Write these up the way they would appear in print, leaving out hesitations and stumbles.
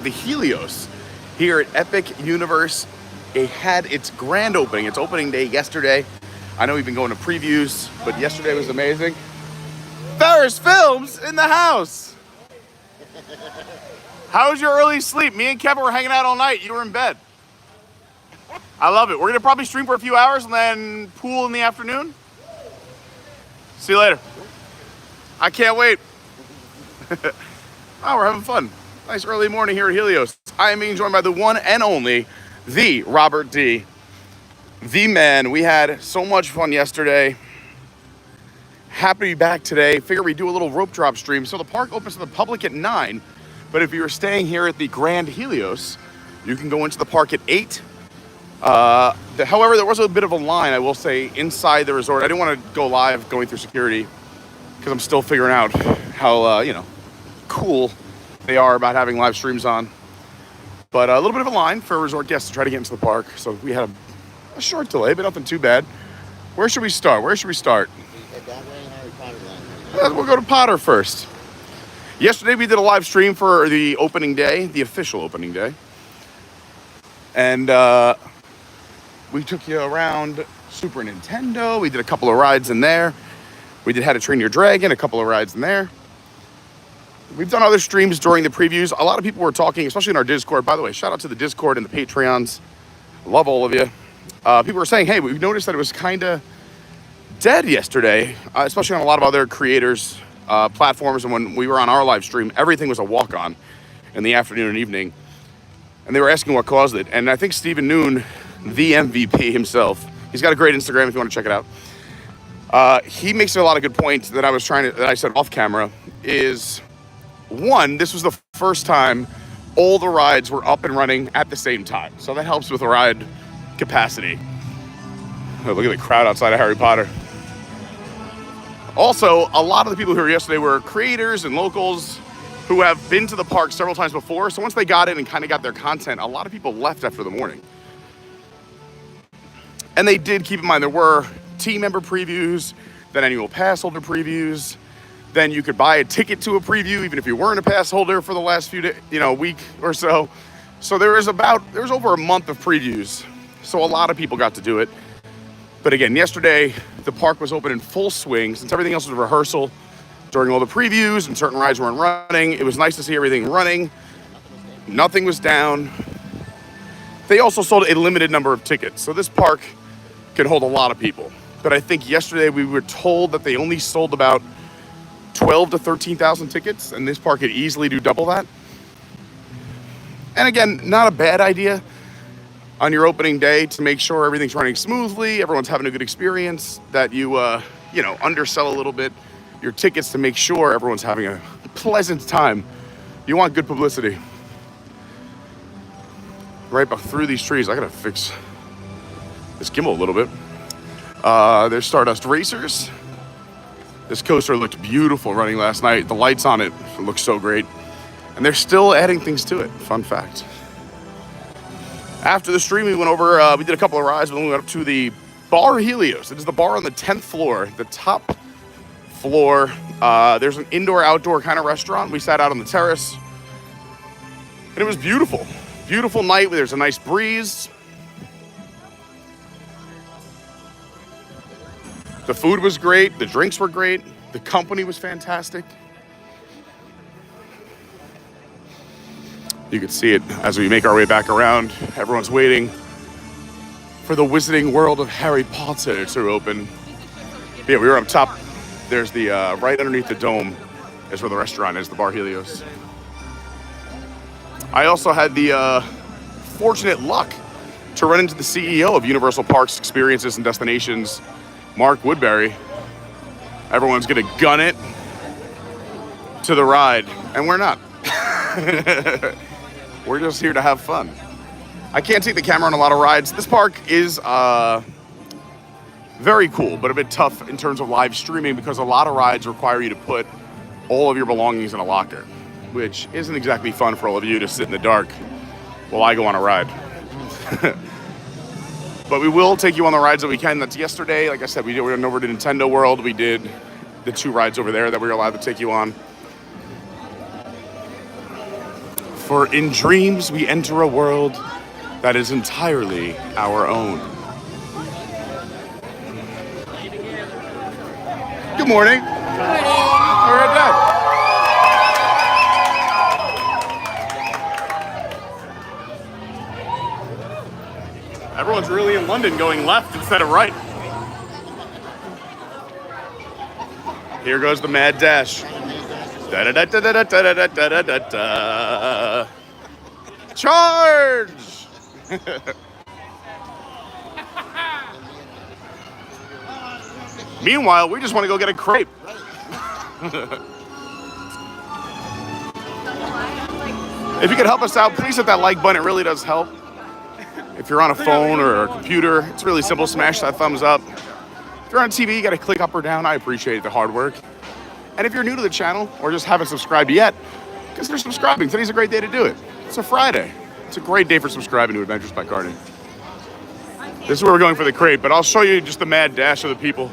the Helios here at Epic Universe. It had its grand opening, its opening day yesterday. I know we've been going to previews, but yesterday was amazing. Ferris Films in the house. How was your early sleep? Me and Kevin were hanging out all night. You were in bed. I love it. We're gonna probably stream for a few hours and then pool in the afternoon. See you later. I can't wait. Oh, we're having fun. Nice early morning here at Helios. I am being joined by the one and only, the Robert D. The man. We had so much fun yesterday. Happy to be back today. Figure we do a little rope drop stream. So the park opens to the public at 9, but if you're staying here at the Grand Helios, you can go into the park at 8. However, there was a bit of a line, I will say, inside the resort. I didn't want to go live going through security because I'm still figuring out how, cool they are about having live streams on. But a little bit of a line for resort guests to try to get into the park. So we had a short delay, but nothing too bad. Where should we start? We'll go to Potter first. Yesterday we did a live stream for the opening day, the official opening day. And we took you around Super Nintendo. We did a couple of rides in there. We did How to Train Your Dragon, a couple of rides in there. We've done other streams during the previews. A lot of people were talking, especially in our Discord. By the way, shout out to the Discord and the Patreons. Love all of you. People were saying, hey, we noticed that it was kind of dead yesterday, especially on a lot of other creators' platforms. And when we were on our live stream, everything was a walk-on in the afternoon and evening. And they were asking what caused it. And I think Stephen Noon, the MVP himself, he's got a great Instagram if you want to check it out. He makes a lot of good points that I said off camera is, one, this was the first time all the rides were up and running at the same time. So that helps with the ride capacity. Oh, look at the crowd outside of Harry Potter. Also, a lot of the people who were yesterday were creators and locals who have been to the park several times before. So once they got in and kind of got their content, a lot of people left after the morning. And they did keep in mind there were team member previews, then annual pass holder previews. Then you could buy a ticket to a preview, even if you weren't a pass holder for the last few days, week or so. So there was over a month of previews. So a lot of people got to do it. But again, yesterday, the park was open in full swing. Since everything else was rehearsal during all the previews and certain rides weren't running, it was nice to see everything running. Nothing was down. They also sold a limited number of tickets. So this park could hold a lot of people. But I think yesterday we were told that they only sold about 12 to 13,000 tickets, and this park could easily do double that. And again, not a bad idea on your opening day to make sure everything's running smoothly, everyone's having a good experience, that you, undersell a little bit your tickets to make sure everyone's having a pleasant time. You want good publicity. Right through these trees, I gotta fix this gimbal a little bit. There's Stardust Racers. This coaster looked beautiful running last night. The lights on it look so great. And they're still adding things to it. Fun fact. After the stream, we went over, we did a couple of rides, but then we went up to the Bar Helios. It is the bar on the 10th floor, the top floor. There's an indoor-outdoor kind of restaurant. We sat out on the terrace. And it was beautiful. Beautiful night. There's a nice breeze. The food was great, the drinks were great, the company was fantastic. You can see it as we make our way back around. Everyone's waiting for the Wizarding World of Harry Potter to open. But yeah, we were up top. There's the, right underneath the dome is where the restaurant is, the Bar Helios. I also had the fortunate luck to run into the CEO of Universal Parks Experiences and Destinations, Mark Woodbury. Everyone's gonna gun it to the ride, and we're not. We're just here to have fun. I can't take the camera on a lot of rides. This park is very cool, but a bit tough in terms of live streaming because a lot of rides require you to put all of your belongings in a locker, which isn't exactly fun for all of you to sit in the dark while I go on a ride. But we will take you on the rides that we can. That's yesterday. Like I said, we went over to Nintendo World. We did the 2 rides over there that we were allowed to take you on. For in dreams we enter a world that is entirely our own. Good morning. Good morning. All right, Dad. Everyone's really in London going left instead of right. Here goes the mad dash. Da da da da da da da da da da. Charge! Meanwhile, we just want to go get a crepe. If you could help us out, please hit that like button. It really does help. If you're on a phone or a computer, it's really simple. Smash that thumbs up. If you're on TV, you got to click up or down. I appreciate the hard work. And if you're new to the channel or just haven't subscribed yet, consider subscribing. Today's a great day to do it. It's a Friday. It's a great day for subscribing to Adventures by Carney. This is where we're going for the crepe, but I'll show you just the mad dash of the people.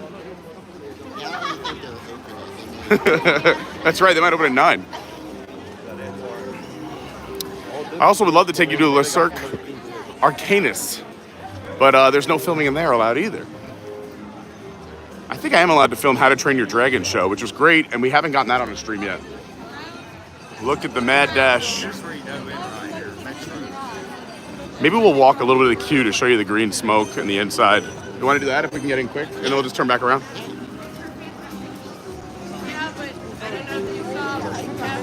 That's right, they might open at 9. I also would love to take you to the Le Cirque Arcanus, but there's no filming in there allowed either. I think I am allowed to film How to Train Your Dragon show, which was great, and we haven't gotten that on the stream yet. Look at the mad dash. Maybe we'll walk a little bit of the queue to show you the green smoke and the inside. You want to do that if we can get in quick? And then we'll just turn back around.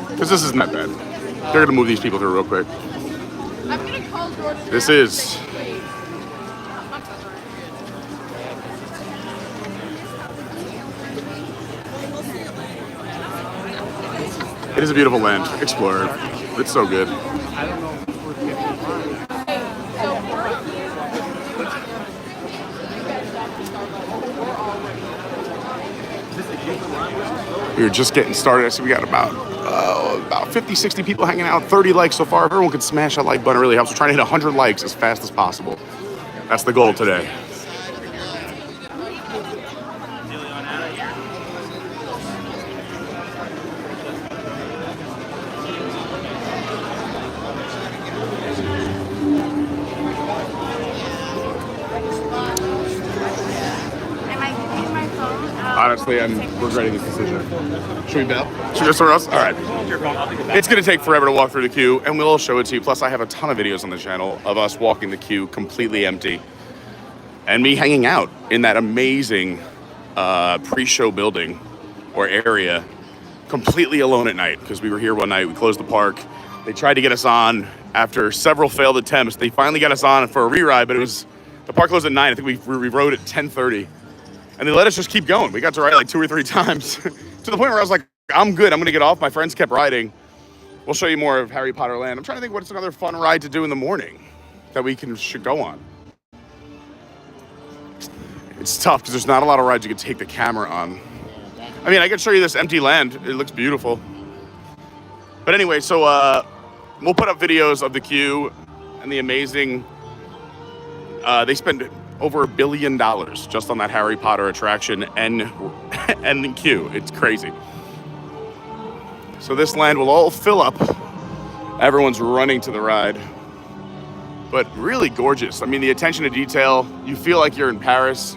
Because this isn't that bad. They're going to move these people through real quick. This is... It is a beautiful land. Explore it. It's so good. We're just getting started. I see we got about 50, 60 people hanging out. 30 likes so far. If everyone could smash that like button, it really helps. We're trying to hit 100 likes as fast as possible. That's the goal today. Honestly, I'm regretting this decision. Should we bail? Should we go somewhere else? All right. It's going to take forever to walk through the queue, and we'll show it to you. Plus, I have a ton of videos on the channel of us walking the queue completely empty and me hanging out in that amazing pre-show building or area completely alone at night because we were here one night. We closed the park. They tried to get us on after several failed attempts. They finally got us on for a re-ride, but the park closed at 9. I think we rode at 10:30. And they let us just keep going. We got to ride like 2 or 3 times to the point where I was like, I'm good. I'm going to get off. My friends kept riding. We'll show you more of Harry Potter Land. I'm trying to think what's another fun ride to do in the morning that we should go on. It's tough because there's not a lot of rides you can take the camera on. I mean, I could show you this empty land. It looks beautiful. But anyway, so we'll put up videos of the queue and the amazing, they spend over $1 billion just on that Harry Potter attraction and the queue. It's crazy. So this land will all fill up. Everyone's running to the ride. But really gorgeous. I mean, the attention to detail, you feel like you're in Paris.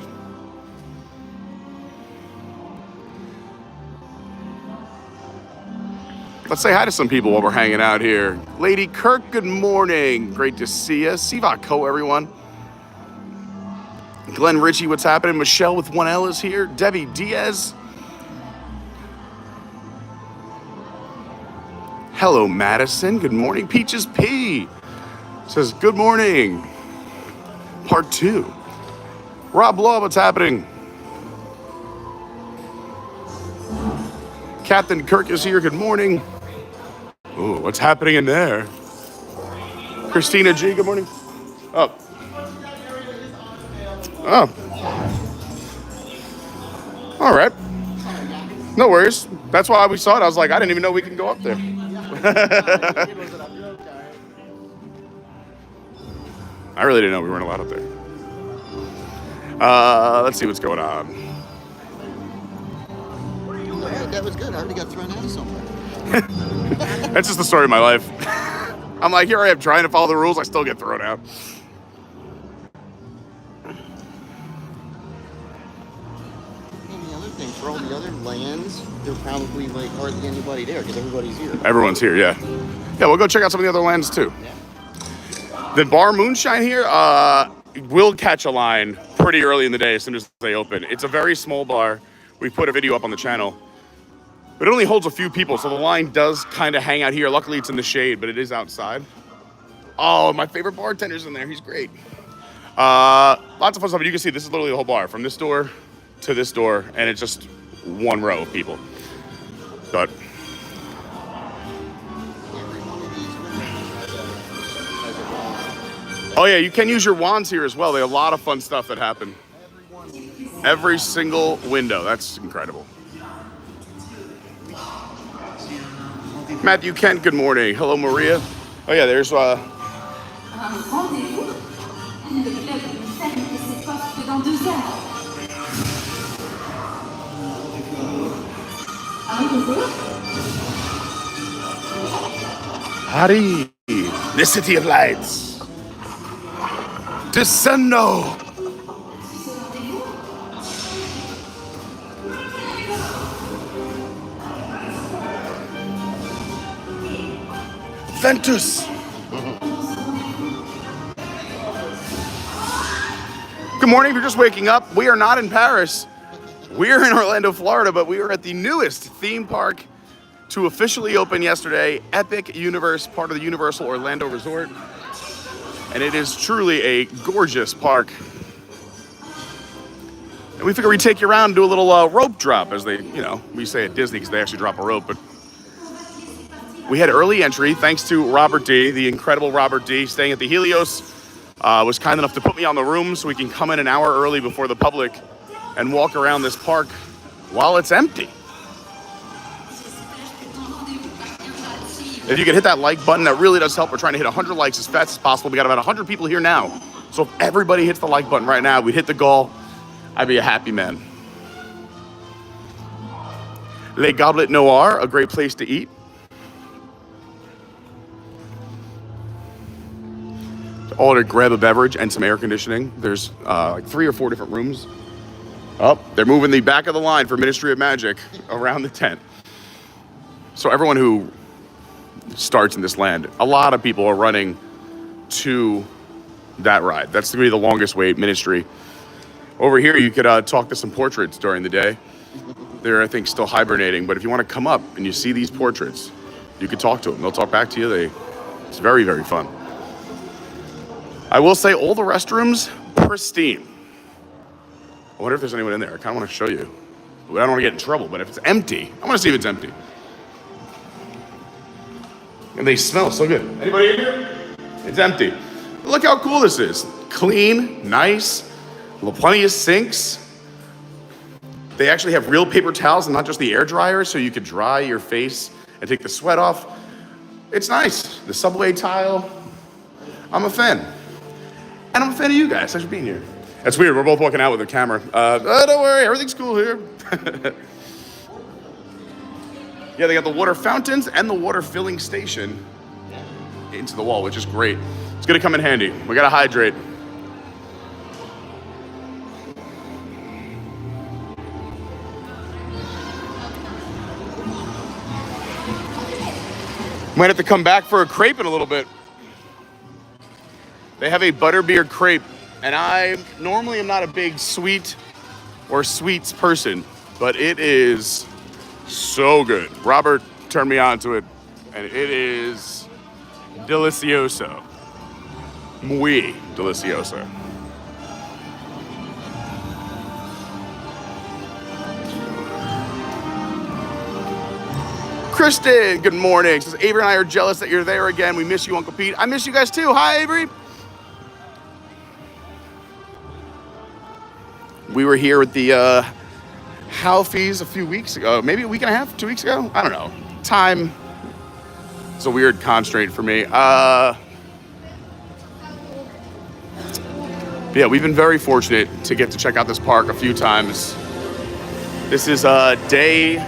Let's say hi to some people while we're hanging out here. Lady Kirk, good morning. Great to see you. Sivako, everyone. Glenn Richey, what's happening? Michelle with 1L is here. Debbie Diaz. Hello, Madison. Good morning. Peaches P says, good morning. Part 2. Rob Law, what's happening? Captain Kirk is here. Good morning. Ooh, what's happening in there? Christina G, good morning. Oh. Oh. All right. No worries. That's why we saw it. I was like, I didn't even know we can go up there. I really didn't know we weren't allowed up there. Let's see what's going on. That was good. I already got thrown out of somewhere. That's just the story of my life. I'm like, here I am trying to follow the rules. I still get thrown out. And the other thing, for all the other lands, there probably like hardly anybody there because everybody's here. Everyone's here, yeah. Yeah, we'll go check out some of the other lands too. Yeah. The bar moonshine here will catch a line pretty early in the day as soon as they open. It's a very small bar. We put a video up on the channel. But it only holds a few people, so the line does kind of hang out here. Luckily, it's in the shade, but it is outside. Oh, my favorite bartender's in there. He's great. Lots of fun stuff. You can see this is literally the whole bar, from this door to this door, and it's just one row of people. But oh yeah, you can use your wands here as well. They have a lot of fun stuff that happen. Every single window. That's incredible. Matthew Kent, good morning. Hello, Maria. Oh yeah, there's Hari, the city of lights. Descendo. Ventus. Good morning. If you're just waking up, we are not in Paris. We're in Orlando, Florida, but we are at the newest theme park to officially open yesterday, Epic Universe, part of the Universal Orlando Resort. And it is truly a gorgeous park. And we figure we'd take you around and do a little rope drop, as they, we say at Disney because they actually drop a rope, but we had early entry thanks to Robert D, the incredible Robert D, staying at the Helios, was kind enough to put me on the room so we can come in an hour early before the public and walk around this park while it's empty. If you could hit that like button, that really does help. We're trying to hit 100 likes as fast as possible. We got about 100 people here now. So if everybody hits the like button right now, we'd hit the goal. I'd be a happy man. Le Goblet Noir, a great place to eat. Order, grab a beverage and some air conditioning. There's like 3 or 4 different rooms. Oh, they're moving the back of the line for Ministry of Magic around the tent. So everyone who starts in this land, a lot of people are running to that ride. That's going to be the longest wait, Ministry. Over here, you could talk to some portraits during the day. They're, I think, still hibernating. But if you want to come up and you see these portraits, you could talk to them. They'll talk back to you. It's very, very fun. I will say all the restrooms, pristine. I wonder if there's anyone in there. I kind of want to show you. I don't want to get in trouble, but if it's empty, I want to see if it's empty. And they smell so good. Anybody in here? It's empty. Look how cool this is. Clean, nice, plenty of sinks. They actually have real paper towels and not just the air dryer, so you could dry your face and take the sweat off. It's nice. The subway tile. I'm a fan. And I'm a fan of you guys. Thanks for being here. That's weird. We're both walking out with a camera. Don't worry. Everything's cool here. Yeah, they got the water fountains and the water filling station into the wall, which is great. It's going to come in handy. We got to hydrate. Might have to come back for a crepe in a little bit. They have a Butterbeer crepe, and I normally am not a big sweet or sweets person, but it is so good. Robert turned me on to it, and it is delicioso. Muy delicioso. Kristen, good morning. Says Avery and I are jealous that you're there again. We miss you, Uncle Pete. I miss you guys too. Hi, Avery. We were here with the Halfies a few weeks ago, maybe a week and a half, 2 weeks ago. I don't know. Time is a weird constraint for me. Yeah, we've been very fortunate to get to check out this park a few times. This is day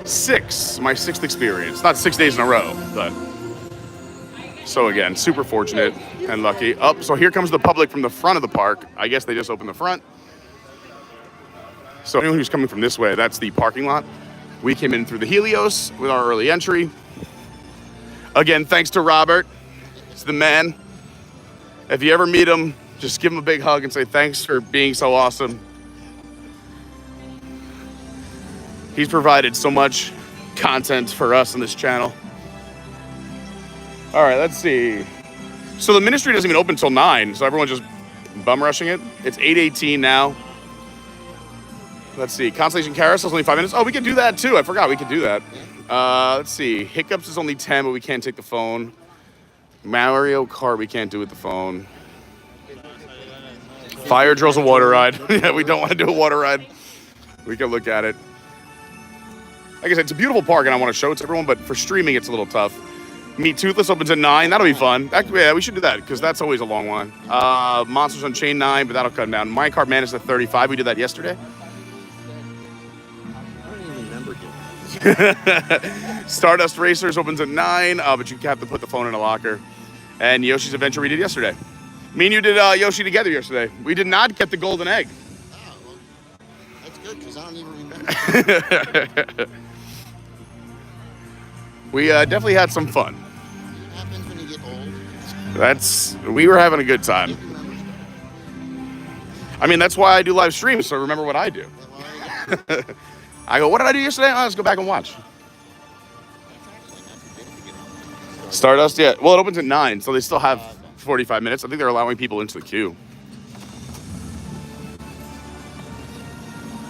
6, my 6th experience. Not 6 days in a row, but So again, super fortunate and lucky. Up, so here comes the public from the front of the park. I guess they just opened the front. So anyone who's coming from this way, that's the parking lot. We came in through the Helios with our early entry. Again, thanks to Robert. He's the man. If you ever meet him, just give him a big hug and say thanks for being so awesome. He's provided so much content for us on this channel. All right, let's see. So the ministry doesn't even open until 9, so everyone's just bum rushing it. It's 8:18 now. Let's see. Constellation Carousel is only 5 minutes. Oh, we could do that too. I forgot we could do that. Let's see. Hiccups is only 10, but we can't take the phone. Mario Kart we can't do with the phone. Fire Drill's a water ride. Yeah, we don't want to do a water ride. We can look at it. Like I said, it's a beautiful park and I want to show it to everyone, but for streaming it's a little tough. Meet Toothless opens at 9. That'll be fun. Yeah, we should do that because that's always a long one. Monsters Unchained 9, but that'll cut down. Minecart Man is at 35. We did that yesterday. Stardust Racers opens at 9, but you have to put the phone in a locker. And Yoshi's Adventure we did yesterday. Me and you did Yoshi together yesterday. We did not get the golden egg. Oh, well, that's good because I don't even remember. We definitely had some fun. What happens when you get old? We were having a good time. I mean, that's why I do live streams, so remember what I do. I go, what did I do yesterday? Oh, let's go back and watch. Stardust, yeah. Well, it opens at 9, so they still have 45 minutes. I think they're allowing people into the queue.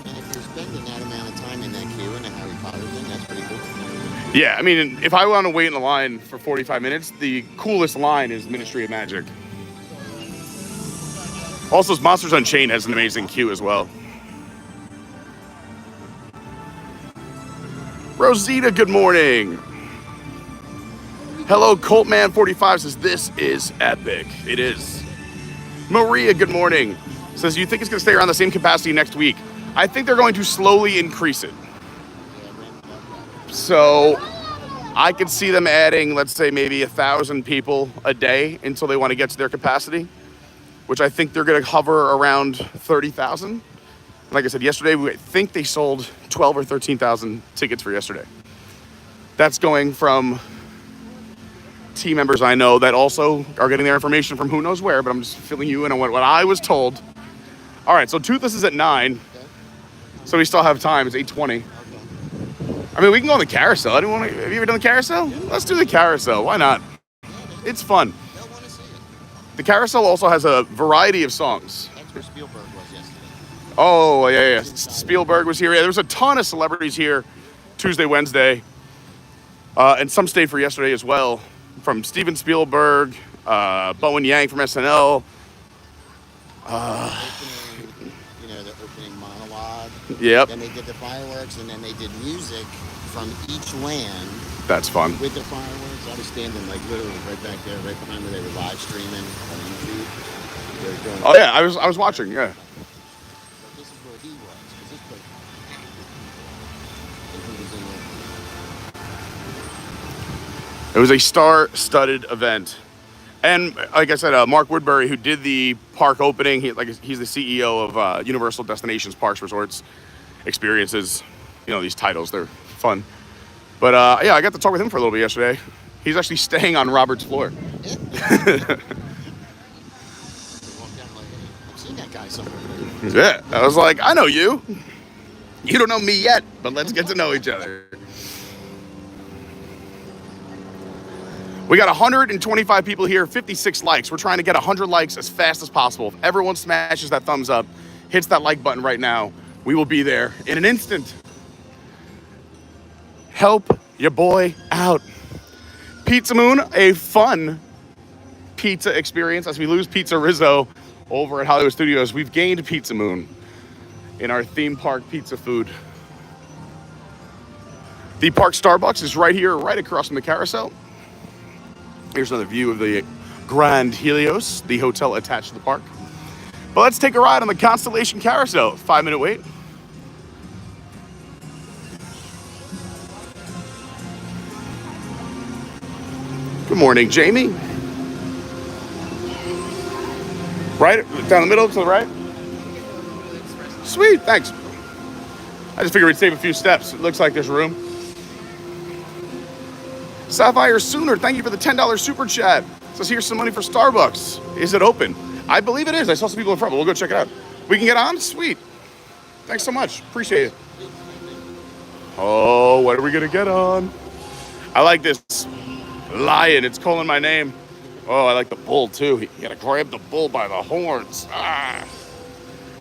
And if you're spending that amount of time in that queue in a Harry Potter thing, that's pretty cool. Yeah, I mean, if I want to wait in the line for 45 minutes, the coolest line is Ministry of Magic. Also, Monsters Unchained has an amazing queue as well. Rosita, good morning. Hello, Coltman45 says, this is epic. It is. Maria, good morning. Says, you think it's going to stay around the same capacity next week? I think they're going to slowly increase it. So I could see them adding, let's say, maybe 1,000 people a day until they want to get to their capacity, which I think they're going to hover around 30,000. Like I said, yesterday, I think they sold 12 or 13,000 tickets for yesterday. That's going from team members I know that also are getting their information from who knows where, but I'm just filling you in on what I was told. All right, so Toothless is at 9, so we still have time. It's 8:20. I mean, we can go on the carousel. Have you ever done the carousel? Let's do the carousel. Why not? It's fun. The carousel also has a variety of songs. That's where Spielberg was yesterday. Oh, yeah. Spielberg was here. Yeah, there was a ton of celebrities here Tuesday, Wednesday. And some stayed for yesterday as well. From Steven Spielberg, Bowen Yang from SNL. The opening monologue. Yep. Then they did the fireworks, and then they did music from each land. That's fun. With the fireworks. I was standing like literally right back there, right behind where they were live streaming on YouTube. They were doing Oh yeah, I was watching, yeah. So this is where he was, because this place. And he was in there. It was a star-studded event. And like I said, Mark Woodbury, who did the park opening, he's the CEO of Universal Destinations Parks Resorts Experiences. You know, these titles, they're fun. But yeah, I got to talk with him for a little bit yesterday. He's actually staying on Robert's floor. I've seen that guy somewhere. Yeah, I was like, I know you. You don't know me yet, but let's get to know each other. We got 125 people here, 56 likes. We're trying to get 100 likes as fast as possible. If everyone smashes that thumbs up, hits that like button right now, we will be there in an instant. Help your boy out. Pizza Moon, a fun pizza experience. As we lose Pizza Rizzo over at Hollywood Studios, we've gained Pizza Moon in our theme park pizza food. The park Starbucks is right here, right across from the carousel. Here's another view of the Grand Helios, the hotel attached to the park. But let's take a ride on the Constellation Carousel. 5-minute wait. Good morning, Jamie. Right? Down the middle to the right? Sweet, thanks. I just figured we'd save a few steps. It looks like there's room. Sapphire Sooner, thank you for the $10 super chat. It says here's some money for Starbucks. Is it open? I believe it is. I saw some people in front, but we'll go check it out. We can get on? Sweet. Thanks so much. Appreciate it. Oh, what are we gonna get on? I like this lion. It's calling my name. Oh, I like the bull too. You gotta grab the bull by the horns. Ah.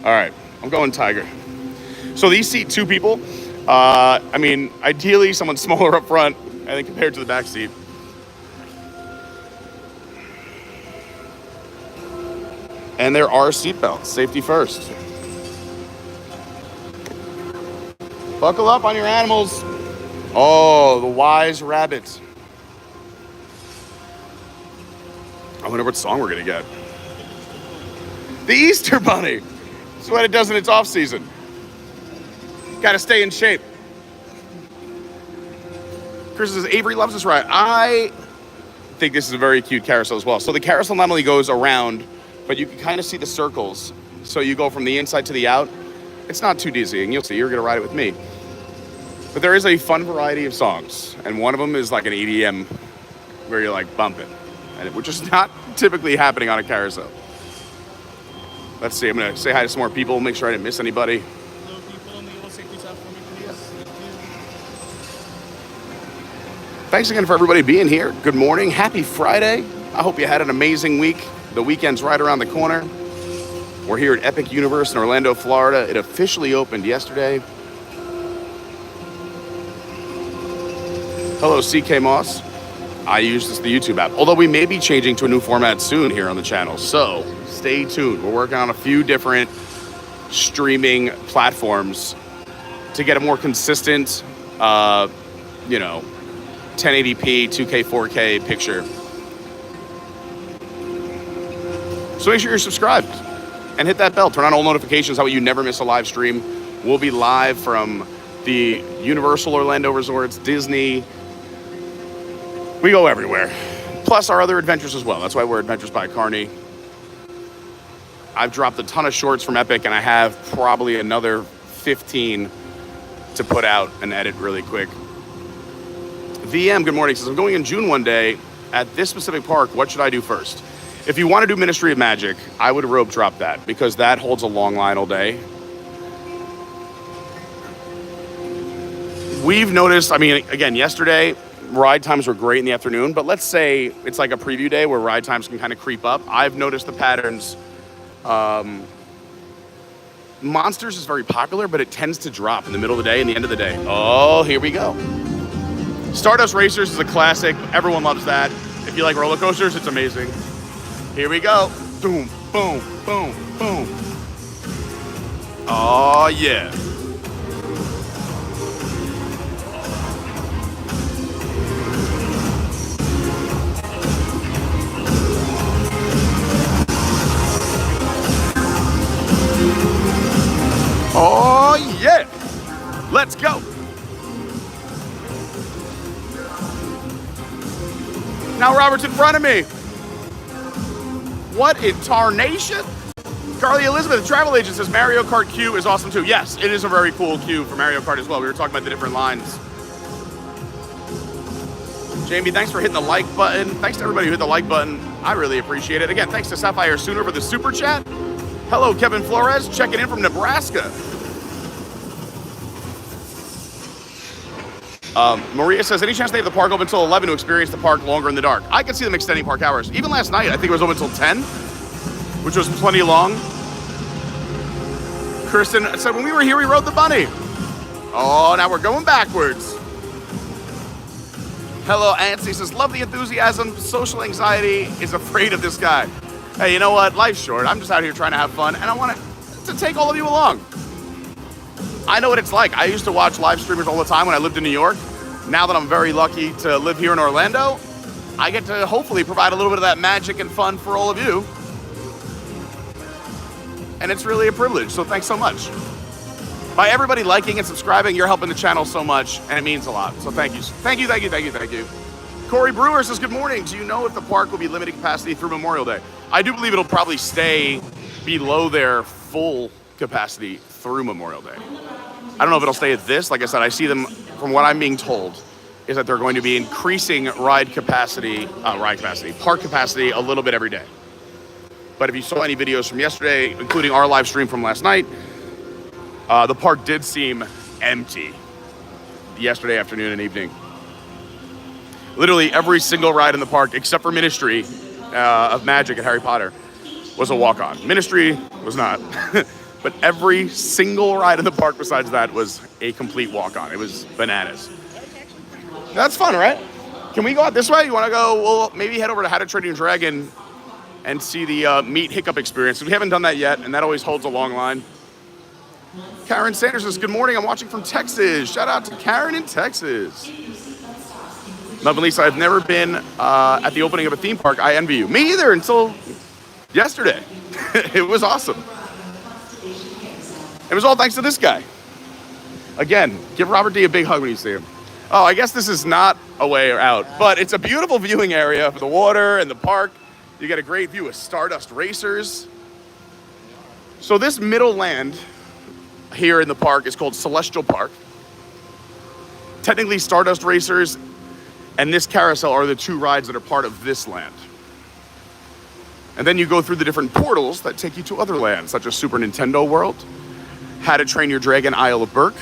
All right, I'm going tiger. So these seat two people. I mean, ideally someone smaller up front, I think, compared to the back seat. And there are seatbelts, safety first. Buckle up on your animals. Oh, the wise rabbit. I wonder what song we're gonna get. The Easter Bunny. That's what it does in its off season. Gotta stay in shape. Chris says, Avery loves this ride. I think this is a very cute carousel as well. So the carousel not only goes around, but you can kind of see the circles. So you go from the inside to the out. It's not too dizzying. You'll see, you're gonna ride it with me. But there is a fun variety of songs. And one of them is like an EDM where you're like bumping. And which is not typically happening on a carousel. Let's see, I'm gonna say hi to some more people, make sure I didn't miss anybody. Hello, people on the old safety top for me, please. Thanks again for everybody being here. Good morning, happy Friday. I hope you had an amazing week. The weekend's right around the corner. We're here at Epic Universe in Orlando, Florida. It officially opened yesterday. Hello, CK Moss. I use the YouTube app, although we may be changing to a new format soon here on the channel, so stay tuned. We're working on a few different streaming platforms to get a more consistent, 1080p, 2K, 4K picture. So make sure you're subscribed and hit that bell. Turn on all notifications, that way you never miss a live stream. We'll be live from the Universal Orlando Resorts, Disney. We go everywhere. Plus our other adventures as well. That's why we're Adventures by Carney. I've dropped a ton of shorts from Epic, and I have probably another 15 to put out and edit really quick. VM, good morning, says, I'm going in June one day at this specific park. What should I do first? If you want to do Ministry of Magic, I would rope drop that, because that holds a long line all day. We've noticed, I mean, again, yesterday, ride times were great in the afternoon, but let's say it's like a preview day where ride times can kind of creep up. I've noticed the patterns. Monsters is very popular, but it tends to drop in the middle of the day and the end of the day. Oh, here we go. Stardust Racers is a classic. Everyone loves that. If you like roller coasters, it's amazing. Here we go. Boom, boom, boom, boom. Oh, yeah. Oh, yeah. Let's go. Now Robert's in front of me. What in tarnation? Carly Elizabeth, travel agent, says Mario Kart Q is awesome too. Yes, it is a very cool Q for Mario Kart as well. We were talking about the different lines. Jamie, thanks for hitting the like button. Thanks to everybody who hit the like button. I really appreciate it. Again, thanks to Sapphire Sooner for the super chat. Hello, Kevin Flores, checking in from Nebraska. Maria says, any chance they have the park open until 11 to experience the park longer in the dark? I can see them extending park hours. Even last night, I think it was open until 10, which was plenty long. Kirsten said, when we were here, we rode the bunny. Oh, now we're going backwards. Hello, Antsy says, love the enthusiasm. Social anxiety is afraid of this guy. Hey, you know what? Life's short. I'm just out here trying to have fun, and I want to take all of you along. I know what it's like. I used to watch live streamers all the time when I lived in New York. Now that I'm very lucky to live here in Orlando, I get to hopefully provide a little bit of that magic and fun for all of you. And it's really a privilege, so thanks so much. By everybody liking and subscribing, you're helping the channel so much, and it means a lot. So thank you. Thank you, thank you, thank you, thank you. Corey Brewer says, good morning. Do you know if the park will be limited capacity through Memorial Day? I do believe it'll probably stay below their full capacity through Memorial Day. I don't know if it'll stay at this. Like I said, I see them, from what I'm being told, is that they're going to be increasing park capacity a little bit every day. But if you saw any videos from yesterday, including our live stream from last night, the park did seem empty yesterday afternoon and evening. Literally every single ride in the park, except for Ministry of Magic at Harry Potter, was a walk-on. Ministry was not. But every single ride in the park besides that was a complete walk-on. It was bananas. That's fun, right? Can we go out this way? You want to go? Well, maybe head over to How to Train Your Dragon and see the Meet Hiccup experience. We haven't done that yet, and that always holds a long line. Karen Sanders says, good morning. I'm watching from Texas. Shout out to Karen in Texas. Love and Lisa, I've never been at the opening of a theme park. I envy you. Me either until yesterday. It was awesome. It was all thanks to this guy. Again, give Robert D a big hug when you see him. Oh, I guess this is not a way out, but it's a beautiful viewing area for the water and the park. You get a great view of Stardust Racers. So this middle land here in the park is called Celestial Park. Technically, Stardust Racers and this carousel are the two rides that are part of this land. And then you go through the different portals that take you to other lands, such as Super Nintendo World, How to Train Your Dragon Isle of Berk,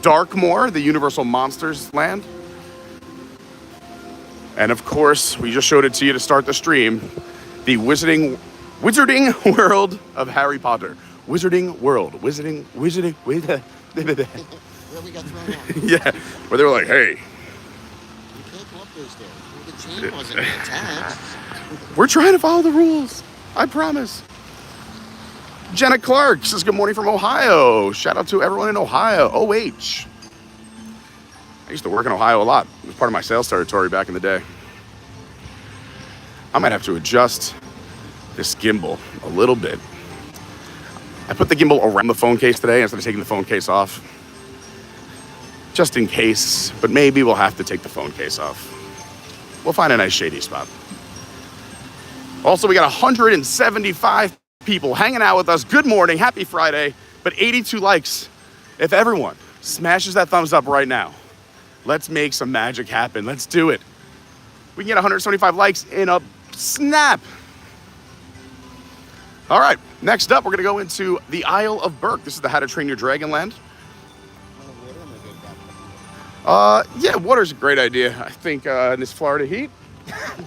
Darkmoor, the Universal Monsters land. And of course, we just showed it to you to start the stream, the Wizarding World of Harry Potter. Wizarding World. Where we got thrown out. Yeah, where they were like, hey. You can't go up those stairs. The chain wasn't attached. We're trying to follow the rules. I promise. Jenna Clark says, good morning from Ohio. Shout out to everyone in Ohio. OH. I used to work in Ohio a lot. It was part of my sales territory back in the day. I might have to adjust this gimbal a little bit. I put the gimbal around the phone case today instead of taking the phone case off. Just in case, but maybe we'll have to take the phone case off. We'll find a nice shady spot. Also, we got 175 people hanging out with us. Good morning, happy Friday, but 82 likes. If everyone smashes that thumbs up right now, let's make some magic happen. Let's do it. We can get 175 likes in a snap. All right, next up, we're gonna go into the Isle of Berk. This is the How to Train Your Dragon land. Yeah, water's a great idea. I think in this Florida heat,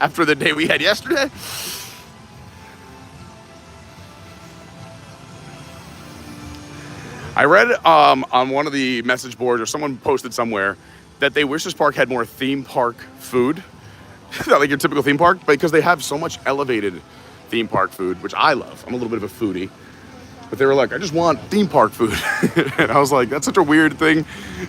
after the day we had yesterday. I read on one of the message boards, or someone posted somewhere, that they wish this park had more theme park food. Not like your typical theme park, because they have so much elevated theme park food, which I love. I'm a little bit of a foodie. But they were like, I just want theme park food. And I was like, that's such a weird thing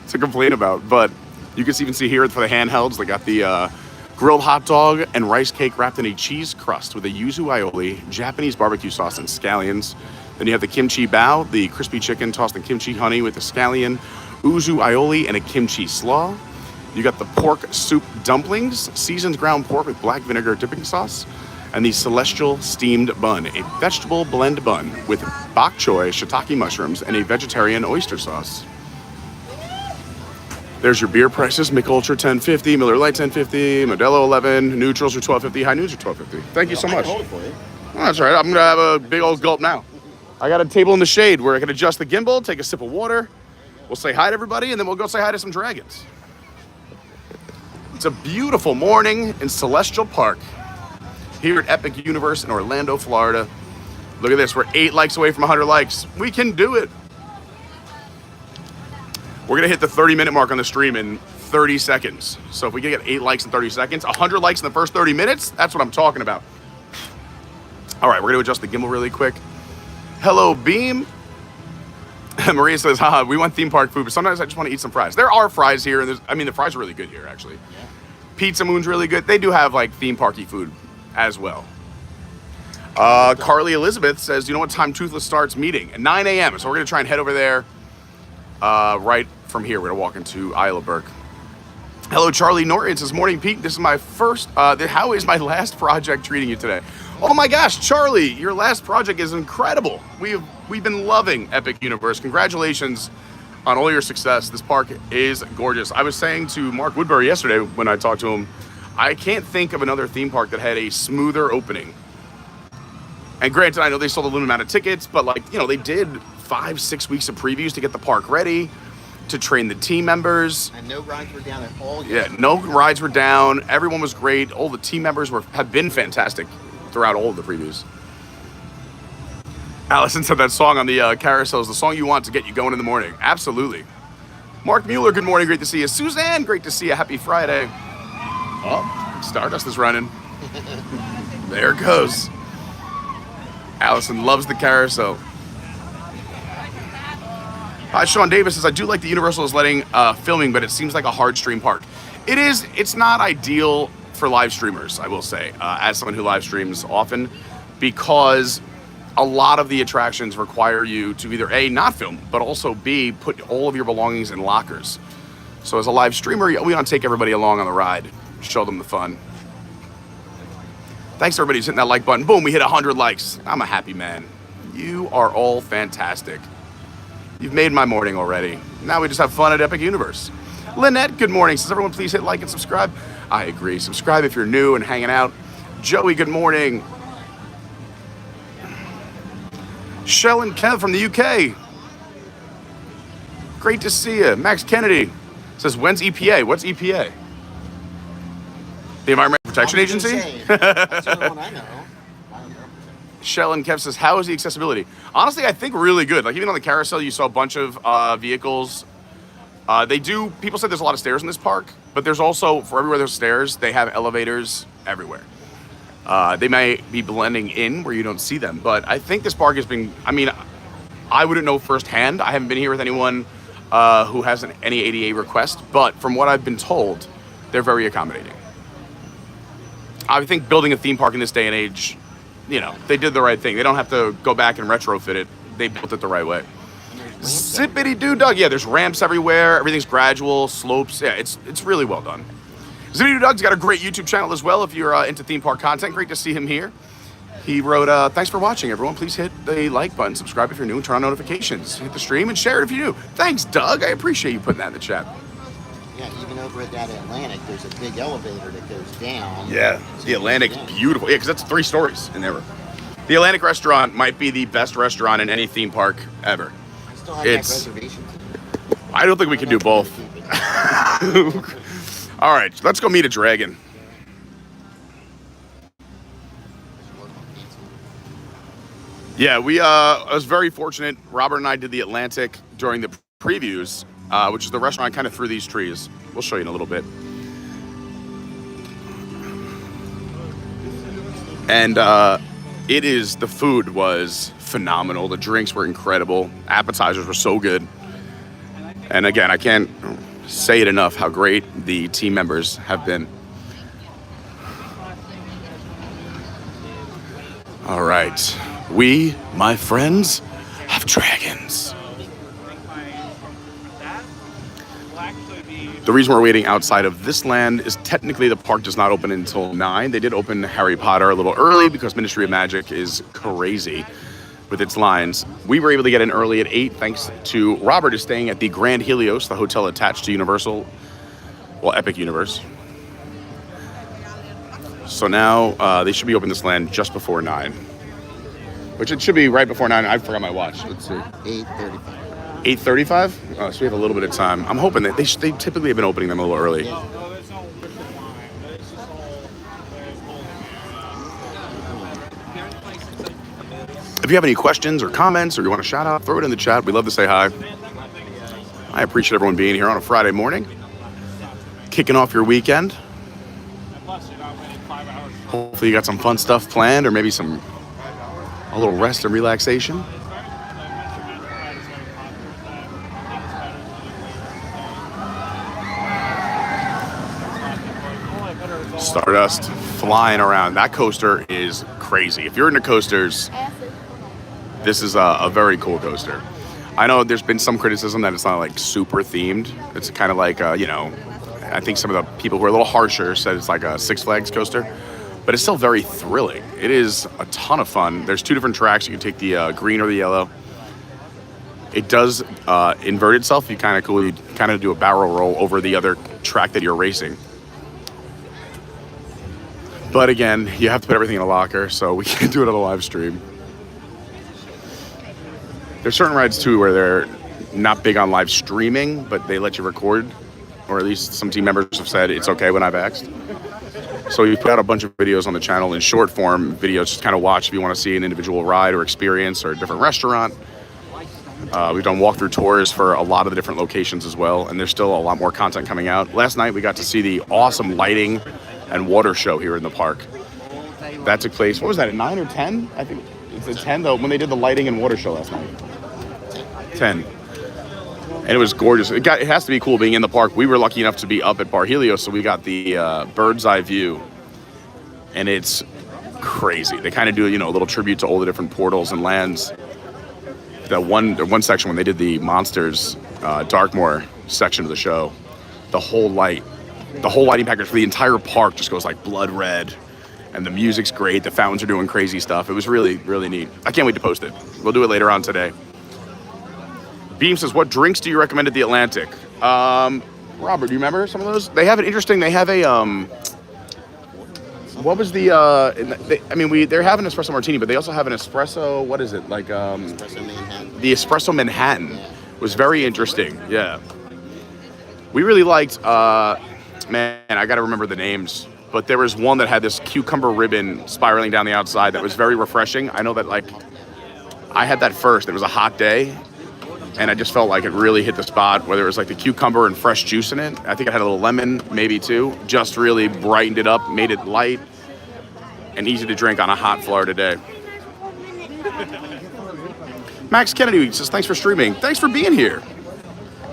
to complain about. But you can even see here for the handhelds, they got the grilled hot dog and rice cake wrapped in a cheese crust with a yuzu aioli, Japanese barbecue sauce, and scallions. Then you have the kimchi bao, the crispy chicken tossed in kimchi honey with a scallion, uzu aioli, and a kimchi slaw. You got the pork soup dumplings, seasoned ground pork with black vinegar dipping sauce, and the celestial steamed bun, a vegetable blend bun with bok choy, shiitake mushrooms, and a vegetarian oyster sauce. There's your beer prices. Mick Ultra $10.50, Miller Lite $10.50, Modelo $11, neutrals are $12.50, high noons are $12.50. Thank you so much. Hold it for you. Oh, that's all right. I'm gonna have a big old gulp now. I got a table in the shade where I can adjust the gimbal, take a sip of water. We'll say hi to everybody, and then we'll go say hi to some dragons. It's a beautiful morning in Celestial Park here at Epic Universe in Orlando, Florida. Look at this. We're 8 likes away from 100 likes. We can do it. We're going to hit the 30-minute mark on the stream in 30 seconds. So if we can get 8 likes in 30 seconds, 100 likes in the first 30 minutes, that's what I'm talking about. All right, we're going to adjust the gimbal really quick. Hello, Beam. Maria says, haha, we want theme park food, but sometimes I just want to eat some fries. There are fries here, and the fries are really good here, actually. Yeah. Pizza Moon's really good. They do have, like, theme parky food as well. Carly Elizabeth says, you know what time Toothless starts meeting? At 9 a.m. So we're going to try and head over there right from here. We're going to walk into Isle of Berk. Hello, Charlie Norton. It says, morning, Pete. This is my first, how is my last project treating you today? Oh my gosh, Charlie, your last project is incredible. We've been loving Epic Universe. Congratulations on all your success. This park is gorgeous. I was saying to Mark Woodbury yesterday when I talked to him, I can't think of another theme park that had a smoother opening. And granted, I know they sold a limited amount of tickets, but like, you know, they did 5-6 weeks of previews to get the park ready, to train the team members. And no rides were down at all yet. Yeah, no rides were down. Everyone was great. All the team members have been fantastic throughout all of the previews. Allison said that song on the carousel is the song you want to get you going in the morning. Absolutely. Mark Mueller, good morning. Great to see you. Suzanne, great to see you. Happy Friday. Oh, Stardust is running. There it goes. Allison loves the carousel. Hi, Sean Davis says, I do like the Universal is letting filming, but it seems like a hard stream park. It is. It's not ideal for live streamers, I will say, as someone who live streams often, because a lot of the attractions require you to either A, not film, but also B, put all of your belongings in lockers. So as a live streamer, we want to take everybody along on the ride, show them the fun. Thanks to everybody who's hitting that like button. Boom, we hit 100 likes. I'm a happy man. You are all fantastic. You've made my morning already. Now we just have fun at Epic Universe. Lynnette, good morning. Says, everyone please hit like and subscribe. I agree. Subscribe if you're new and hanging out. Joey, good morning. Shell and Kev from the UK. Great to see you. Max Kennedy says, when's EPA? What's EPA? The Environmental Protection Agency? That's the only one I know. Shell and Kev says, how is the accessibility? Honestly, I think really good. Like even on the carousel, you saw a bunch of vehicles. People said there's a lot of stairs in this park, but there's also, for everywhere there's stairs, they have elevators everywhere. They may be blending in where you don't see them, but I think this park has been, I mean, I wouldn't know firsthand. I haven't been here with anyone who has any ADA request, but from what I've been told, they're very accommodating. I think building a theme park in this day and age, you know, they did the right thing. They don't have to go back and retrofit it. They built it the right way. Zippity doo dug. Yeah, there's ramps everywhere. Everything's gradual, slopes. Yeah, it's really well done. Zippity doo dug's got a great YouTube channel as well if you're into theme park content. Great to see him here. He wrote, thanks for watching, everyone. Please hit the like button, subscribe if you're new, and turn on notifications. Hit the stream and share it if you're new. Thanks, Doug. I appreciate you putting that in the chat. Yeah, even over at that Atlantic, there's a big elevator that goes down. Yeah, the Atlantic's beautiful. Yeah, because that's 3 stories in there. The Atlantic restaurant might be the best restaurant in any theme park ever. I still have that reservation. I don't think we can do both. All right, let's go meet a dragon. Yeah, I was very fortunate. Robert and I did the Atlantic during the previews, which is the restaurant kind of through these trees. We'll show you in a little bit. And the food was phenomenal. The drinks were incredible. Appetizers were so good. And again, I can't say it enough how great the team members have been. All right. We, my friends, have dragons. The reason we're waiting outside of this land is technically the park does not open until 9. They did open Harry Potter a little early because Ministry of Magic is crazy with its lines. We were able to get in early at 8 thanks to Robert is staying at the Grand Helios, the hotel attached to Universal, well, Epic Universe. So now they should be opening this land just before 9. Which it should be right before 9. I forgot my watch. Let's see. 8:35. 8:35? Oh, so we have a little bit of time. I'm hoping that they typically have been opening them a little early. If you have any questions or comments or you want to shout out, throw it in the chat. We love to say hi. I appreciate everyone being here on a Friday morning. Kicking off your weekend. Hopefully you got some fun stuff planned or maybe a little rest and relaxation. Stardust flying around. That coaster is crazy. If you're into coasters, this is a very cool coaster. I know there's been some criticism that it's not like super themed. It's kind of like, I think some of the people who are a little harsher said it's like a Six Flags coaster, but it's still very thrilling. It is a ton of fun. There's 2 different tracks. You can take the green or the yellow. It does invert itself. You kind of do a barrel roll over the other track that you're racing. But again, you have to put everything in a locker, so we can't do it on a live stream. There's certain rides too where they're not big on live streaming, but they let you record, or at least some team members have said it's okay when I've asked. So we put out a bunch of videos on the channel in short form videos, just kind of watch if you want to see an individual ride or experience or a different restaurant. We've done walkthrough tours for a lot of the different locations as well, and there's still a lot more content coming out. Last night we got to see the awesome lighting and water show here in the park. That took place, what was that, at 9 or 10? I think it's at 10 though, when they did the lighting and water show last night. 10. And it was gorgeous. It has to be cool being in the park. We were lucky enough to be up at Bar Helios, so we got the bird's eye view. And it's crazy. They kind of do, a little tribute to all the different portals and lands. The one section when they did the Monsters Darkmoor section of the show, the whole lighting package for the entire park just goes like blood red. And the music's great. The fountains are doing crazy stuff. It was really, really neat. I can't wait to post it. We'll do it later on today. Beam says, what drinks do you recommend at the Atlantic? Robert, do you remember some of those? They have an interesting, they have a, what was the, they're having an espresso martini, but they also have an espresso, what is it? Like, Espresso Manhattan. The espresso Manhattan was very interesting. Yeah. We really liked, man, I got to remember the names, but there was one that had this cucumber ribbon spiraling down the outside that was very refreshing. I know that, like, I had that first. It was a hot day. And I just felt like it really hit the spot, whether it was like the cucumber and fresh juice in it. I think it had a little lemon, maybe too. Just really brightened it up, made it light and easy to drink on a hot Florida day. Max Kennedy says, thanks for streaming. Thanks for being here.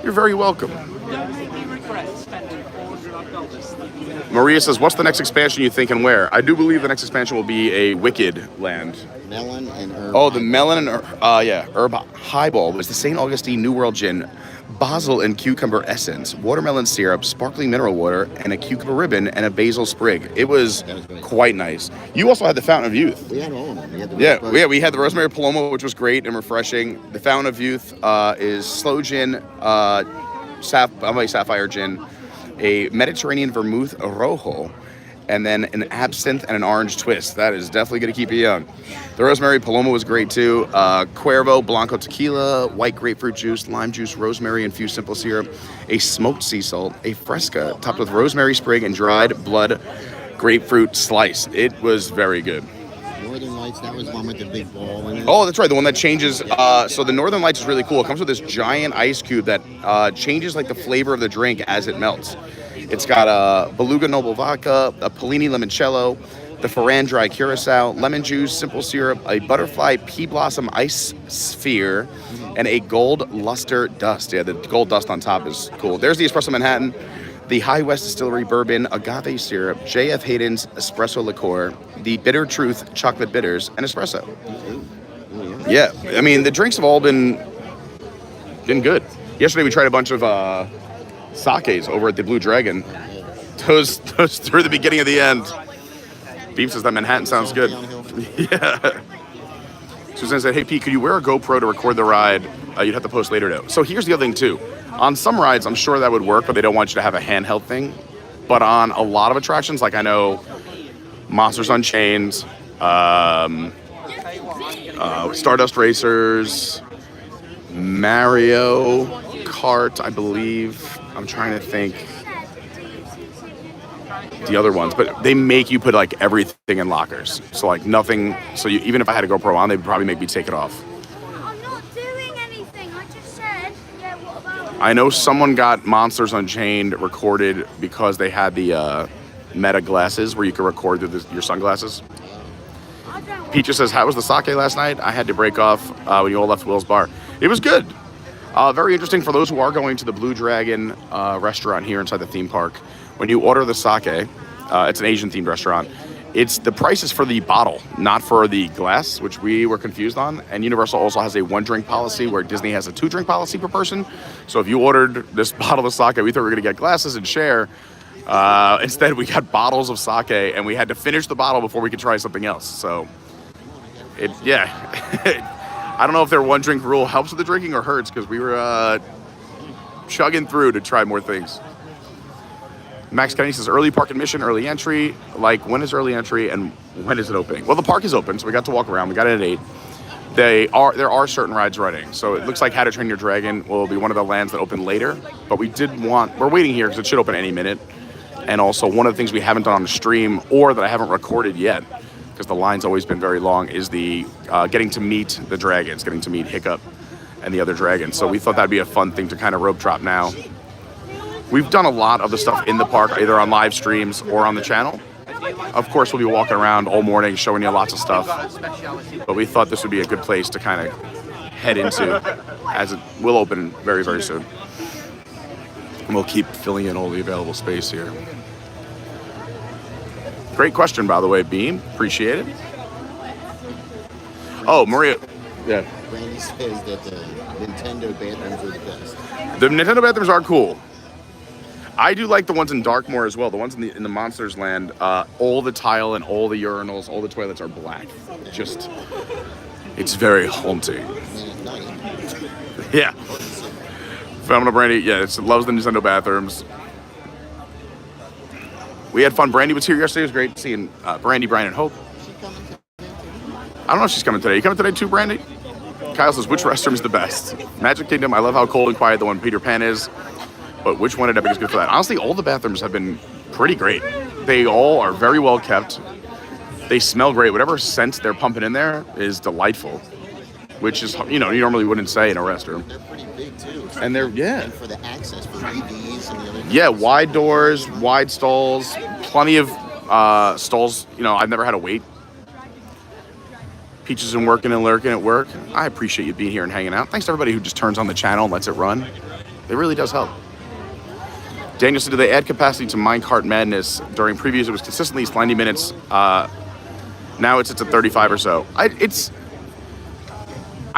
You're very welcome. Maria says, what's the next expansion you think and where? I do believe the next expansion will be a Wicked land. Melon and herb. Oh, the melon and herb highball was the St. Augustine New World Gin, basil and cucumber essence, watermelon syrup, sparkling mineral water, and a cucumber ribbon and a basil sprig. It was quite nice. You also had the Fountain of Youth. We had all of them. We had the Rosemary Paloma, which was great and refreshing. The Fountain of Youth is slow gin, sapphire gin, a Mediterranean vermouth rojo, and then an absinthe and an orange twist. That is definitely going to keep you young. The Rosemary Paloma was great too. Cuervo Blanco tequila, white grapefruit juice, lime juice, rosemary infused simple syrup, a smoked sea salt, a fresca topped with rosemary sprig and dried blood grapefruit slice. It was very good. Northern Lights, that was one with the big ball in it. Oh, that's right, the one that changes. So the Northern Lights is really cool. It comes with this giant ice cube that changes like the flavor of the drink as it melts. It's got a Beluga Noble vodka, a Pellini limoncello, the Ferran dry curacao, lemon juice, simple syrup, a butterfly pea blossom ice sphere, and a gold luster dust. Yeah, the gold dust on top is cool. There's the Espresso Manhattan, the High West Distillery bourbon, agave syrup, J.F. Hayden's espresso liqueur, the Bitter Truth chocolate bitters, and espresso. Yeah, I mean, the drinks have all been good. Yesterday we tried a bunch of sakes over at the Blue Dragon. Those through the beginning of the end. Beam says that Manhattan sounds good. Yeah. Suzanne said, hey, Pete, could you wear a GoPro to record the ride? You'd have to post later, though. So here's the other thing, too. On some rides, I'm sure that would work, but they don't want you to have a handheld thing. But on a lot of attractions, like I know Monsters Unchained, Stardust Racers, Mario Kart, I believe. I'm trying to think the other ones, but they make you put like everything in lockers. So like nothing. So even if I had a GoPro on, they'd probably make me take it off. I'm not doing anything. I just said, yeah, what about? I know someone got Monsters Unchained recorded because they had the Meta glasses where you could record through your sunglasses. Pete just says, how was the sake last night? I had to break off when you all left Will's bar. It was good. Very interesting for those who are going to the Blue Dragon restaurant here inside the theme park. When you order the sake, it's an Asian-themed restaurant. It's the price is for the bottle, not for the glass, which we were confused on. And Universal also has a 1-drink policy where Disney has a 2-drink policy per person. So if you ordered this bottle of sake, we thought we were going to get glasses and share. Instead, we got bottles of sake, and we had to finish the bottle before we could try something else. So, I don't know if their 1-drink rule helps with the drinking or hurts, because we were chugging through to try more things. Max Kennedy says, early park admission, early entry. Like, when is early entry and when is it opening? Well, the park is open, so we got to walk around. We got it at 8. There are certain rides running. So it looks like How to Train Your Dragon will be one of the lands that open later. But we're waiting here because it should open any minute. And also, one of the things we haven't done on the stream, or that I haven't recorded yet, because the line's always been very long, is the getting to meet the dragons, getting to meet Hiccup and the other dragons. So we thought that'd be a fun thing to kind of rope drop now. We've done a lot of the stuff in the park, either on live streams or on the channel. Of course, we'll be walking around all morning showing you lots of stuff. But we thought this would be a good place to kind of head into, as it will open very, very soon. And we'll keep filling in all the available space here. Great question, by the way, Beam. Appreciate it. Oh, Maria. Yeah. Randy says that the Nintendo bathrooms are the best. The Nintendo bathrooms are cool. I do like the ones in Darkmoor as well. The ones in the Monsters Land, all the tile and all the urinals, all the toilets are black. Just, it's very haunting. And at night. Yeah. Phenomenal Brandy, yeah, it loves the Nintendo bathrooms. We had fun. Brandy was here yesterday. It was great seeing Brandy, Brian, and Hope. Is she coming today? I don't know if she's coming today. You coming today too, Brandy? Kyle says, which restroom is the best? Magic Kingdom, I love how cold and quiet the one Peter Pan is. But which one at Epic is good for that? Honestly, all the bathrooms have been pretty great. They all are very well kept. They smell great. Whatever scent they're pumping in there is delightful. Which is, you normally wouldn't say in a restroom. They're pretty big too. So And they're, yeah. And for the access for EVs and the other things. Yeah, wide doors, wide stalls, plenty of stalls. I've never had to wait. Peaches and working and lurking at work. I appreciate you being here and hanging out. Thanks to everybody who just turns on the channel and lets it run. It really does help. Daniel said, do they add capacity to Minecart Madness? During previews, it was consistently 90 minutes. Now it's at 35 or so. I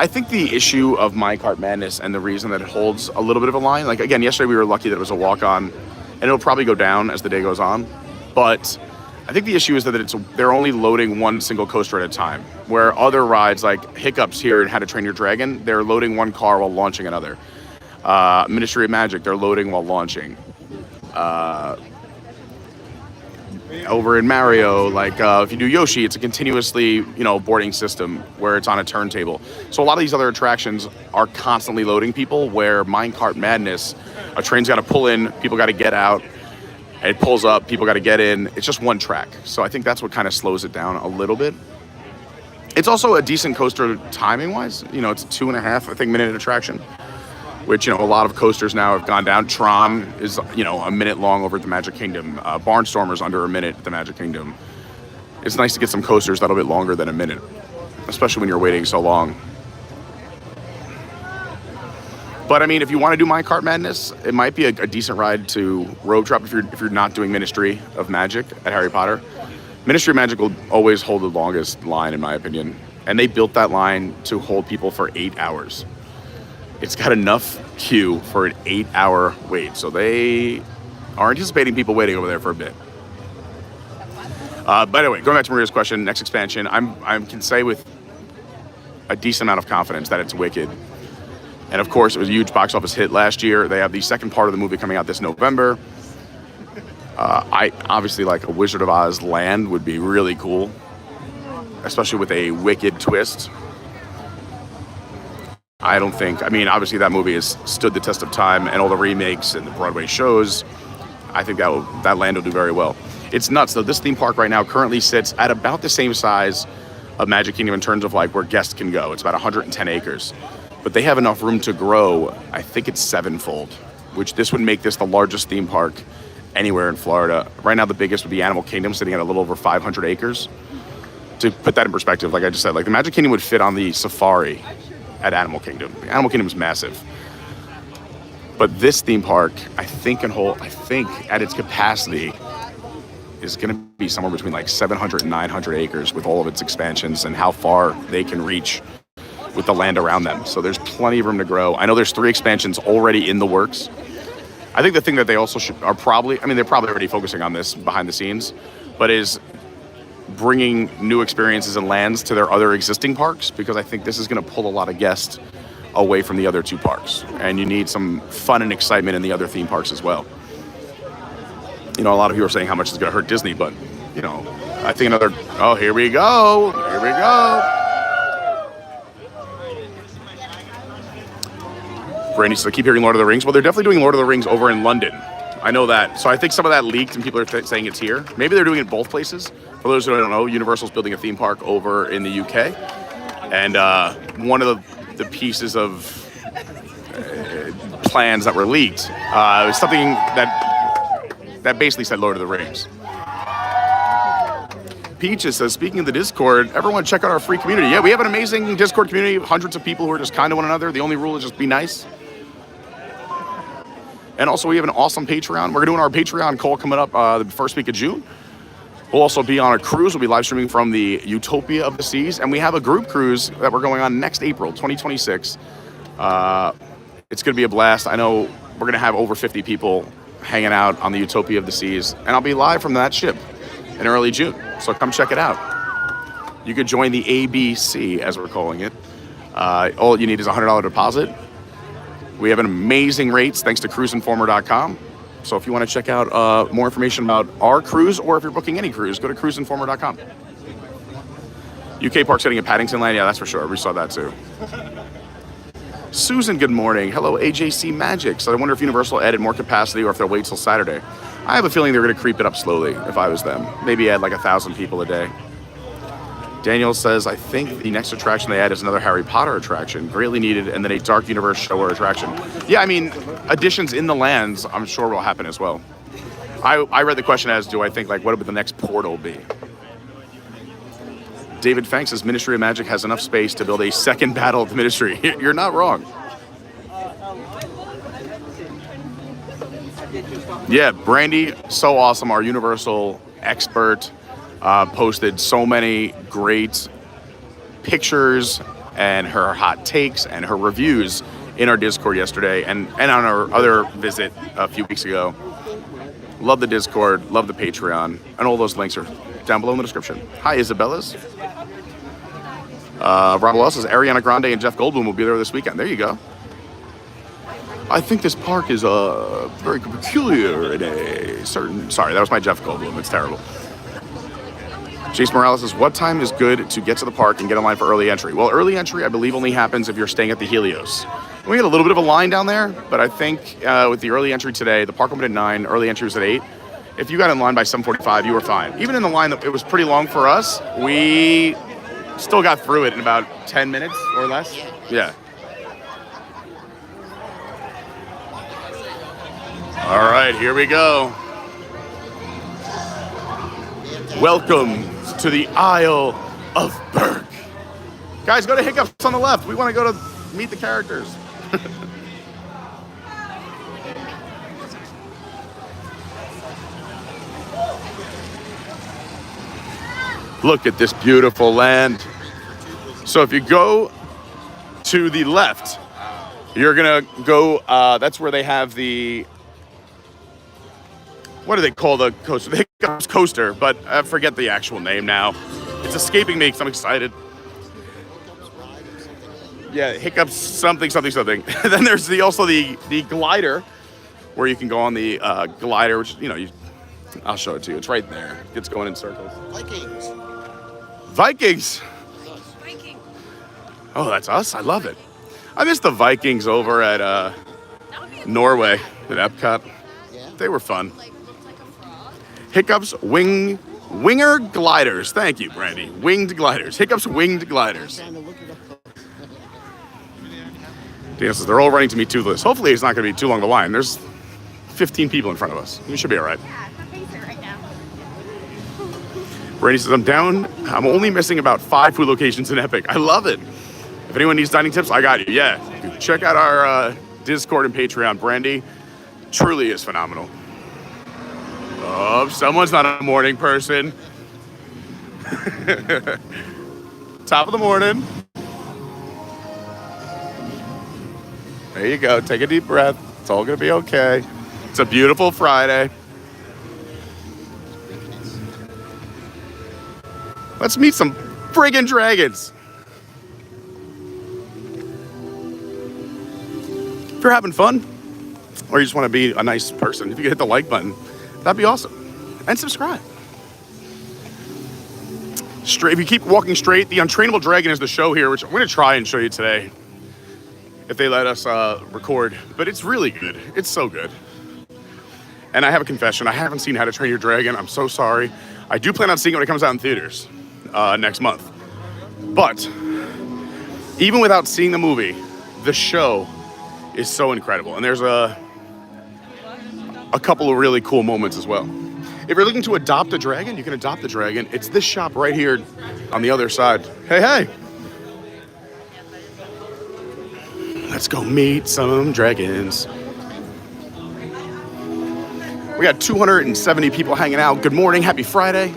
think the issue of Minecart Madness and the reason that it holds a little bit of a line, like, again, yesterday we were lucky that it was a walk-on, and it'll probably go down as the day goes on. But I think the issue is that they're only loading one single coaster at a time, where other rides like Hiccups here and How to Train Your Dragon, they're loading one car while launching another. Ministry of Magic, they're loading while launching. Over in Mario, like if you do Yoshi, it's a continuously, boarding system where it's on a turntable. So a lot of these other attractions are constantly loading people, where Minecart Madness, a train's got to pull in, people got to get out, it pulls up, people got to get in. It's just one track. So I think that's what kind of slows it down a little bit. It's also a decent coaster timing-wise. It's a 2.5, minute attraction, which, a lot of coasters now have gone down. Tron is, a minute long over at the Magic Kingdom. Barnstormer's under a minute at the Magic Kingdom. It's nice to get some coasters that are a bit longer than a minute, especially when you're waiting so long. But, if you want to do Minecart Madness, it might be a decent ride to road trip if you're not doing Ministry of Magic at Harry Potter. Ministry of Magic will always hold the longest line, in my opinion. And they built that line to hold people for 8 hours. It's got enough queue for an 8-hour wait. So they are anticipating people waiting over there for a bit. By the way, going back to Maria's question, next expansion, I can say with a decent amount of confidence that it's Wicked. And of course, it was a huge box office hit last year. They have the second part of the movie coming out this November. I obviously like a Wizard of Oz land would be really cool, especially with a Wicked twist. I don't think, obviously that movie has stood the test of time, and all the remakes and the Broadway shows, I think that land will do very well. It's nuts though. This theme park right now currently sits at about the same size of Magic Kingdom in terms of like where guests can go. It's about 110 acres, but they have enough room to grow. I think it's 7-fold, which this would make this the largest theme park anywhere in Florida. Right now, the biggest would be Animal Kingdom, sitting at a little over 500 acres. To put that in perspective, like I just said, like the Magic Kingdom would fit on the safari at Animal Kingdom. Animal Kingdom is massive. But this theme park, I think at its capacity is going to be somewhere between like 700 and 900 acres with all of its expansions and how far they can reach with the land around them. So there's plenty of room to grow. I know there's 3 expansions already in the works. I think the thing that they also they're probably already focusing on this behind the scenes, but is bringing new experiences and lands to their other existing parks, because I think this is going to pull a lot of guests away from the other 2 parks. And you need some fun and excitement in the other theme parks as well. You know, a lot of people are saying how much it's going to hurt Disney, but, you know, I think here we go. Here we go. Brandy says, I keep hearing Lord of the Rings. Well, they're definitely doing Lord of the Rings over in London. I know that. So I think some of that leaked and people are saying it's here. Maybe they're doing it both places. For those who don't know, Universal's building a theme park over in the UK. And one of the pieces of plans that were leaked was something that basically said Lord of the Rings. Peaches says, speaking of the Discord, everyone check out our free community. Yeah, we have an amazing Discord community, hundreds of people who are just kind to one another. The only rule is just be nice. And also, we have an awesome Patreon. We're doing our Patreon call coming up the first week of June. We'll also be on a cruise. We'll be live streaming from the Utopia of the Seas. And we have a group cruise that we're going on next April, 2026. It's going to be a blast. I know we're going to have over 50 people hanging out on the Utopia of the Seas. And I'll be live from that ship in early June. So come check it out. You could join the ABC, as we're calling it. All you need is a $100 deposit. We have an amazing rates thanks to cruiseinformer.com. So if you want to check out more information about our cruise, or if you're booking any cruise, go to cruiseinformer.com. UK Park's getting a Paddington Land. Yeah, that's for sure. We saw that too. Susan, good morning. Hello, AJC Magic. So I wonder if Universal added more capacity or if they'll wait till Saturday. I have a feeling they're going to creep it up slowly if I was them. Maybe add like 1,000 people a day. Daniel says, I think the next attraction they add is another Harry Potter attraction, greatly needed, and then a Dark Universe show or attraction. Yeah, I mean, additions in the lands, I'm sure will happen as well. I read the question as, do I think, like, what would the next portal be? David Fang says, Ministry of Magic has enough space to build a second Battle of the Ministry. You're not wrong. Yeah, Brandy, so awesome, our Universal expert. Posted so many great pictures and her hot takes and her reviews in our Discord yesterday and on our other visit a few weeks ago. Love the Discord, love the Patreon, and all those links are down below in the description. Hi, Isabella's. Rob Wells says Ariana Grande and Jeff Goldblum will be there this weekend. There you go. I think this park is very peculiar in a certain... Sorry, that was my Jeff Goldblum. It's terrible. Jace Morales says, what time is good to get to the park and get in line for early entry? Well, early entry, I believe, only happens if you're staying at the Helios. We had a little bit of a line down there, but I think with the early entry today, the park opened at 9, early entry was at 8. If you got in line by 7:45, you were fine. Even in the line, it was pretty long for us. We still got through it in about 10 minutes or less. Yeah. All right, here we go. Welcome to the Isle of Berk. Guys, go to Hiccups on the left. We want to go to meet the characters. Look at this beautiful land. So if you go to the left, you're going to go, that's where they have the... What do they call the coaster? The Hiccups coaster, but I forget the actual name now. It's escaping me because I'm excited. Yeah, Hiccups something. Then there's also the glider, where you can go on the glider, which, you know, I'll show it to you. It's right there. It's going in circles. Vikings. Oh, that's us. I love it. I miss the Vikings over at Norway at Epcot. They were fun. Hiccups winger gliders. Thank you, Brandy. Winged gliders. Hiccups winged gliders. Dan says they're all running to meet Toothless. Hopefully it's not going to be too long of a line. There's 15 people in front of us. We should be all right. Yeah, I'm facing right now. Brandy says, I'm down. I'm only missing about 5 food locations in Epic. I love it. If anyone needs dining tips, I got you. Yeah. Check out our Discord and Patreon. Brandy truly is phenomenal. Oh, someone's not a morning person. Top of the morning. There you go. Take a deep breath. It's all going to be okay. It's a beautiful Friday. Let's meet some friggin' dragons. If you're having fun, or you just want to be a nice person, if you could hit the like button, that'd be awesome. And subscribe. Straight, if you keep walking straight, the Untrainable Dragon is the show here, which I'm going to try and show you today, if they let us record. But it's really good. It's so good. And I have a confession. I haven't seen How to Train Your Dragon. I'm so sorry. I do plan on seeing it when it comes out in theaters next month. But even without seeing the movie, the show is so incredible. And there's a couple of really cool moments as well. If you're looking to adopt a dragon, you can adopt a dragon. It's this shop right here on the other side. Hey, hey. Let's go meet some dragons. We got 270 people hanging out. Good morning, happy Friday.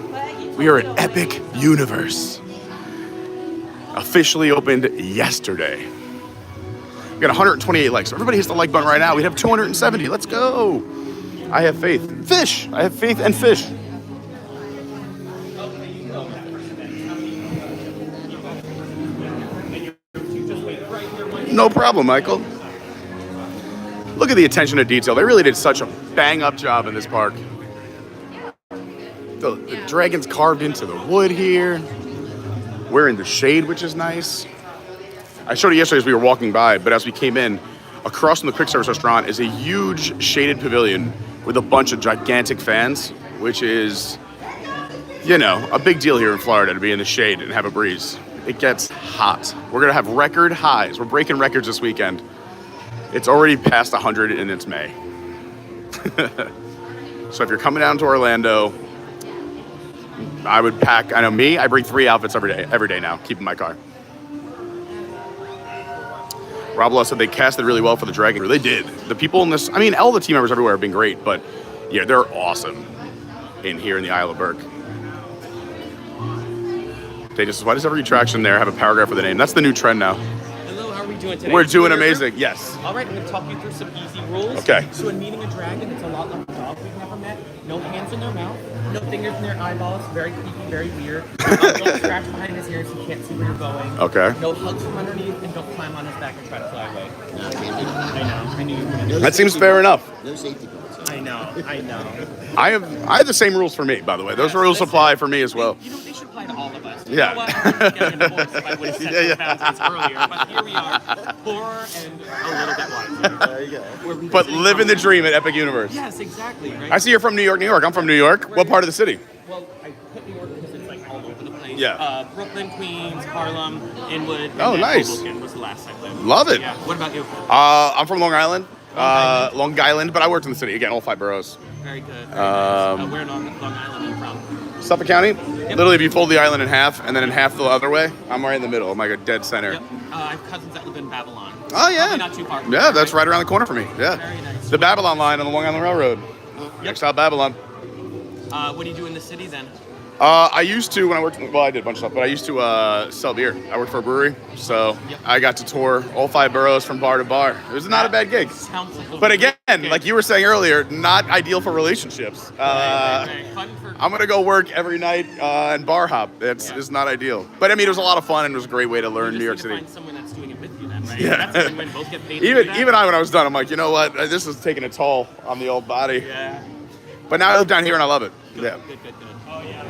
We are at Epic Universe. Officially opened yesterday. We got 128 likes. So everybody hits the like button right now. We have 270. Let's go. I have faith. Fish. I have faith and fish. No problem, Michael. Look at the attention to detail. They really did such a bang-up job in this park. The dragon's carved into the wood here. We're in the shade, which is nice. I showed you yesterday as we were walking by, but as we came in, across from the quick service restaurant is a huge shaded pavilion with a bunch of gigantic fans, which is, you know, a big deal here in Florida to be in the shade and have a breeze. It gets hot. We're gonna have record highs. We're breaking records this weekend. It's already past 100 and it's May. So if you're coming down to Orlando, I would pack, I know me, I bring 3 outfits every day now, keep in my car. Rob Law said they casted really well for the Dragon. They did. The people in this, I mean, all the team members everywhere have been great, but yeah, they're awesome in here in the Isle of Berk. They just, why does every attraction there have a paragraph with a name? That's the new trend now. Hello, how are we doing today? We're doing amazing, yes. All right, I'm going to talk you through some easy rules. Okay. So when meeting a dragon, it's a lot like a dog we've never met. No hands in their mouth, no fingers in their eyeballs, very creepy, very weird. Don't scratch behind his ears, he can't see where you're going. Okay. No hugs from underneath, and don't climb on his back and try to fly away. No, I can't do that. I know, I knew you were going to do That seems fair enough. No safety belts. I know. I have the same rules for me, by the way. Those rules apply for me as well. You know, they should apply to all of us. Yeah. You know what? I'm just getting a divorce if I would have said those boundaries earlier. But here we are, poor and a little bit wiser. There you go. But living the dream at Epic Universe. Yes, exactly. Right? I see you're from New York, New York. I'm from New York. What part of the city? Well, I put New York because it's like all over the place. Yeah. Brooklyn, Queens, Harlem, Inwood. And Oh, then nice. Hoboken was the last I lived. Love it. Yeah. What about you? I'm from Long Island. Long Island, but I worked in the city. Again, all 5 boroughs. Very good. Very nice. Where in Long Island are you from? Suffolk County. Literally, if you fold the island in half and then in half the other way, I'm right in the middle. I'm like a dead center. Yep. I have cousins that live in Babylon. Oh, yeah. Probably not too far from Yeah, there, that's right around the corner for me. Yeah. Very nice. The Babylon line on the Long Island Railroad. Next stop, Babylon. What do you do in the city then? I used to, when I worked, well, I did a bunch of stuff, but I used to sell beer. I worked for a brewery, so I got to tour all 5 boroughs from bar to bar. It was not a bad gig. But again, like you were saying earlier, not ideal for relationships. Right. Fun for I'm going to go work every night and bar hop. It's not ideal. But I mean, it was a lot of fun and it was a great way to learn New York City. Find someone that's doing it with you then, right? Yeah. That's when we both get paid to do that. Even I, when I was done, I'm like, you know what? This is taking a toll on the old body. Yeah. But now I live down here and I love it. Yeah. Good. Oh, yeah.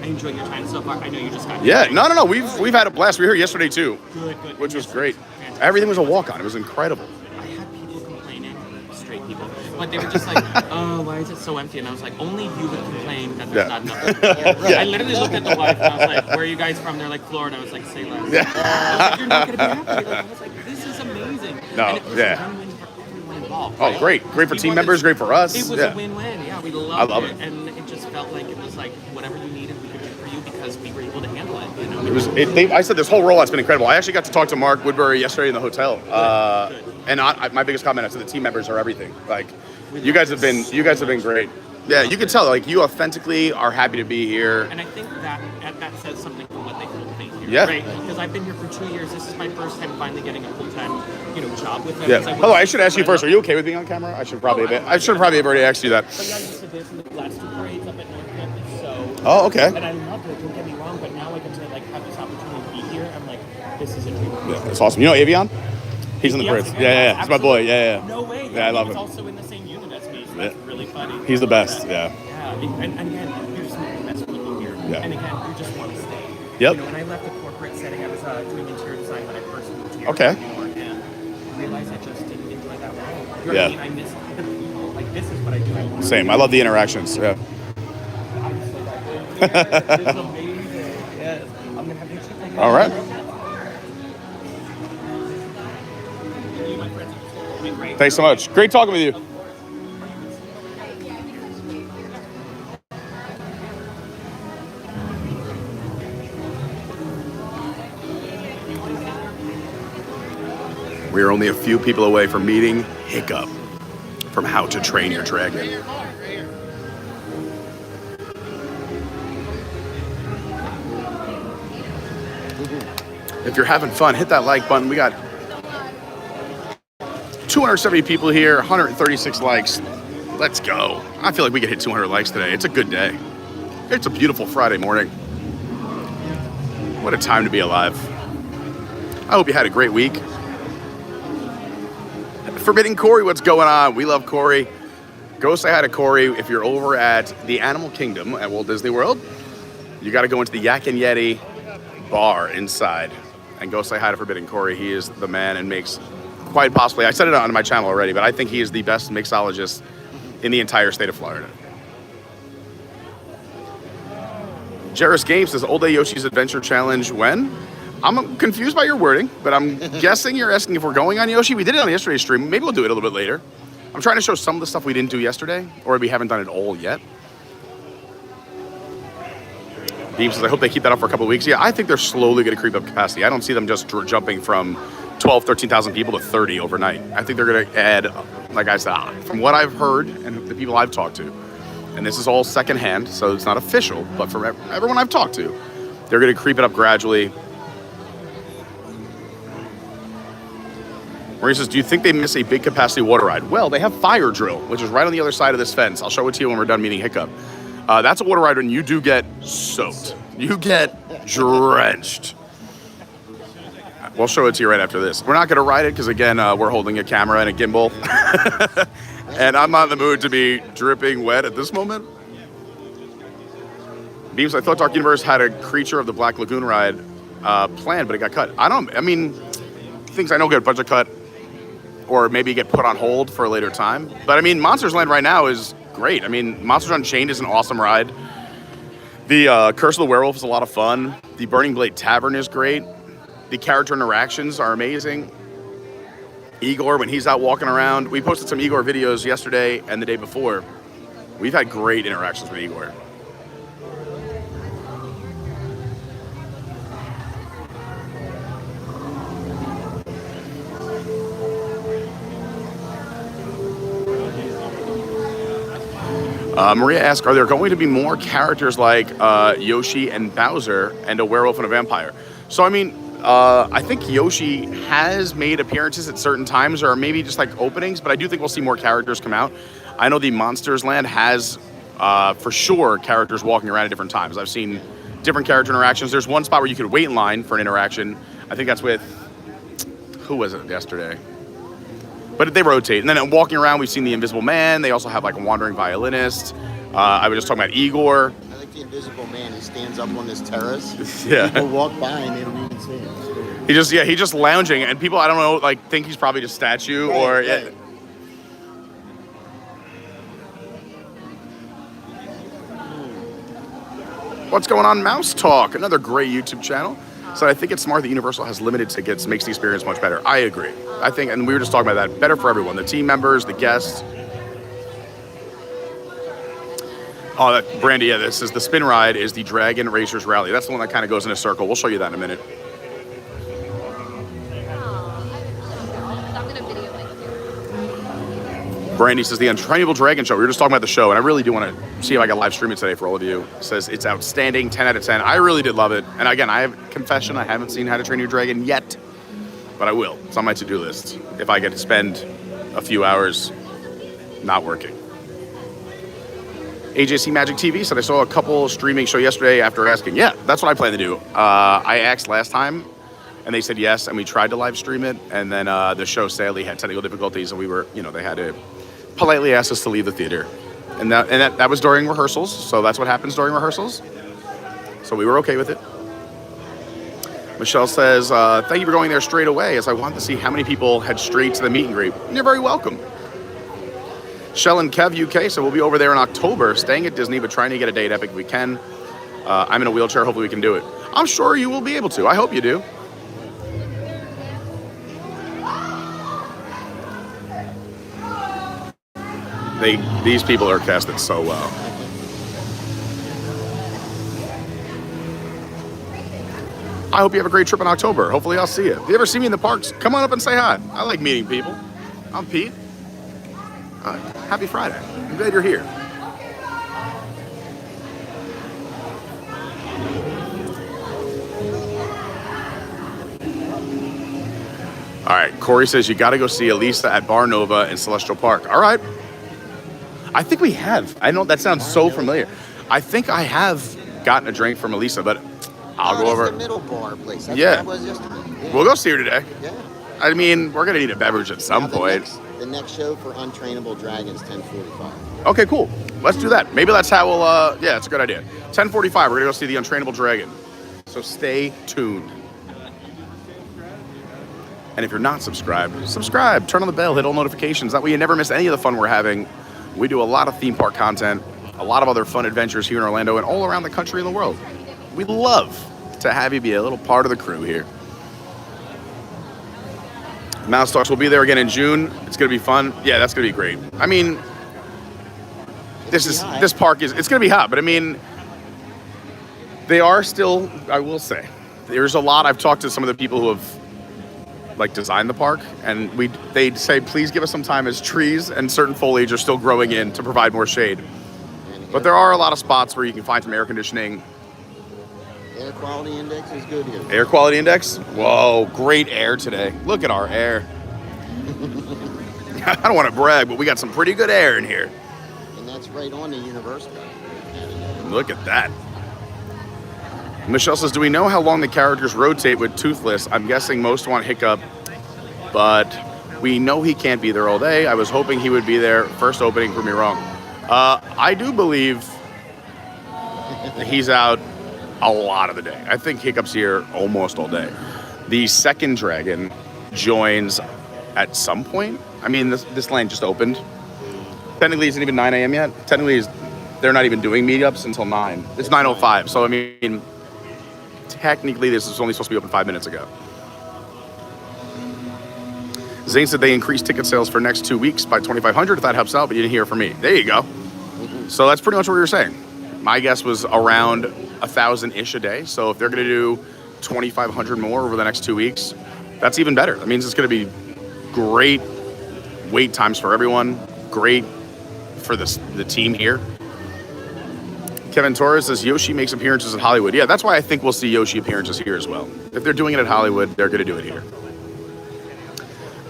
I enjoyed your time so far. I know you just got Yeah, here. no. We've had a blast. We were here yesterday too, Good. which was great. Fantastic. Everything was a walk-on. It was incredible. I had people complaining, straight people, but they were just like, oh, why is it so empty? And I was like, only you would complain that there's not enough. I literally looked at the wife and I was like, where are you guys from? They're like, Florida. I was like, say less. Yeah. I was like, you're not going to be happy. Like, I was like, this is amazing. No, and it was yeah. a win-win for everyone involved. Oh, right? great for team members, great for us. It was Yeah. a win-win. Yeah, we loved I love it. it. And it just felt like it was like whatever you needed, we could do for you because we were able to handle it. You know? It was. I said this whole rollout's been incredible. I actually got to talk to Mark Woodbury yesterday in the hotel. Good. And my biggest comment, I said the team members are everything. Like, you guys have been great. Yeah, you can tell, like, you authentically are happy to be here. And I think that says something for what they cultivate here. Yeah. Right? Because I've been here for 2 years. This is my first time finally getting a full-time, job with them. Yeah. 'Cause I Oh, I should ask you first. Are you okay with being on camera? I should probably have already asked you that. But yeah, I used to this in the last 2 parades up at North Campus, so... Oh, okay. And I loved it, don't get me wrong, but now I get to, like, have this opportunity to be here. I'm like, this is a dream. Yeah, that's awesome. You know Avion? He's in the parades. Yeah. He's my boy. Yeah. No way. Yeah, I love him. He's also in the same unit as me, so that's really funny. He's the best. Yeah. Yeah, and again, you're just meeting the best people here. Yeah. And again, you just want to stay. Yep. When I left the corporate setting, I was doing interior design when I first moved here. Okay. And I realized I just didn't enjoy that role. You know Yeah. what I mean? I miss the people. Like, this is what I do. Same. I love the interactions. Yeah. I just like that. It's amazing. Yes. I'm going to have you check that out. All right. You, my friends, it's been great. Thanks so much. Great talking with you. We are only a few people away from meeting Hiccup from How to Train Your Dragon. If you're having fun, hit that like button. We got 270 people here, 136 likes. Let's go. I feel like we could hit 200 likes today. It's a good day. It's a beautiful Friday morning. What a time to be alive. I hope you had a great week. Forbidden Corey, what's going on? We love Corey. Go say hi to Corey. If you're over at the Animal Kingdom at Walt Disney World, you got to go into the Yak and Yeti bar inside and go say hi to Forbidden Corey. He is the man and makes quite possibly, I said it on my channel already, but I think he is the best mixologist in the entire state of Florida. Jairus Games says, Old Day Yoshi's Adventure Challenge when? I'm confused by your wording, but I'm guessing you're asking if we're going on Yoshi. We did it on yesterday's stream. Maybe we'll do it a little bit later. I'm trying to show some of the stuff we didn't do yesterday, or we haven't done it all yet. Beam says, I hope they keep that up for a couple of weeks. Yeah, I think they're slowly going to creep up capacity. I don't see them just jumping from 12, 13,000 people to 30 overnight. I think they're going to add, like I said, from what I've heard and the people I've talked to, and this is all secondhand, so it's not official, but from everyone I've talked to, they're going to creep it up gradually. Marie says, do you think they miss a big capacity water ride? Well, they have Fire Drill, which is right on the other side of this fence. I'll show it to you when we're done meeting Hiccup. That's a water ride when you do get soaked. You get drenched. We'll show it to you right after this. We're not going to ride it because, again, we're holding a camera and a gimbal. And I'm not in the mood to be dripping wet at this moment. Beams, I thought Dark Universe had a Creature of the Black Lagoon ride planned, but it got cut. Things I know get budget cut or maybe get put on hold for a later time. But, Monsters Land right now is great. Monsters Unchained is an awesome ride. The Curse of the Werewolf is a lot of fun. The Burning Blade Tavern is great. The character interactions are amazing. Igor, when he's out walking around, we posted some Igor videos yesterday and the day before. We've had great interactions with Igor. Maria asks, are there going to be more characters like Yoshi and Bowser and a werewolf and a vampire? So, I think Yoshi has made appearances at certain times or maybe just like openings, but I do think we'll see more characters come out. I know the Monsters Land has, for sure, characters walking around at different times. I've seen different character interactions. There's one spot where you could wait in line for an interaction. I think that's with, who was it yesterday? But they rotate. And then walking around, we've seen the Invisible Man. They also have like a wandering violinist. I was just talking about Igor. I like the Invisible Man. He stands up on this terrace. Yeah. People walk by and they don't even see him. He's just lounging, and people, I don't know, think he's probably just a statue or. Right. Yeah. What's going on, Mouse Talk? Another great YouTube channel. So I think it's smart that Universal has limited tickets, makes the experience much better. I agree. I think, and we were just talking about that, better for everyone, the team members, the guests. Oh, Brandy, yeah, this is the spin ride is the Dragon Racers Rally. That's the one that kind of goes in a circle. We'll show you that in a minute. I'm gonna video Brandy says the Untrainable Dragon show. We were just talking about the show, and I really do want to see if I can live stream it today for all of you. Says it's outstanding, 10 out of 10. I really did love it. And again, I have confession, I haven't seen How to Train Your Dragon yet, but I will. It's on my to-do list if I get to spend a few hours not working. AJC Magic TV said I saw a couple streaming show yesterday after asking. Yeah, that's what I plan to do. I asked last time, and they said yes, and we tried to live stream it, and then the show sadly had technical difficulties, and we were, they had to politely ask us to leave the theater. And that was during rehearsals, so that's what happens during rehearsals. So we were okay with it. Michelle says, thank you for going there straight away, as I wanted to see how many people had strayed to the meet and greet. You're very welcome. Shell and Kev UK, so we'll be over there in October, staying at Disney, but trying to get a day at Epic if we can. I'm in a wheelchair, hopefully we can do it. I'm sure you will be able to. I hope you do. These people are casted so well. I hope you have a great trip in October. Hopefully I'll see you. If you ever see me in the parks, come on up and say hi. I like meeting people. I'm Pete. Happy Friday. I'm glad you're here. All right, Corey says you got to go see Elisa at Bar Nova in Celestial Park. All right. I think we have. I know that sounds so familiar. I think I have gotten a drink from Elisa, but I'll go over. The middle bar place. That's yeah. What I was yesterday. Yeah. We'll go see her today. Yeah. I mean, we're going to need a beverage at some point. The next show for Untrainable Dragon is 10:45. Okay, cool. Let's do that. Maybe that's how we'll, yeah, it's a good idea. 10:45, we're going to go see the Untrainable Dragon. So stay tuned. And if you're not subscribed, subscribe. Turn on the bell, hit all notifications. That way you never miss any of the fun we're having. We do a lot of theme park content, a lot of other fun adventures here in Orlando and all around the country and the world. We'd love to have you be a little part of the crew here. Mouse Talks will be there again in June. It's going to be fun. Yeah, that's going to be great. I mean, this park is, it's going to be hot, but I mean, they are still, I will say, there's a lot. I've talked to some of the people who have designed the park, and they'd say, please give us some time as trees and certain foliage are still growing in to provide more shade. But there are a lot of spots where you can find some air conditioning. Air quality index is good here. Air quality index? Whoa, great air today. Look at our air. I don't want to brag, but we got some pretty good air in here. And that's right on the Universal. Look at that. Michelle says, do we know how long the characters rotate with Toothless? I'm guessing most want Hiccup, but we know he can't be there all day. I was hoping he would be there. First opening, prove me wrong. I do believe he's out a lot of the day. I think Hiccup's here almost all day. The second dragon joins at some point. I mean, this lane just opened. Technically, it's not even 9 a.m. yet. Technically, they're not even doing meetups until 9. It's 9:05, so I mean, technically, this is only supposed to be open 5 minutes ago. Zane said they increased ticket sales for next 2 weeks by 2,500. If that helps out, but you didn't hear from me. There you go. So that's pretty much what we were saying. My guess was around 1,000-ish a day. So if they're going to do 2,500 more over the next 2 weeks, that's even better. That means it's going to be great wait times for everyone. Great for the team here. Kevin Torres says Yoshi makes appearances at Hollywood. Yeah, that's why I think we'll see Yoshi appearances here as well. If they're doing it at Hollywood, they're going to do it here.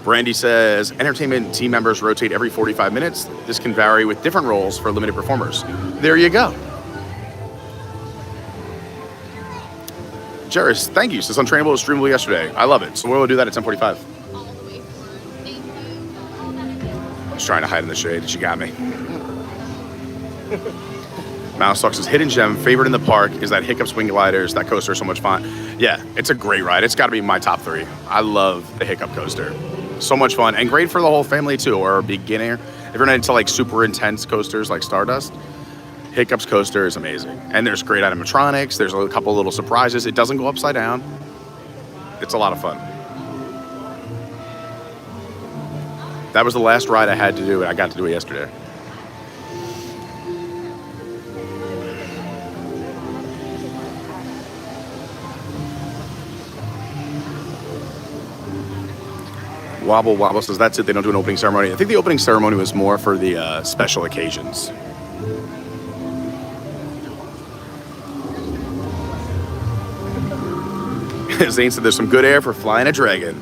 Brandy says entertainment team members rotate every 45 minutes. This can vary with different roles for limited performers. There you go. Jairus, thank you. Says Untrainable was streamable yesterday. I love it. So we'll do that at 10:45. I was trying to hide in the shade. She got me. Mouse Talk says hidden gem favorite in the park is that Hiccup Swing Gliders. That coaster is so much fun. Yeah, it's a great ride. It's got to be my top 3. I love the Hiccup coaster. So much fun and great for the whole family too, or a beginner. If you're not into super intense coasters like Stardust, Hiccup's coaster is amazing. And there's great animatronics. There's a couple little surprises. It doesn't go upside down. It's a lot of fun. That was the last ride I had to do, and I got to do it yesterday. Wobble Wobble says that's it. They don't do an opening ceremony. I think the opening ceremony was more for the special occasions. Zane said there's some good air for flying a dragon.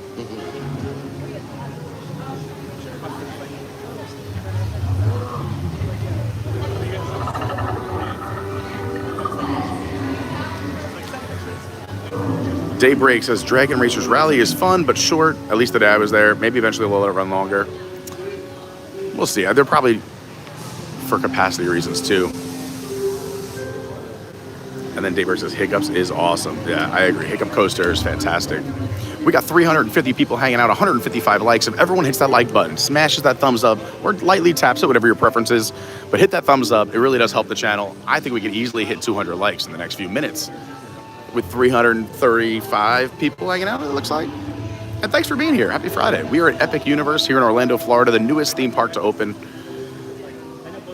Daybreak says Dragon Racers Rally is fun but short. At least the day I was there. Maybe eventually they'll let it run longer. We'll see. They're probably for capacity reasons too. And then Daybreak says Hiccups is awesome. Yeah, I agree. Hiccup Coaster is fantastic. We got 350 people hanging out, 155 likes. If everyone hits that like button, smashes that thumbs up, or lightly taps it, whatever your preference is, but hit that thumbs up, it really does help the channel. I think we could easily hit 200 likes in the next few minutes with 335 people hanging out, it looks like. And thanks for being here. Happy Friday. We are at Epic Universe here in Orlando, Florida, the newest theme park to open.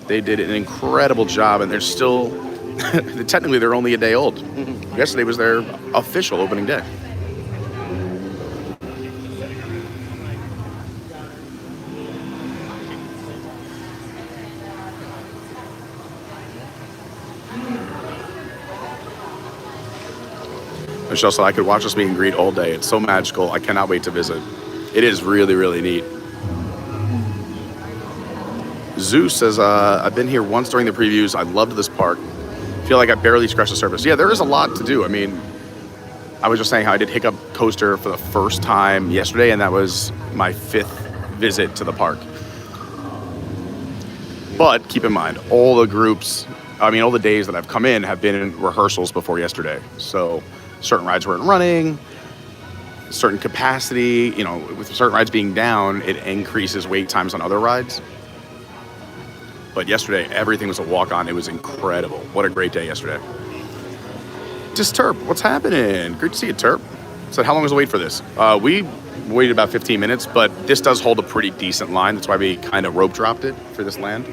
They did an incredible job, and they're still, technically they're only a day old. Yesterday was their official opening day. Michelle said I could watch this meet and greet all day. It's so magical. I cannot wait to visit. It is really, really neat. Zeus says, I've been here once during the previews. I loved this park. Feel like I barely scratched the surface. Yeah, there is a lot to do. I mean, I was just saying how I did Hiccup Coaster for the first time yesterday, and that was my 5th visit to the park. But keep in mind, all the groups, I mean, all the days that I've come in have been in rehearsals before yesterday. So certain rides weren't running, certain capacity, you know, with certain rides being down, it increases wait times on other rides. But yesterday, everything was a walk-on. It was incredible. What a great day yesterday. Just Terp, what's happening? Great to see you, Terp. So how long was the wait for this? We waited about 15 minutes, but this does hold a pretty decent line. That's why we kind of rope dropped it for this land.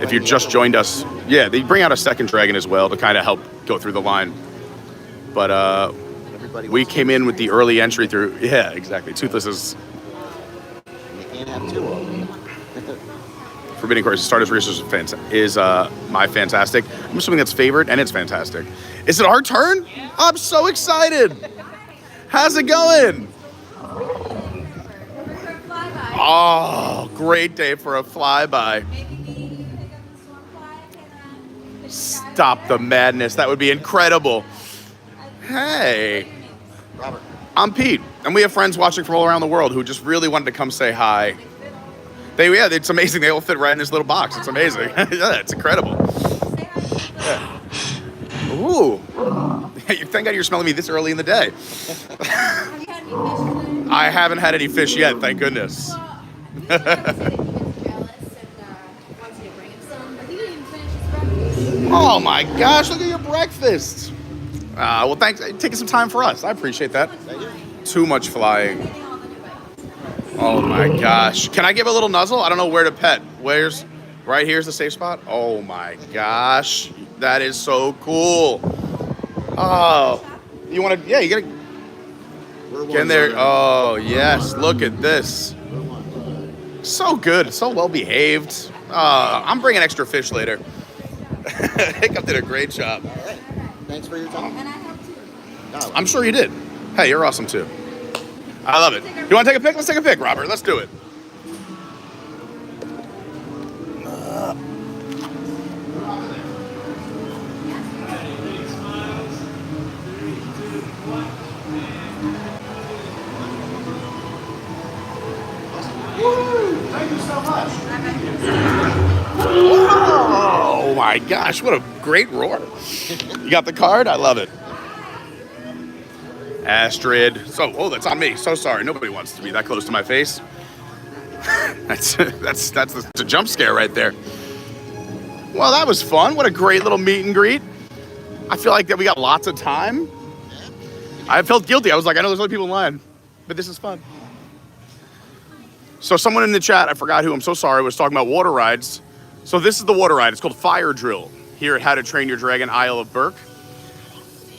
If you just joined us, yeah, they bring out a second dragon as well to kind of help go through the line. But we came in with the early entry through. Yeah, exactly. Toothless is. You can't have two of them. Forbidden Course, Stardust Racers is my fantastic. I'm assuming that's favorite, and it's fantastic. Is it our turn? I'm so excited. How's it going? Oh, great day for a flyby. Stop the madness. That would be incredible. Hey. Robert. I'm Pete, and we have friends watching from all around the world who just really wanted to come say hi. Yeah, it's amazing. They all fit right in this little box. It's amazing. Yeah, it's incredible. Yeah. Ooh. Thank God you're smelling me this early in the day. I haven't had any fish yet, thank goodness. Oh my gosh, look at your breakfast. Well, thanks. Taking some time for us. I appreciate that. Too much flying. Oh my gosh. Can I give a little nuzzle? I don't know where to pet. Right here's the safe spot? Oh my gosh. That is so cool. Oh. You want to, yeah, you got to get in there. Oh, yes. Look at this. So good. So well behaved. I'm bringing extra fish later. Hiccup did a great job. All right. Thanks for your time. And I have 2. I'm sure you did. Hey, you're awesome too. I love it. You want to take a pic? Let's take a pic, Robert. Let's do it. Thank you so much. Oh my gosh, what a great roar. You got the card? I love it. Astrid. That's on me. So sorry. Nobody wants to be that close to my face. That's the jump scare right there. Well, that was fun. What a great little meet and greet. I feel like that we got lots of time. I felt guilty. I was like, I know there's other people in line, but this is fun. So someone in the chat, I forgot who, I'm so sorry, was talking about water rides. So this is the water ride. It's called Fire Drill here at How to Train Your Dragon Isle of Berk.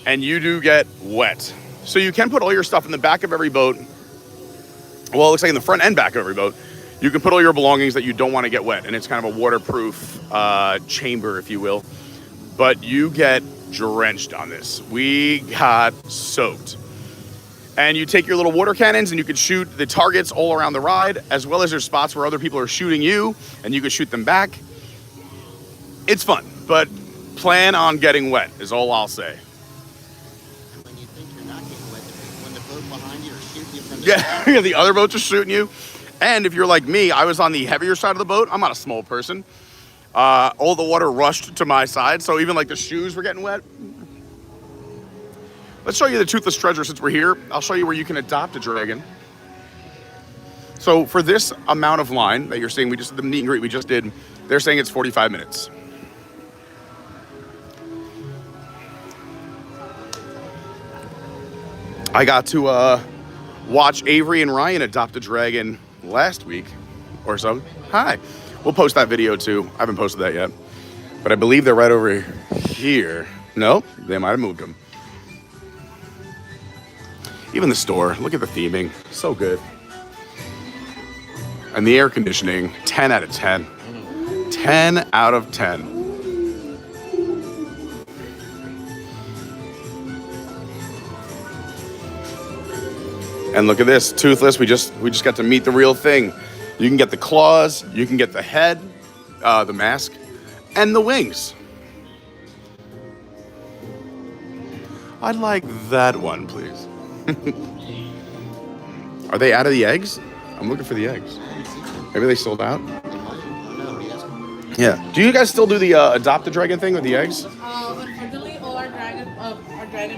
And you do get wet. So you can put all your stuff in the back of every boat well, it looks like in the front and back of every boat, you can put all your belongings that you don't want to get wet. And it's kind of a waterproof chamber, if you will. But you get drenched on this. We got soaked. And you take your little water cannons and you can shoot the targets all around the ride, as well as there's spots where other people are shooting you and you can shoot them back. It's fun, but plan on getting wet is all I'll say. When you think you're not getting wet, when the boat behind you are shooting you from the Yeah, the other boats are shooting you. And if you're like me, I was on the heavier side of the boat. I'm not a small person. All the water rushed to my side, so even like the shoes were getting wet. Let's show you the Toothless treasure since we're here. I'll show you where you can adopt a dragon. So for this amount of line that you're seeing, we just did the meet and greet we just did, they're saying it's 45 minutes. I got to watch Avery and Ryan adopt a dragon last week or so. Hi. We'll post that video too. I haven't posted that yet. But I believe they're right over here. No, they might have moved them. Even the store, look at the theming. So good. And the air conditioning, 10 out of 10. 10 out of 10. And look at this, Toothless, we just got to meet the real thing. You can get the claws, you can get the head, the mask, and the wings. I'd like that one, please. Are they out of the eggs? I'm looking for the eggs. Maybe they sold out? Yeah. Do you guys still do the adopt a dragon thing with the eggs? Unfortunately, all our dragon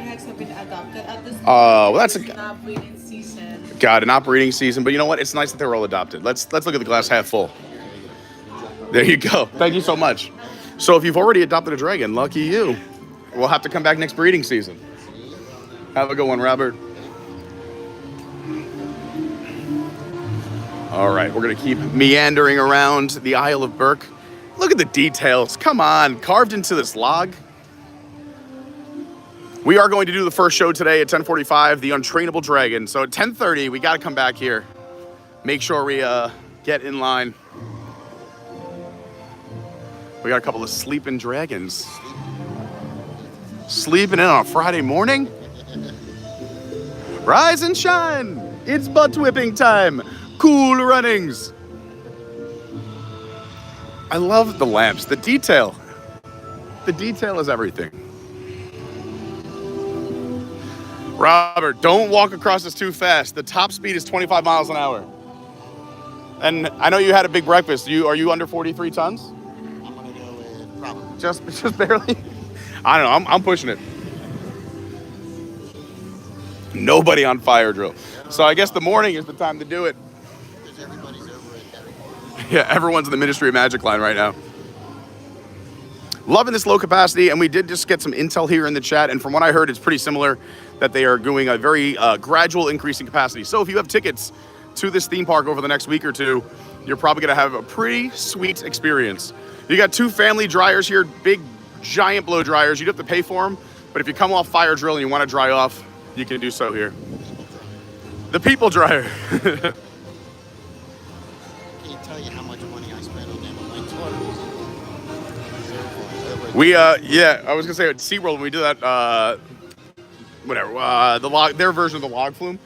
eggs have been adopted at this point. Well, that's not breeding season. Got an operating season, but you know what? It's nice that they were all adopted. Let's look at the glass half full. There you go. Thank you so much. So if you've already adopted a dragon, lucky you. We'll have to come back next breeding season. Have a good one, Robert. All right, we're gonna keep meandering around the Isle of Berk. Look at the details. Come on, carved into this log. We are going to do the first show today at 10:45, the Untrainable Dragon. So at 10:30, we got to come back here. Make sure we get in line. We got a couple of sleeping dragons. Sleeping in on a Friday morning? Rise and shine. It's butt whipping time. Cool runnings. I love the lamps, the detail. The detail is everything. Robert, don't walk across this too fast. The top speed is 25 miles an hour. And I know you had a big breakfast. Are you under 43 tons? I'm gonna go with probably. Just barely? I don't know, I'm pushing it. Nobody on fire drill. So I guess the morning is the time to do it. Because everybody's over at that. Yeah, everyone's in the Ministry of Magic line right now. Loving this low capacity, and we did just get some intel here in the chat, and from what I heard, it's pretty similar that they are doing a very gradual increase in capacity. So if you have tickets to this theme park over the next week or two, you're probably gonna have a pretty sweet experience. You got 2 family dryers here, big, giant blow dryers. You'd have to pay for them, but if you come off fire drill and you wanna dry off, you can do so here. The people dryer. Can't tell you how much money I spent on them on my daughter. We, yeah, I was gonna say at SeaWorld when we did that, whatever, their version of the log flume.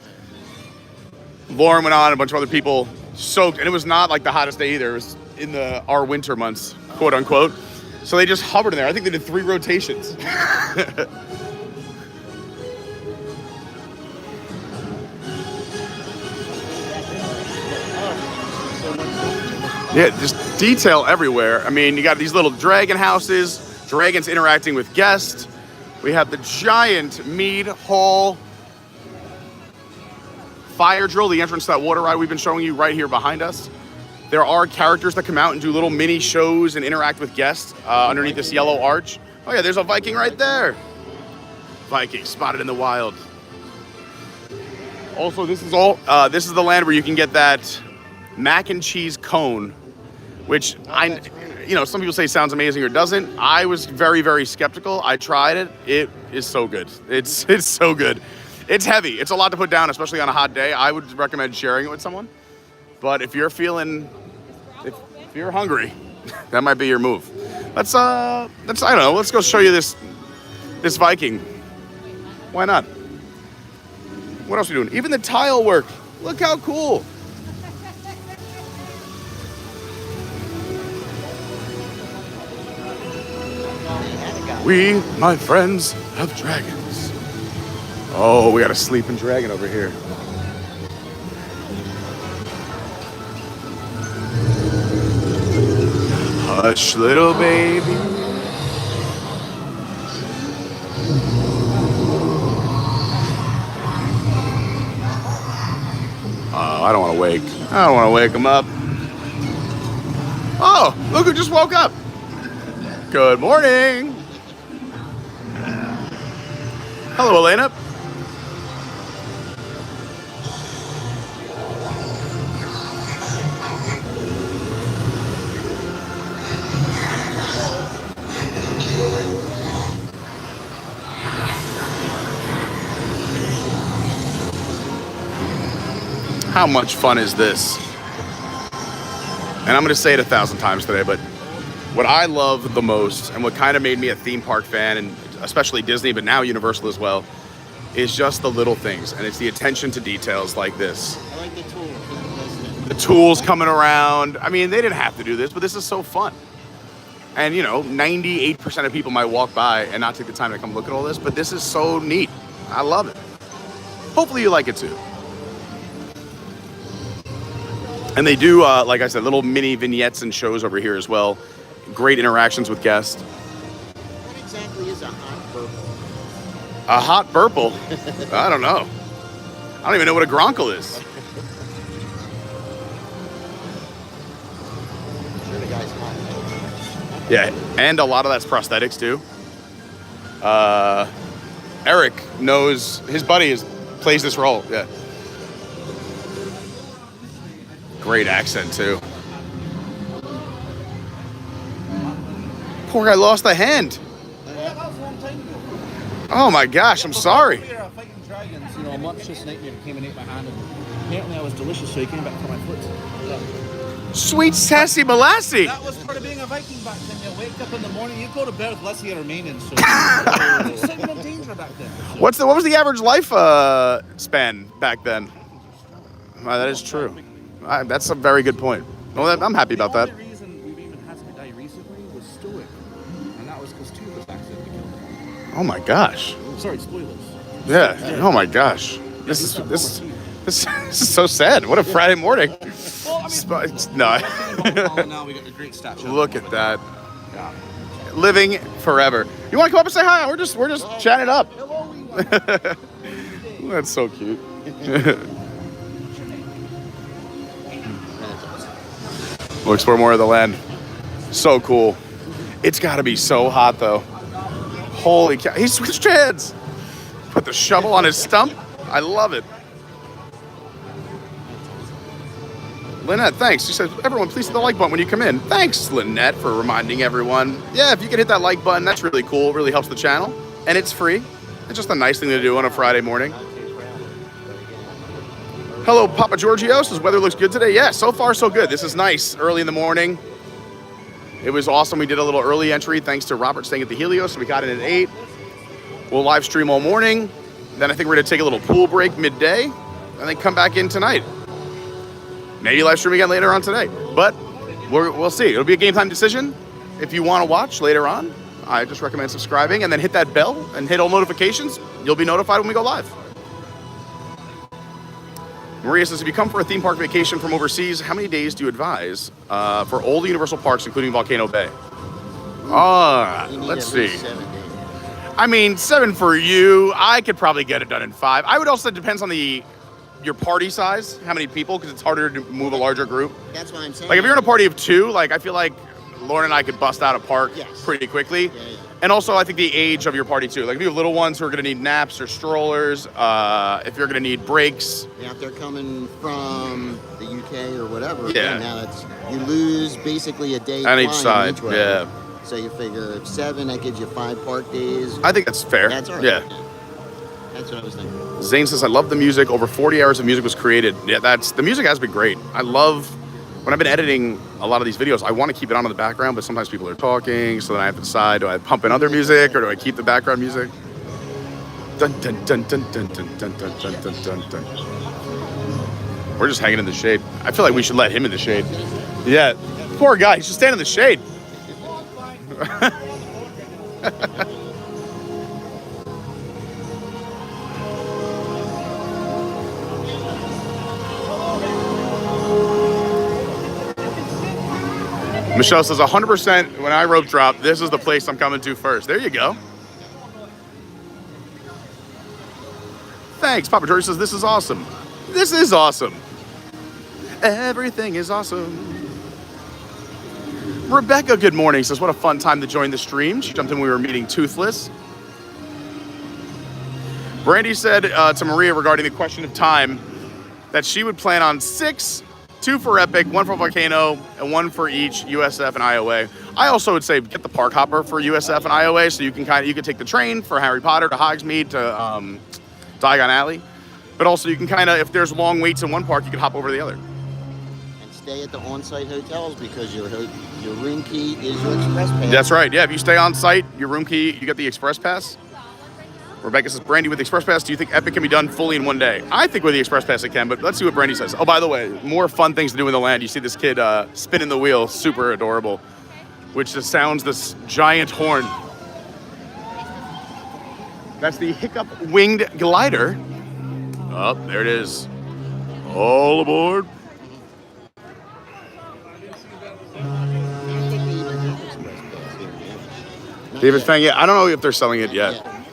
Lauren went on, a bunch of other people soaked, and it was not like the hottest day either. It was in our winter months, quote unquote. So they just hovered in there. I think they did 3 rotations. Yeah, just detail everywhere. I mean, you got these little dragon houses, dragons interacting with guests. We have the giant mead hall fire drill, the entrance to that water ride we've been showing you right here behind us. There are characters that come out and do little mini shows and interact with guests underneath this yellow arch. Oh yeah, there's a Viking right there. Viking spotted in the wild. Also, this is the land where you can get that mac and cheese cone, which some people say sounds amazing or doesn't. I was very, very skeptical. I tried it. It is so good. It's so good. It's heavy. It's a lot to put down, especially on a hot day. I would recommend sharing it with someone. But if you're if you're hungry, that might be your move. Let's I don't know. Let's go show you this Viking. Why not? What else are we doing? Even the tile work. Look how cool. We, my friends, have dragons. Oh, we got a sleeping dragon over here. Hush, little baby. Oh, I don't want to wake. I don't want to wake him up. Oh, look who just woke up. Good morning. Hello, Elena. How much fun is this? And I'm going to say it 1,000 times today, but what I love the most and what kind of made me a theme park fan, and especially Disney, but now Universal as well, is just the little things. And it's the attention to details like this. I like the tools. The tools coming around. I mean, they didn't have to do this, but this is so fun. And, 98% of people might walk by and not take the time to come look at all this, but this is so neat. I love it. Hopefully you like it too. And they do, like I said, little mini vignettes and shows over here as well. Great interactions with guests. What exactly is a hot burple? A hot burple? I don't know. I don't even know what a gronkle is. I'm sure the guy's hot. Yeah, and a lot of that's prosthetics too. Eric knows, his buddy plays this role, yeah. Great accent too. Poor guy lost a hand. Yeah, that was a long time ago. Oh my gosh, I'm sorry. We were fighting dragons, a monstrous nightmare came and ate my hand, and apparently I was delicious, so he came back for my foot. Yeah. Sweet sassy molassie. That was part of being a Viking back then. You wake up in the morning, you go to bed with less hair remaining, so it's signal of danger back then. What was the average life span back then? That is true. That's a very good point. Well, I'm happy about that. The only reason we've even had to die recently was Stoic, and that was because Toothless accidentally killed him. Oh my gosh. Sorry, spoilers. Yeah. Oh my gosh. This is so sad. What a Friday morning. Well, I mean, No. now we got the great statue. Look at that. Yeah. Living forever. You want to come up and say hi? We're just chatting it up. That's so cute. We'll explore more of the land. So cool. It's got to be so hot though. Holy cow! He switched hands. Put the shovel on his stump. I love it. Lynnette, thanks. She says, everyone, please hit the like button when you come in. Thanks, Lynnette, for reminding everyone. Yeah, if you can hit that like button, that's really cool. It really helps the channel. And it's free. It's just a nice thing to do on a Friday morning. Hello, Papa Giorgio. Says, weather looks good today. Yeah, so far so good. This is nice. Early in the morning. It was awesome. We did a little early entry thanks to Robert staying at the Helios. So we got in at 8. We'll live stream all morning. Then I think we're going to take a little pool break midday. And then come back in tonight. Maybe live stream again later on today. But we'll see. It'll be a game time decision. If you want to watch later on, I just recommend subscribing. And then hit that bell and hit all notifications. You'll be notified when we go live. Maria says, if you come for a theme park vacation from overseas, how many days do you advise for all the Universal parks, including Volcano Bay? Let's see. 7 days. I mean, 7 for you. I could probably get it done in 5. I would also, it depends on your party size, how many people, because it's harder to move a larger group. That's what I'm saying. Like if you're in a party of 2, like I feel like Lauren and I could bust out a park pretty quickly. Yeah. And also, I think the age of your party too. Like if you have little ones who are going to need naps or strollers, if you're going to need breaks. Yeah, if they're coming from the UK or whatever, Yeah. now you lose basically a day On each flying side, each way. yeah. So you figure if 7, that gives you 5 park days. I think that's fair. That's all right. Yeah. That's That's what I was thinking. Zane says, I love the music. Over 40 hours of music was created. Yeah, the music has been great. I love, when I've been editing a lot of these videos, I want to keep it on in the background, but sometimes people are talking, so then I have to decide, do I pump in other music or do I keep the background music? Dun, dun, dun, dun, dun, dun, dun, dun, dun, dun, dun, dun. We're just hanging in the shade. I feel like we should let him in the shade. Yeah, poor guy, he should stand in the shade. Michelle says 100% when I rope drop, this is the place I'm coming to first. There you go. Thanks. Papa George says this is awesome. This is awesome. Everything is awesome. Rebecca, good morning, says what a fun time to join the stream. She jumped in when we were meeting Toothless. Brandy said to Maria regarding the question of time that she would plan on 6, 2 for Epic, 1 for Volcano, and 1 for each USF and IOA. I also would say get the park hopper for USF and IOA, so you can take the train for Harry Potter to Hogsmeade to Diagon Alley, but also you can if there's long waits in one park, you can hop over to the other. And stay at the on-site hotels because your room key is your express pass. That's right. Yeah, if you stay on site, your room key, you get the express pass. Rebecca says, Brandy, with the express pass, do you think Epic can be done fully in one day? I think with the express pass it can, but let's see what Brandy says. Oh, by the way, more fun things to do in the land. You see this kid spinning the wheel, super adorable, which just sounds this giant horn. That's the Hiccup Winged Glider. Oh, there it is. All aboard. David Fang, yeah, I don't know if they're selling it yet. Yeah.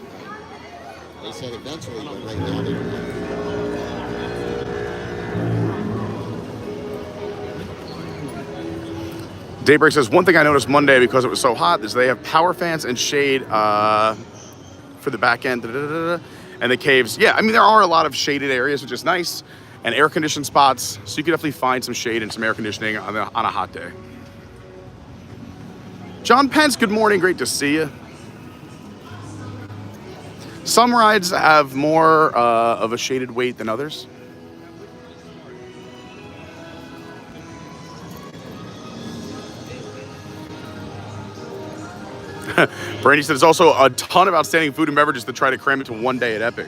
They said eventually, but right now they don't. Daybreak says, one thing I noticed Monday because it was so hot is they have power fans and shade for the back end, and the caves. Yeah, I mean, there are a lot of shaded areas, which is nice, and air-conditioned spots, so you can definitely find some shade and some air conditioning on a hot day. John Pence, good morning. Great to see you. Some rides have more of a shaded wait than others. Brandy said there's also a ton of outstanding food and beverages to try to cram into one day at Epic.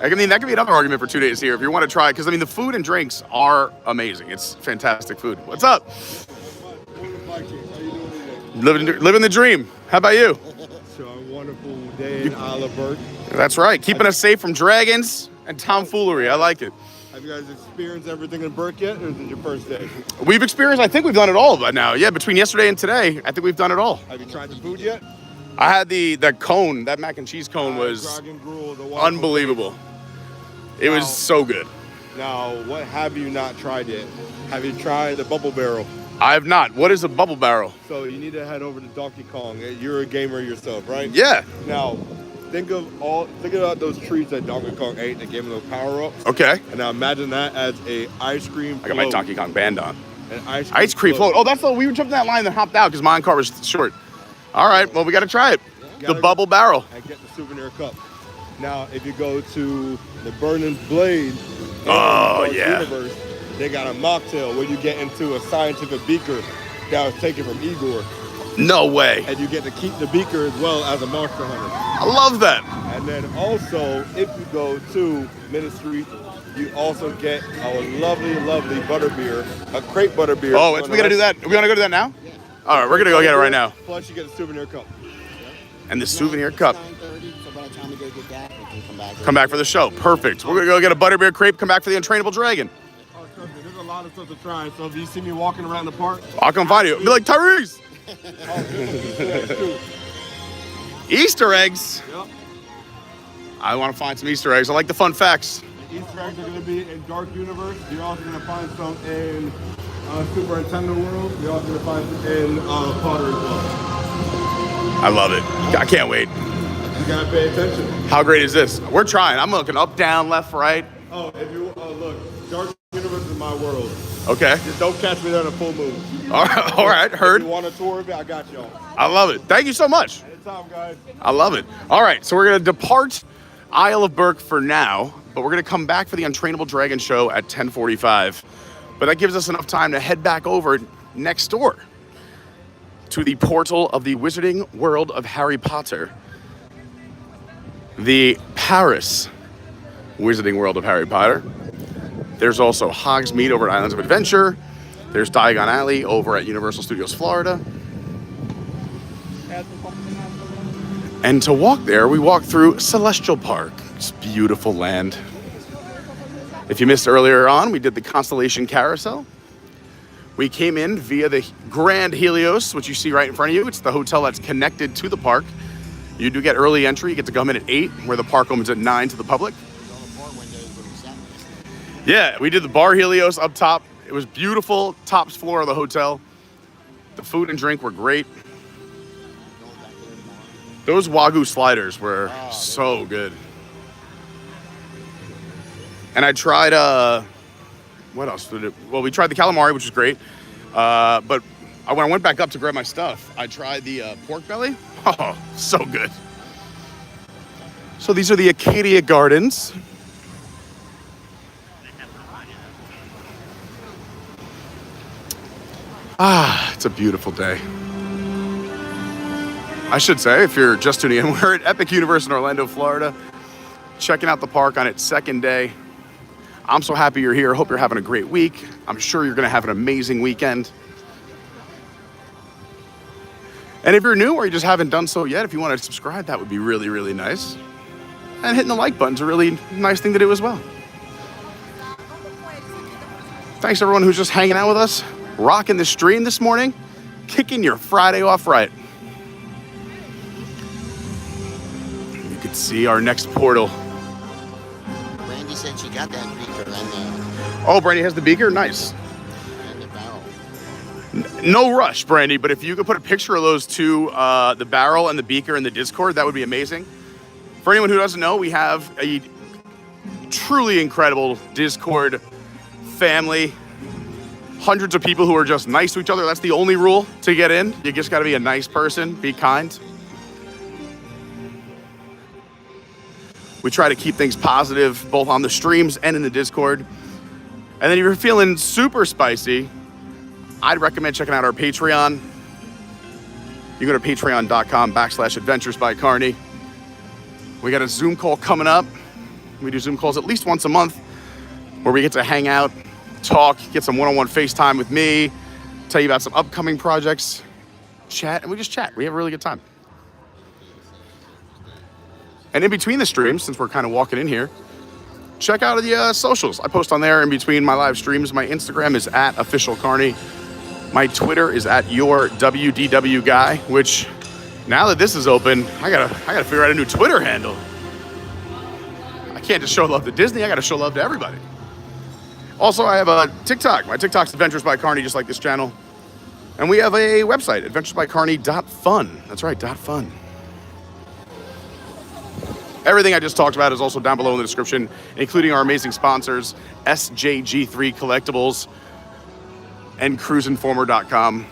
I mean, that could be another argument for 2 days here if you want to try, because I mean, the food and drinks are amazing. It's fantastic food. What's up? Living the dream. How about you? So a wonderful day in Isle of Berk. That's right. Keeping us safe from dragons and tomfoolery. I like it. Have you guys experienced everything in Berk yet, or is it your first day? We've experienced, I think we've done it all by now. Yeah, between yesterday and today, I think we've done it all. Have you tried the food yet? I had the cone, that mac and cheese cone was Dragon Gruel, the unbelievable. It was so good. Now, what have you not tried yet? Have you tried the bubble barrel? I have not. What is a bubble barrel? So you need to head over to Donkey Kong. You're a gamer yourself, right? Yeah. Now, think about those treats that Donkey Kong ate that gave him those power-ups. Okay. And now imagine that as a ice cream float. I got my Donkey Kong band on. An Ice cream float. Oh, that's the we jumped that line and then hopped out because my car was short. All right, well, we got to try it. The bubble barrel. And get the souvenir cup. Now, if you go to the Burning Blade universe, they got a mocktail where you get into a scientific beaker that was taken from Igor. No way. And you get to keep the beaker as well as a monster hunter. I love that. And then also, if you go to Ministry, you also get our lovely, lovely butterbeer, a crepe butterbeer. Oh, we got to do that. We want to go to that now? Yeah. All right, we're going to go get it right now. Plus, you get a souvenir cup. And the souvenir cup. 9:30, so by the time we go get that, we can come back. Come back for the show. Perfect. We're going to go get a butterbeer crepe, come back for the Untrainable Dragon. Oh, there's a lot of stuff to try. So if you see me walking around the park, I'll come find you. Be like, Tyrese. Easter eggs. Yep. I want to find some Easter eggs. I like the fun facts. The Easter eggs are going to be in Dark Universe. You're also going to find some in Super Nintendo World. You're also going to find some in Potter as well. I love it. I can't wait. You got to pay attention. How great is this? We're trying. I'm looking up, down, left, right. Oh, if you look, Dark Universe is my world. Okay. Just don't catch me there on a full moon. All right. Heard. If you want a tour of it, I got y'all. I love it. Thank you so much. Anytime, guys. I love it. All right. So we're going to depart Isle of Berk for now, but we're gonna come back for the Untrainable Dragon show at 10:45. But that gives us enough time to head back over next door to the portal of the Wizarding World of Harry Potter. The Paris Wizarding World of Harry Potter. There's also Hogsmeade over at Islands of Adventure. There's Diagon Alley over at Universal Studios Florida. And to walk there, we walk through Celestial Park. It's beautiful land. If you missed earlier on, we did the Constellation Carousel. We came in via the Grand Helios, which you see right in front of you. It's the hotel that's connected to the park. You do get early entry. You get to come in at 8, where the park opens at 9 to the public. Yeah, we did the Bar Helios up top. It was beautiful, tops floor of the hotel. The food and drink were great. Those Wagyu sliders were so good. And I tried, what else did it? Well, we tried the calamari, which was great. But when I went back up to grab my stuff, I tried the pork belly. Oh, so good. So these are the Acadia Gardens. It's a beautiful day. I should say, if you're just tuning in, we're at Epic Universe in Orlando, Florida, checking out the park on its second day. I'm so happy you're here. Hope you're having a great week. I'm sure you're going to have an amazing weekend. And if you're new or you just haven't done so yet, if you want to subscribe, that would be really, really nice. And hitting the like button's a really nice thing to do as well. Thanks everyone who's just hanging out with us, rocking the stream this morning, kicking your Friday off right. You can see our next portal. Brandy said she got that beaker and Oh, Brandy has the beaker? Nice. the barrel. No rush, Brandy, but if you could put a picture of those two, the barrel and the beaker in the Discord, that would be amazing. For anyone who doesn't know, we have a truly incredible Discord family. Hundreds of people who are just nice to each other. That's the only rule to get in. You just gotta be a nice person, be kind. We try to keep things positive, both on the streams and in the Discord. And then if you're feeling super spicy, I'd recommend checking out our Patreon. You go to patreon.com/Adventures by Carney. We got a Zoom call coming up. We do Zoom calls at least once a month where we get to hang out, talk, get some one-on-one FaceTime with me, tell you about some upcoming projects, chat, and we just chat. We have a really good time. And in between the streams, since we're kind of walking in here, check out the socials. I post on there in between my live streams. My Instagram is @OfficialCarney. My Twitter is @YourWDWGuy, which now that this is open, I gotta figure out a new Twitter handle. I can't just show love to Disney, I gotta show love to everybody. Also, I have a TikTok. My TikTok's Adventures by Carney, just like this channel. And we have a website, adventuresbycarney.fun. That's right, .fun. Everything I just talked about is also down below in the description, including our amazing sponsors, SJG3 Collectibles and cruiseinformer.com.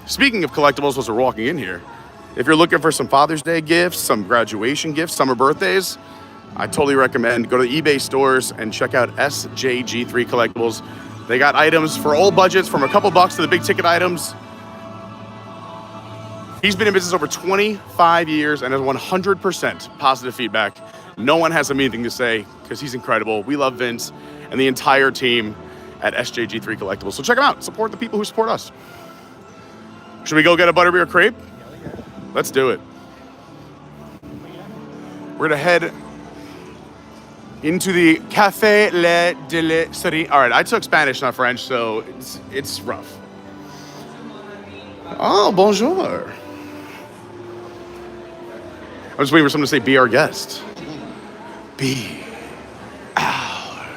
Speaking of collectibles, as we're walking in here, if you're looking for some Father's Day gifts, some graduation gifts, summer birthdays, I totally recommend go to the eBay stores and check out SJG3 Collectibles. They got items for all budgets, from a couple bucks to the big ticket items. He's been in business over 25 years and has 100% positive feedback. No one has anything to say because he's incredible. We love Vince and the entire team at SJG3 Collectibles. So check them out. Support the people who support us. Should we go get a Butterbeer crepe? Let's do it. We're gonna head into the Café Le Delicerie. All right, I took Spanish, not French, so it's rough. Oh, bonjour. I'm just waiting for someone to say, be our guest. Be our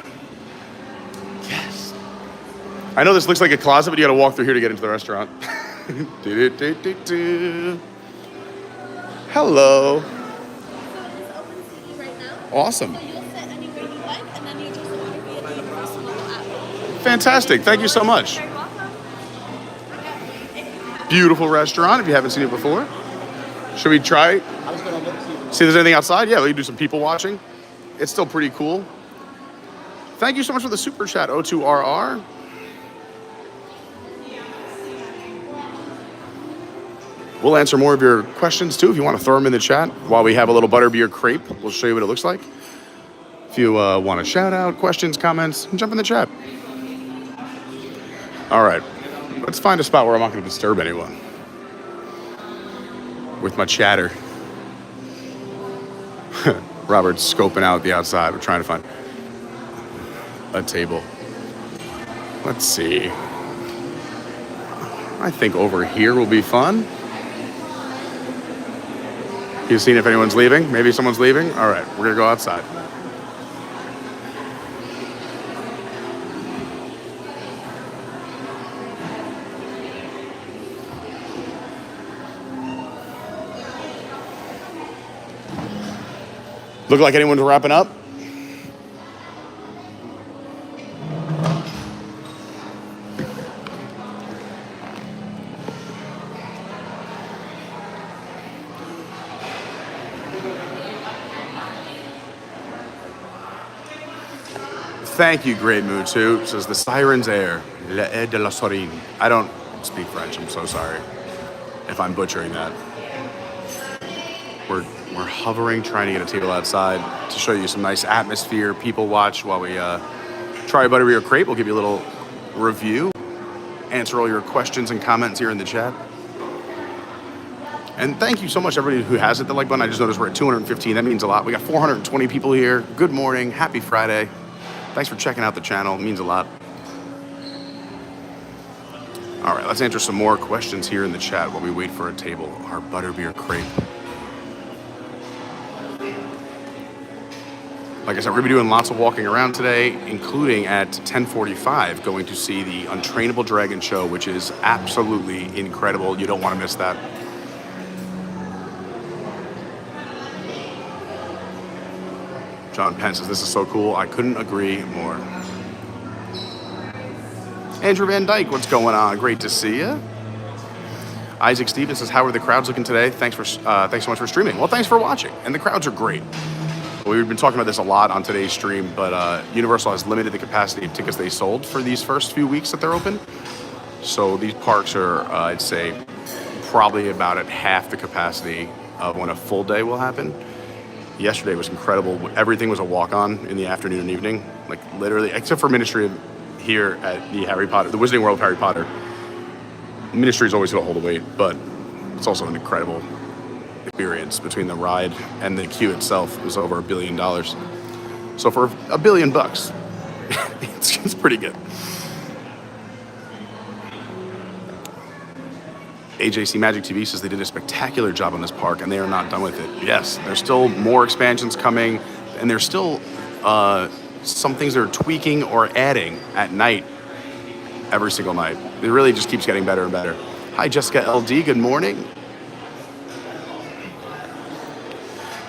guest. I know this looks like a closet, but you gotta walk through here to get into the restaurant. Hello. So it's open seating right now. Awesome. So you'll sit anywhere you like, and then you just order via your personal app. Fantastic. Thank you so much. You're welcome. Beautiful restaurant if you haven't seen it before. Should we try? I was gonna look See if there's anything outside? Yeah, we can do some people watching. it's still pretty cool. Thank you so much for the super chat, O2RR. We'll answer more of your questions too if you want to throw them in the chat while we have a little Butterbeer crepe. We'll show you what it looks like. If you want to shout out, questions, comments, jump in the chat. All right, let's find a spot where I'm not going to disturb anyone with my chatter. Robert's scoping out the outside. We're trying to find a table. Let's see. I think over here will be fun. You've seen if anyone's leaving? Maybe someone's leaving? All right, we're gonna go outside. Look like anyone's wrapping up? Thank you, Great Mood too. Says the Siren's Air. Le Air de la Sorine. I don't speak French. I'm so sorry if I'm butchering that. We're hovering, trying to get a table outside to show you some nice atmosphere, people watch while we try a Butterbeer crepe. We'll give you a little review, answer all your questions and comments here in the chat. And thank you so much, everybody who has hit the like button. I just noticed we're at 215. That means a lot. We got 420 people here. Good morning. Happy Friday. Thanks for checking out the channel. It means a lot. All right, let's answer some more questions here in the chat while we wait for a table. Our Butterbeer crepe. Like I said, we're going to be doing lots of walking around today, including at 10:45, going to see the Untrainable Dragon show, which is absolutely incredible. You don't want to miss that. John Penn says, this is so cool. I couldn't agree more. Andrew Van Dyke, what's going on? Great to see you. Isaac Stevens says, how are the crowds looking today? Thanks so much for streaming. Well, thanks for watching. And the crowds are great. We've been talking about this a lot on today's stream, but Universal has limited the capacity of tickets they sold for these first few weeks that they're open. So these parks are, I'd say, probably about at half the capacity of when a full day will happen. Yesterday was incredible. Everything was a walk-on in the afternoon and evening, like literally, except for Ministry here at the Wizarding World of Harry Potter. Ministry is always going to hold the weight, but it's also an incredible experience. Between the ride and the queue itself, it was over $1 billion. So for $1 billion, it's pretty good. AJC Magic TV says they did a spectacular job on this park and they are not done with it. Yes, there's still more expansions coming, and there's still some things they're tweaking or adding at night, every single night. It really just keeps getting better and better. Hi, Jessica LD, good morning.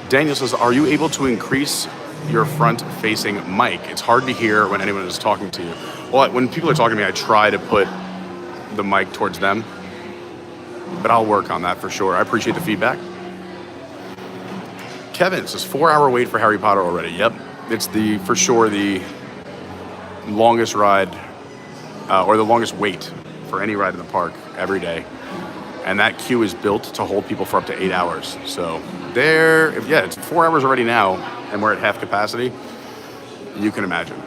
Daniel says, are you able to increase your front-facing mic? It's hard to hear when anyone is talking to you. Well, when people are talking to me, I try to put the mic towards them, but I'll work on that for sure. I appreciate the feedback. Kevin says, 4-hour wait for Harry Potter already. Yep, it's for sure the longest ride or the longest wait for any ride in the park every day. And that queue is built to hold people for up to 8 hours. So it's 4 hours already now, and we're at half capacity. You can imagine.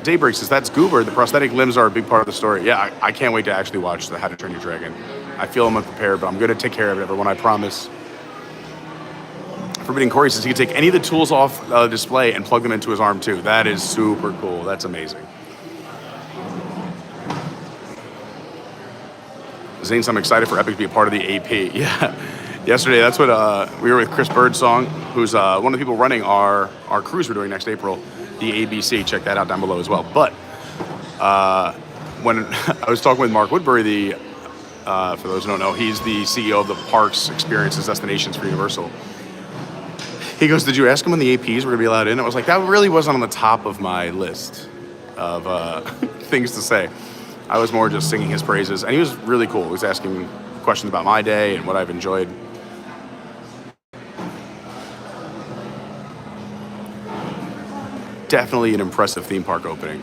Daybreak says, that's Goober. The prosthetic limbs are a big part of the story. Yeah, I can't wait to actually watch the How to Train Your Dragon. I feel I'm unprepared, but I'm going to take care of it, everyone, I promise. Forbidden Corey says he can take any of the tools off the display and plug them into his arm too. That is super cool. That's amazing. Zane, I'm excited for Epic to be a part of the AP. Yeah. Yesterday, that's what we were with Chris.Birdsong, who's one of the people running our cruise we're doing next April, the ABC. Check that out down below as well. But when I was talking with Mark Woodbury, for those who don't know, he's the CEO of the Parks, Experiences, Destinations for Universal. He goes, did you ask him when the APs were going to be allowed in? I was like, that really wasn't on the top of my list of things to say. I was more just singing his praises. And he was really cool. He was asking questions about my day and what I've enjoyed. definitely an impressive theme park opening.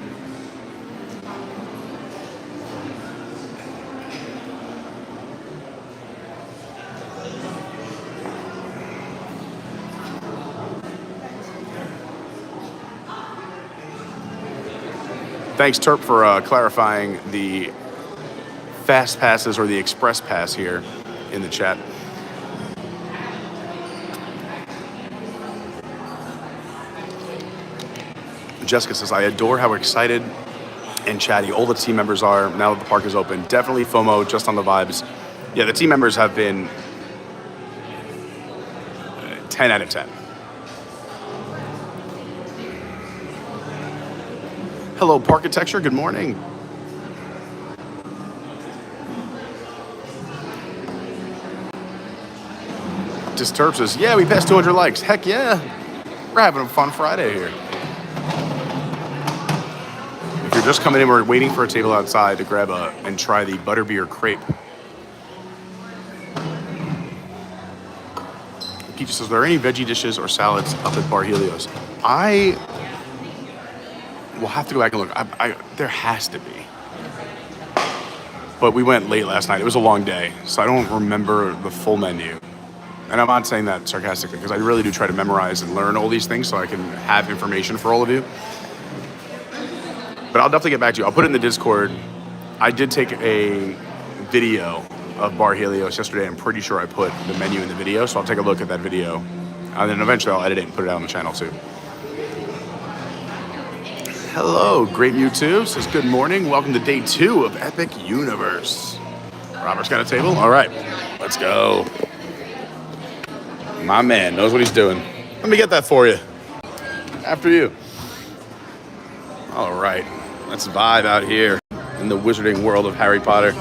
Thanks, Terp, for clarifying the fast passes or the express pass here in the chat. Jessica says, I adore how excited and chatty all the team members are now that the park is open. Definitely FOMO, just on the vibes. Yeah, the team members have been 10 out of 10. Hello, Parkitecture. Good morning. Disturb says, yeah, we passed 200 likes. Heck yeah. We're having a fun Friday here. If you're just coming in, we're waiting for a table outside to grab and try the Butterbeer crepe. Peach says, are there any veggie dishes or salads up at Bar Helios? I will have to go back and look. There has to be. But we went late last night. It was a long day, so I don't remember the full menu. And I'm not saying that sarcastically, because I really do try to memorize and learn all these things so I can have information for all of you. But I'll definitely get back to you. I'll put it in the Discord. I did take a video of Bar Helios yesterday. I'm pretty sure I put the menu in the video, so I'll take a look at that video. And then eventually I'll edit it and put it out on the channel too. Hello, Great Mewtwo says good morning. Welcome to day 2 of Epic Universe. Robert's got a table? All right, let's go. My man knows what he's doing. Let me get that for you. After you. All right, let's vibe out here in the wizarding world of Harry Potter.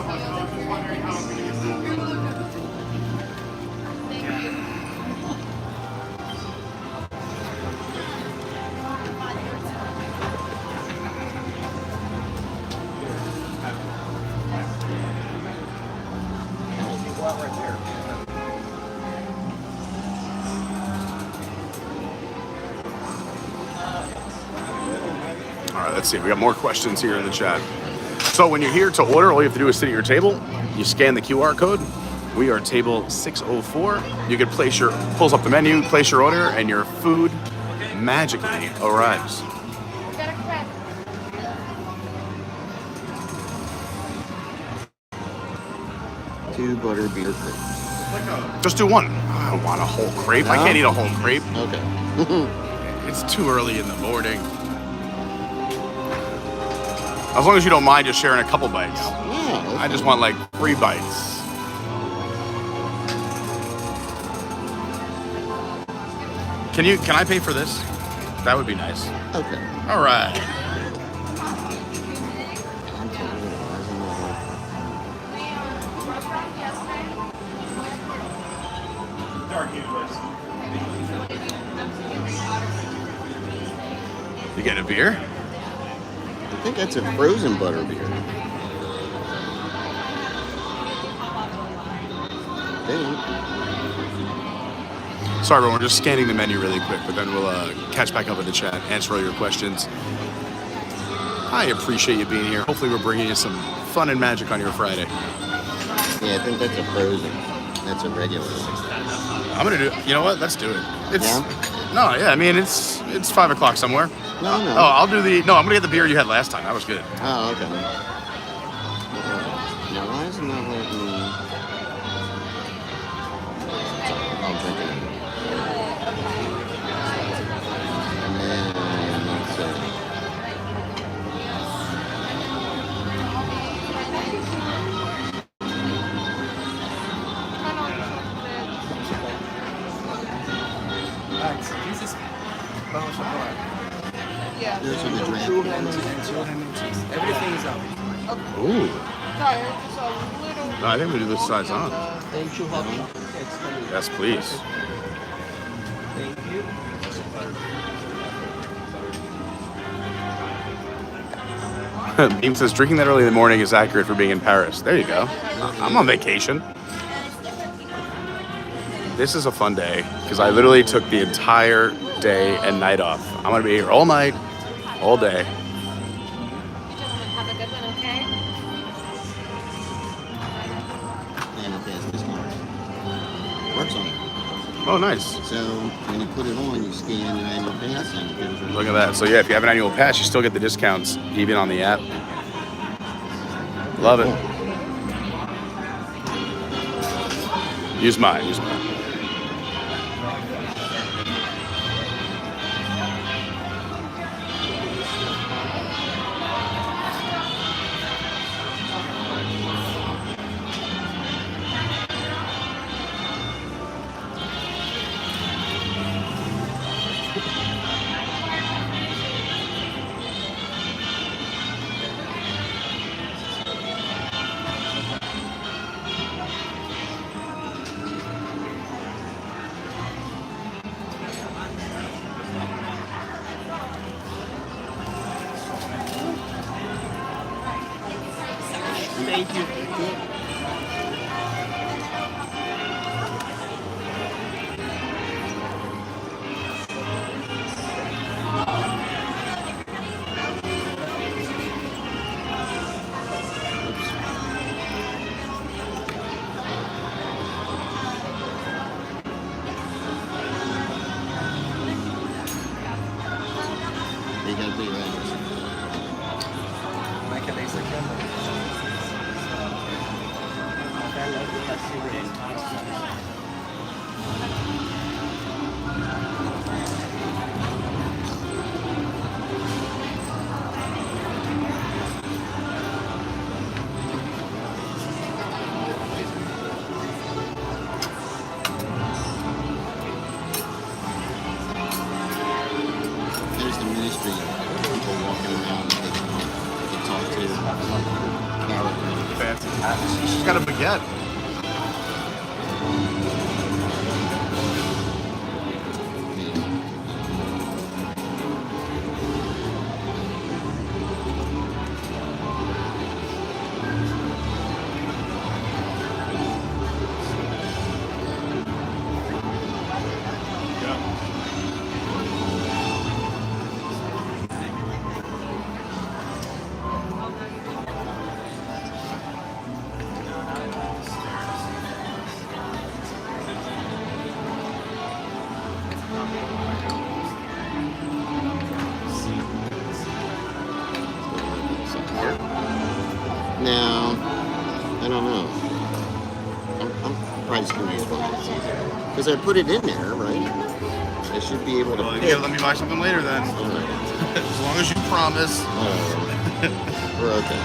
Let's see, we got more questions here in the chat. So when you're here to order, all you have to do is sit at your table. You scan the QR code. We are table 604. You can pulls up the menu, place your order, and your food magically arrives. Two Butterbeer crepes. Just do one. I don't want a whole crepe. No? I can't eat a whole crepe. Okay. It's too early in the morning. As long as you don't mind just sharing a couple bites. Yeah. I just want like 3 bites. Can I pay for this? That would be nice. Okay. All right. You get a beer? I think that's a frozen Butterbeer. Sorry, everyone, we're just scanning the menu really quick, but then we'll catch back up in the chat, answer all your questions. I appreciate you being here. Hopefully we're bringing you some fun and magic on your Friday. Yeah, I think that's a frozen. That's a regular. I'm going to do, you know what? Let's do it. Yeah? No, yeah, I mean, it's 5 o'clock somewhere. No. Oh, I'm going to get the beer you had last time. That was good. Oh, okay. Now, why isn't that letting me... I'm drinking it. And then, let's see. Yeah. Those are the drink. Everything is up. Ooh. Just a little. No, I think we do this size on. Then 2 hot. Yes, please. Thank you. Beam says drinking that early in the morning is accurate for being in Paris. There you go. I'm on vacation. This is a fun day because I literally took the entire day and night off. I'm gonna be here all night. all day. You gentlemen have a good one, okay? Annual pass discount. Works on it. Oh, nice. So when you put it on, you scan your annual pass and it goes right. Look at that. So yeah, if you have an annual pass, you still get the discounts even on the app. Love it. Use mine. Thank you. You gotta put your address. There's the ministry people walking around that they can talk to. Garrett. Fancy. She's got a baguette. Now, I don't know. I'm probably curious about this. Because I put it in there, right? I should be able to. Yeah, let me buy something later then. As long as you promise. We're okay.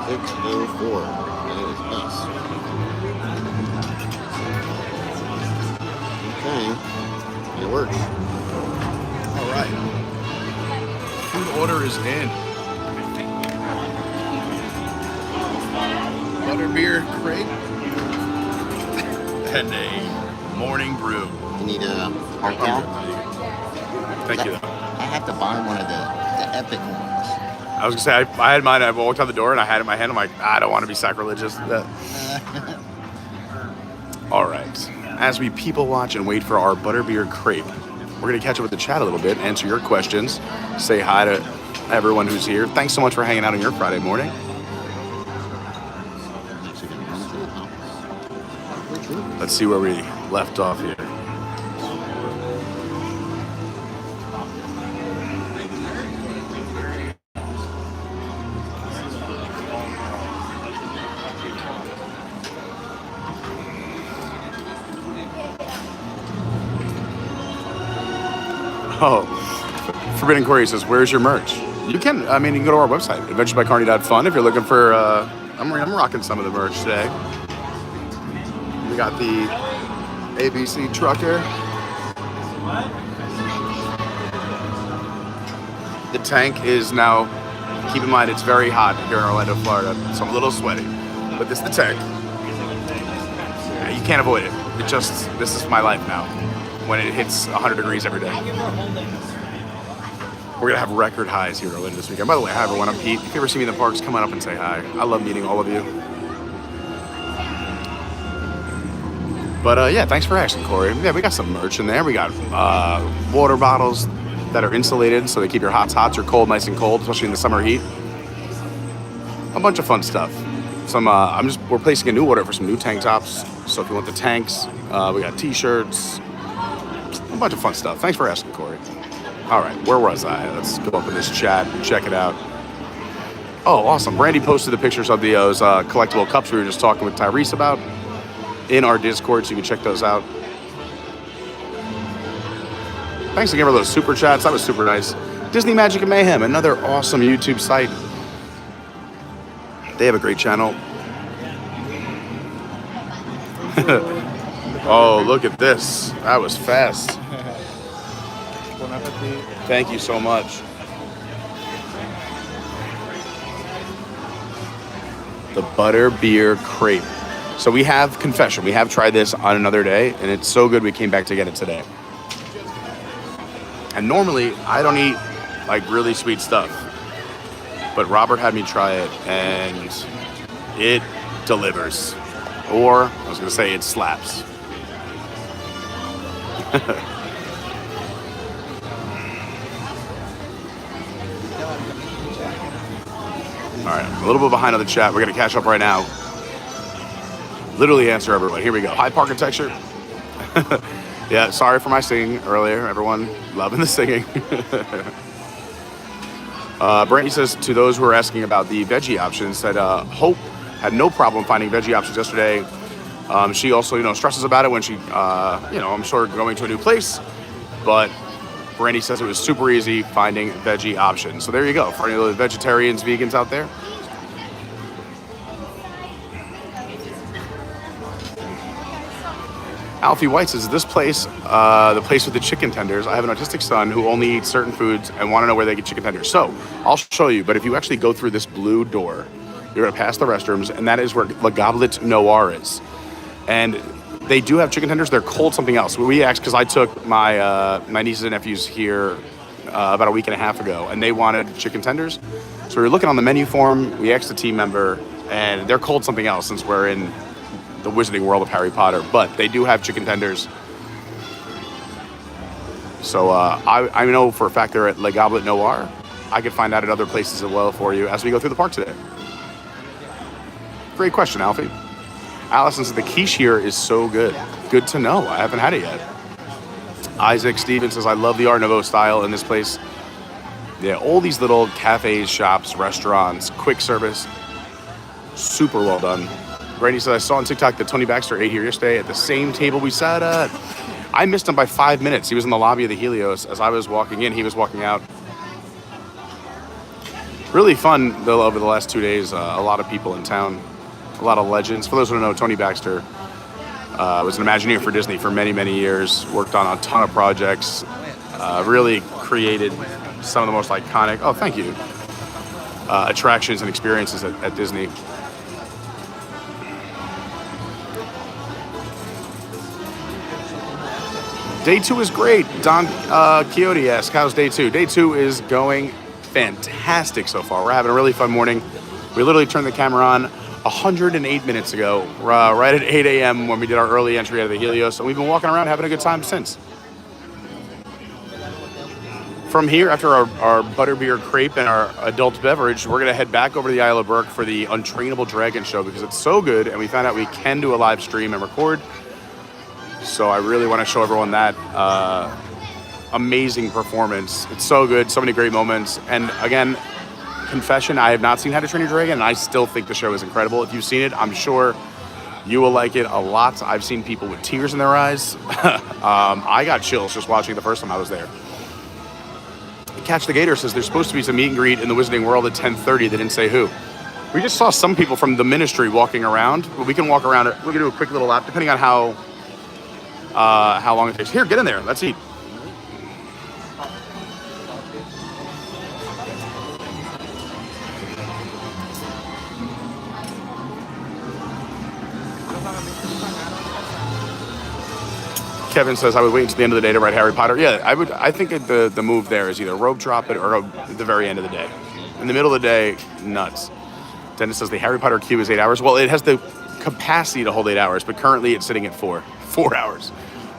$6.04. That is us. Okay. It works. All right. Food order is in. Butterbeer crepe and a morning brew. You need a hard count? Thank you. I have to buy one of the epic ones. I was gonna say I had mine. I walked out the door and I had it in my hand. I'm like, I don't want to be sacrilegious. All right. As we people watch and wait for our Butterbeer crepe, we're gonna catch up with the chat a little bit, answer your questions, say hi to everyone who's here. Thanks so much for hanging out on your Friday morning. Let's see where we left off here. Oh, Forbidden Query says, where's your merch? You can go to our website, adventuresbycarney.fun, if you're looking for, I'm rocking some of the merch today. We got the ABC trucker. The tank is now, keep in mind, it's very hot here in Orlando, Florida, so I'm a little sweaty. But this is the tank. Yeah, you can't avoid it. This is my life now, when it hits 100 degrees every day. We're gonna have record highs here later this weekend. By the way, hi everyone, I'm Pete. If you ever see me in the parks, come on up and say hi. I love meeting all of you. But yeah, thanks for asking, Corey. Yeah, we got some merch in there. We got water bottles that are insulated so they keep your hots or cold nice and cold, especially in the summer heat. A bunch of fun stuff. We're placing a new order for some new tank tops. So if you want the tanks, we got t-shirts, a bunch of fun stuff. Thanks for asking, Corey. All right, where was I? Let's go up in this chat and check it out. Oh, awesome. Brandy posted the pictures of those collectible cups we were just talking with Tyrese about in our Discord, so you can check those out. Thanks again for those super chats. That was super nice. Disney Magic and Mayhem, another awesome YouTube site. They have a great channel. Oh, look at this. That was fast. Thank you so much. The Butterbeer crepe. So we have confession. We have tried this on another day, and it's so good we came back to get it today. And normally, I don't eat like really sweet stuff. But Robert had me try it, and it delivers. Or, I was going to say, it slaps. All right, a little bit behind on the chat. We're going to catch up right now. Literally answer everyone. Here we go. Hi, Parkitecture. Yeah, sorry for my singing earlier. Everyone loving the singing. Brandy says, to those who are asking about the veggie options, that Hope had no problem finding veggie options yesterday. She also, stresses about it when she, I'm sure going to a new place. But Brandy says it was super easy finding veggie options. So there you go. For any of the vegetarians, vegans out there. Alfie White says, this place, the place with the chicken tenders, I have an autistic son who only eats certain foods and want to know where they get chicken tenders. So I'll show you, but if you actually go through this blue door, you're going to pass the restrooms, and that is where Le Goblet Noir is. And they do have chicken tenders. They're cold something else. We asked, because I took my nieces and nephews here about a week and a half ago, and they wanted chicken tenders. So we were looking on the menu for them. We asked the team member, and they're cold something else since we're in the Wizarding World of Harry Potter, but they do have chicken tenders. So I know for a fact they're at Le Goblet Noir. I could find out at other places as well for you as we go through the park today. Great question, Alfie. Allison says the quiche here is so good. Good to know. I haven't had it yet. Isaac Stevens says, I love the Art Nouveau style in this place. Yeah, all these little cafes, shops, restaurants, quick service. Super well done. Brandy said, I saw on TikTok that Tony Baxter ate here yesterday at the same table we sat at. I missed him by 5 minutes. He was in the lobby of the Helios. As I was walking in, he was walking out. Really fun, though, over the last 2 days. A lot of people in town, a lot of legends. For those who don't know, Tony Baxter was an Imagineer for Disney for many, many years. Worked on a ton of projects. Really created some of the most iconic, oh, thank you, attractions and experiences at Disney. Day 2 is great. Don Quixote asks, how's day 2? Day 2 is going fantastic so far. We're having a really fun morning. We literally turned the camera on 108 minutes ago, right at 8 a.m. when we did our early entry out of the Helios, and we've been walking around having a good time since. From here, after our Butterbeer crepe and our adult beverage, we're going to head back over to the Isle of Berk for the Untrainable Dragon show because it's so good, and we found out we can do a live stream and record. So I really want to show everyone that amazing performance. It's so good, so many great moments. And again, confession, I have not seen How to Train Your Dragon, and I still think the show is incredible. If you've seen it, I'm sure you will like it a lot. I've seen people with tears in their eyes. I got chills just watching it the first time I was there. Catch the Gator says there's supposed to be some meet and greet in the Wizarding World at 10:30. They didn't say who. We just saw some people from the ministry walking around, but we can walk around. We're going to do a quick little lap, depending on how long it takes. Here, get in there. Let's eat. Kevin says, I would wait until the end of the day to write Harry Potter. Yeah, I would. I think the move there is either rope drop it or at the very end of the day. In the middle of the day, nuts. Dennis says the Harry Potter queue is 8 hours. Well, it has the capacity to hold 8 hours, but currently it's sitting at 4 hours.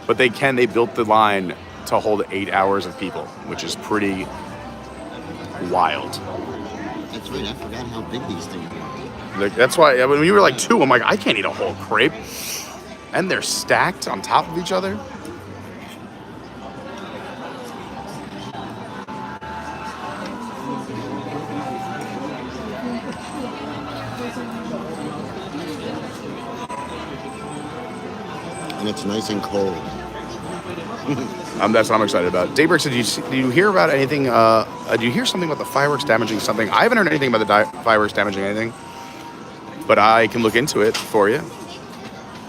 But they built the line to hold 8 hours of people, which is pretty wild. That's right. I forgot how big these things are. Like, that's why when you were like 2, I'm like, I can't eat a whole crepe. And they're stacked on top of each other. And it's nice and cold. That's what I'm excited about. Daybreak said, do you hear about anything? Do you hear something about the fireworks damaging something? I haven't heard anything about the fireworks damaging anything, but I can look into it for you.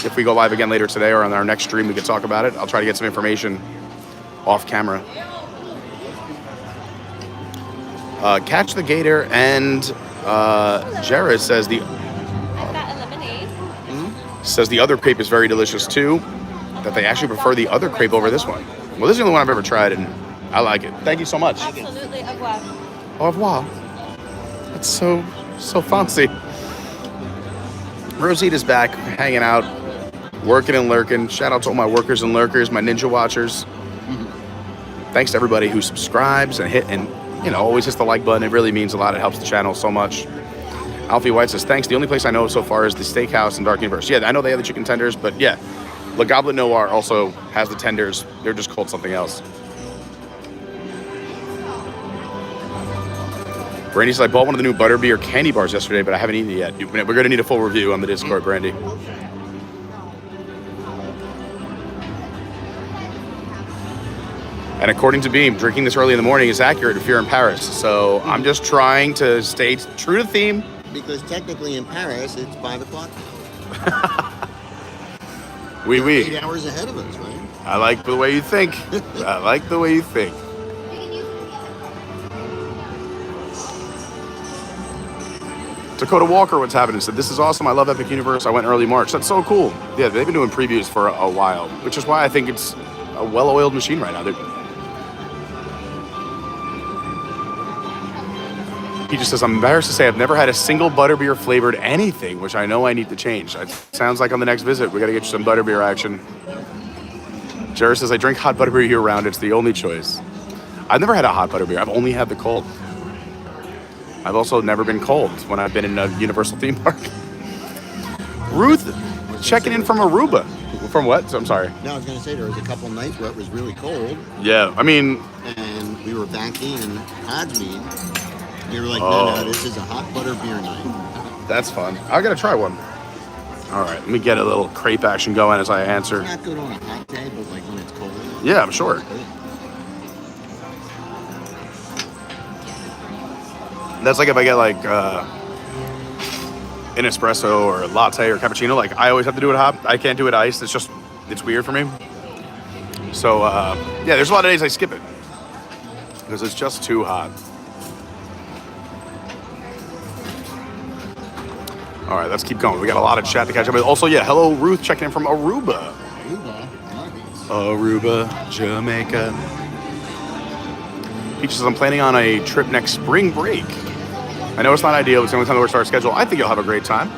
If we go live again later today or on our next stream, we can talk about it. I'll try to get some information off camera. Catch the Gator and Jared says I've got a lemonade. says the other crepe is very delicious too. That they actually prefer the other crepe over this one. Well, this is the only one I've ever tried, and I like it. Thank you so much. Absolutely, au revoir. Au revoir. That's so fancy. Rosita's back, hanging out, working and lurking. Shout out to all my workers and lurkers, my ninja watchers. Thanks to everybody who subscribes and always hits the like button. It really means a lot. It helps the channel so much. Alfie White says, thanks. The only place I know so far is the steakhouse in Dark Universe. Yeah, I know they have the chicken tenders, but yeah. Le Goblet Noir also has the tenders. They're just called something else. Brandy says, I bought one of the new Butterbeer candy bars yesterday, but I haven't eaten it yet. We're going to need a full review on the Discord, Brandy. And according to Beam, drinking this early in the morning is accurate if you're in Paris. So I'm just trying to stay true to theme. Because technically in Paris, it's 5 o'clock. Oui. 8 hours ahead of us, right? I like the way you think. I like the way you think. Dakota Walker, what's happening? Said, this is awesome. I love Epic Universe. I went early March. That's so cool. Yeah, they've been doing previews for a while, which is why I think it's a well-oiled machine right now. He just says, I'm embarrassed to say I've never had a single Butterbeer flavored anything, which I know I need to change. It sounds like on the next visit, we got to get you some Butterbeer action. Jared says, I drink hot Butterbeer year round. It's the only choice. I've never had a hot Butterbeer. I've only had the cold. I've also never been cold when I've been in a Universal theme park. Ruth checking in from Aruba. From what? I'm sorry. No, I was going to say there was a couple nights where it was really cold. Yeah, I mean. And we were back in Hogsmeade. They were like, no, this is a hot Butterbeer night. That's fun. I got to try one. All right, let me get a little crepe action going as I answer. It's not good on a hot day, but like when it's cold. Yeah, I'm sure. That's like if I get like an espresso or a latte or cappuccino, like I always have to do it hot. I can't do it iced. It's weird for me. So yeah, there's a lot of days I skip it because it's just too hot. All right, let's keep going. We got a lot of chat to catch up with. Also, yeah, hello, Ruth, checking in from Aruba. Aruba, Jamaica. Peach says, I'm planning on a trip next spring break. I know it's not ideal, it's the only time that works our schedule. I think you'll have a great time.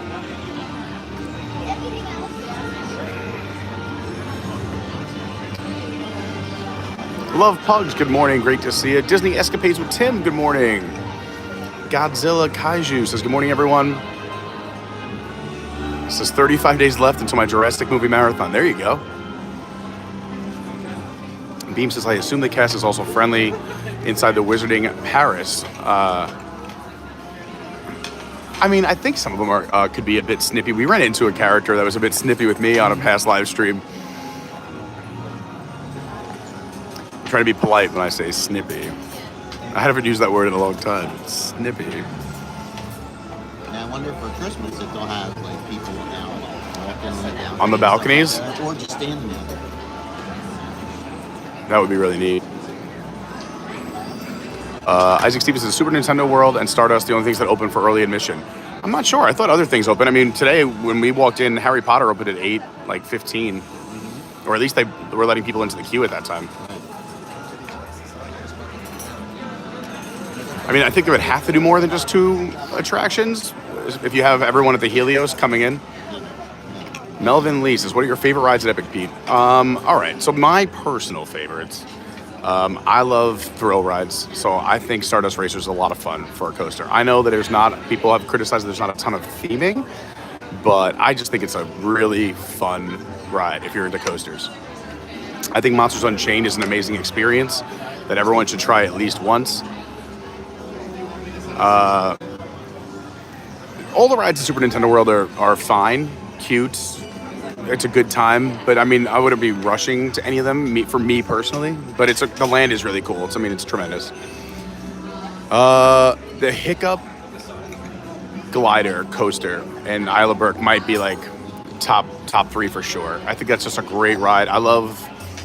Love Pugs, good morning, great to see you. Disney Escapades with Tim, good morning. Godzilla Kaiju says, good morning, everyone. Says 35 days left until my Jurassic movie marathon. There you go. Beam says, I assume the cast is also friendly inside the Wizarding Paris. I mean, I think some of them are could be a bit snippy. We ran into a character that was a bit snippy with me on a past live stream. I'm trying to be polite when I say snippy. I haven't used that word in a long time. Snippy. And I wonder for Christmas if they'll have like people out walking on the balconies, or just standing out there. That would be really neat. Isaac Stevens says Super Nintendo World and Stardust, the only things that open for early admission. I'm not sure. I thought other things open. I mean, today when we walked in, Harry Potter opened at 8:15. Or at least they were letting people into the queue at that time. I mean, I think they would have to do more than just 2 attractions if you have everyone at the Helios coming in. Melvin Lee says, what are your favorite rides at Epic, Pete? All right, so my personal favorites. I love thrill rides, so I think Stardust Racers is a lot of fun for a coaster. I know that people have criticized that there's not a ton of theming, but I just think it's a really fun ride if you're into coasters. I think Monsters Unchained is an amazing experience that everyone should try at least once. All the rides in Super Nintendo World are fine, cute. It's a good time, but I mean, I wouldn't be rushing to any of them for me personally. But the land is really cool. It's tremendous. The Hiccup glider coaster in Isle of Berk might be like top 3 for sure. I think that's just a great ride.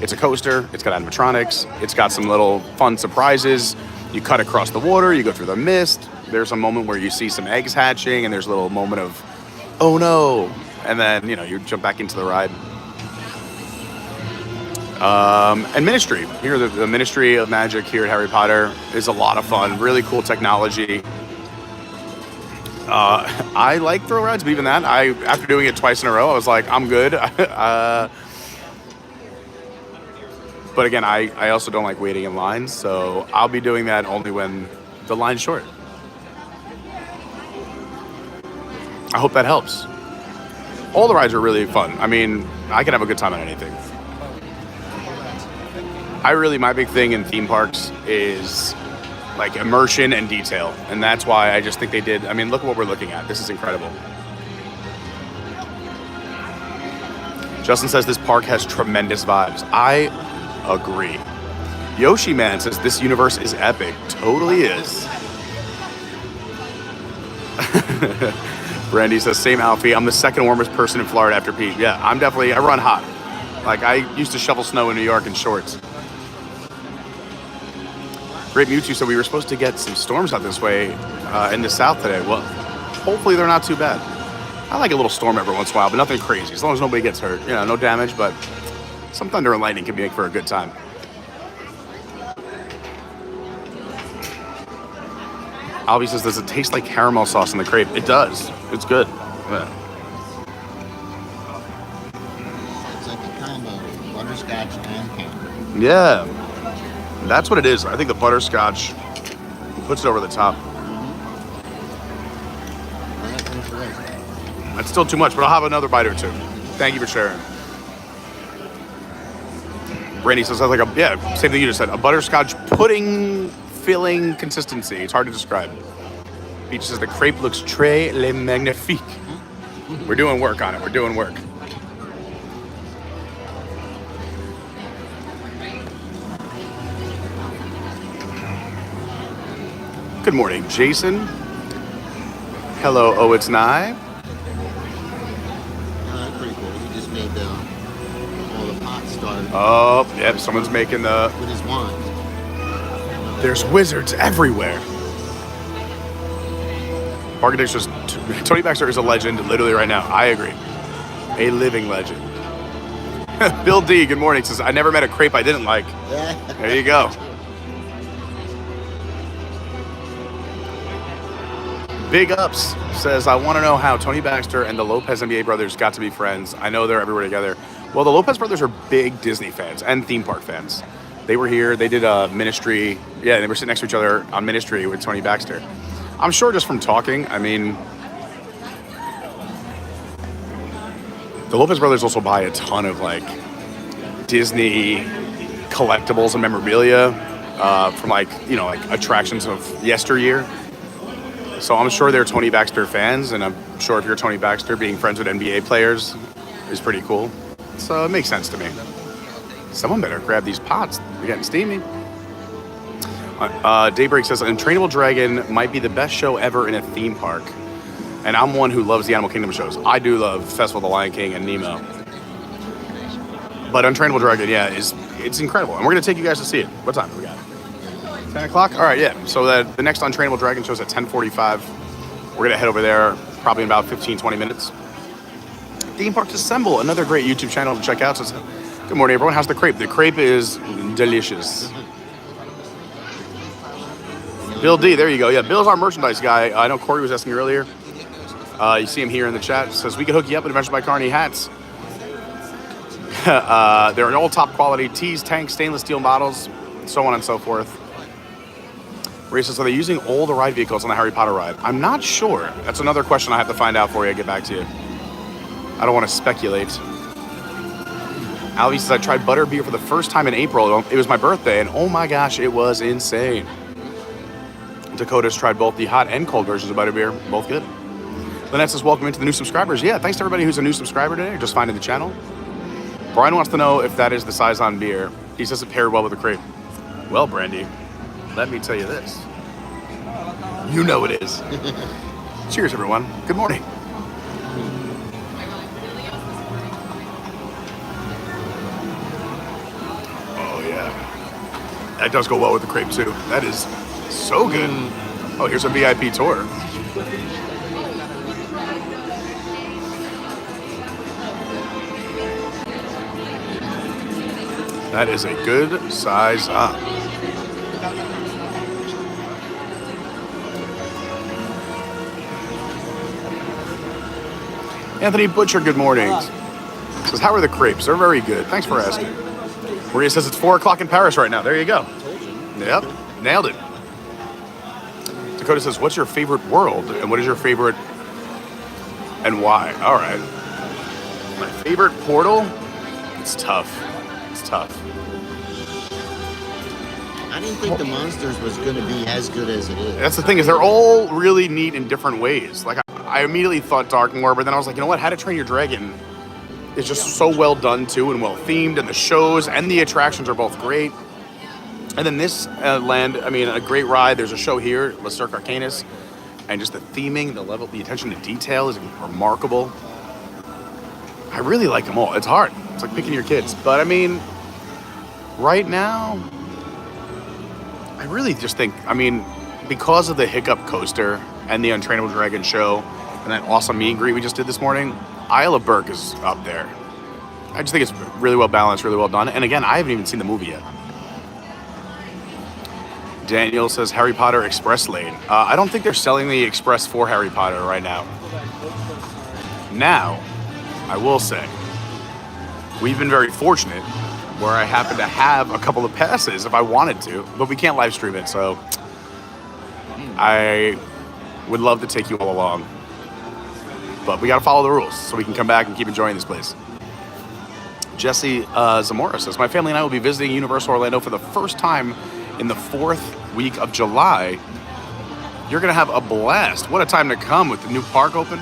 It's a coaster. It's got animatronics. It's got some little fun surprises. You cut across the water. You go through the mist. There's a moment where you see some eggs hatching, and there's a little moment of, oh no. And then, you jump back into the ride. And Ministry. Here, the Ministry of Magic here at Harry Potter is a lot of fun. Really cool technology. I like thrill rides, but even that, after doing it twice in a row, I was like, I'm good. But again, I also don't like waiting in lines, so I'll be doing that only when the line's short. I hope that helps. All the rides are really fun. I mean, I can have a good time on anything. My big thing in theme parks is like immersion and detail. And that's why I just think they did. I mean, look at what we're looking at. This is incredible. Justin says this park has tremendous vibes. I agree. Yoshi Man says this universe is epic. Totally is. Brandy says, same Alfie. I'm the second warmest person in Florida after Pete. Yeah, I run hot. Like, I used to shovel snow in New York in shorts. Great Mewtwo said we were supposed to get some storms out this way in the south today. Well, hopefully they're not too bad. I like a little storm every once in a while, but nothing crazy. As long as nobody gets hurt. No damage, but some thunder and lightning can make for a good time. Albie says, does it taste like caramel sauce in the crepe? It does. It's good. Yeah. It's like a combo of butterscotch and caramel. Yeah. That's what it is. I think the butterscotch puts it over the top. That's still too much, but I'll have another bite or two. Thank you for sharing. Brandy says, same thing you just said. A butterscotch pudding filling consistency. It's hard to describe. Beach says the crepe looks très le magnifique. We're doing work on it. We're doing work. Good morning, Jason. Hello, oh, it's Nye. That's pretty cool. He just made all the pots started. Oh, yep. Someone's making with his wand. There's wizards everywhere. Architecture says Tony Baxter is a legend, literally right now. I agree. A living legend. Bill D, good morning, says, I never met a crepe I didn't like. There you go. Big Ups says, I want to know how Tony Baxter and the Lopez NBA brothers got to be friends. I know they're everywhere together. Well, the Lopez brothers are big Disney fans and theme park fans. They were here. They did a Ministry. Yeah, they were sitting next to each other on Ministry with Tony Baxter. I'm sure just from talking, I mean, the Lopez brothers also buy a ton of like Disney collectibles and memorabilia from like attractions of yesteryear. So I'm sure they're Tony Baxter fans, and I'm sure if you're Tony Baxter, being friends with NBA players is pretty cool. So it makes sense to me. Someone better grab these pots. They're getting steamy. Daybreak says, Untrainable Dragon might be the best show ever in a theme park. And I'm one who loves the Animal Kingdom shows. I do love Festival of the Lion King and Nemo. But Untrainable Dragon, it's incredible. And we're going to take you guys to see it. What time do we got? 10 o'clock? All right, yeah. So the next Untrainable Dragon show is at 10:45. We're going to head over there probably in about 15, 20 minutes. Theme Parks Assemble, another great YouTube channel to check out. So Good morning, everyone. How's the crepe? The crepe is delicious. Bill D, there you go. Yeah, Bill's our merchandise guy. I know Corey was asking earlier. You see him here in the chat. Says we could hook you up with Adventure by Carney hats. They're all top quality tees, tanks, stainless steel bottles, so on and so forth. Rhea says, are they using all the ride vehicles on the Harry Potter ride? I'm not sure. That's another question I have to find out for you. I get back to you. I don't want to speculate. Alvy says, I tried Butterbeer for the first time in April. It was my birthday, and oh my gosh, it was insane. Dakota's tried both the hot and cold versions of Butterbeer. Both good. Lynnette says, welcome into the new subscribers. Yeah, thanks to everybody who's a new subscriber today, or just finding the channel. Brian wants to know if that is the Saison beer. He says it paired well with the crepe. Well, Brandy, let me tell you this. You know it is. Cheers, everyone. Good morning. Oh, yeah. That does go well with the crepe, too. That is so good. Oh, here's a VIP tour. That is a good size up. Anthony Butcher, good morning. Says, how are the crepes? They're very good. Thanks for asking. Maria says it's 4 o'clock in Paris right now. There you go. Yep, nailed it. Dakota says, what's your favorite world? And what is your favorite and why? All right. My favorite portal? It's tough. It's tough. I didn't think the Monsters was going to be as good as it is. That's the thing, is they're all really neat in different ways. Like, I immediately thought Darkmoor, but then I was like, you know what? How to Train Your Dragon is just so well done, too, and well themed, and the shows and the attractions are both great. And then this land, I mean, a great ride. There's a show here, Le Cirque Arcanus, and just the theming, the level, the attention to detail is remarkable. I really like them all. It's hard. It's like picking your kids. But I mean, right now, I really just think, I mean, because of the Hiccup Coaster and the Untrainable Dragon show and that awesome meet and greet we just did this morning, Isle of Berk is up there. I just think it's really well balanced, really well done. And again, I haven't even seen the movie yet. Daniel says Harry Potter Express Lane. I don't think they're selling the Express for Harry Potter right now. Now, I will say, we've been very fortunate where I happen to have a couple of passes if I wanted to, but we can't live stream it, so I would love to take you all along. But we gotta follow the rules so we can come back and keep enjoying this place. Jesse Zamora says, my family and I will be visiting Universal Orlando for the first time in the 4th week of July. You're gonna have a blast. What a time to come with the new park open.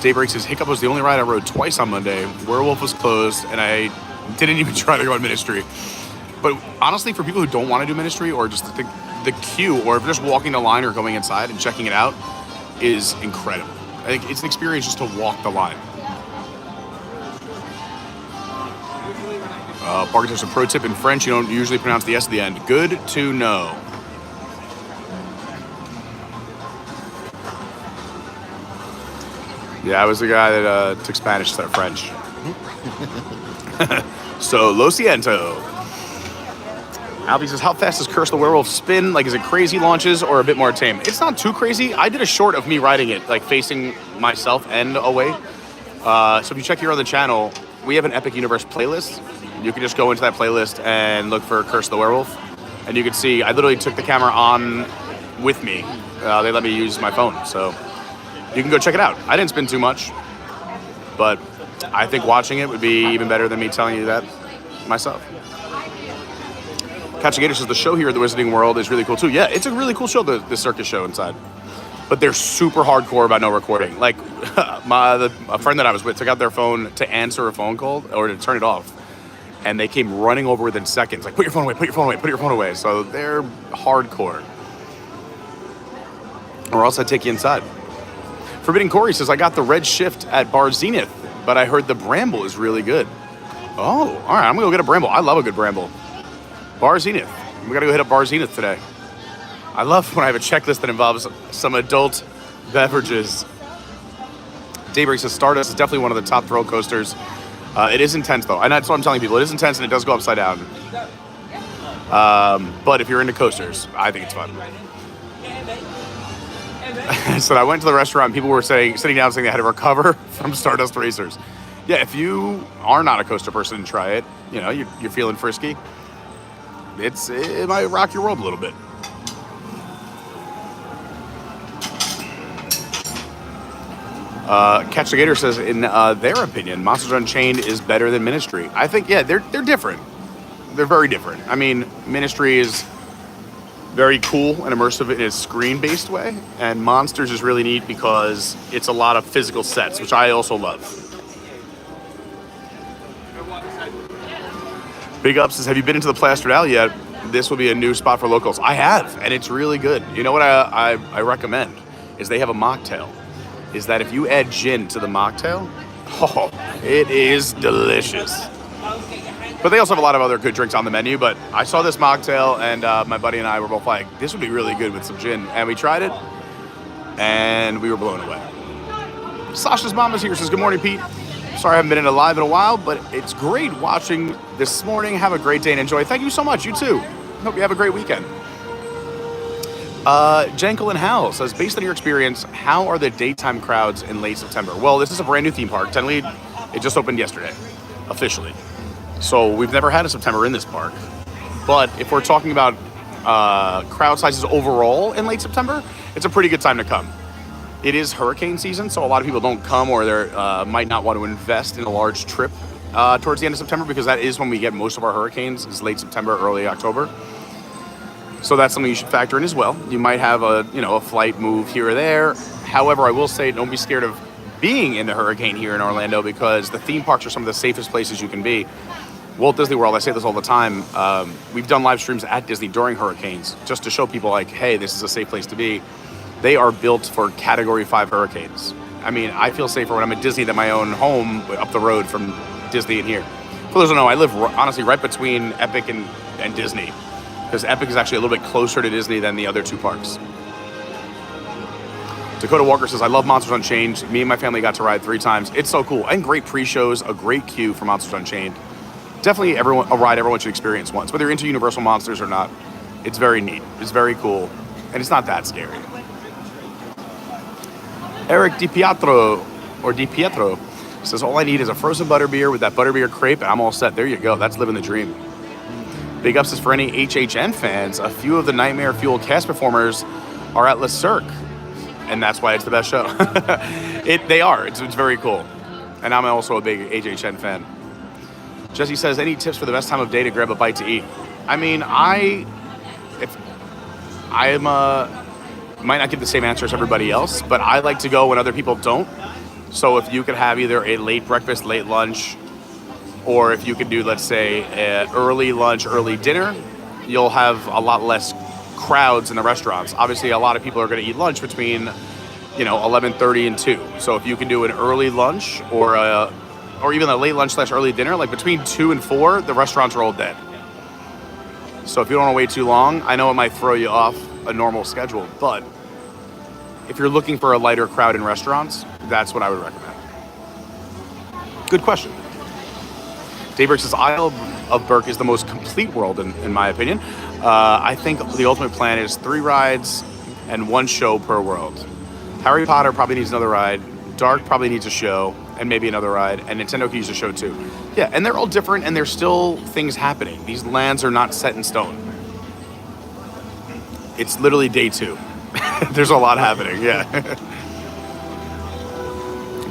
Daybreak says, Hiccup was the only ride I rode twice on Monday. Werewolf was closed, and I didn't even try to go on Ministry. But honestly, for people who don't want to do Ministry, or just the queue, or if they're just walking the line or going inside and checking it out, is incredible. I think it's an experience just to walk the line. Parker says, a pro tip in French, you don't usually pronounce the S at the end. Good to know. Yeah, I was the guy that took Spanish instead of French. So, Lo siento. Albie says, how fast does Curse the Werewolf spin? Like, is it crazy launches or a bit more tame? It's not too crazy. I did a short of me riding it, like facing myself and away. So if you check here on the channel, we have an Epic Universe playlist. You can just go into that playlist and look for Curse the Werewolf. And you can see, I literally took the camera on with me. They let me use my phone, so you can go check it out. I didn't spin too much, but I think watching it would be even better than me telling you that myself. Catching Gator says the show here at the Wizarding World is really cool too. Yeah, it's a really cool show, the circus show inside. But they're super hardcore about no recording. Like, a friend that I was with took out their phone to answer a phone call or to turn it off. And they came running over within seconds. Like, put your phone away, put your phone away, put your phone away. So they're hardcore. Or else I'd take you inside. Forbidden Corey says, I got the red shift at Bar Zenith, but I heard the Bramble is really good. Oh, all right, I'm gonna go get a Bramble. I love a good Bramble. Bar Zenith. We gotta go hit up Bar Zenith today. I love when I have a checklist that involves some adult beverages. Daybreak says Stardust is definitely one of the top thrill coasters. It is intense though, and that's what I'm telling people. It is intense and it does go upside down. But if you're into coasters, I think it's fun. So I went to the restaurant. People were sitting down saying they had to recover from Stardust Racers. Yeah, if you are not a coaster person, try it. You know, you're feeling frisky. It might rock your world a little bit. Catch the Gator says, in their opinion, Monsters Unchained is better than Ministry. I think, yeah, they're different. They're very different. I mean, Ministry is very cool and immersive in a screen-based way, and Monsters is really neat because it's a lot of physical sets, which I also love. Big Up says, have you been into the Plastered Alley yet? This will be a new spot for locals. I have, and it's really good. You know what I recommend is they have a mocktail. Is that if you add gin to the mocktail, oh, it is delicious. But they also have a lot of other good drinks on the menu, but I saw this mocktail, and my buddy and I were both like, this would be really good with some gin. And we tried it, and we were blown away. Sasha's mom is here. Says, good morning, Pete. Sorry I haven't been in a live in a while, but it's great watching this morning. Have a great day and enjoy. Thank you so much. You too. Hope you have a great weekend. Jankel and Hal says, based on your experience, how are the daytime crowds in late September? Well, this is a brand new theme park. Technically, it just opened yesterday, officially. So we've never had a September in this park. But if we're talking about crowd sizes overall in late September, it's a pretty good time to come. It is hurricane season, so a lot of people don't come or they might not want to invest in a large trip towards the end of September, because that is when we get most of our hurricanes, is late September, early October. So that's something you should factor in as well. You might have a flight move here or there. However, I will say don't be scared of being in the hurricane here in Orlando, because the theme parks are some of the safest places you can be. Walt Disney World, I say this all the time, we've done live streams at Disney during hurricanes just to show people like, hey, this is a safe place to be. They are built for Category 5 hurricanes. I mean, I feel safer when I'm at Disney than my own home up the road from Disney and here. For those who don't know, I live honestly right between Epic and Disney, because Epic is actually a little bit closer to Disney than the other two parks. Dakota Walker says, I love Monsters Unchained. Me and my family got to ride 3 times. It's so cool. And great pre-shows, a great queue for Monsters Unchained. Definitely a ride everyone should experience once. Whether you're into Universal Monsters or not, it's very neat. It's very cool. And it's not that scary. Eric DiPietro says, all I need is a frozen butterbeer with that butterbeer crepe, and I'm all set. There you go. That's living the dream. Big Ups says, for any HHN fans, a few of the Nightmare Fuel cast performers are at Le Cirque, and that's why it's the best show. They are. It's very cool. And I'm also a big HHN fan. Jesse says, any tips for the best time of day to grab a bite to eat? I mean, might not give the same answer as everybody else, but I like to go when other people don't. So if you could have either a late breakfast, late lunch, or if you could do, let's say, early lunch, early dinner, you'll have a lot less crowds in the restaurants. Obviously, a lot of people are going to eat lunch between, 11:30 and 2. So if you can do an early lunch or even a late lunch / early dinner, like between 2 and 4, the restaurants are all dead. So if you don't want to wait too long, I know it might throw you off a normal schedule, but if you're looking for a lighter crowd in restaurants, that's what I would recommend. Good question. Daybreak says, Isle of Berk is the most complete world in my opinion. I think the ultimate plan is 3 rides and 1 show per world. Harry Potter probably needs another ride. Dark probably needs a show and maybe another ride, and Nintendo could use a show too. Yeah, and they're all different, and there's still things happening. These lands are not set in stone. It's literally day 2. There's a lot happening, yeah.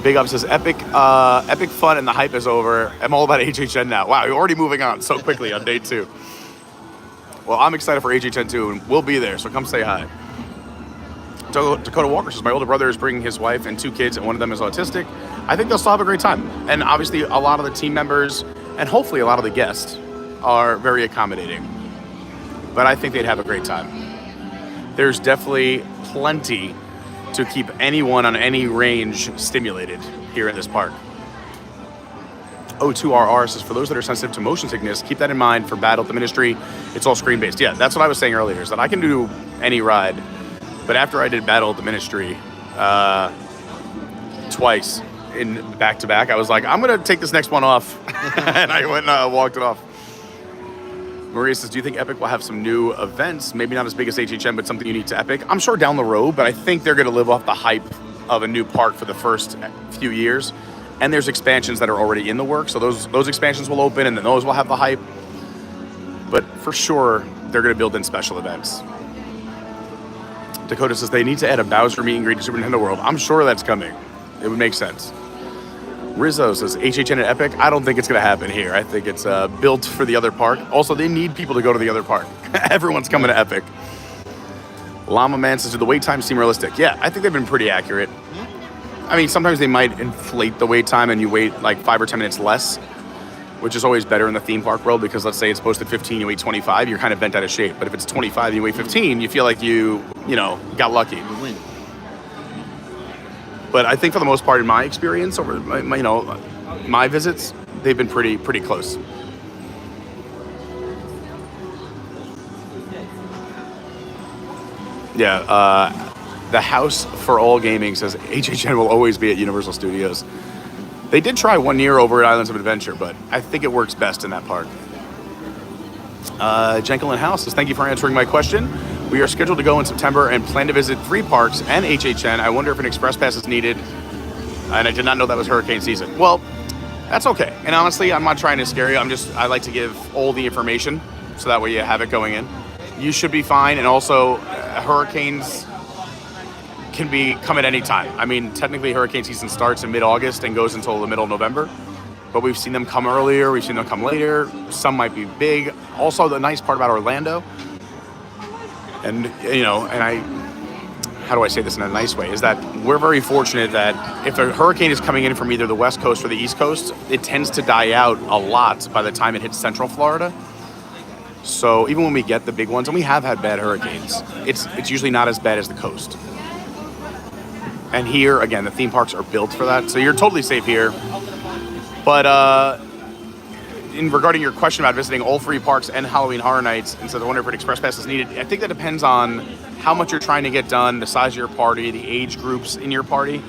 Big Up says, epic fun and the hype is over. I'm all about HHN now. Wow, you're already moving on so quickly on day 2. Well, I'm excited for HHN too, and we'll be there, so come say hi. Dakota Walker says, my older brother is bringing his wife and 2 kids, and one of them is autistic. I think they'll still have a great time. And obviously, a lot of the team members, and hopefully a lot of the guests, are very accommodating. But I think they'd have a great time. There's definitely plenty to keep anyone on any range stimulated here in this park. O2RR says, for those that are sensitive to motion sickness, keep that in mind for Battle at the Ministry. It's all screen-based. Yeah, that's what I was saying earlier, is that I can do any ride. But after I did Battle at the Ministry twice, in back-to-back. I was like, I'm going to take this next one off. And I went and walked it off. Maria says, do you think Epic will have some new events? Maybe not as big as HHN, but something unique to Epic? I'm sure down the road, but I think they're going to live off the hype of a new park for the first few years. And there's expansions that are already in the works. So those expansions will open, and then those will have the hype. But for sure, they're going to build in special events. Dakota says, they need to add a Bowser meet and greet to Super Nintendo World. I'm sure that's coming. It would make sense. Rizzo says, HHN and Epic, I don't think it's going to happen here. I think it's built for the other park. Also, they need people to go to the other park. Everyone's coming to Epic. Llama Man says, do the wait times seem realistic? Yeah, I think they've been pretty accurate. I mean, sometimes they might inflate the wait time and you wait like 5 or 10 minutes less, which is always better in the theme park world because let's say it's posted 15, you wait 25, you're kind of bent out of shape. But if it's 25 and you wait 15, you feel like you got lucky. You win. But I think for the most part, in my experience over my visits, they've been pretty close. Yeah, the House for All Gaming says HHN will always be at Universal Studios. They did try 1 year over at Islands of Adventure, but I think it works best in that park. Jenkelin House says, thank you for answering my question. We are scheduled to go in September and plan to visit 3 parks and HHN. I wonder if an express pass is needed. And I did not know that was hurricane season. Well, that's okay. And honestly, I'm not trying to scare you. I like to give all the information so that way you have it going in. You should be fine. And also, hurricanes can come at any time. I mean, technically hurricane season starts in mid-August and goes until the middle of November. But we've seen them come earlier. We've seen them come later. Some might be big. Also, the nice part about Orlando, and how do I say this in a nice way, is that we're very fortunate that if the hurricane is coming in from either the West Coast or the East Coast, it tends to die out a lot by the time it hits Central Florida. So even when we get the big ones, and we have had bad hurricanes, it's usually not as bad as the coast. And here, again, the theme parks are built for that. So you're totally safe here. But in regarding your question about visiting all 3 parks and Halloween Horror Nights, and so I wonder if an express pass is needed, I think that depends on how much you're trying to get done, the size of your party, the age groups in your party.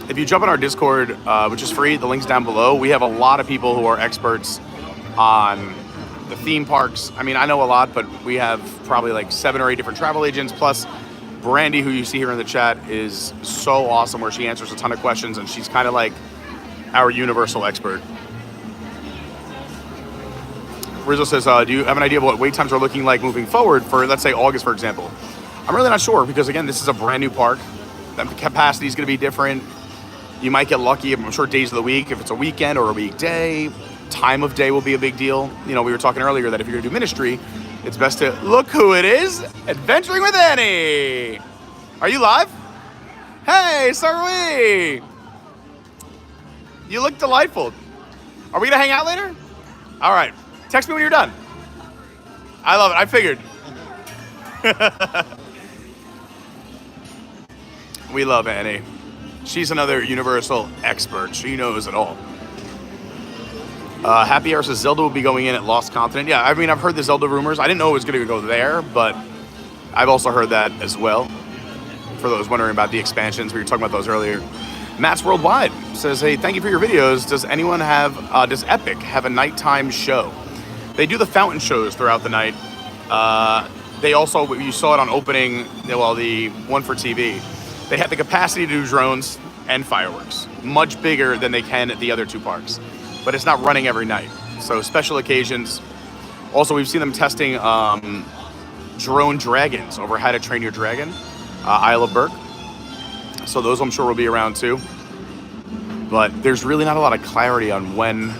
If you jump on our Discord, which is free, the link's down below, we have a lot of people who are experts on the theme parks. I mean, I know a lot, but we have probably like 7 or 8 different travel agents, plus Brandy, who you see here in the chat, is so awesome where she answers a ton of questions, and she's kind of like our universal expert. Rizzo says, do you have an idea of what wait times are looking like moving forward for, let's say, August, for example? I'm really not sure because, again, this is a brand new park. The capacity is going to be different. You might get lucky, I'm sure, days of the week. If it's a weekend or a weekday, time of day will be a big deal. We were talking earlier that if you're going to do ministry, it's best to look who it is, Adventuring with Annie. Are you live? Hey, so are we. You look delightful. Are we going to hang out later? All right. Text me when you're done. I love it. I figured. We love Annie. She's another universal expert. She knows it all. Happy Hour says Zelda will be going in at Lost Continent. Yeah, I mean, I've heard the Zelda rumors. I didn't know it was going to go there, but I've also heard that as well. For those wondering about the expansions, we were talking about those earlier. Matt's Worldwide says, hey, thank you for your videos. Does Epic have a nighttime show? They do the fountain shows throughout the night. They also, you saw it on opening, the one for TV. They have the capacity to do drones and fireworks, much bigger than they can at the other 2 parks. But it's not running every night. So special occasions. Also, we've seen them testing drone dragons over How to Train Your Dragon, Isle of Berk. So those I'm sure will be around too. But there's really not a lot of clarity on when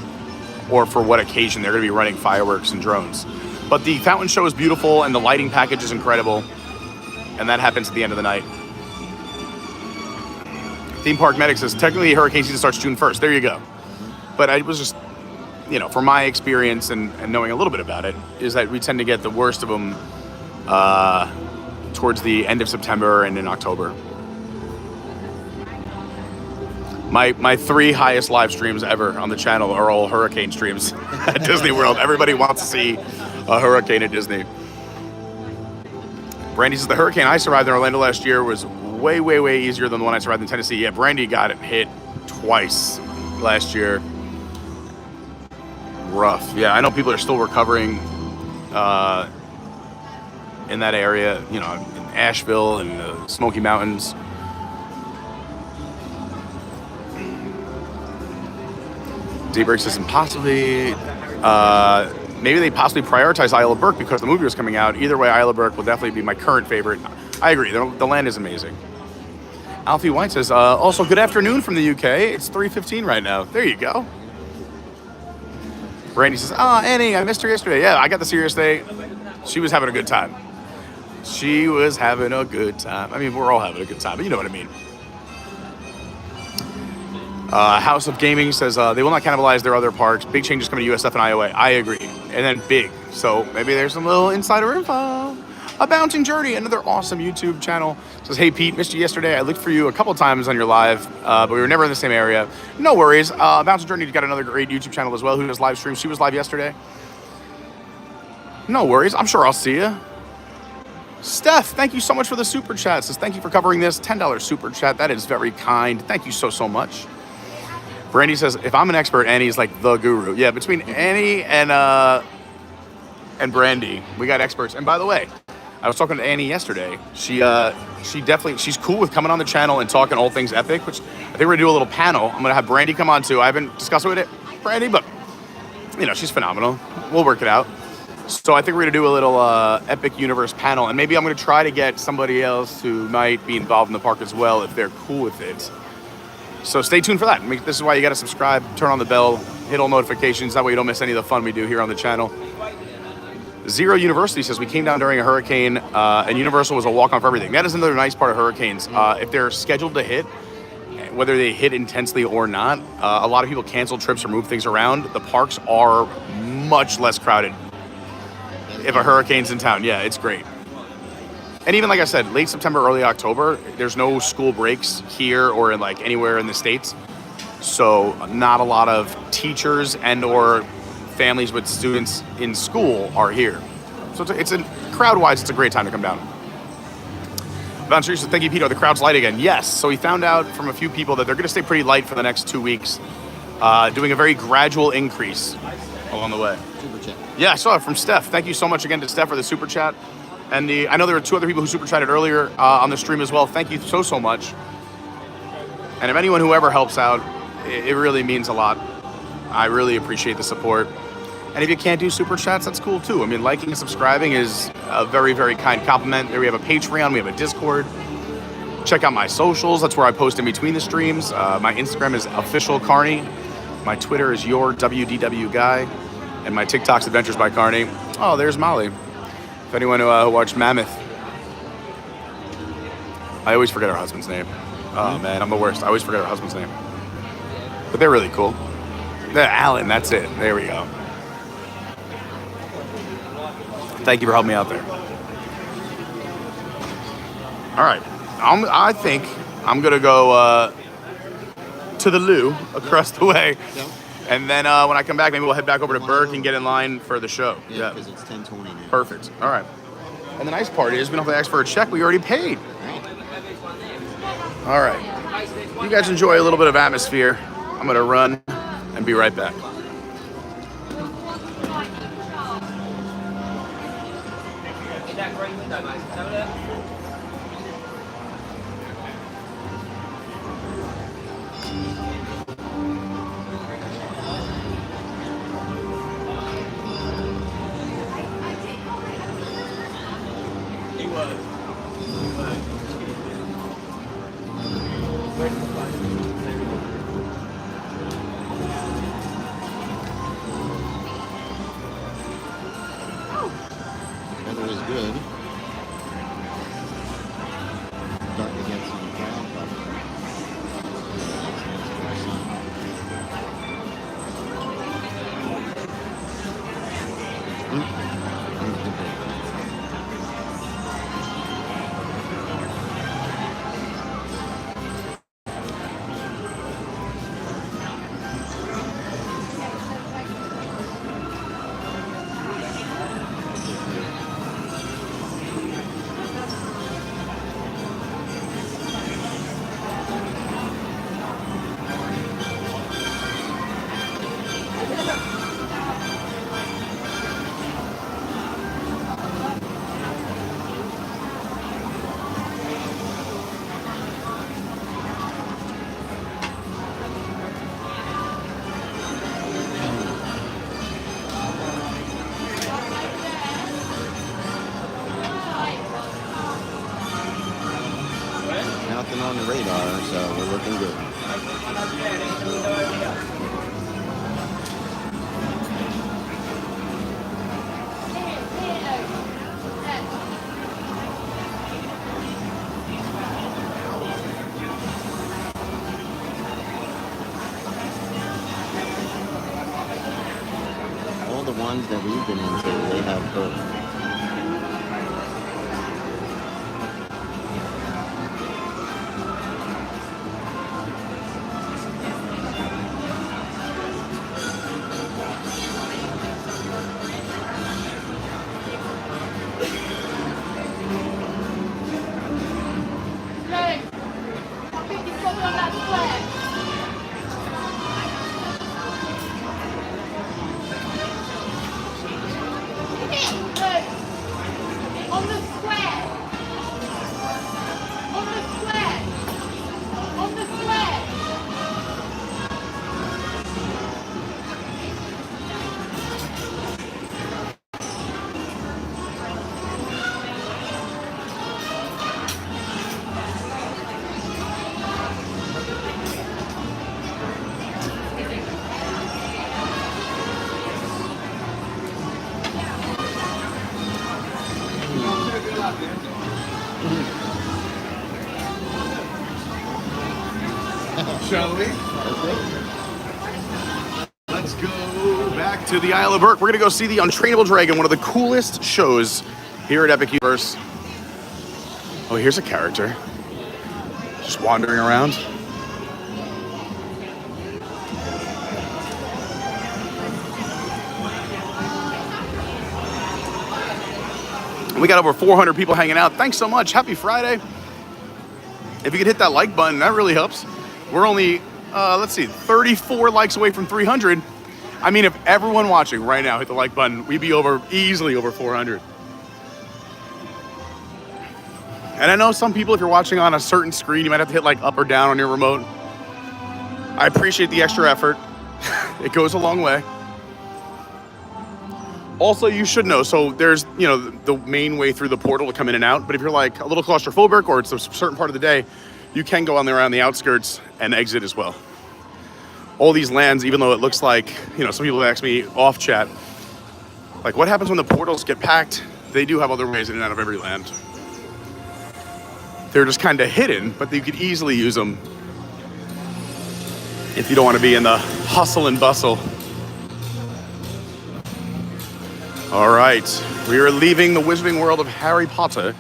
or for what occasion they're going to be running fireworks and drones. But the fountain show is beautiful and the lighting package is incredible. And that happens at the end of the night. Theme Park Medic says, technically hurricane season starts June 1st. There you go. But I was just, from my experience and knowing a little bit about it, is that we tend to get the worst of them towards the end of September and in October. My 3 highest live streams ever on the channel are all hurricane streams at Disney World. Everybody wants to see a hurricane at Disney. Brandy says, the hurricane I survived in Orlando last year was way, way, way easier than the one I survived in Tennessee. Yeah, Brandy got it hit twice last year. Rough. Yeah, I know people are still recovering in that area, you know, in Asheville and the Smoky Mountains. D-Break says possibly, maybe they possibly prioritize Isle of Berk because the movie was coming out. Either way, Isle of Berk will definitely be my current favorite. I agree, the land is amazing. Alfie White says, also good afternoon from the UK. It's 3:15 right now. There you go. Brandy says, Annie, I missed her yesterday. Yeah, I got to see her yesterday. She was having a good time. She was having a good time. I mean, we're all having a good time, but you know what I mean. House of Gaming says they will not cannibalize their other parks. Big changes coming to USF and IOA. I agree. And then big. So maybe there's some little insider info. A Bouncing Journey, another awesome YouTube channel. Says, hey Pete, missed you yesterday. I looked for you a couple times on your live, but we were never in the same area. No worries. Bouncing Journey's got another great YouTube channel as well who does live streams. She was live yesterday. No worries. I'm sure I'll see you. Steph, thank you so much for the super chat. Says, thank you for covering this. $10 super chat. That is very kind. Thank you so, so much. Brandy says, if I'm an expert, Annie's like the guru. Yeah, between Annie and Brandy, we got experts. And by the way, I was talking to Annie yesterday. She's cool with coming on the channel and talking all things epic, which I think we're gonna do a little panel. I'm gonna have Brandy come on too. I haven't discussed it with Brandy, but you know, she's phenomenal. We'll work it out. So I think we're gonna do a little Epic Universe panel, and maybe I'm gonna try to get somebody else who might be involved in the park as well if they're cool with it. So stay tuned for that. This is why you gotta subscribe, turn on the bell, hit all notifications. That way you don't miss any of the fun we do here on the channel. Zero University says, we came down during a hurricane and Universal was a walk-on for everything. That is another nice part of hurricanes. If they're scheduled to hit, whether they hit intensely or not, a lot of people cancel trips or move things around. The parks are much less crowded if a hurricane's in town. Yeah, it's great. And even like I said, late September, early October, there's no school breaks here or in like anywhere in the States. So not a lot of teachers and or families with students in school are here. So it's a crowd-wise, it's a great time to come down. Bouncer says, thank you, Peter. The crowd's light again. Yes. So we found out from a few people that they're going to stay pretty light for the next 2 weeks, doing a very gradual increase along the way. Super chat. Yeah, I saw it from Steph. Thank you so much again to Steph for the super chat. And I know there were 2 other people who super chatted earlier on the stream as well. Thank you so, so much. And if anyone who ever helps out, it really means a lot. I really appreciate the support. And if you can't do super chats, that's cool too. I mean, liking and subscribing is a very, very kind compliment. We have a Patreon, we have a Discord. Check out my socials. That's where I post in between the streams. My Instagram is official Carney. My Twitter is your WDW guy. And my TikTok's Adventures by Carney. Oh, there's Molly. If anyone who watched Mammoth. I always forget her husband's name. Oh man, I'm the worst. I always forget her husband's name. But they're really cool. Alan, that's it. There we go. Thank you for helping me out there. All right. I think I'm going to go to the loo across the way. Yep. And then when I come back, maybe we'll head back over to Berk and get in line for the show. Yeah, because it's 10:20 now. Perfect. All right. And the nice part is we don't have to ask for a check. We already paid. All right. You guys enjoy a little bit of atmosphere. I'm going to run and be right back. Weather is good. Dark against the crowd, but nothing on the radar, so we're looking good. All the ones that we've been into, they have Berk. Shall we? Let's go back to the Isle of Berk. We're gonna go see the Untrainable Dragon, one of the coolest shows here at Epic Universe. Oh, here's a character just wandering around. We got over 400 people hanging out. Thanks so much. Happy Friday. If you could hit that like button, that really helps. We're only, let's see, 34 likes away from 300. I mean, if everyone watching right now hit the like button, we'd be easily over 400. And I know some people, if you're watching on a certain screen, you might have to hit like up or down on your remote. I appreciate the extra effort. It goes a long way. Also, you should know, so there's, you know, the main way through the portal to come in and out, but if you're like a little claustrophobic or it's a certain part of the day, you can go on there around the outskirts and exit as well. All these lands, even though it looks like, you know, some people ask me off chat, like what happens when the portals get packed? They do have other ways in and out of every land. They're just kind of hidden, but you could easily use them if you don't want to be in the hustle and bustle. All right, we are leaving the wizarding world of Harry Potter,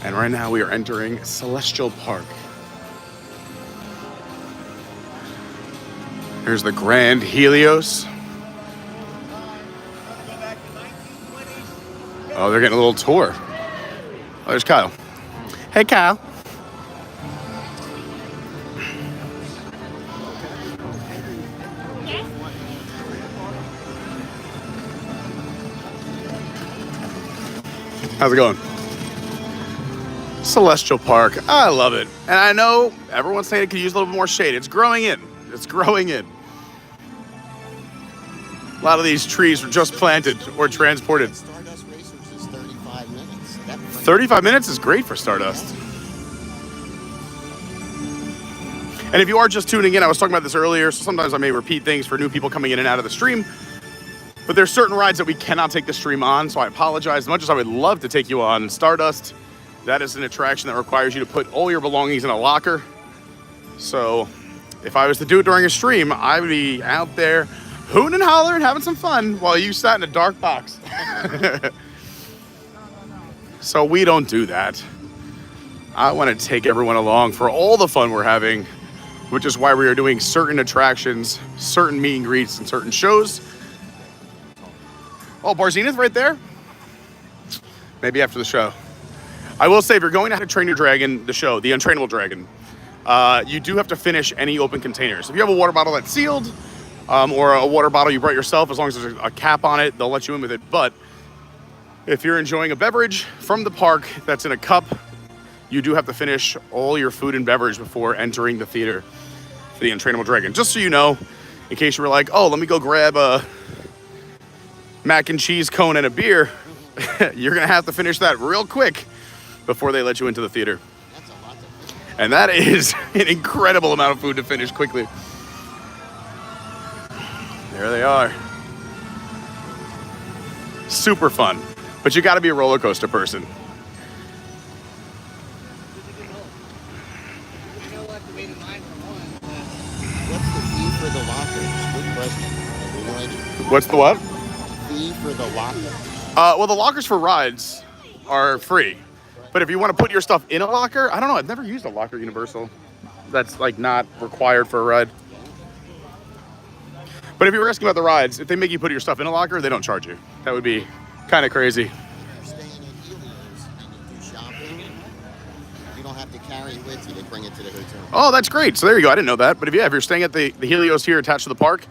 and right now we are entering Celestial Park. Here's the Grand Helios. Oh, they're getting a little tour. Oh, there's Kyle. Hey, Kyle. How's it going? Celestial Park. I love it. And I know everyone's saying it could use a little bit more shade. It's growing in. It's growing in. A lot of these trees were just planted or transported. Stardust Racers is 35 minutes. 35 minutes is great for Stardust. And if you are just tuning in, I was talking about this earlier, so sometimes I may repeat things for new people coming in and out of the stream. But there's certain rides that we cannot take the stream on, so I apologize. As much as I would love to take you on Stardust, that is an attraction that requires you to put all your belongings in a locker. So if I was to do it during a stream, I would be out there hooting and hollering, having some fun while you sat in a dark box. So we don't do that. I want to take everyone along for all the fun we're having, which is why we are doing certain attractions, certain meet and greets, and certain shows. Oh, Barzenith right there? Maybe after the show. I will say, if you're going to How to Train Your Dragon, the show, the Untrainable Dragon, you do have to finish any open containers. If you have a water bottle that's sealed, or a water bottle you brought yourself, as long as there's a cap on it, they'll let you in with it. But if you're enjoying a beverage from the park that's in a cup, you do have to finish all your food and beverage before entering the theater for the Untrainable Dragon. Just so you know, in case you were like, oh, let me go grab a mac and cheese cone and a beer, you're gonna have to finish that real quick before they let you into the theater. And that is an incredible amount of food to finish quickly. There they are. Super fun. But you got to be a roller coaster person. What's the fee for the lockers? Good question. Have you no idea? What's the what? Fee for the locker. Well, the lockers for rides are free. But if you want to put your stuff in a locker, I don't know. I've never used a locker universal. That's like not required for a ride. But if you were asking about the rides, if they make you put your stuff in a locker, they don't charge you. That would be kind of crazy. If you're staying at Helios and you do shopping, you don't have to carry it with you. They bring it to the hotel. Oh, that's great. So there you go. I didn't know that. But if you're staying at the Helios here attached to the park,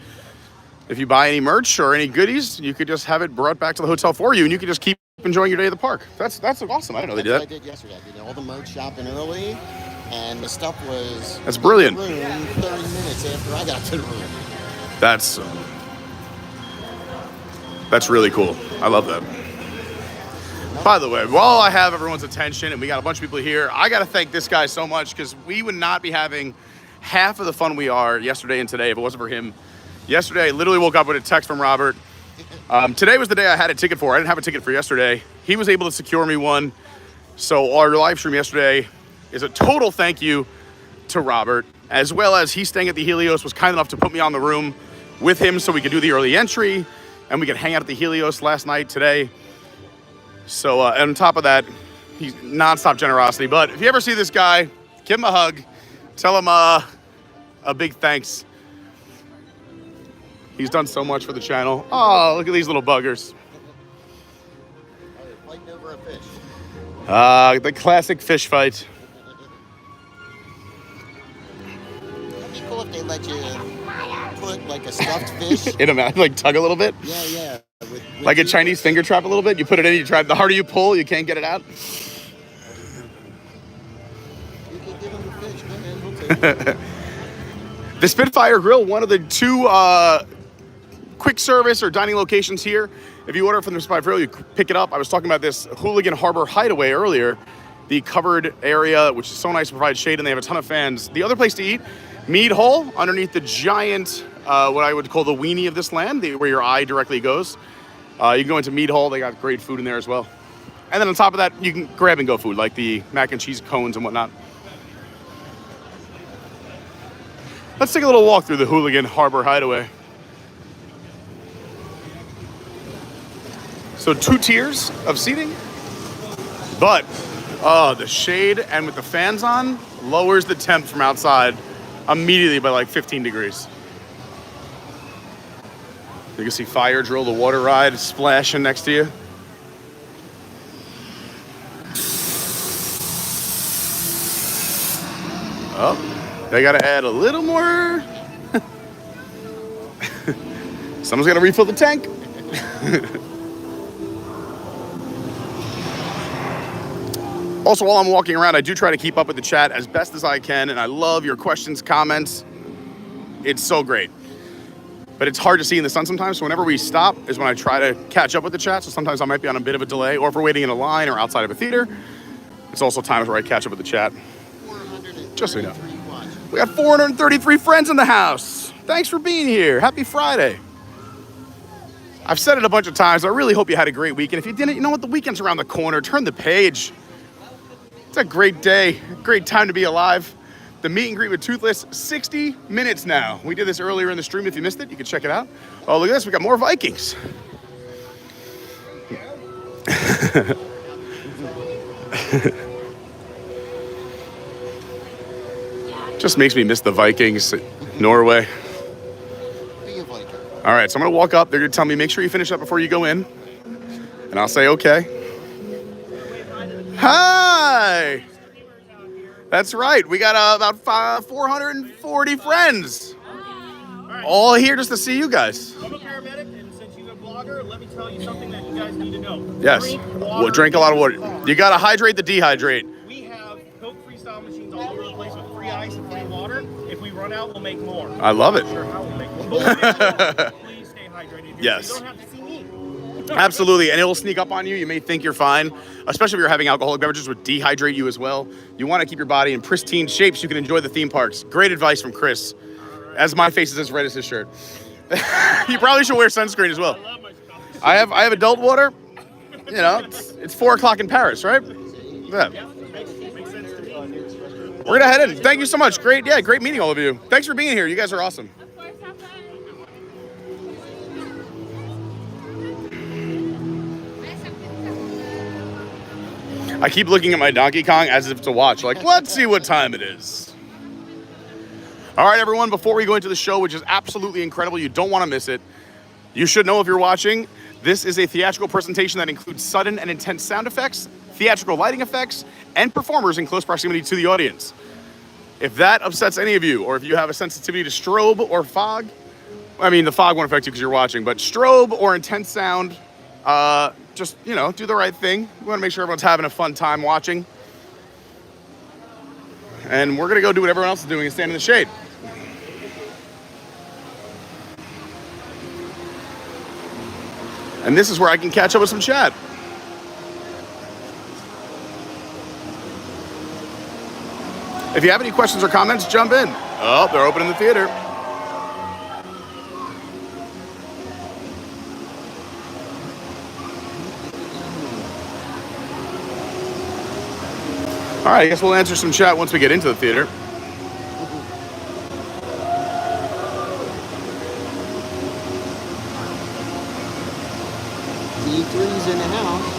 if you buy any merch or any goodies, you could just have it brought back to the hotel for you, and you could just keep enjoying your day at the park. That's awesome. I didn't know they did that. That's what I did yesterday. I did all the merch shopping early, and the stuff was That's brilliant. in the room 30 minutes after I got to the room. That's really cool. I love that. By the way, while I have everyone's attention and we got a bunch of people here, I got to thank this guy so much because we would not be having half of the fun we are yesterday and today if it wasn't for him. Yesterday, I literally woke up with a text from Robert. Today was the day I had a ticket for. I didn't have a ticket for yesterday. He was able to secure me one. So our live stream yesterday is a total thank you to Robert, as well as he's staying at the Helios, was kind enough to put me on the room with him so we could do the early entry and we could hang out at the Helios last night, today. So on top of that, he's nonstop generosity. But if you ever see this guy, give him a hug. Tell him a big thanks. He's done so much for the channel. Oh, look at these little buggers. Fighting over a fish. The classic fish fight. That'd be cool if they let you put like a stuffed fish. In a mouth, like tug a little bit. Yeah. With Like a Chinese finger trap a little bit. You put it in, you try. The harder you pull, you can't get it out. You can give them the fish. Go ahead, we'll take it. The Spitfire Grill, one of the two quick service or dining locations here. If you order from the Spitfire Grill, you pick it up. I was talking about this Hooligan Harbor Hideaway earlier, the covered area, which is so nice to provide shade, and they have a ton of fans. The other place to eat, Mead Hole, underneath the giant, what I would call the weenie of this land, where your eye directly goes. You can go into Mead Hole. They got great food in there as well. And then on top of that, you can grab and go food, like the mac and cheese cones and whatnot. Let's take a little walk through the Hooligan Harbor Hideaway. So 2 tiers of seating, but the shade and with the fans on lowers the temp from outside immediately by like 15 degrees. You can see Fire Drill, the water ride, splashing next to you. Oh, they gotta add a little more. Someone's gotta refill the tank. Also, while I'm walking around, I do try to keep up with the chat as best as I can, and I love your questions, comments. It's so great. But it's hard to see in the sun sometimes, so whenever we stop is when I try to catch up with the chat, so sometimes I might be on a bit of a delay, or if we're waiting in a line or outside of a theater, it's also times where I catch up with the chat. Just so you know. We got 433 friends in the house. Thanks for being here. Happy Friday. I've said it a bunch of times. I really hope you had a great weekend. If you didn't, you know what? The weekend's around the corner. Turn the page. It's a great day, great time to be alive. The meet and greet with Toothless, 60 minutes now. We did this earlier in the stream. If you missed it, you can check it out. Oh, look at this. We got more Vikings. Just makes me miss the Vikings, Norway. All right, so I'm going to walk up. They're going to tell me, make sure you finish up before you go in. And I'll say, okay. Hi! That's right. We got about 440 friends. All here just to see you guys. I'm a paramedic, and since you're a blogger, let me tell you something that you guys need to know. Yes. Drink a lot of water. You got to hydrate the dehydrate. We have Coke freestyle machines all over the place with free ice and free water. If we run out, we'll make more. I love it. I'm not sure how we'll make more. But please stay hydrated. Yes. You don't have to see me. Absolutely, and it will sneak up on you. You may think you're fine, especially if you're having alcoholic beverages, would dehydrate you as well. You want to keep your body in pristine shape so you can enjoy the theme parks. Great advice from Chris, as my face is as red as his shirt. You probably should wear sunscreen as well. I have adult water. You know, it's 4 o'clock in Paris, right? Yeah. We're gonna head in. Thank you so much. Great meeting all of you. Thanks for being here. You guys are awesome. I keep looking at my Donkey Kong as if to watch. Like, let's see what time it is. All right, everyone, before we go into the show, which is absolutely incredible, you don't want to miss it. You should know if you're watching, this is a theatrical presentation that includes sudden and intense sound effects, theatrical lighting effects, and performers in close proximity to the audience. If that upsets any of you, or if you have a sensitivity to strobe or fog, I mean, the fog won't affect you because you're watching, but strobe or intense sound, just, you know, do the right thing. We want to make sure everyone's having a fun time watching. And we're going to go do what everyone else is doing and stand in the shade. And this is where I can catch up with some chat. If you have any questions or comments, jump in. Oh, they're opening the theater. All right, I guess we'll answer some chat once we get into the theater. D3's in the house.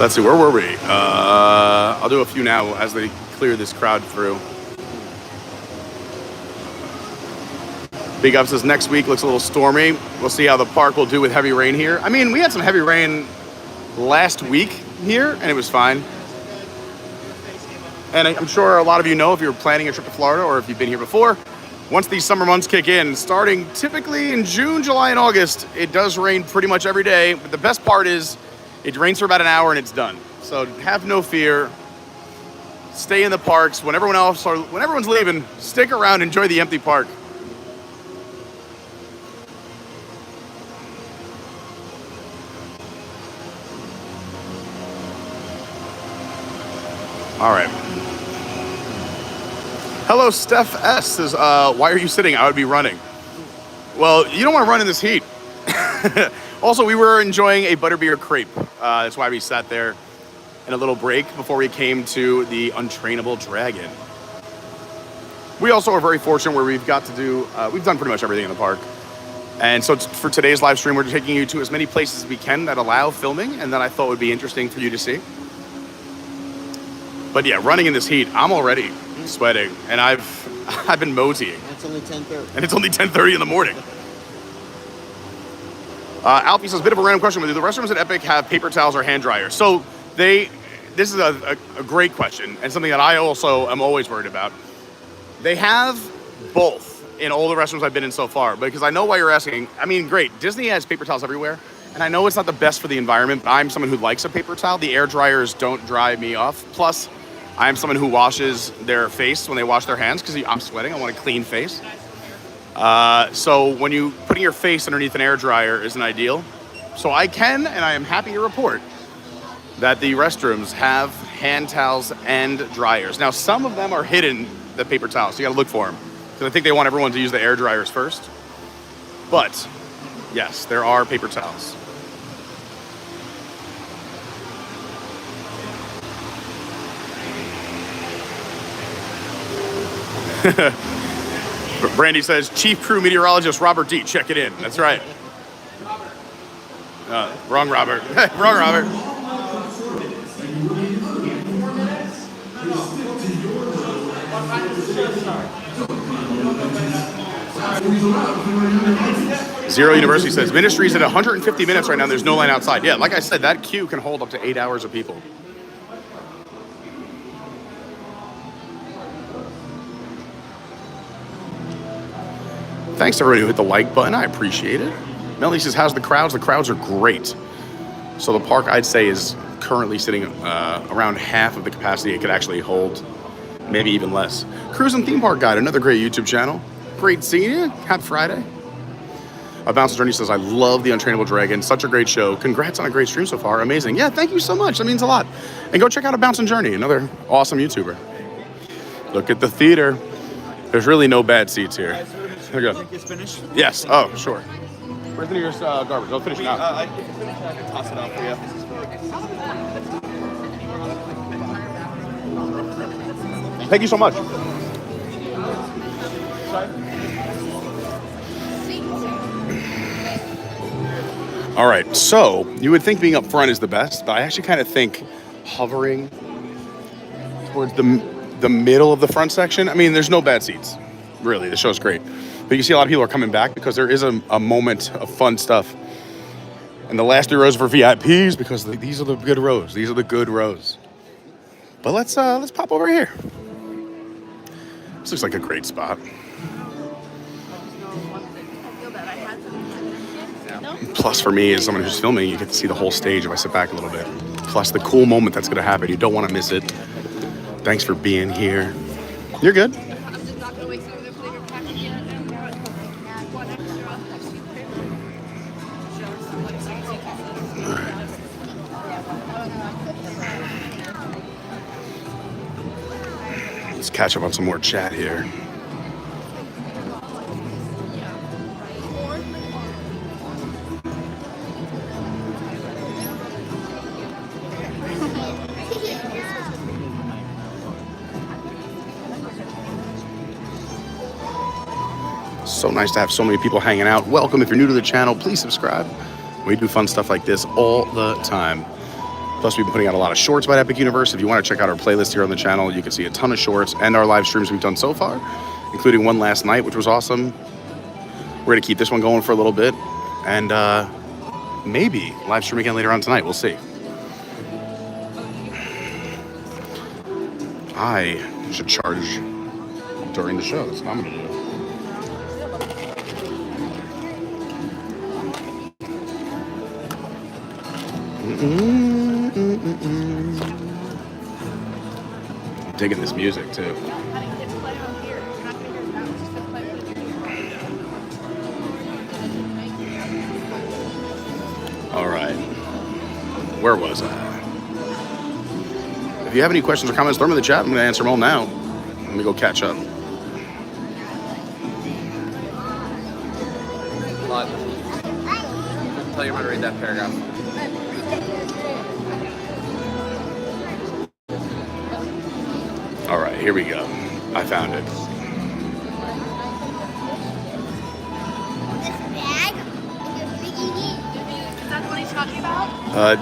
Let's see, where were we? I'll do a few now as they clear this crowd through. Big Up says next week looks a little stormy. We'll see how the park will do with heavy rain here. I mean, we had some heavy rain last week here, and it was fine. And I'm sure a lot of you know, if you're planning a trip to Florida or if you've been here before, once these summer months kick in, starting typically in June, July, and August, it does rain pretty much every day. But the best part is it rains for about an hour and it's done. So have no fear. Stay in the parks. When everyone's leaving, stick around, enjoy the empty park. All right. Hello, Steph S. says, why are you sitting? I would be running. Well, you don't want to run in this heat. Also, we were enjoying a Butterbeer crepe. That's why we sat there in a little break before we came to the Untrainable Dragon. We also are very fortunate where we've got to do, we've done pretty much everything in the park. And so for today's live stream, we're taking you to as many places as we can that allow filming and that I thought would be interesting for you to see. But yeah, running in this heat, I'm already sweating, and I've been moseying. It's only 10:30. And it's only 10:30 in the morning. Alfie says, bit of a random question with you. The restrooms at Epic have paper towels or hand dryers. So this is a great question, and something that I also am always worried about. They have both in all the restrooms I've been in so far, because I know why you're asking. I mean, great, Disney has paper towels everywhere. And I know it's not the best for the environment, but I'm someone who likes a paper towel. The air dryers don't dry me off. Plus, I'm someone who washes their face when they wash their hands because I'm sweating. I want a clean face. So when you putting your face underneath an air dryer isn't ideal. So I can, and I am happy to report that the restrooms have hand towels and dryers. Now, some of them are hidden, the paper towels. So you got to look for them because I think they want everyone to use the air dryers first. But yes, there are paper towels. Brandy says, Chief Crew Meteorologist Robert D. Check it in. That's right. Wrong Robert. Wrong Robert. Zero University says, Ministry's at 150 minutes right now. There's no line outside. Yeah, like I said, that queue can hold up to 8 hours of people. Thanks to everybody who hit the like button. I appreciate it. Melanie says, how's the crowds? The crowds are great. So the park, I'd say, is currently sitting around half of the capacity it could actually hold. Maybe even less. Cruise and Theme Park Guide, another great YouTube channel. Great seeing you. Happy Friday. Bounce Journey says, I love the Untrainable Dragon. Such a great show. Congrats on a great stream so far. Amazing. Yeah, thank you so much. That means a lot. And go check out A Bounce Journey, another awesome YouTuber. Look at the theater. There's really no bad seats here. There you go. Think it's finished? Yes. Oh, sure. Where's the nearest garbage? I'll finish it now. I can finish it. I can toss it out for you. Thank you so much. All right, so you would think being up front is the best, but I actually kind of think hovering towards the middle of the front section. I mean, there's no bad seats, really. The show's great, but you see a lot of people are coming back because there is a moment of fun stuff. And the last 3 rows for VIPs because these are the good rows. These are the good rows. But let's pop over here. This looks like a great spot. Plus for me, as someone who's filming, you get to see the whole stage if I sit back a little bit. Plus the cool moment that's gonna happen. You don't wanna miss it. Thanks for being here. You're good. Let's catch up on some more chat here. So nice to have so many people hanging out. Welcome. If you're new to the channel, please subscribe. We do fun stuff like this all the time. Plus, we've been putting out a lot of shorts about Epic Universe. If you want to check out our playlist here on the channel, you can see a ton of shorts and our live streams we've done so far, including one last night, which was awesome. We're going to keep this one going for a little bit, and maybe live stream again later on tonight. We'll see. I should charge during the show. That's what I'm going to do. Digging this music too. All right, where was I? If you have any questions or comments, throw them in the chat. I'm going to answer them all now. Let me go catch up. Tell you when to read that paragraph. All right, here we go. I found it.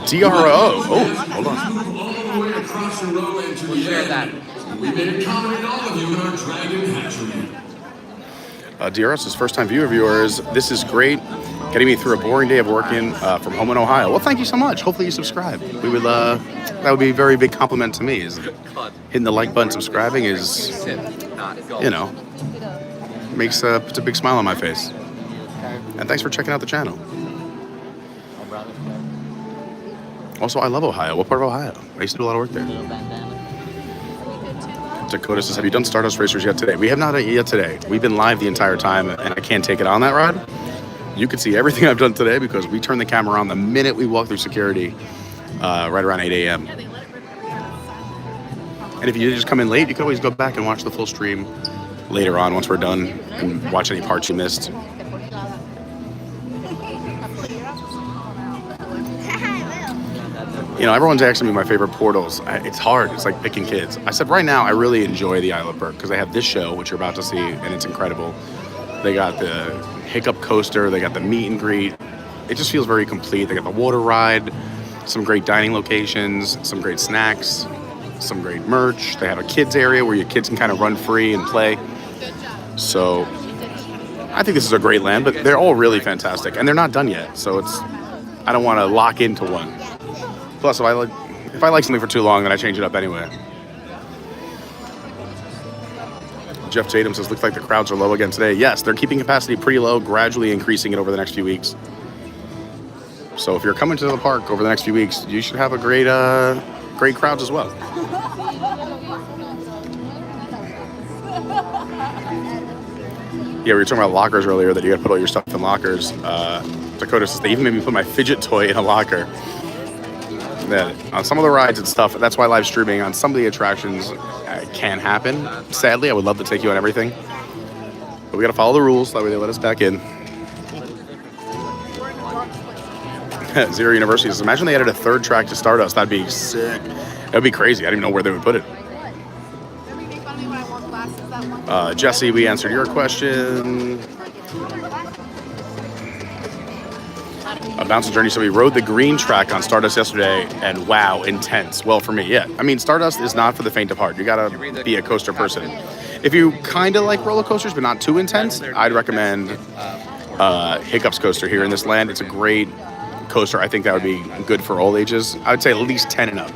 DRO. Oh, hold on. All the way across the row into the air. We may accommodate all of you in our dragon hatchery. DRS is first-time viewer viewers. This is great. Getting me through a boring day of working from home in Ohio. Well, thank you so much. Hopefully you subscribe. We would that would be a very big compliment to me. Is hitting the like button, subscribing is, you know, puts a big smile on my face. And thanks for checking out the channel. Also, I love Ohio. What part of Ohio? I used to do a lot of work there. Dakota says, have you done Stardust Racers yet today? We have not yet today. We've been live the entire time, and I can't take it on that ride. You can see everything I've done today because we turn the camera on the minute we walk through security, right around 8 a.m. And if you just come in late, you can always go back and watch the full stream later on once we're done and watch any parts you missed. You know, everyone's asking me my favorite portals. It's hard. It's like picking kids. I said right now I really enjoy the Isle of Berk because they have this show, which you're about to see, and it's incredible. They got the Hiccup Coaster. They got the meet and greet. It just feels very complete. They got the water ride, some great dining locations, some great snacks, some great merch. They have a kids area where your kids can kind of run free and play. So I think this is a great land, but they're all really fantastic, and they're not done yet. So I don't want to lock into one. Plus, if I like something for too long, then I change it up anyway. Jeff Tatum says, looks like the crowds are low again today. Yes, they're keeping capacity pretty low, gradually increasing it over the next few weeks. So if you're coming to the park over the next few weeks, you should have a great crowds as well. Yeah, we were talking about lockers earlier, that you got to put all your stuff in lockers. Dakota says they even made me put my fidget toy in a locker. Yeah, on some of the rides and stuff, that's why live streaming on some of the attractions can happen. Sadly, I would love to take you on everything. But we got to follow the rules, that way they let us back in. Zero University says, imagine they added a third track to Stardust. That'd be sick. That'd be crazy. I don't even know where they would put it. Jesse, we answered your question. Bounce and Journey, so we rode the green track on Stardust yesterday, and wow, intense. Well, for me, yeah. I mean, Stardust is not for the faint of heart. You gotta be a coaster person. If you kind of like roller coasters, but not too intense, I'd recommend Hiccups Coaster here in this land. It's a great coaster. I think that would be good for all ages. I would say at least 10 and up.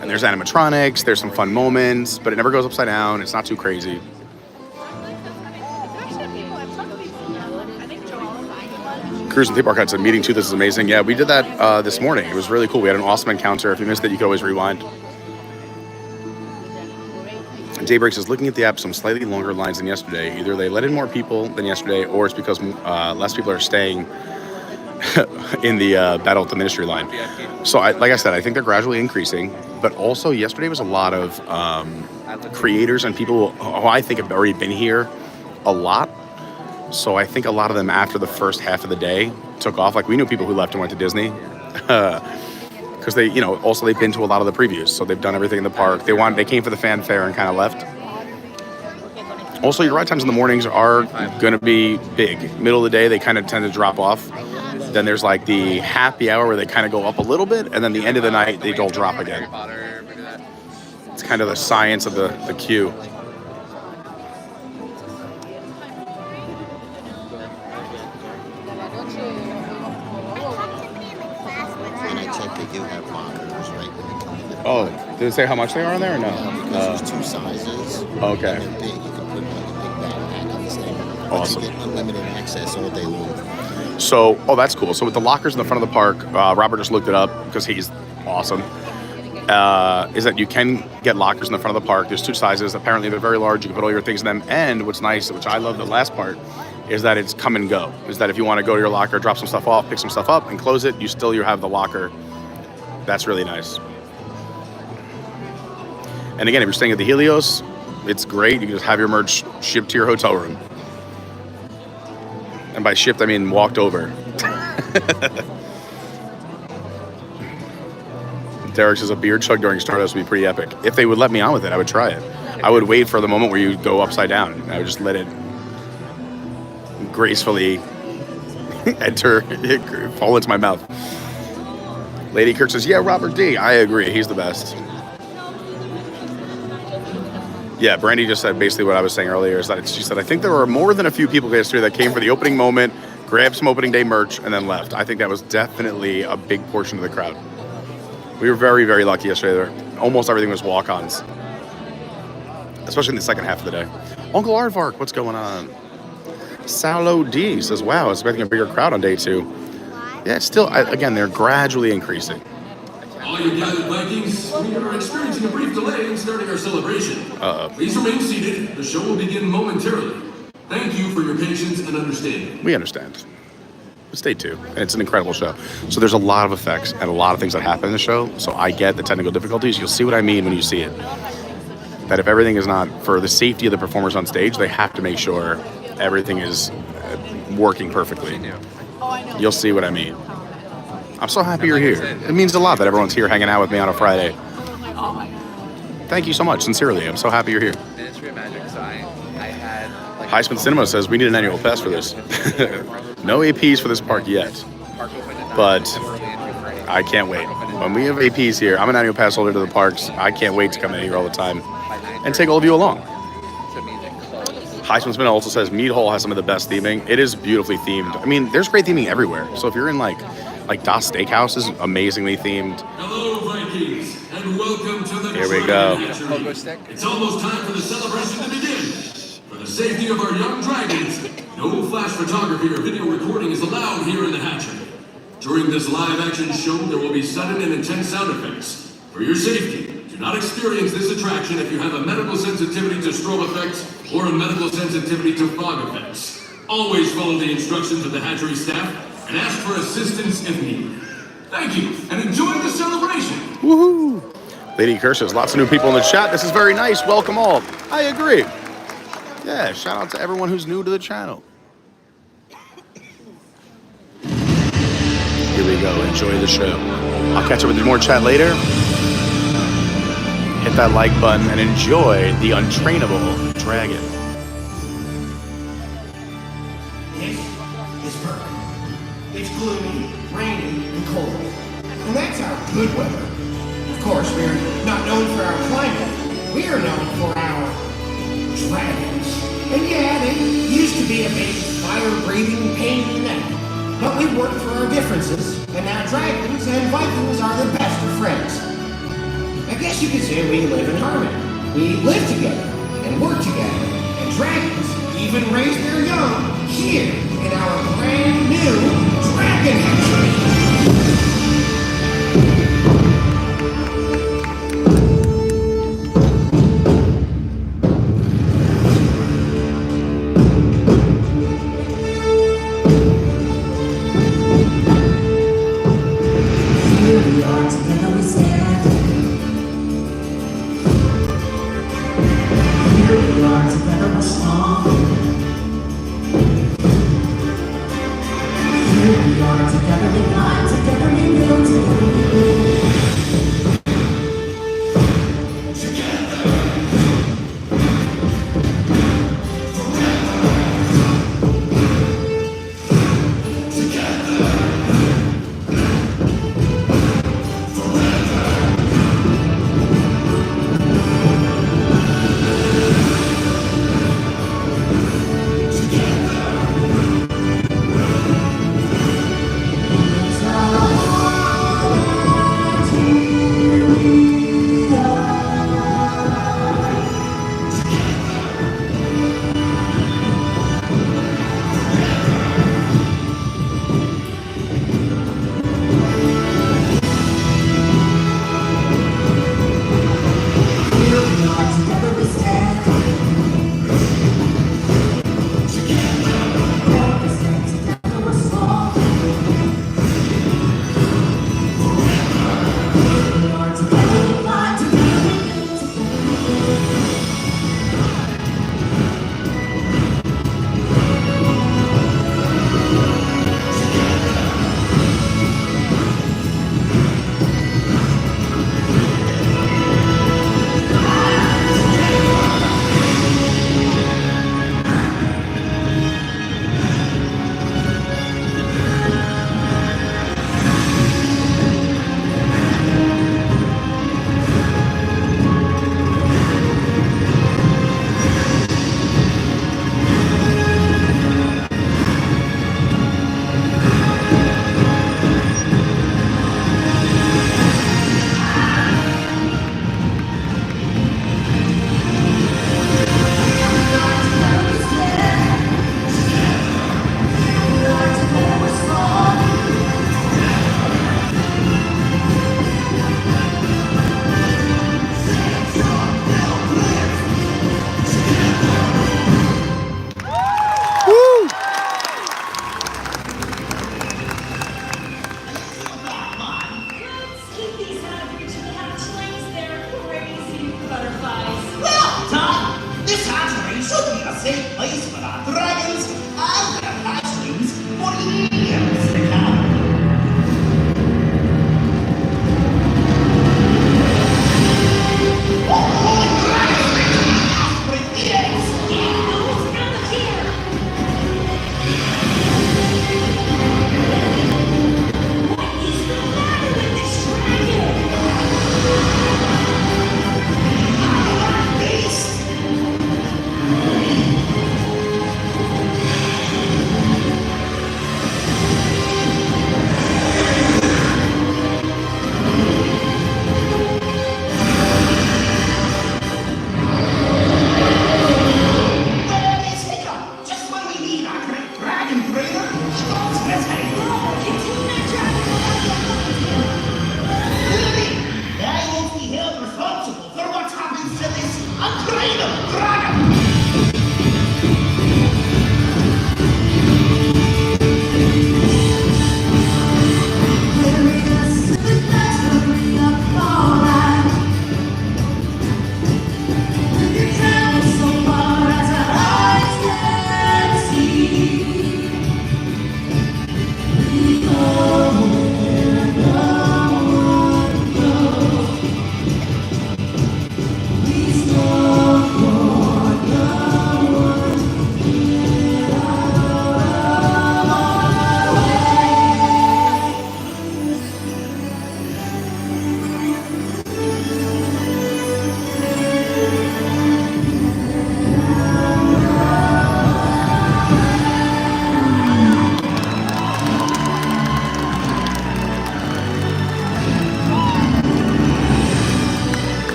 And there's animatronics, there's some fun moments, but it never goes upside down. It's not too crazy. Cruise and Theme Park had some meeting too. This is amazing. Yeah, we did that this morning. It was really cool. We had an awesome encounter. If you missed it, you can always rewind. Daybreak says, looking at the app, some slightly longer lines than yesterday. Either they let in more people than yesterday, or it's because less people are staying in the Battle at the Ministry line. So, like I said, I think they're gradually increasing. But also, yesterday was a lot of creators and people who I think have already been here a lot. So I think a lot of them, after the first half of the day, took off. Like, we knew people who left and went to Disney. Because they, also they've been to a lot of the previews. So they've done everything in the park. They came for the fanfare and kind of left. Also, your ride times in the mornings are going to be big. Middle of the day, they kind of tend to drop off. Then there's like the happy hour where they kind of go up a little bit, and then the end of the night, they all drop again. It's kind of the science of the queue. And I checked, they do have lockers right when they come in. Oh, did it say how much they are in there or no? Because there's two sizes. Okay. And they're big. You can put like a big backpack on this thing. Awesome. But you get unlimited access all day long. So, that's cool. So with the lockers in the front of the park, Robert just looked it up because he's awesome. Is that you can get lockers in the front of the park. There's two sizes. Apparently they're very large. You can put all your things in them. And what's nice, which I love the last part, is that it's come and go. Is that if you want to go to your locker, drop some stuff off, pick some stuff up, and close it, you have the locker. That's really nice. And again, if you're staying at the Helios, it's great. You can just have your merch shipped to your hotel room. And by shipped, I mean walked over. Derek says a beer chug during Stardust would be pretty epic. If they would let me on with it, I would try it. I would wait for the moment where you go upside down. I would just let it gracefully fall into my mouth. Lady Kirk says, yeah, Robert D. I agree. He's the best. Yeah, Brandy just said basically what I was saying earlier, is that she said, I think there were more than a few people yesterday that came for the opening moment, grabbed some opening day merch, and then left. I think that was definitely a big portion of the crowd. We were very, very lucky yesterday. Almost everything was walk-ons, especially in the second half of the day. Uncle Aardvark, what's going on? Salo D says, wow, it's expecting a bigger crowd on day 2. Yeah, it's still, again, they're gradually increasing. All you gathered Vikings, we are experiencing a brief delay in starting our celebration. Please remain seated. The show will begin momentarily. Thank you for your patience and understanding. We understand. Stay tuned. And it's an incredible show. So there's a lot of effects and a lot of things that happen in the show. So I get the technical difficulties. You'll see what I mean when you see it. That if everything is not for the safety of the performers on stage, they have to make sure everything is working perfectly. You'll see what I mean. I'm so happy you're here. It means a lot that everyone's here hanging out with me on a Friday. Thank you so much, sincerely. I'm so happy you're here. Highsmith Cinema says we need an annual pass for this. No APs for this park yet, but I can't wait. When we have APs here, I'm an annual pass holder to the parks. I can't wait to come in here all the time and take all of you along. Highsmith Cinema also says Mead Hall has some of the best theming. It is beautifully themed. I mean, there's great theming everywhere. So if you're in like Das Steakhouse is amazingly themed. Hello, Vikings, and welcome to the Here we go. It's almost time for the celebration to begin. For the safety of our young dragons, no flash photography or video recording is allowed here in the hatchery. During this live action show, there will be sudden and intense sound effects. For your safety, do cannot experience this attraction if you have a medical sensitivity to strobe effects or a medical sensitivity to fog effects. Always follow the instructions of the hatchery staff and ask for assistance if needed. Thank you, and enjoy the celebration. Woohoo! Lady Curses, lots of new people in the chat. This is very nice. Welcome all. I agree. Yeah, shout out to everyone who's new to the channel. Here we go. Enjoy the show. I'll catch up with you more chat later. Hit that like button and enjoy the Untrainable Dragon. This is Berk. It's gloomy, rainy, and cold. And that's our good weather. Of course, we're not known for our climate. We are known for our dragons. And yeah, they used to be a big fire-breathing pain in the neck. But we worked for our differences, and now dragons and Vikings are the best of friends. I guess you could say we live in harmony. We live together and work together, and dragons even raise their young here in our brand new dragon hatchery.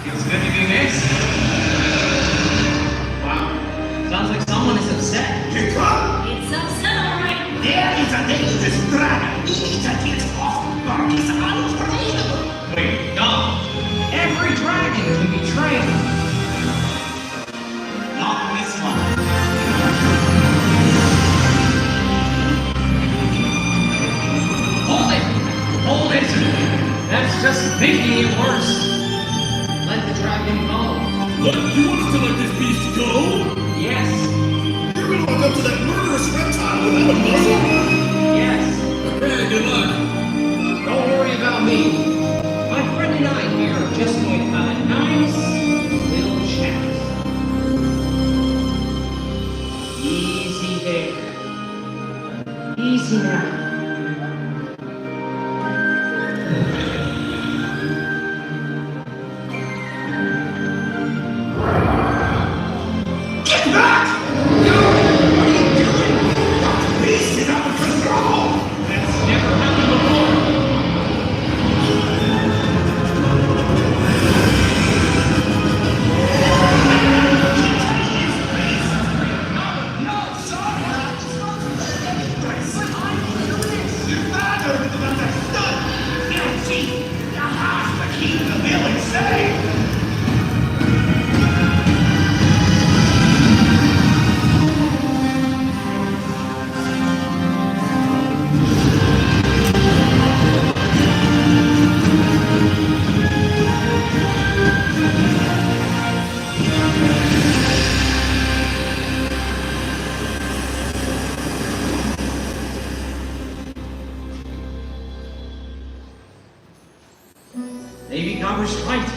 Feels good to be missed. Wow. Sounds like someone is upset. Kick up! It's upset, alright. There is a dangerous dragon. We need to get off Berk. It's untrainable. Wait, no. Every dragon can be trained. Not this one. Hold it! Hold it! That's just making it worse. Let the dragon go. What? You want us to let this beast go? Yes. You're gonna walk up to that murderous reptile without a muzzle? Yes. Okay, good luck. Don't worry about me. My friend and I here are just going to have a nice little chat. Easy there. Easy now. Get back! No! What are you doing? The beast is out of control! That's never happened before. Maybe Gobber's right.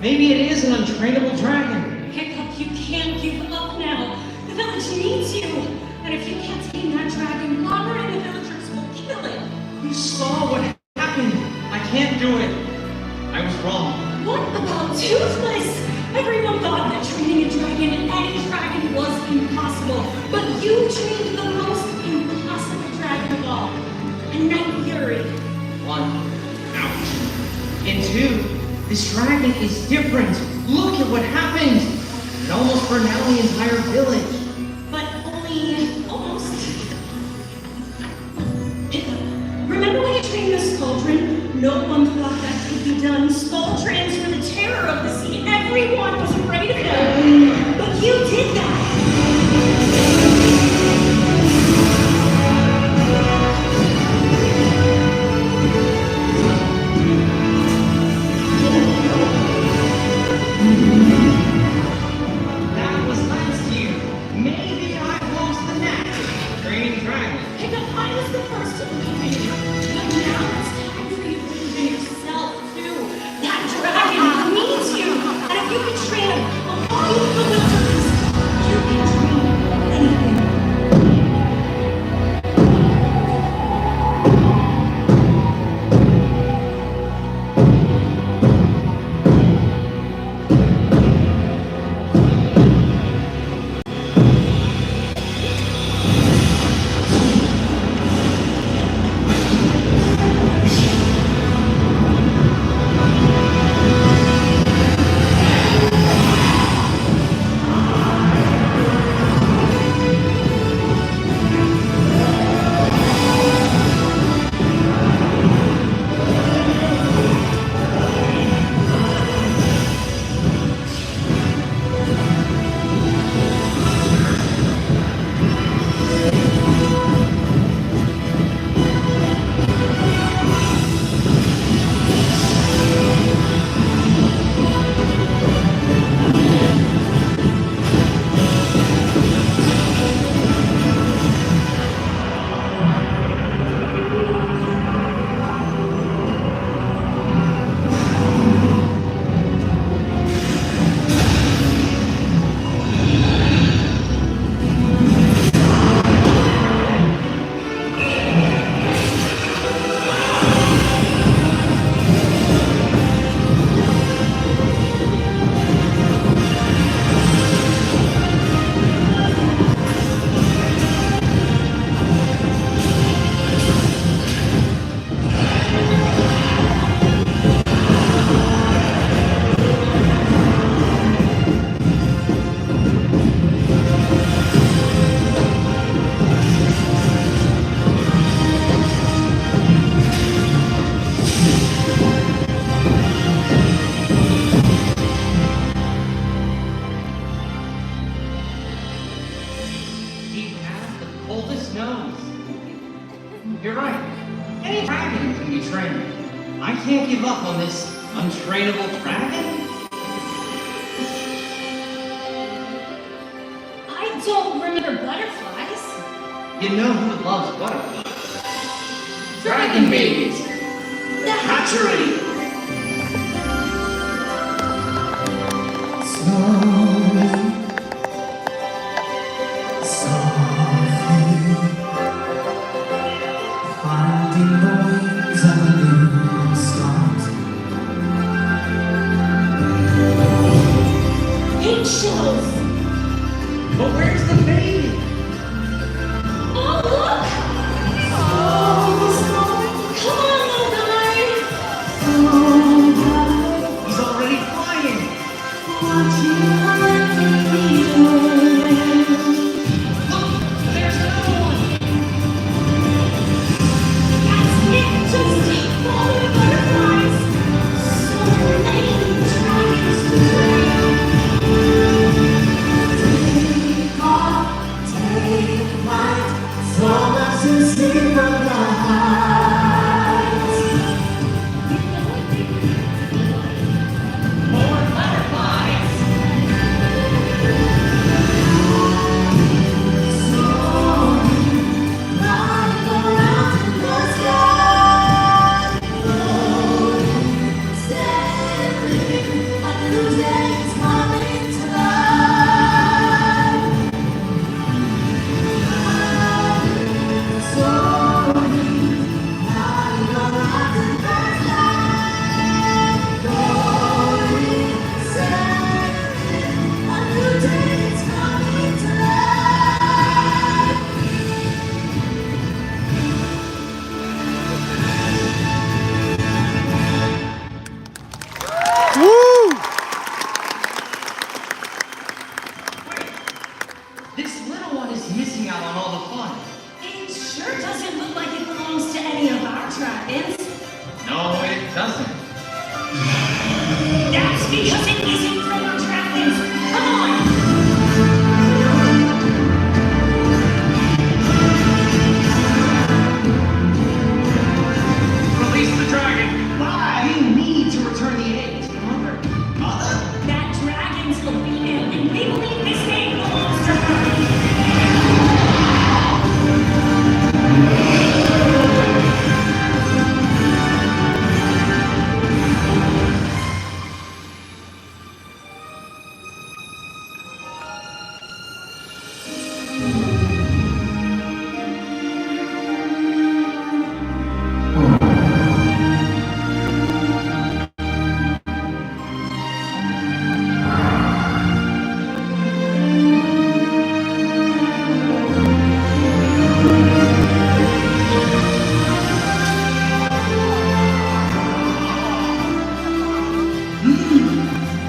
Maybe it is an untrainable dragon. Hiccup, you can't give up now. The village needs you. And if you can't tame that dragon, Gobber and the villagers will kill it. You saw what happened. I can't do it. I was wrong. What about Toothless? Everyone thought that training a dragon, any dragon, was impossible. But you trained the most impossible dragon of all. A Night Fury. One. Ouch. And two, this dragon is different. Look at what happened. It almost burned out the entire village. But only almost. Remember when you trained the Skuldran? No one thought that could be done. Skuldrans were the terror of the sea. Everyone was afraid of them. But you did that. That was last year. Maybe I lost the knack of training dragons. Hiccup, I was the first to believe in you. But now it's time for you to believe in yourself, too. That dragon You're right. Any dragon can be trained. I can't give up on this untrainable dragon. I don't remember butterflies. You know who loves butterflies? Dragon babies! The hatchery! Pink shells! But where's the baby? Oh, look! Come on, little guy! He's already flying! Look, there's another one! That's it! Just keep following the butterflies! So many dragons to train! Take off, take flight, so much to see from the heights. More butterflies! Flying around in the sky, floating, sailing, a new day is coming to life. Soaring, flying around in the sky, floating, sailing, a new day is coming to life. Woo! This little one is missing out on all the fun. It sure doesn't look like it belongs to any of our dragons. No, it doesn't. That's because it isn't from our dragons. Come on! Release the dragon! Why? We need to return the egg to the mother. Mother? That dragon's a female, and we believe this egg belongs to her.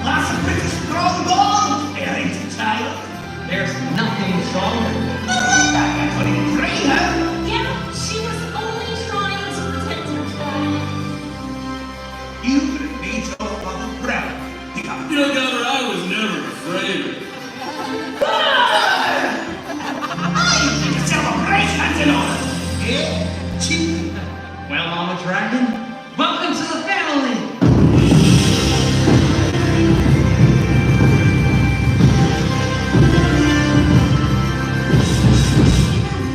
Lots of pretty strong balls, ain't it, child? There's nothing stronger. Back at 23, huh? Yeah, she was only trying to protect her dragon. You could have made your father proud. He got You know, Governor, I was never afraid. a celebration, you know. Yeah? Cheap. Well, Mama Dragon, welcome to the family!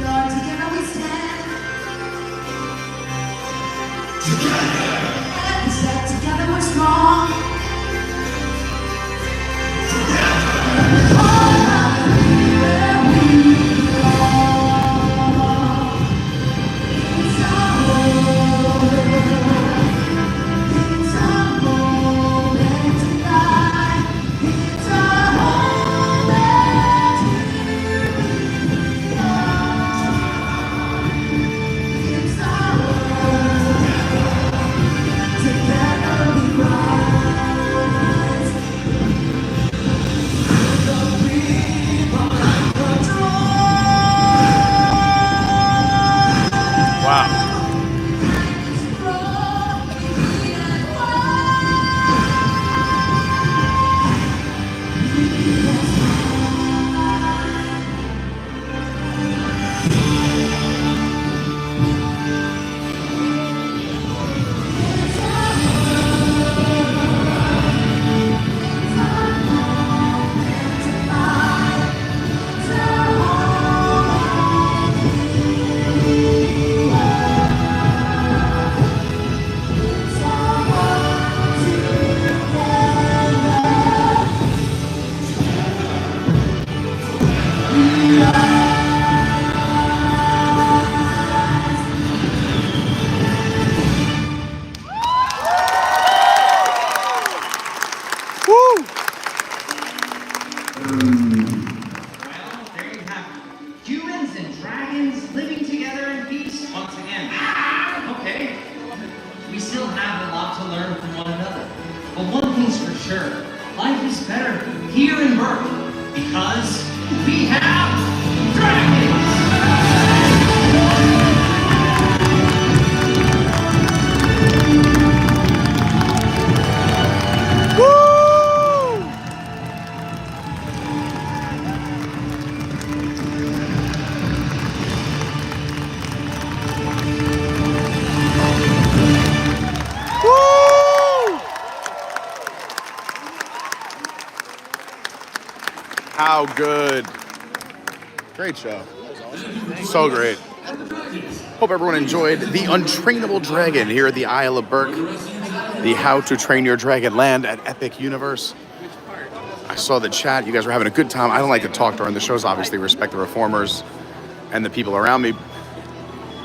Lord, together we stand. And said together we're strong. All Woo! Well, there you have it. Humans and dragons living together in peace once again. Okay. We still have a lot to learn from one another. But one thing's for sure. Life is better here in Berk because we have dragons! How good. Great show. So great. Hope everyone enjoyed the Untrainable Dragon here at the Isle of Berk. The How to Train Your Dragon land at Epic Universe. I saw the chat. You guys were having a good time. I don't like to talk during the shows, obviously. Respect the performers and the people around me.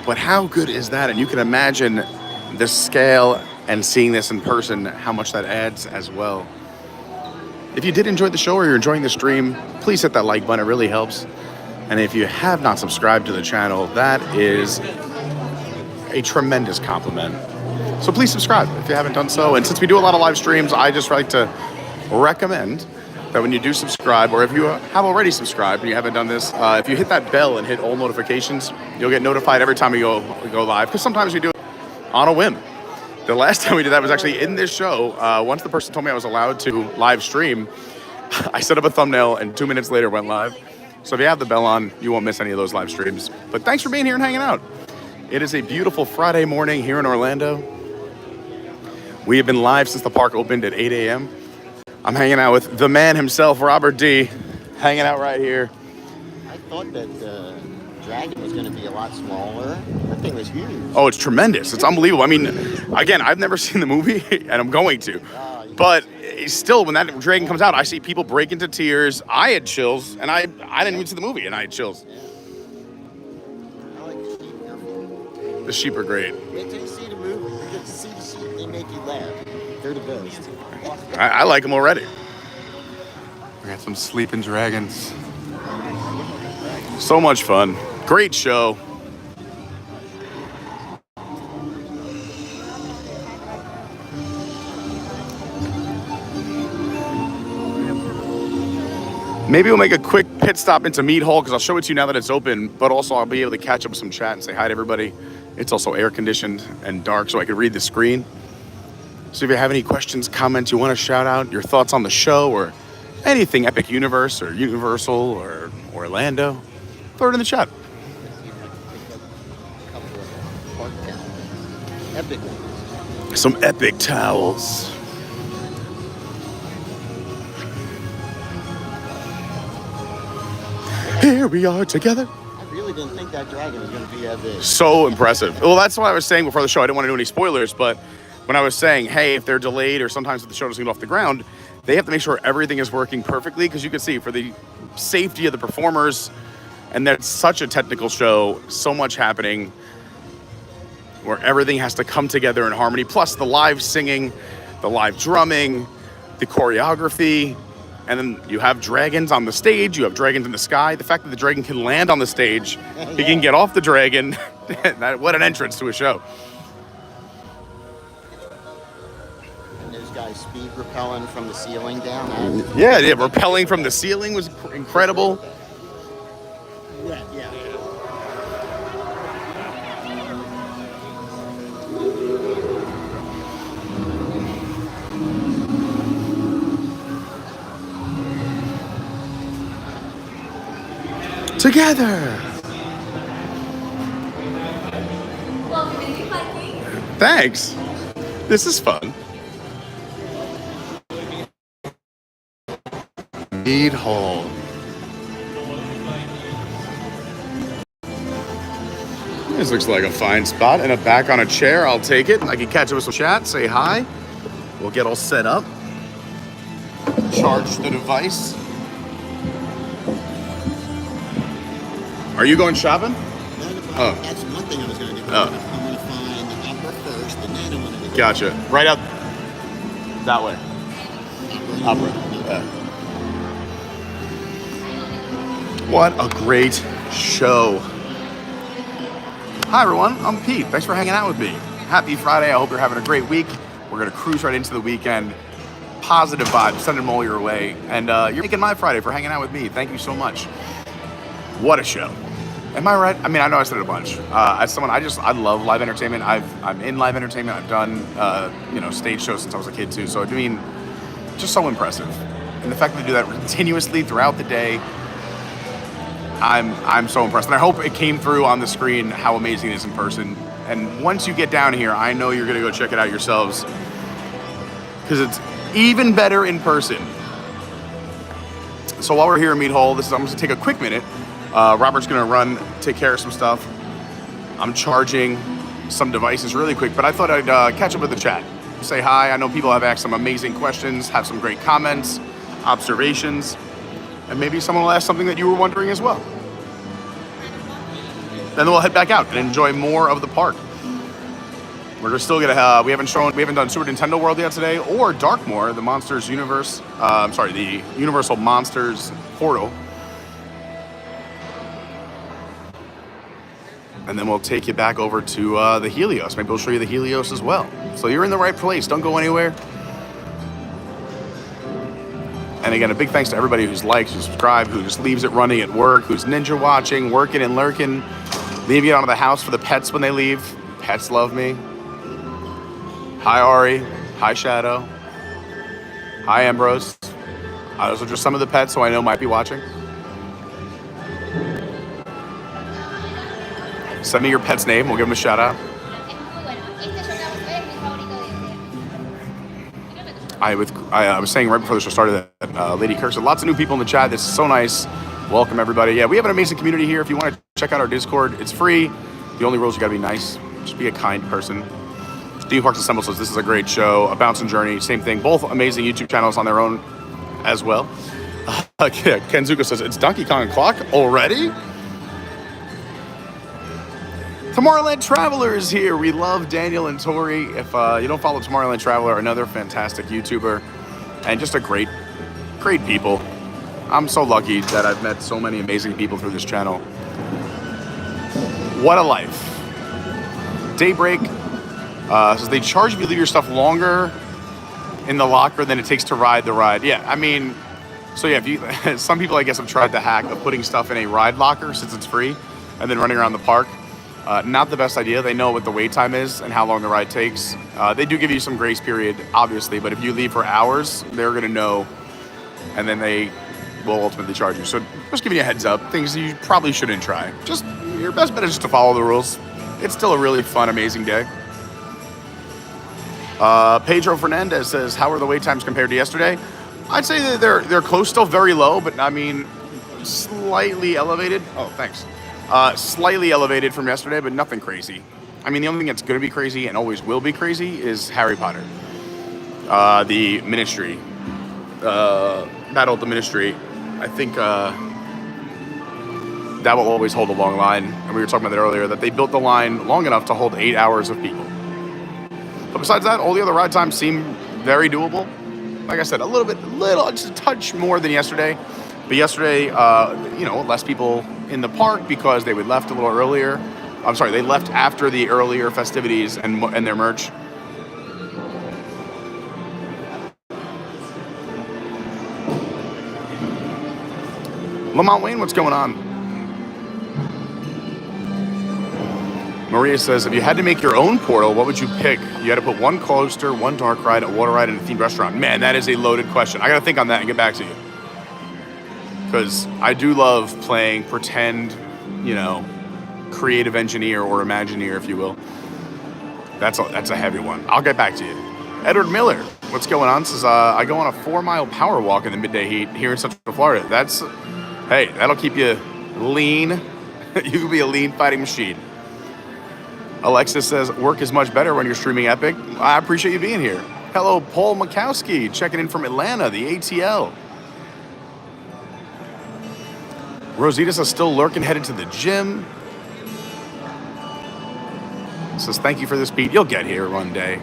But how good is that? And you can imagine the scale and seeing this in person, how much that adds as well. If you did enjoy the show or you're enjoying the stream, please hit that like button. It really helps. And if you have not subscribed to the channel, that is a tremendous compliment. So please subscribe if you haven't done so. And since we do a lot of live streams, I just like to recommend that when you do subscribe, or if you have already subscribed and you haven't done this, if you hit that bell and hit all notifications, you'll get notified every time we go live. Because sometimes we do it on a whim. The last time we did that was actually in this show. Once the person told me I was allowed to live stream, I set up a thumbnail and 2 minutes later went live. So if you have the bell on, you won't miss any of those live streams. But thanks for being here and hanging out. It is a beautiful Friday morning here in Orlando. We have been live since the park opened at 8 a.m. I'm hanging out with the man himself, Robert D, hanging out right here. I thought that Dragon was going to be a lot smaller. That thing was huge. Oh, it's tremendous. It's unbelievable. I mean, again, I've never seen the movie, and I'm going to. But still, when that dragon comes out, I see people break into tears. I had chills, and I didn't even see the movie, and I had chills. I like the sheep here. The sheep are great. Wait till you see the movie. You get to see the sheep, they make you laugh. They're the best. I like them already. We got some sleeping dragons. So much fun. Great show. Maybe we'll make a quick pit stop into Meat Hall because I'll show it to you now that it's open, but also I'll be able to catch up with some chat and say hi to everybody. It's also air conditioned and dark so I can read the screen. So if you have any questions, comments, you want to shout out, your thoughts on the show or anything Epic Universe or Universal or Orlando, throw it in the chat. Epic. Some epic towels. Here we are together. I really didn't think that dragon was going to be that big. So impressive. Well, that's what I was saying before the show. I didn't want to do any spoilers, but when I was saying, hey, if they're delayed or sometimes if the show doesn't get off the ground, they have to make sure everything is working perfectly because you can see for the safety of the performers, and that's such a technical show, so much happening where everything has to come together in harmony, plus the live singing, the live drumming, the choreography, and then you have dragons on the stage, you have dragons in the sky. The fact that the dragon can land on the stage, he can get off the dragon, what an entrance to a show. And those guys speed rappelling from the ceiling down. Yeah, rappelling from the ceiling was incredible. Yeah. Together. Thanks. This is fun. Meat Hall. This looks like a fine spot and a back on a chair. I'll take it. I can catch up with some chat, say hi. We'll get all set up. Charge the device. Are you going shopping? No, that's one thing I was going to do. I'm going to find the upper first, and then I'm going to go. Gotcha. Right out that way. Upper Opera. What a great show. Hi everyone, I'm Pete. Thanks for hanging out with me. Happy Friday. I hope you're having a great week. We're going to cruise right into the weekend. Positive vibes, send them all your way. And you're making my Friday for hanging out with me. Thank you so much. What a show. Am I right? I mean, I know I said it a bunch. As someone, I love live entertainment. I'm in live entertainment. I've done, stage shows since I was a kid too. So, I mean, just so impressive. And the fact that they do that continuously throughout the day, I'm so impressed. And I hope it came through on the screen how amazing it is in person. And once you get down here, I know you're going to go check it out yourselves because it's even better in person. So while we're here in Mead Hall, I'm going to take a quick minute. Robert's going to run, take care of some stuff. I'm charging some devices really quick, but I thought I'd catch up with the chat. Say hi. I know people have asked some amazing questions, have some great comments, observations, and maybe someone will ask something that you were wondering as well. Then we'll head back out and enjoy more of the park. We're still gonna we haven't done Super Nintendo World yet today, or Darkmoor, the Monsters Universe. The Universal Monsters Portal. And then we'll take you back over to the Helios. Maybe we'll show you the Helios as well. So you're in the right place. Don't go anywhere. And again, a big thanks to everybody who's liked, who's subscribed, who just leaves it running at work, who's ninja watching, working and lurking, leaving it out of the house for the pets when they leave. Pets love me. Hi, Ari. Hi, Shadow. Hi, Ambrose. Those are just some of the pets who I know might be watching. Send me your pet's name. We'll give them a shout out. I was saying right before the show started that Lady Kirk said lots of new people in the chat. This is so nice. Welcome, everybody. Yeah, we have an amazing community here. If you want to check out our Discord, it's free. The only rules, you got to be nice. Just be a kind person. Steve Parks Assemble says this is a great show. A Bouncing Journey, same thing. Both amazing YouTube channels on their own as well. Kenzuka says it's Donkey Kong Clock already? Tomorrowland Traveler is here. We love Daniel and Tori. If you don't follow Tomorrowland Traveler, another fantastic YouTuber and just a great people. I'm so lucky that I've met so many amazing people through this channel. What a life. Daybreak says they charge if you leave your stuff longer in the locker than it takes to ride the ride. Yeah, I mean, so yeah, if you, some people I guess have tried the hack of putting stuff in a ride locker since it's free and then running around the park. Not the best idea. They know what the wait time is and how long the ride takes. They do give you some grace period, obviously, but if you leave for hours, they're going to know, and then they will ultimately charge you. So just giving you a heads up, things you probably shouldn't try. Just your best bet is just to follow the rules. It's still a really fun, amazing day. Pedro Fernandez says, how are the wait times compared to yesterday? I'd say that they're close, still very low, but I mean, slightly elevated. Oh, thanks. Slightly elevated from yesterday, but nothing crazy. I mean, the only thing that's going to be crazy and always will be crazy is Harry Potter. The Ministry. Battle at the Ministry. I think that will always hold a long line. And we were talking about that earlier, that they built the line long enough to hold 8 hours of people. But besides that, all the other ride times seem very doable. Like I said, just a touch more than yesterday. But yesterday, less people in the park because they left a little earlier. I'm sorry, they left after the earlier festivities and their merch. Lamont Wayne, what's going on? Maria says, if you had to make your own portal, what would you pick? You had to put one coaster, one dark ride, a water ride, and a themed restaurant. Man, that is a loaded question. I got to think on that and get back to you. Because I do love playing pretend, creative engineer or Imagineer, if you will. That's a heavy one. I'll get back to you. Edward Miller, what's going on? Says, I go on a 4-mile power walk in the midday heat here in Central Florida. That'll keep you lean. You can be a lean fighting machine. Alexis says, work is much better when you're streaming Epic. I appreciate you being here. Hello, Paul Makowski, checking in from Atlanta, the ATL. Rosita is still lurking, headed to the gym. Says, thank you for this, Pete. You'll get here one day.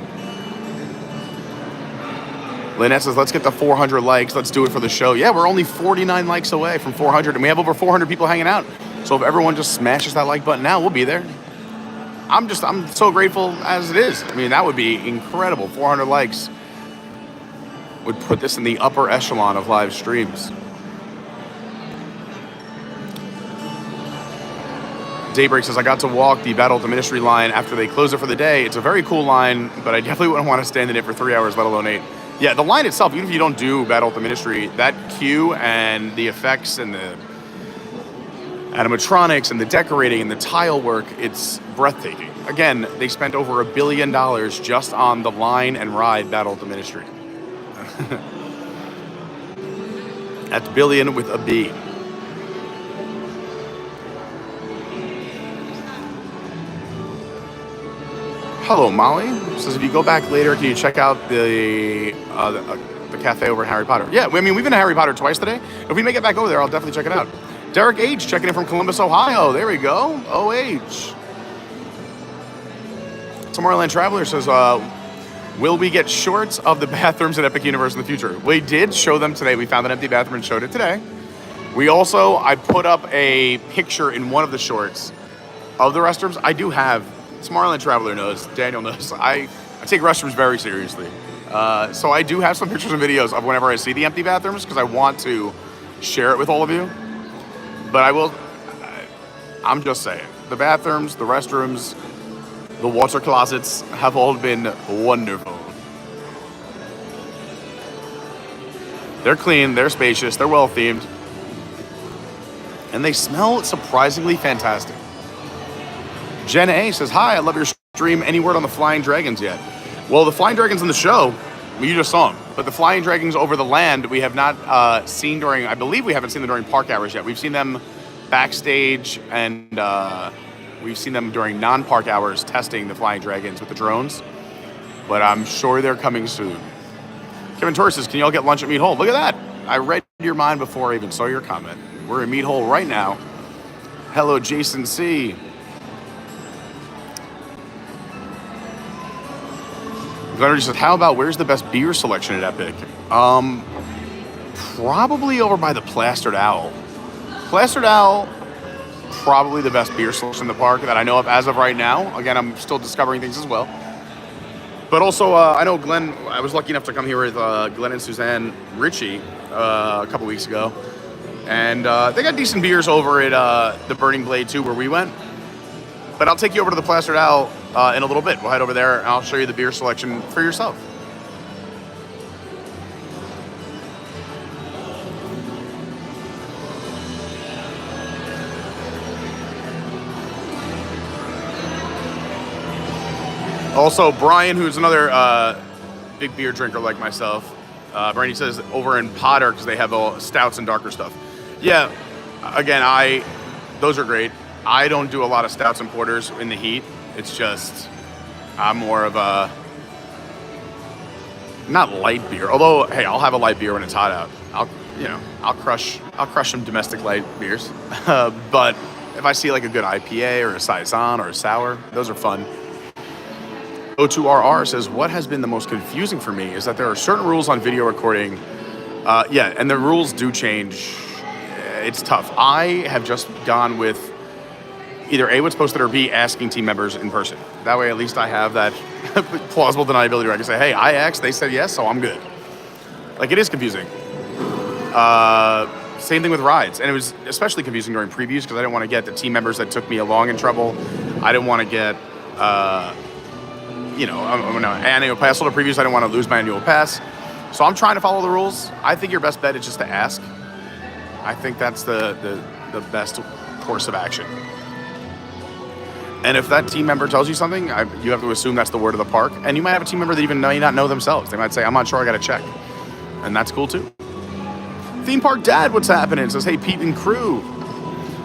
Lynnette says, let's get to 400 likes. Let's do it for the show. Yeah, we're only 49 likes away from 400, and we have over 400 people hanging out. So if everyone just smashes that like button now, we'll be there. I'm so grateful as it is. I mean, that would be incredible. 400 likes would put this in the upper echelon of live streams. Daybreak says, I got to walk the Battle of the Ministry line after they close it for the day. It's a very cool line, but I definitely wouldn't want to stand in it for 3 hours, let alone 8. Yeah, the line itself, even if you don't do Battle of the Ministry, that queue and the effects and the animatronics and the decorating and the tile work, it's breathtaking. Again, they spent over $1 billion just on the line and ride Battle of the Ministry. That's billion with a B. Hello, Molly. Says, if you go back later, can you check out the cafe over in Harry Potter? Yeah, I mean, we've been to Harry Potter twice today. If we make it back over there, I'll definitely check it out. Derek H. checking in from Columbus, Ohio. There we go. OH. Tomorrowland Traveler says, will we get shorts of the bathrooms in Epic Universe in the future? We did show them today. We found an empty bathroom and showed it today. I put up a picture in one of the shorts of the restrooms. I do have, Tomorrowland Traveler knows, Daniel knows, I take restrooms very seriously. So I do have some pictures and videos of whenever I see the empty bathrooms because I want to share it with all of you. But I'm just saying, the bathrooms, the restrooms, the water closets have all been wonderful. They're clean, they're spacious, they're well themed, and they smell surprisingly fantastic. Jen A says, hi, I love your stream. Any word on the Flying Dragons yet? Well, the Flying Dragons in the show, you just saw them. But the Flying Dragons over the land, we have not seen during, I believe we haven't seen them during park hours yet. We've seen them backstage, and we've seen them during non-park hours testing the Flying Dragons with the drones. But I'm sure they're coming soon. Kevin Torres says, can you all get lunch at Meat Hole? Look at that. I read your mind before I even saw your comment. We're at Meat Hole right now. Hello, Jason C. Glenn says, how about where's the best beer selection at Epic? Probably over by the Plastered Owl. Plastered Owl, probably the best beer selection in the park that I know of as of right now. Again, I'm still discovering things as well. But also, I know Glenn, I was lucky enough to come here with Glenn and Suzanne Richey a couple weeks ago. And they got decent beers over at the Burning Blade too, where we went. But I'll take you over to the Plastered Owl in a little bit. We'll head over there and I'll show you the beer selection for yourself. Also, Brian, who's another big beer drinker like myself, Brian says over in Potter, because they have all stouts and darker stuff. Yeah, again, those are great. I don't do a lot of stouts and porters in the heat. It's just, I'm more of a, not light beer. Although, hey, I'll have a light beer when it's hot out. I'll crush some domestic light beers. But if I see like a good IPA or a Saison or a sour, those are fun. O2RR says, what has been the most confusing for me is that there are certain rules on video recording. Yeah, and the rules do change. It's tough. I have just gone with either A, what's posted, or B, asking team members in person. That way, at least I have that plausible deniability where I can say, hey, I asked, they said yes, so I'm good. Like, it is confusing. Same thing with rides. And it was especially confusing during previews because I didn't want to get the team members that took me along in trouble. I didn't want to get, annual pass holder previews. I didn't want to lose my annual pass. So I'm trying to follow the rules. I think your best bet is just to ask. I think that's the best course of action. And if that team member tells you something, you have to assume that's the word of the park. And you might have a team member that even may not know themselves. They might say, I'm not sure, I got to check. And that's cool too. Theme Park Dad, what's happening? Says, hey, Pete and crew.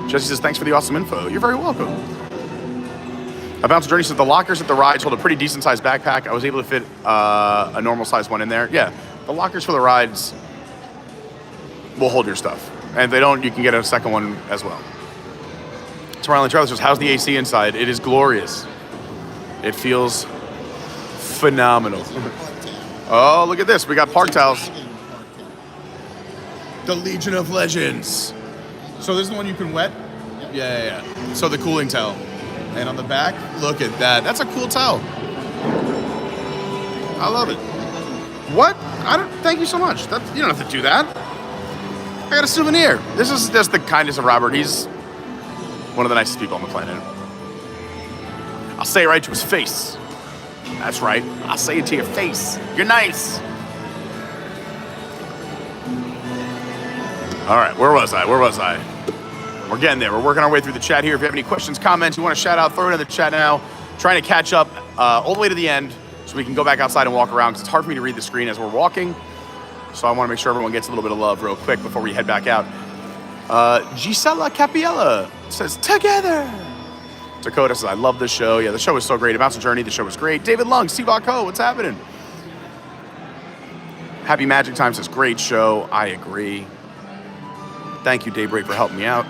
Jesse says, thanks for the awesome info. You're very welcome. A Bouncer Journey says, the lockers at the rides hold a pretty decent sized backpack. I was able to fit a normal sized one in there. Yeah, the lockers for the rides will hold your stuff. And if they don't, you can get a second one as well. Tomorrowland Traveler says, how's the AC inside? It is glorious. It feels phenomenal. Oh, look at this. We got park towels. The Legion of Legends. So this is the one you can wet? Yeah. So the cooling towel. And on the back, look at that. That's a cool towel. I love it. What? Thank you so much. You don't have to do that. I got a souvenir. This is just the kindness of Robert. He's one of the nicest people on the planet. I'll say it right to his face. That's right. I'll say it to your face. You're nice. All right, where was I? We're getting there. We're working our way through the chat here. If you have any questions, comments, you want to shout out, throw it in the chat now. Trying to catch up all the way to the end so we can go back outside and walk around because it's hard for me to read the screen as we're walking. So I want to make sure everyone gets a little bit of love real quick before we head back out. Gisela Capiella says, together. Dakota says, I love this show. Yeah, the show is so great. About the journey, the show was great. David Lung, Steve Ho, what's happening? Happy Magic Time says, great show. I agree. Thank you, Daybreak, for helping me out.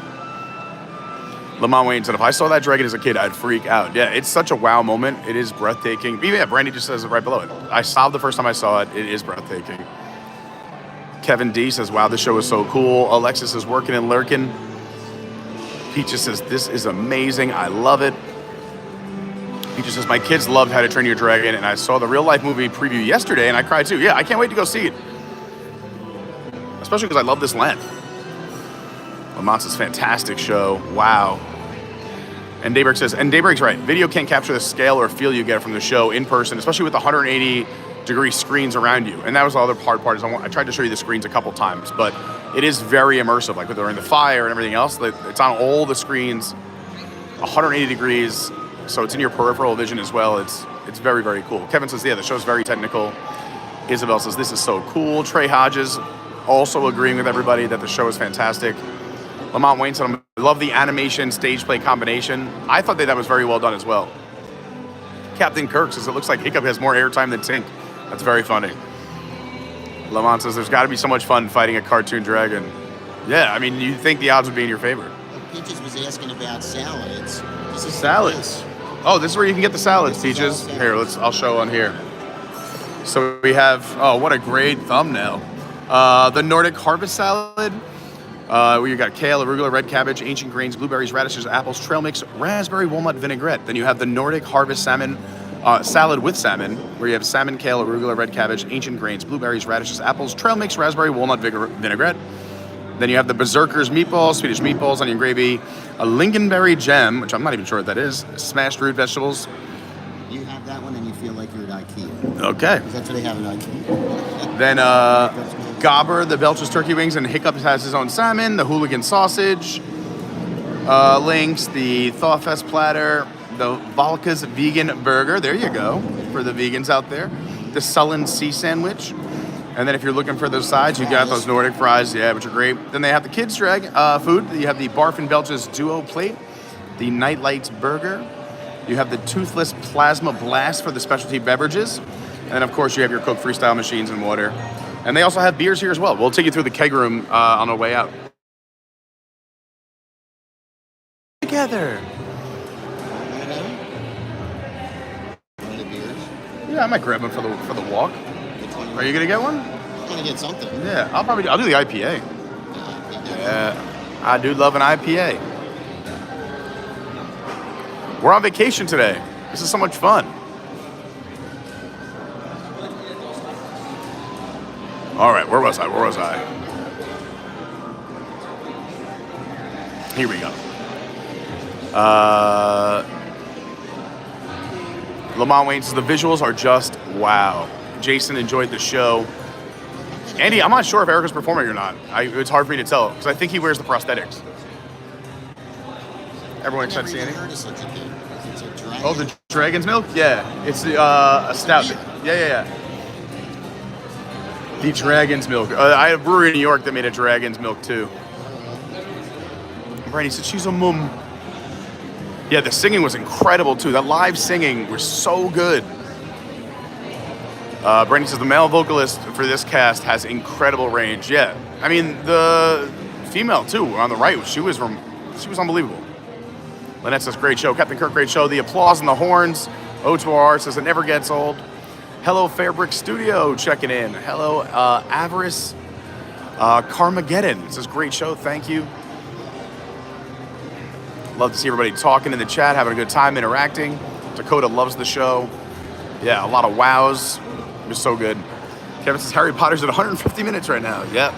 Lamont Wayne said, if I saw that dragon as a kid, I'd freak out. Yeah, it's such a wow moment. It is breathtaking. Yeah, Brandy just says it right below it. I sobbed the first time I saw it. It is breathtaking. Kevin D says, wow, this show is so cool. Alexis is working and lurking. Peaches says, this is amazing. I love it. Peaches says, my kids loved How to Train Your Dragon, and I saw the real-life movie preview yesterday, and I cried too. Yeah, I can't wait to go see it. Especially because I love this land. Lamont says, fantastic show. Wow. And Daybreak says, and Daybreak's right. Video can't capture the scale or feel you get from the show in person, especially with the 180-degree screens around you. And that was the other hard part. I tried to show you the screens a couple times, but it is very immersive. Like during the fire and everything else, it's on all the screens, 180 degrees. So it's in your peripheral vision as well. It's very, very cool. Kevin says, yeah, the show's very technical. Isabel says, this is so cool. Trey Hodges also agreeing with everybody that the show is fantastic. Lamont Wayne said, I love the animation stage play combination. I thought that was very well done as well. Captain Kirk says, it looks like Hiccup has more airtime than Tink. That's very funny. Lamont says, there's got to be so much fun fighting a cartoon dragon. Yeah, I mean, you'd think the odds would be in your favor. Peaches was asking about salads. This is salads. Oh, this is where you can get the salads, Peaches. Here, I'll show on here. So we have, oh, what a great thumbnail. The Nordic Harvest Salad. Where you got kale, arugula, red cabbage, ancient grains, blueberries, radishes, apples, trail mix, raspberry walnut vinaigrette. Then you have the Nordic Harvest Salmon salad with salmon, where you have salmon, kale, arugula, red cabbage, ancient grains, blueberries, radishes, apples, trail mix, raspberry walnut vinaigrette. Then you have the Berserkers meatballs, Swedish meatballs, onion gravy, a lingonberry gem, which I'm not even sure what that is, smashed root vegetables. You have that one and you feel like you're at IKEA. Okay. That's what they have at IKEA. Then Gobber, the Belcher's turkey wings, and Hiccup has his own salmon, the hooligan sausage, links, the Thawfest platter, the Valka's vegan burger, there you go, for the vegans out there, the Sullen sea sandwich, and then if you're looking for those sides, you got those Nordic fries, yeah, which are great. Then they have the kids' drag food, you have the Barf and Belch's duo plate, the Nightlights burger, you have the Toothless plasma blast for the specialty beverages, and then of course you have your Coke freestyle machines and water. And they also have beers here as well. We'll take you through the keg room on our way out. Together. Yeah, I might grab one for the walk. Are you gonna get one? I'm gonna get something. Yeah, I'll do the IPA. Yeah, I do love an IPA. We're on vacation today. This is so much fun. All right, where was I? Here we go. Lamont Wayne says, the visuals are just wow. Jason enjoyed the show. Andy, I'm not sure if Erica's performing or not. It's hard for me to tell, because I think he wears the prosthetics. Everyone excited to see Andy? Oh, the dragon's milk? Yeah, it's a stout. Yeah. The dragon's milk. I had a brewery in New York that made a dragon's milk too. Brandy said she's a mum. Yeah, the singing was incredible too. That live singing was so good. Brandy says the male vocalist for this cast has incredible range. Yeah, I mean the female too on the right. She was unbelievable. Lynnette says great show. Captain Kirk, great show. The applause and the horns. O2R says it never gets old. Hello, Fairbrick Studio checking in. Hello, Avarice Carmageddon. It says great show. Thank you. Love to see everybody talking in the chat, having a good time interacting. Dakota loves the show. Yeah, a lot of wows. It was so good. Kevin says Harry Potter's at 150 minutes right now. Yep.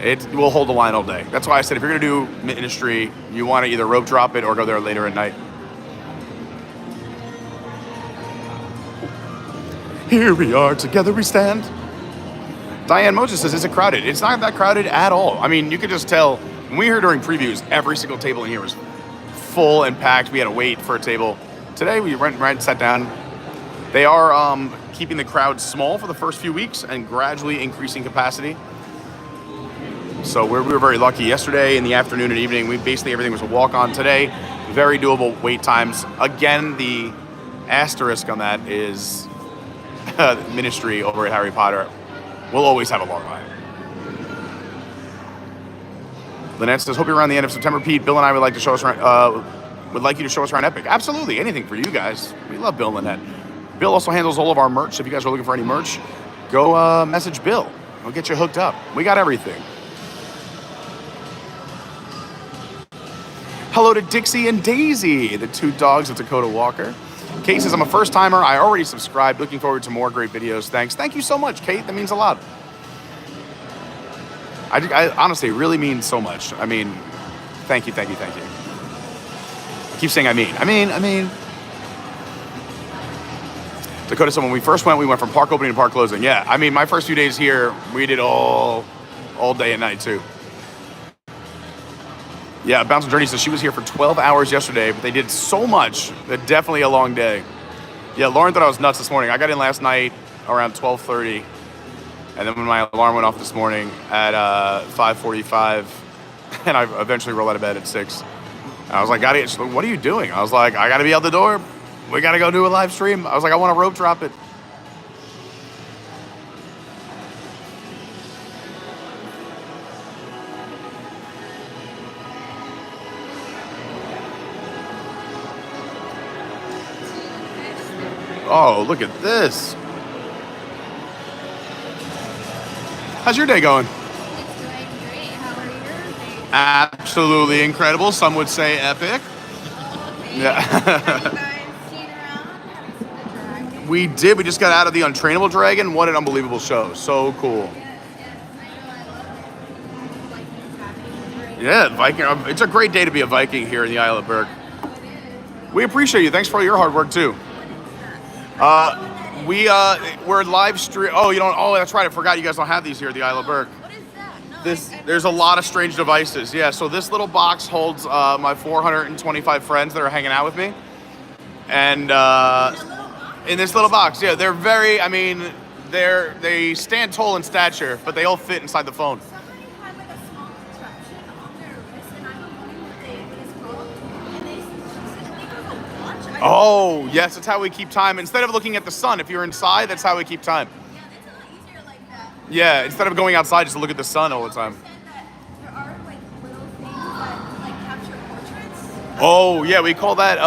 It will hold the line all day. That's why I said if you're going to do ministry, you want to either rope drop it or go there later at night. Here we are, together we stand. Diane Moses says, is it crowded? It's not that crowded at all. I mean, you could just tell. When we were here during previews, every single table in here was full and packed. We had to wait for a table. Today, we went right and sat down. They are keeping the crowd small for the first few weeks and gradually increasing capacity. So we were very lucky. Yesterday in the afternoon and evening, everything was a walk-on. Today, very doable wait times. Again, the asterisk on that is ministry over at Harry Potter. We'll always have a long line. Lynnette says, hope you're around the end of September, Pete. Bill and I would like to show us around, would like you to show us around Epic. Absolutely, anything for you guys. We love Bill and Lynnette. Bill also handles all of our merch. If you guys are looking for any merch, go message Bill. We'll get you hooked up. We got everything. Hello to Dixie and Daisy, the two dogs of Dakota Walker. Kate says, I'm a first timer. I already subscribed. Looking forward to more great videos. Thanks. Thank you so much, Kate. That means a lot. I honestly, it really means so much. I mean, thank you. I keep saying I mean. Dakota said, when we first went, we went from park opening to park closing. Yeah, I mean, my first few days here, we did all day and night too. Yeah, Bouncing Journey says she was here for 12 hours yesterday, but they did so much that definitely a long day. Yeah, Lauren thought I was nuts this morning. I got in last night around 12:30, and then when my alarm went off this morning at 5:45, and I eventually rolled out of bed at 6. I was like, she's like, what are you doing? I was like, I got to be out the door. We got to go do a live stream. I was like, I want to rope drop it. Oh, look at this. How's your day going? It's going great. How are your days? Absolutely incredible. Some would say epic. Yeah. Have you guys seen around? Have you seen the dragon? We did. We just got out of the Untrainable Dragon. What an unbelievable show. So cool. Yeah, Viking. It's a great day to be a Viking here in the Isle of Berk. We appreciate you. Thanks for all your hard work too. We're live stream. Oh, you don't. Oh, that's right. I forgot you guys don't have these here at the Isle of Berk. What is that? No, There's a lot of strange devices. Yeah. So this little box holds my 425 friends that are hanging out with me, and in this little box, yeah, they're very. I mean, they stand tall in stature, but they all fit inside the phone. Somebody had like a small contraption on their wrist, and I'm wondering what it is called. And they specifically have a watch. Oh, yes, that's how we keep time. Instead of looking at the sun, if you're inside, that's how we keep time. Yeah, it's a lot easier like that. Yeah, instead of going outside just to look at the sun all the time. There are like little things that like capture portraits. Oh, yeah, we call that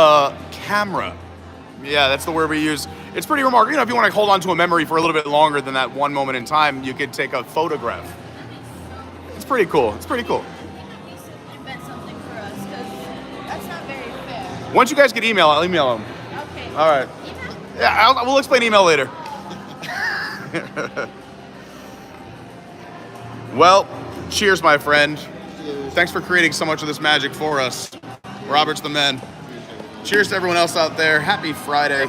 camera. Yeah, that's the word we use. It's pretty remarkable. You know, if you want to hold on to a memory for a little bit longer than that one moment in time, you could take a photograph. It's pretty cool. It's pretty cool. Invent something for us, because that's not very fair. Once you guys get email, I'll email them. Okay. All right. Email? Yeah, we'll explain email later. Well, cheers, my friend. Cheers. Thanks for creating so much of this magic for us. Robert's the man. Cheers to everyone else out there. Happy Friday.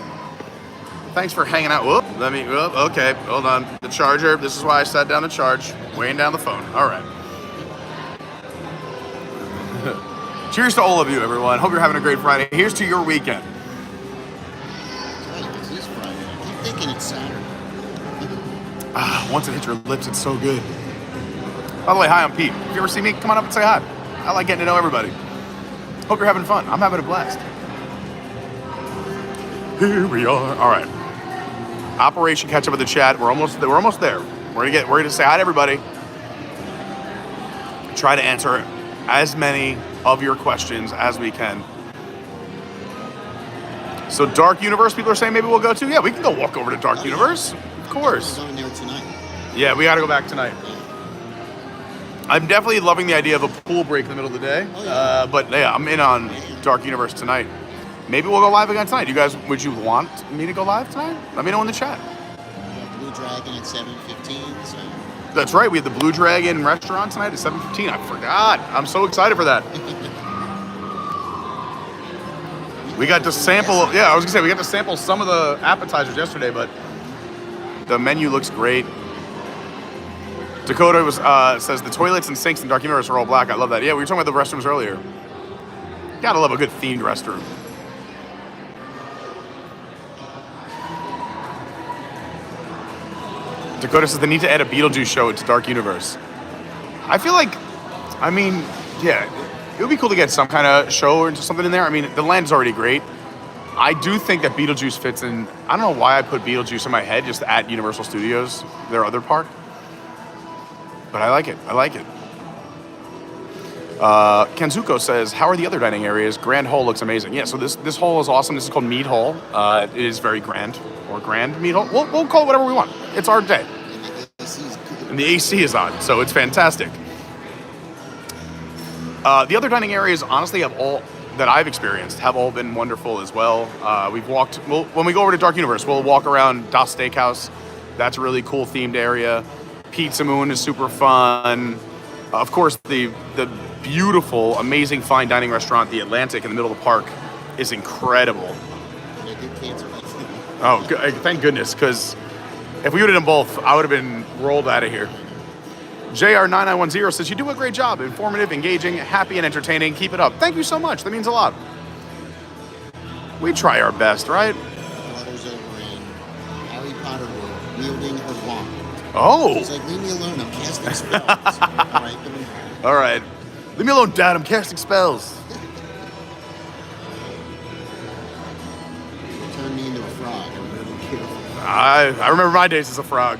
Thanks for hanging out. Whoop, okay, hold on. The charger. This is why I sat down to charge. Weighing down the phone. All right. Cheers to all of you, everyone. Hope you're having a great Friday. Here's to your weekend. It is Friday. I keep thinking it's Saturday. Once it hits your lips, it's so good. By the way, hi, I'm Pete. If you ever see me, come on up and say hi. I like getting to know everybody. Hope you're having fun. I'm having a blast. Here we are. All right. Operation Catch Up with the Chat. We're almost there. We're gonna say hi to everybody. Try to answer as many of your questions as we can. So Dark Universe, people are saying maybe we'll go to. Yeah, we can go walk over to Dark Universe. Of course. We're going there tonight. Yeah, we got to go back tonight. I'm definitely loving the idea of a pool break in the middle of the day. But yeah, I'm in on Dark Universe tonight. Maybe we'll go live again tonight. You guys, would you want me to go live tonight? Let me know in the chat. Blue Dragon at 7:15. So. That's right. We have the Blue Dragon restaurant tonight at 7:15. I forgot. I'm so excited for that. We got to sample. Yeah, I was gonna say we got to sample some of the appetizers yesterday, but the menu looks great. Dakota says the toilets and sinks in Dark Universe are all black. I love that. Yeah, we were talking about the restrooms earlier. Gotta love a good themed restroom. Dakota says they need to add a Beetlejuice show to Dark Universe. I feel like, I mean, yeah, it would be cool to get some kind of show or something in there. I mean, the land's already great. I do think that Beetlejuice fits in. I don't know why I put Beetlejuice in my head just at Universal Studios, their other park. But I like it. I like it. Kenzuko says, how are the other dining areas? Grand Hall looks amazing. Yeah, so this hall is awesome. This is called Mead Hall. It is very grand, or Grand Mead Hall. We'll call it whatever we want. It's our day. And the AC is on, so it's fantastic. The other dining areas, honestly, have all that I've experienced have all been wonderful as well. We've walked. When we go over to Dark Universe, we'll walk around Das Steakhouse. That's a really cool themed area. Pizza Moon is super fun. Of course, the beautiful, amazing fine dining restaurant, the Atlantic, in the middle of the park, is incredible. Oh, thank goodness, because if we would have done both, I would have been rolled out of here. JR9910 says, you do a great job. Informative, engaging, happy, and entertaining. Keep it up. Thank you so much. That means a lot. We try our best, right? Daughter's over in Harry Potter World, wielding her wand. Oh. She's like, leave me alone. I'm casting spells. All right. Leave me alone, Dad. I'm casting spells. Turn me into a frog. I'm really careful. I remember my days as a frog.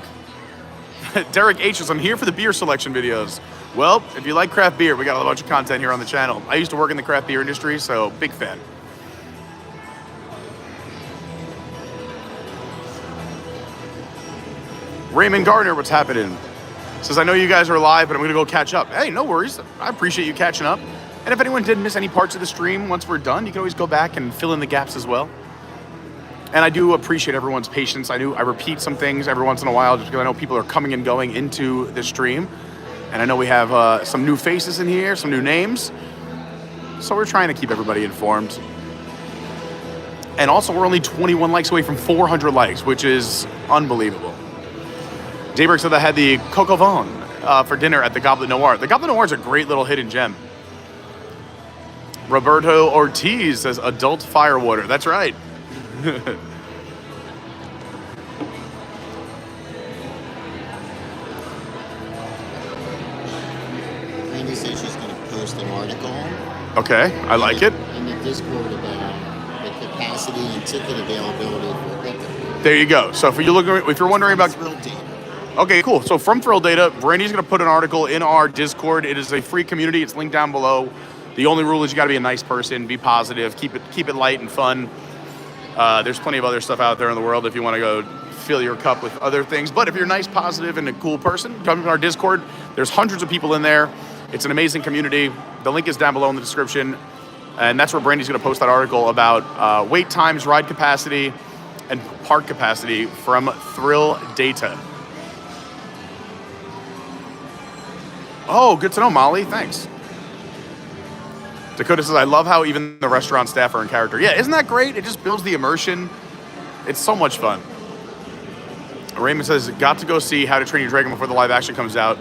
Derek H says, I'm here for the beer selection videos. Well, if you like craft beer, we got a bunch of content here on the channel. I used to work in the craft beer industry, so big fan. Raymond Gardner, what's happening? Says, I know you guys are live, but I'm gonna go catch up. Hey, no worries. I appreciate you catching up. And if anyone did miss any parts of the stream, once we're done, you can always go back and fill in the gaps as well. And I do appreciate everyone's patience. I repeat some things every once in a while, just because I know people are coming and going into the stream. And I know we have some new faces in here, some new names. So we're trying to keep everybody informed. And also, we're only 21 likes away from 400 likes, which is unbelievable. Daybreak said I had the Coq au vin for dinner at the Goblet Noir. The Goblet Noir is a great little hidden gem. Roberto Ortiz says adult firewater. That's right. Randy says she's going to post an article. Okay, I like it. In the Discord about the capacity and ticket availability for Hooker. There you go. So if you're wondering about Thrill Data. Okay, cool. So from Thrill Data, Brandy's going to put an article in our Discord. It is a free community. It's linked down below. The only rule is you got to be a nice person, be positive, keep it light and fun. There's plenty of other stuff out there in the world if you want to go fill your cup with other things. But if you're nice, positive, and a cool person, come to our Discord. There's hundreds of people in there. It's an amazing community. The link is down below in the description. And that's where Brandy's going to post that article about wait times, ride capacity, and park capacity from Thrill Data. Oh, good to know, Molly. Thanks. Dakota says, I love how even the restaurant staff are in character. Yeah, isn't that great? It just builds the immersion. It's so much fun. Raymond says, got to go see How to Train Your Dragon before the live action comes out.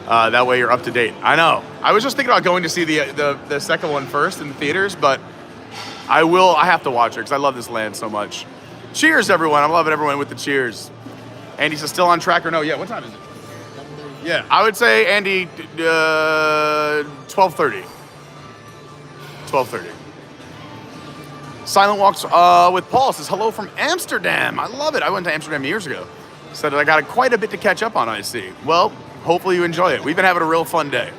That way you're up to date. I know. I was just thinking about going to see the second one first in the theaters, but I have to watch it because I love this land so much. Cheers, everyone. I'm loving everyone with the cheers. Andy says, still on track or no? Yeah, what time is it? Yeah, I would say, Andy, 12:30. 12:30. Silent Walks with Paul says, hello from Amsterdam. I love it. I went to Amsterdam years ago. Said I got quite a bit to catch up on, I see. Well, hopefully you enjoy it. We've been having a real fun day.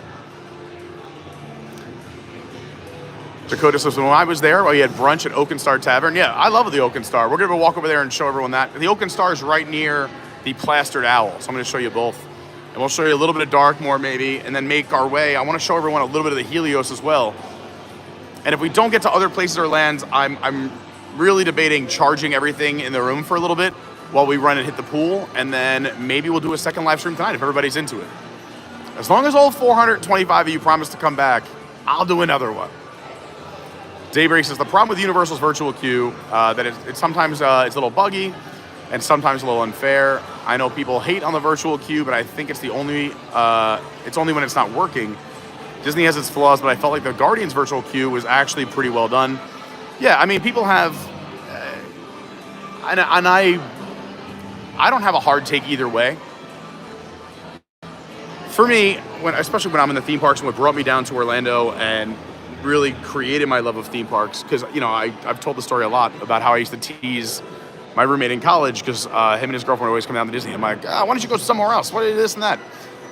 Dakota says, when I was there, we had brunch at Oak and Star Tavern. Yeah, I love the Oak and Star. We're going to walk over there and show everyone that. The Oak and Star is right near the Plastered Owl, so I'm going to show you both. And we'll show you a little bit of Darkmoor maybe, and then make our way. I want to show everyone a little bit of the Helios as well. And if we don't get to other places or lands, I'm really debating charging everything in the room for a little bit while we run and hit the pool, and then maybe we'll do a second live stream tonight if everybody's into it. As long as all 425 of you promise to come back, I'll do another one. Daybreak says, the problem with Universal's virtual queue, that it's sometimes it's a little buggy and sometimes a little unfair. I know people hate on the virtual queue, but I think it's only when it's not working. Disney has its flaws, but I felt like the Guardians virtual queue was actually pretty well done. Yeah, I mean, people have, and I don't have a hard take either way. For me, especially when I'm in the theme parks and what brought me down to Orlando and really created my love of theme parks, because, you know, I've told the story a lot about how I used to tease my roommate in college because him and his girlfriend would always come down to Disney. I'm like, why don't you go somewhere else? What is this and that?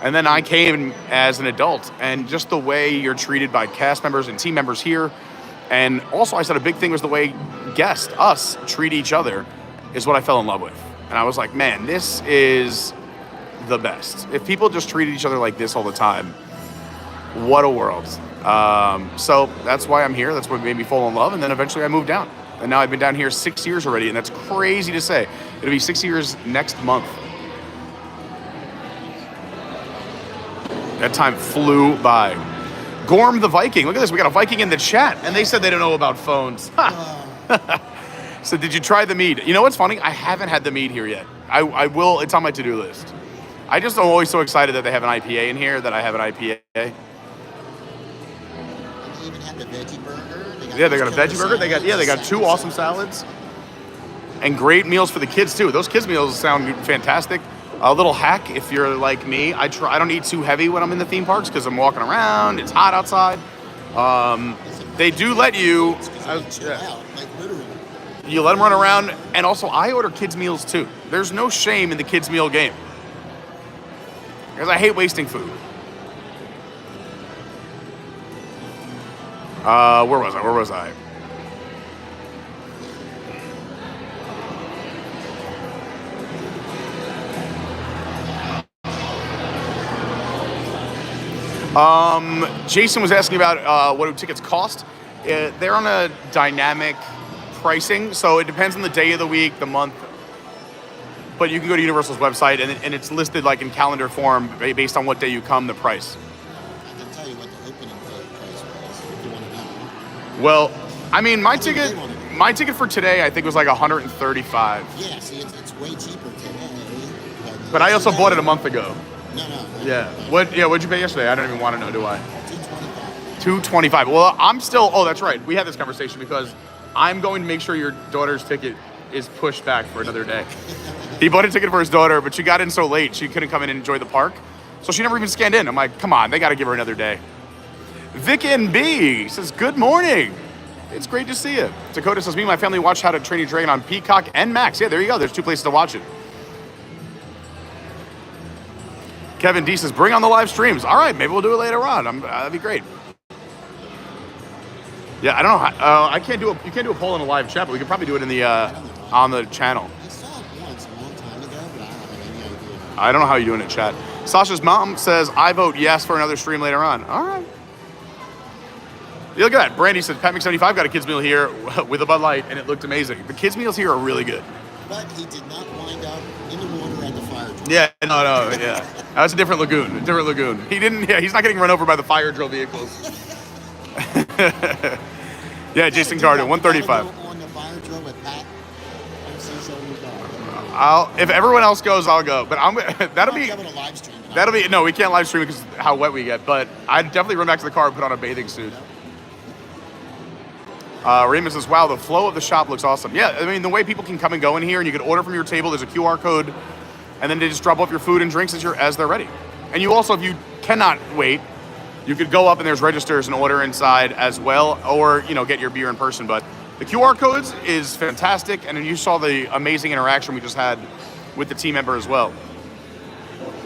And then I came as an adult, and just the way you're treated by cast members and team members here. And also I said a big thing was the way guests, us, treat each other is what I fell in love with. And I was like, man, this is the best. If people just treated each other like this all the time, what a world. So that's why I'm here. That's what made me fall in love. And then eventually I moved down. And now I've been down here 6 years already. And that's crazy to say. It'll be 6 years next month. That time flew by. Gorm the Viking. Look at this. We got a Viking in the chat. And they said they don't know about phones. So did you try the mead? You know what's funny? I haven't had the mead here yet. I will. It's on my to-do list. I just am always so excited that they have an IPA in here that I have an IPA. They even had the veggie burger. They got a veggie burger. They got two awesome salads. And great meals for the kids too. Those kids meals sound fantastic. A little hack if you're like me. I don't eat too heavy when I'm in the theme parks because I'm walking around. It's hot outside. They do let you. You let them run around, and also I order kids meals too. There's no shame in the kids meal game because I hate wasting food. Where was I? Jason was asking about what do tickets cost. They're on a dynamic pricing, so it depends on the day of the week, the month. But you can go to Universal's website, and it's listed like in calendar form based on what day you come, the price. I can tell you what the opening price was if you want to know. Well, I mean, my ticket for today, I think was like $135. Yeah, see, it's way cheaper today. But I also bought it a month ago. No. Yeah. What'd you pay yesterday? I don't even want to know, do I? $225. Well, I'm still. Oh, that's right. We had this conversation because I'm going to make sure your daughter's ticket is pushed back for another day. He bought a ticket for his daughter, but she got in so late she couldn't come in and enjoy the park, so she never even scanned in. I'm like, come on, they got to give her another day. Vic and B says, good morning. It's great to see you. Dakota says, me and my family watched How to Train Your Dragon on Peacock and Max. Yeah, there you go. There's two places to watch it. Kevin D says, bring on the live streams. All right, maybe we'll do it later on. That'd be great. Yeah, I don't know how, you can't do a poll in a live chat, but we could probably do it in the on the channel. I saw it once a long time ago, but I don't have any idea. I don't know how you do it in chat. Sasha's mom says, I vote yes for another stream later on. All right. Yeah, look at that. Brandy said, Pat Mc75 got a kids meal here with a Bud Light, and it looked amazing. The kids meals here are really good. But he did not wind up in the water at the fire drill. Yeah, no, yeah. That's a different lagoon. He didn't, he's not getting run over by the fire drill vehicles. Yeah, Jason Carter, 135. On the fire drill with Pat. If everyone else goes, I'll go. But that'll be no, we can't live stream because how wet we get. But I'd definitely run back to the car and put on a bathing suit. Raymond says, wow, the flow of the shop looks awesome. Yeah, I mean, the way people can come and go in here and you can order from your table, there's a QR code, and then they just drop off your food and drinks as they're ready. And you also, if you cannot wait, you could go up and there's registers and order inside as well, or, get your beer in person. But the QR codes is fantastic, and then you saw the amazing interaction we just had with the team member as well.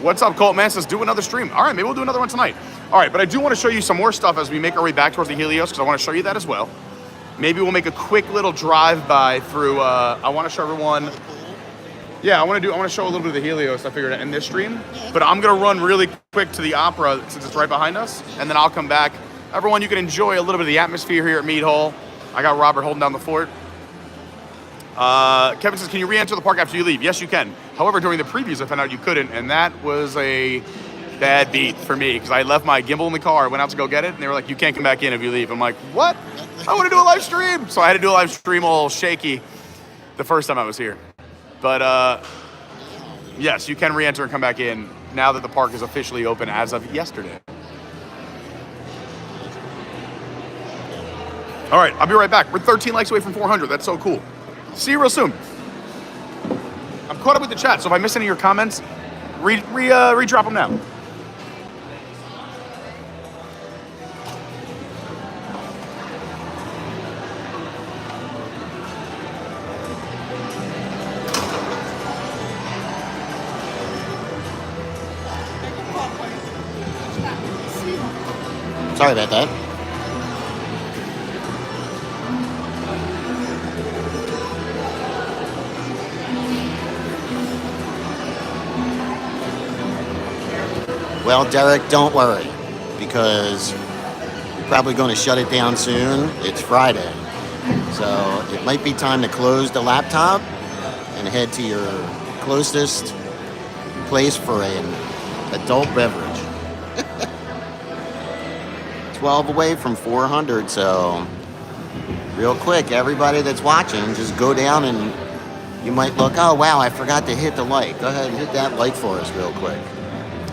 What's up, Colt Man says, do another stream. All right, maybe we'll do another one tonight. All right, but I do want to show you some more stuff as we make our way back towards the Helios, because I want to show you that as well. Maybe we'll make a quick little drive-by through, I want to show everyone, yeah, I want to show a little bit of the Helios, I figured, in this stream. But I'm going to run really quick to the Opera, since it's right behind us, and then I'll come back. Everyone, you can enjoy a little bit of the atmosphere here at Mead Hall. I got Robert holding down the fort. Kevin says, can you re-enter the park after you leave? Yes, you can. However, during the previews, I found out you couldn't, and that was a bad beat for me, because I left my gimbal in the car, I went out to go get it, and they were like, you can't come back in if you leave. I'm like, what? I want to do a live stream. So I had to do a live stream all shaky the first time I was here. But yes, you can re-enter and come back in now that the park is officially open as of yesterday. All right, I'll be right back. We're 13 likes away from 400. That's so cool. See you real soon. I'm caught up with the chat, so if I miss any of your comments, re-drop them now. Sorry about that. Well, Derek, don't worry, because you're probably going to shut it down soon. It's Friday. So it might be time to close the laptop and head to your closest place for an adult beverage. 12 away from 400, so real quick, everybody that's watching, just go down and you might look, oh wow, I forgot to hit the like. Go ahead and hit that like for us real quick.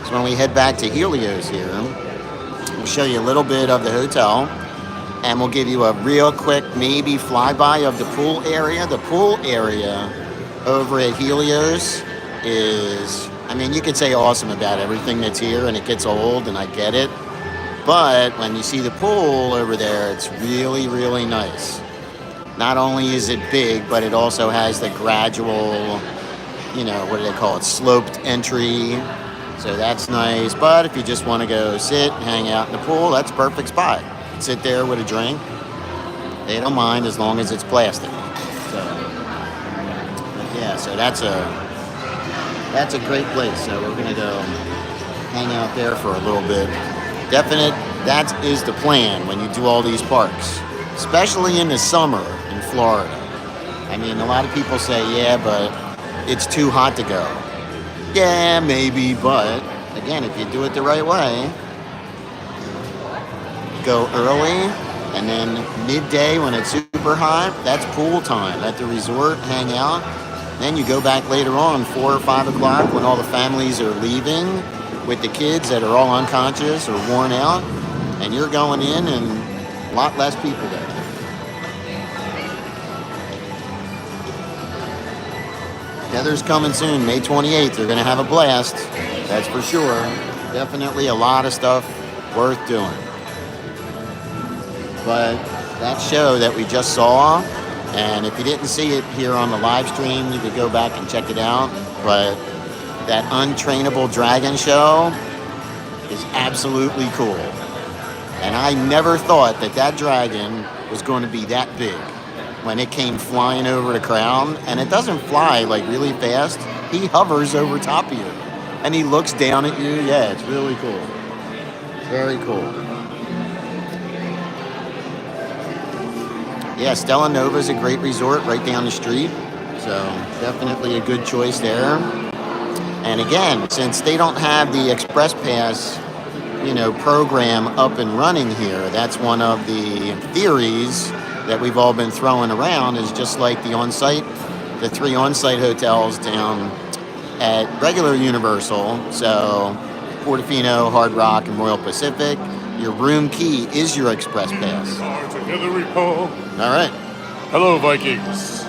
So when we head back to Helios here, we'll show you a little bit of the hotel, and we'll give you a real quick maybe flyby of the pool area. The pool area over at Helios is, I mean, you could say awesome about everything that's here, and it gets old, and I get it. But when you see the pool over there, it's really, really nice. Not only is it big, but it also has the gradual, you know, what do they call it, sloped entry. So that's nice. But if you just want to go sit, hang out in the pool, that's a perfect spot. Sit there with a drink. They don't mind as long as it's plastic. So, yeah, so that's a great place. So we're going to go hang out there for a little bit. Definite, that is the plan when you do all these parks, especially in the summer in Florida. I mean, a lot of people say, yeah, but it's too hot to go. Yeah, maybe, but again, if you do it the right way, go early, and then midday when it's super hot, that's pool time at the resort, hang out. Then you go back later on, 4 or 5 o'clock, when all the families are leaving with the kids that are all unconscious or worn out, and you're going in and a lot less people there. Heather's coming soon, May 28th. They're going to have a blast, that's for sure. Definitely a lot of stuff worth doing. But that show that we just saw, and if you didn't see it here on the live stream, you could go back and check it out. But that Untrainable Dragon show is absolutely cool. And I never thought that that dragon was going to be that big when it came flying over the crowd. And it doesn't fly like really fast. He hovers over top of you and he looks down at you. Yeah, it's really cool. Very cool. Yeah, Stella Nova is a great resort right down the street. So definitely a good choice there. And again, since they don't have the Express Pass, you know, program up and running here, that's one of the theories that we've all been throwing around, is just like the on-site, the 3 on-site hotels down at regular Universal, so Portofino, Hard Rock, and Royal Pacific, your room key is your Express Pass. Together we pull. All right. Hello, Vikings.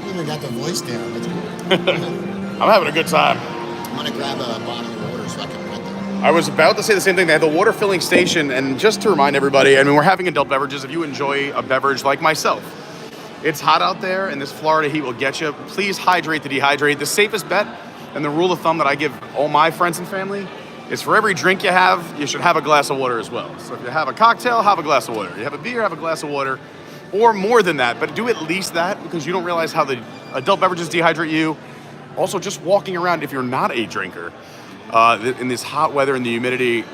You even got the voice down. That's cool. I'm having a good time. I'm going to grab a bottle of water so I can print them. I was about to say the same thing. They had the water filling station, and just to remind everybody, I mean, we're having adult beverages. If you enjoy a beverage like myself, it's hot out there, and this Florida heat will get you. Please hydrate to dehydrate. The safest bet, and the rule of thumb that I give all my friends and family, is for every drink you have, you should have a glass of water as well. So if you have a cocktail, have a glass of water. You have a beer, have a glass of water, or more than that, but do at least that because you don't realize how the adult beverages dehydrate you. Also, just walking around, if you're not a drinker, in this hot weather and the humidity,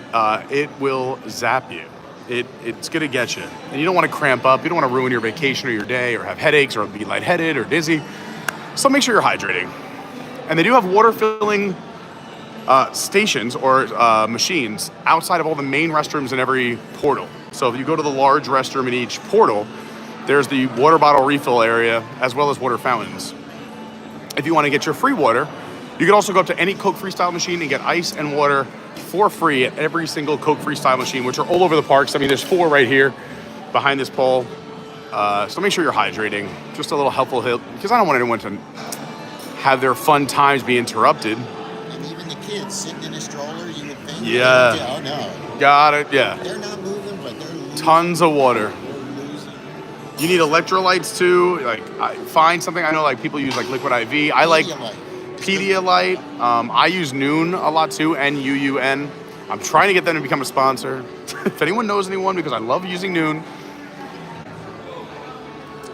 it will zap you. It's gonna get you. And you don't wanna cramp up, you don't wanna ruin your vacation or your day or have headaches or be lightheaded or dizzy. So make sure you're hydrating. And they do have water filling stations or machines outside of all the main restrooms in every portal. So if you go to the large restroom in each portal, there's the water bottle refill area as well as water fountains. If you want to get your free water, you can also go up to any Coke Freestyle machine and get ice and water for free at every single Coke Freestyle machine, which are all over the parks. I mean, there's 4 right here behind this pole. So make sure you're hydrating. Just a little helpful hit, because I don't want anyone to have their fun times be interrupted. Kids sitting in a stroller, you would think. Yeah. Oh no. Got it. Yeah. They're not moving, but they're losing. Tons of water. You need electrolytes too. Like, find something. I know like people use like Liquid IV. I like Pedialyte. I use Noon a lot too. NUUN. I'm trying to get them to become a sponsor. If anyone knows anyone, because I love using Noon.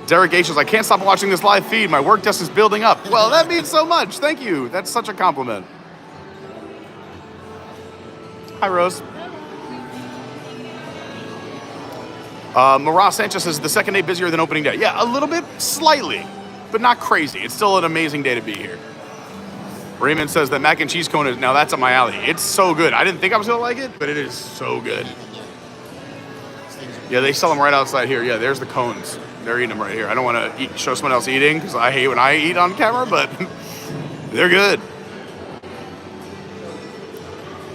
Derek H says, I can't stop watching this live feed. My work desk is building up. Well, that means so much. Thank you. That's such a compliment. Hi, Rose. Marat Sanchez says, the second day busier than opening day. Yeah, a little bit, slightly, but not crazy. It's still an amazing day to be here. Raymond says that mac and cheese cone is, now that's up my alley. It's so good. I didn't think I was gonna like it, but it is so good. Yeah, they sell them right outside here. Yeah, there's the cones. They're eating them right here. I don't want to show someone else eating because I hate when I eat on camera, but they're good.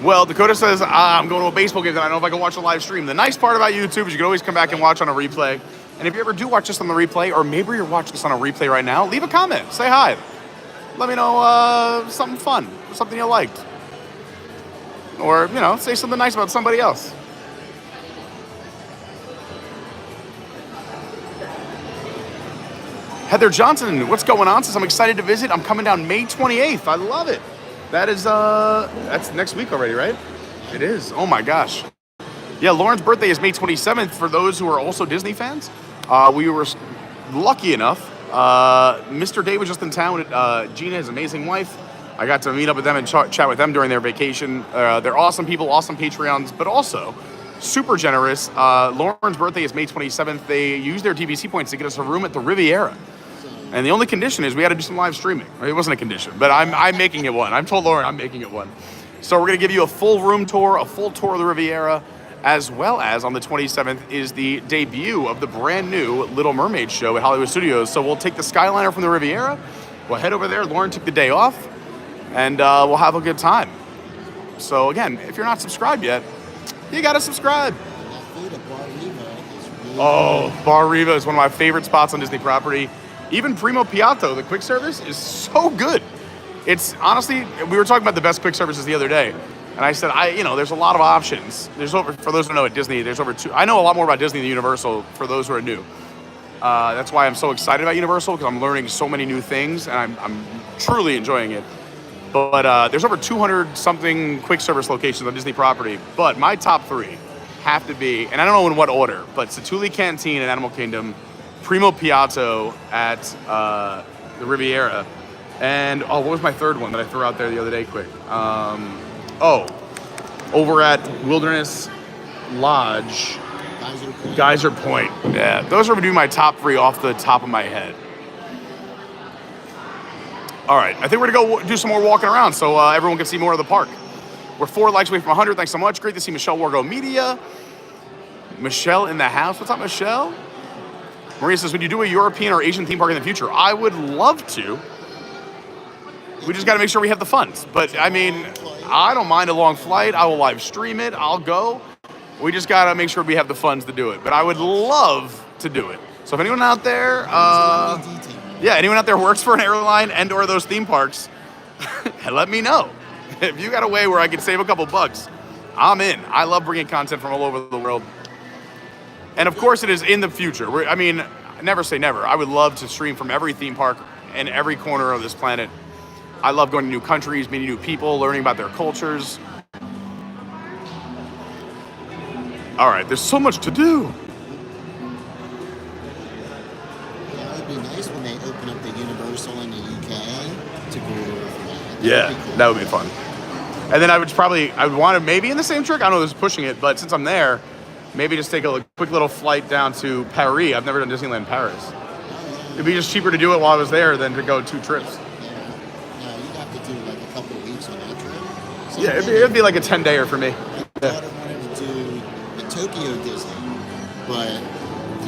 Well, Dakota says, I'm going to a baseball game and I don't know if I can watch a live stream. The nice part about YouTube is you can always come back and watch on a replay. And if you ever do watch this on the replay, or maybe you're watching this on a replay right now, leave a comment. Say hi. Let me know something fun, something you liked. Or, you know, say something nice about somebody else. Heather Johnson, what's going on? Says, I'm excited to visit. I'm coming down May 28th. I love it. That is, that's next week already, right? It is. Oh my gosh. Yeah, Lauren's birthday is May 27th. For those who are also Disney fans, we were lucky enough. Mr. Day was just in town with Gina, his amazing wife. I got to meet up with them and chat with them during their vacation. They're awesome people, awesome Patreons, but also super generous. Lauren's birthday is May 27th. They used their DVC points to get us a room at the Riviera. And the only condition is we had to do some live streaming. It wasn't a condition, but I'm making it one. I've told Lauren I'm making it one. So we're going to give you a full room tour, a full tour of the Riviera, as well as on the 27th is the debut of the brand new Little Mermaid show at Hollywood Studios. So we'll take the Skyliner from the Riviera. We'll head over there. Lauren took the day off, and we'll have a good time. So again, if you're not subscribed yet, you got to subscribe. Oh, Bar Riva is one of my favorite spots on Disney property. Even Primo Piatto, the quick service, is so good. It's honestly, we were talking about the best quick services the other day, and I said, there's a lot of options. There's over, for those who know at Disney, there's over I know a lot more about Disney than Universal for those who are new. That's why I'm so excited about Universal, because I'm learning so many new things, and I'm truly enjoying it. But there's over 200 something quick service locations on Disney property. But my top 3 have to be, and I don't know in what order, but Satuli Canteen at Animal Kingdom, Primo Piatto at the Riviera, and what was my third one that I threw out there the other day quick? Over at Wilderness Lodge, Geyser Point. Yeah, those are going to be my top 3 off the top of my head. All right, I think we're going to go do some more walking around so everyone can see more of the park. We're 4 likes away from 100. Thanks so much. Great to see Michelle Wargo Media. Michelle in the house. What's up, Michelle? Maria says, would you do a European or Asian theme park in the future? I would love to. We just got to make sure we have the funds. But, I mean, I don't mind a long flight. I will live stream it. I'll go. We just got to make sure we have the funds to do it. But I would love to do it. So if anyone out there, anyone out there works for an airline and or those theme parks, let me know. If you got a way where I can save a couple bucks, I'm in. I love bringing content from all over the world. And of course it is in the future. Never say never. I would love to stream from every theme park in every corner of this planet. I love going to new countries, meeting new people, learning about their cultures. All right, there's so much to do. Yeah, it would be nice when they open up the Universal in the UK to go. Yeah, that would be fun. And then I would want to maybe in the same trick. I don't know if this is pushing it, but since I'm there, maybe just take a quick little flight down to Paris. I've never done Disneyland in Paris. It'd be just cheaper to do it while I was there than to go 2 trips. Yeah, you'd have to do like a couple of weeks on that trip. So Yeah, it'd be like a 10-dayer for me. I thought I wanted to do the Tokyo Disney, but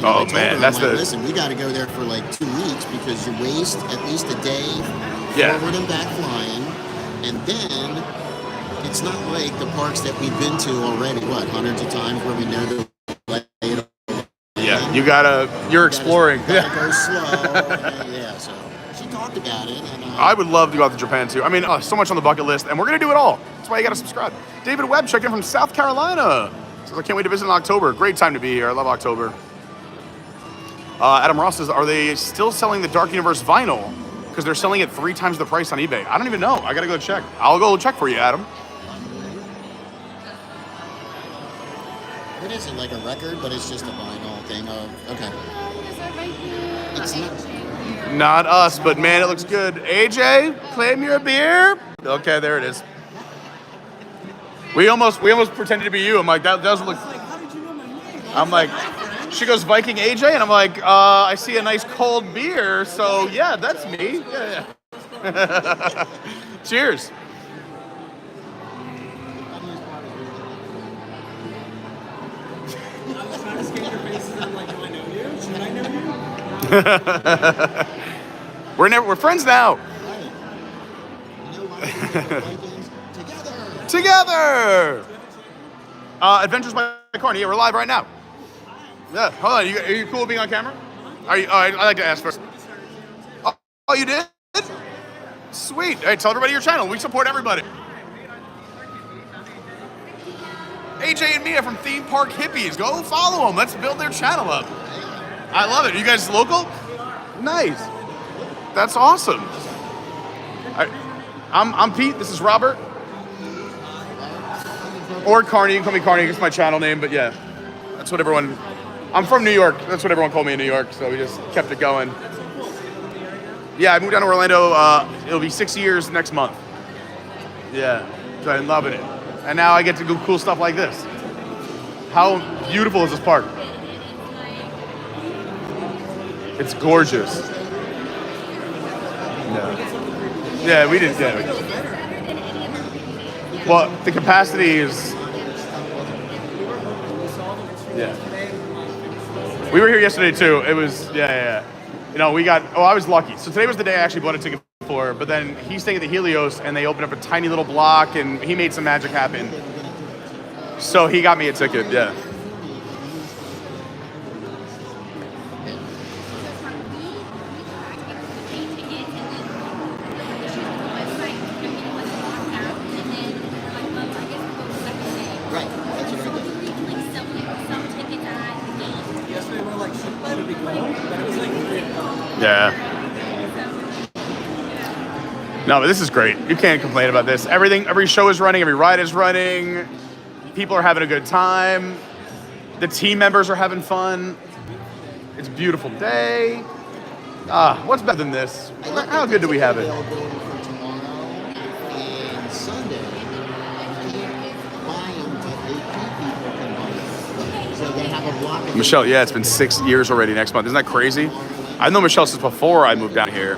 Oh I told man, her, that's I'm like, the listen, we got to go there for like 2 weeks because you waste at least a day forward and back flying, and then it's not like the parks that we've been to already, hundreds of times where we know the Yeah, you're exploring. Gotta go slow. Yeah, so she talked about it. And, I would love to go out to Japan too. I mean, so much on the bucket list, and we're gonna do it all. That's why you gotta subscribe. David Webb checked in from South Carolina. Says, I can't wait to visit in October. Great time to be here. I love October. Adam Ross says, are they still selling the Dark Universe vinyl? Because they're selling it 3 times the price on eBay. I don't even know. I gotta go check. I'll go check for you, Adam. What is it, like a record, but it's just a vinyl thing of, okay. It's Not us, but man, it looks good. AJ, claim your beer. Okay, there it is. We almost pretended to be you. I'm like, that doesn't look. I'm like, she goes Viking AJ, and I'm like, I see a nice cold beer, so yeah, that's me. Yeah. Cheers. We're friends now. Together. Adventures by Carney. Yeah, we're live right now. Yeah. Hold on. Are you cool with being on camera? Are you? Oh, I like to ask first. Oh, you did? Sweet. Hey, tell everybody your channel. We support everybody. AJ and Mia from Theme Park Hippies. Go follow them. Let's build their channel up. I love it. Are you guys local? Nice. That's awesome. I'm Pete. This is Robert. Or Carney. You can call me Carney. It's my channel name, but yeah. That's what everyone... I'm from New York. That's what everyone called me in New York, so we just kept it going. Yeah, I moved down to Orlando. It'll be 6 years next month. Yeah. So I'm loving it. And now I get to do cool stuff like this. How beautiful is this park? It's gorgeous. Yeah, we didn't. Yeah. Well, the capacity is. Yeah. We were here yesterday too. It was yeah. You know, we got. Oh, I was lucky. So today was the day I actually bought a ticket for. But then he's staying at the Helios, and they opened up a tiny little block, and he made some magic happen. So he got me a ticket. Yeah. Yeah. No, but this is great. You can't complain about this. Every show is running, every ride is running. People are having a good time. The team members are having fun. It's a beautiful day. What's better than this? How good do we have it? Michelle, yeah, it's been 6 years already next month. Isn't that crazy? I know Michelle since before I moved down here.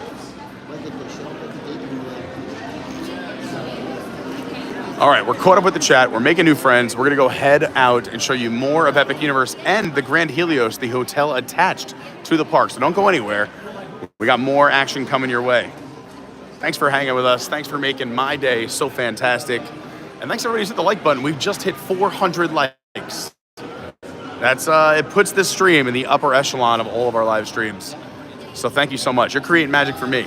All right, we're caught up with the chat. We're making new friends. We're going to go head out and show you more of Epic Universe and the Grand Helios, the hotel attached to the park. So don't go anywhere. We got more action coming your way. Thanks for hanging with us. Thanks for making my day so fantastic. And thanks everybody who's hit the like button. We've just hit 400 likes. That's it puts this stream in the upper echelon of all of our live streams. So thank you so much. You're creating magic for me.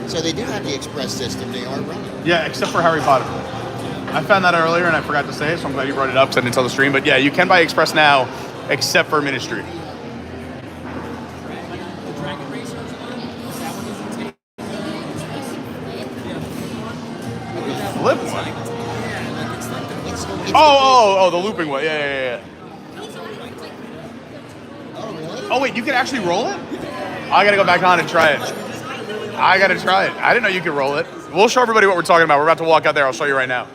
So they do have the express system. They are running. Yeah, except for Harry Potter. I found that out earlier and I forgot to say it, so I'm glad you brought it up because I didn't tell the stream. But yeah, you can buy express now, except for Ministry. flip one. Oh, the looping one. Yeah. Oh, wait, you can actually roll it? I gotta go back on and try it. I gotta try it. I didn't know you could roll it. We'll show everybody what we're talking about. We're about to walk out there. I'll show you right now.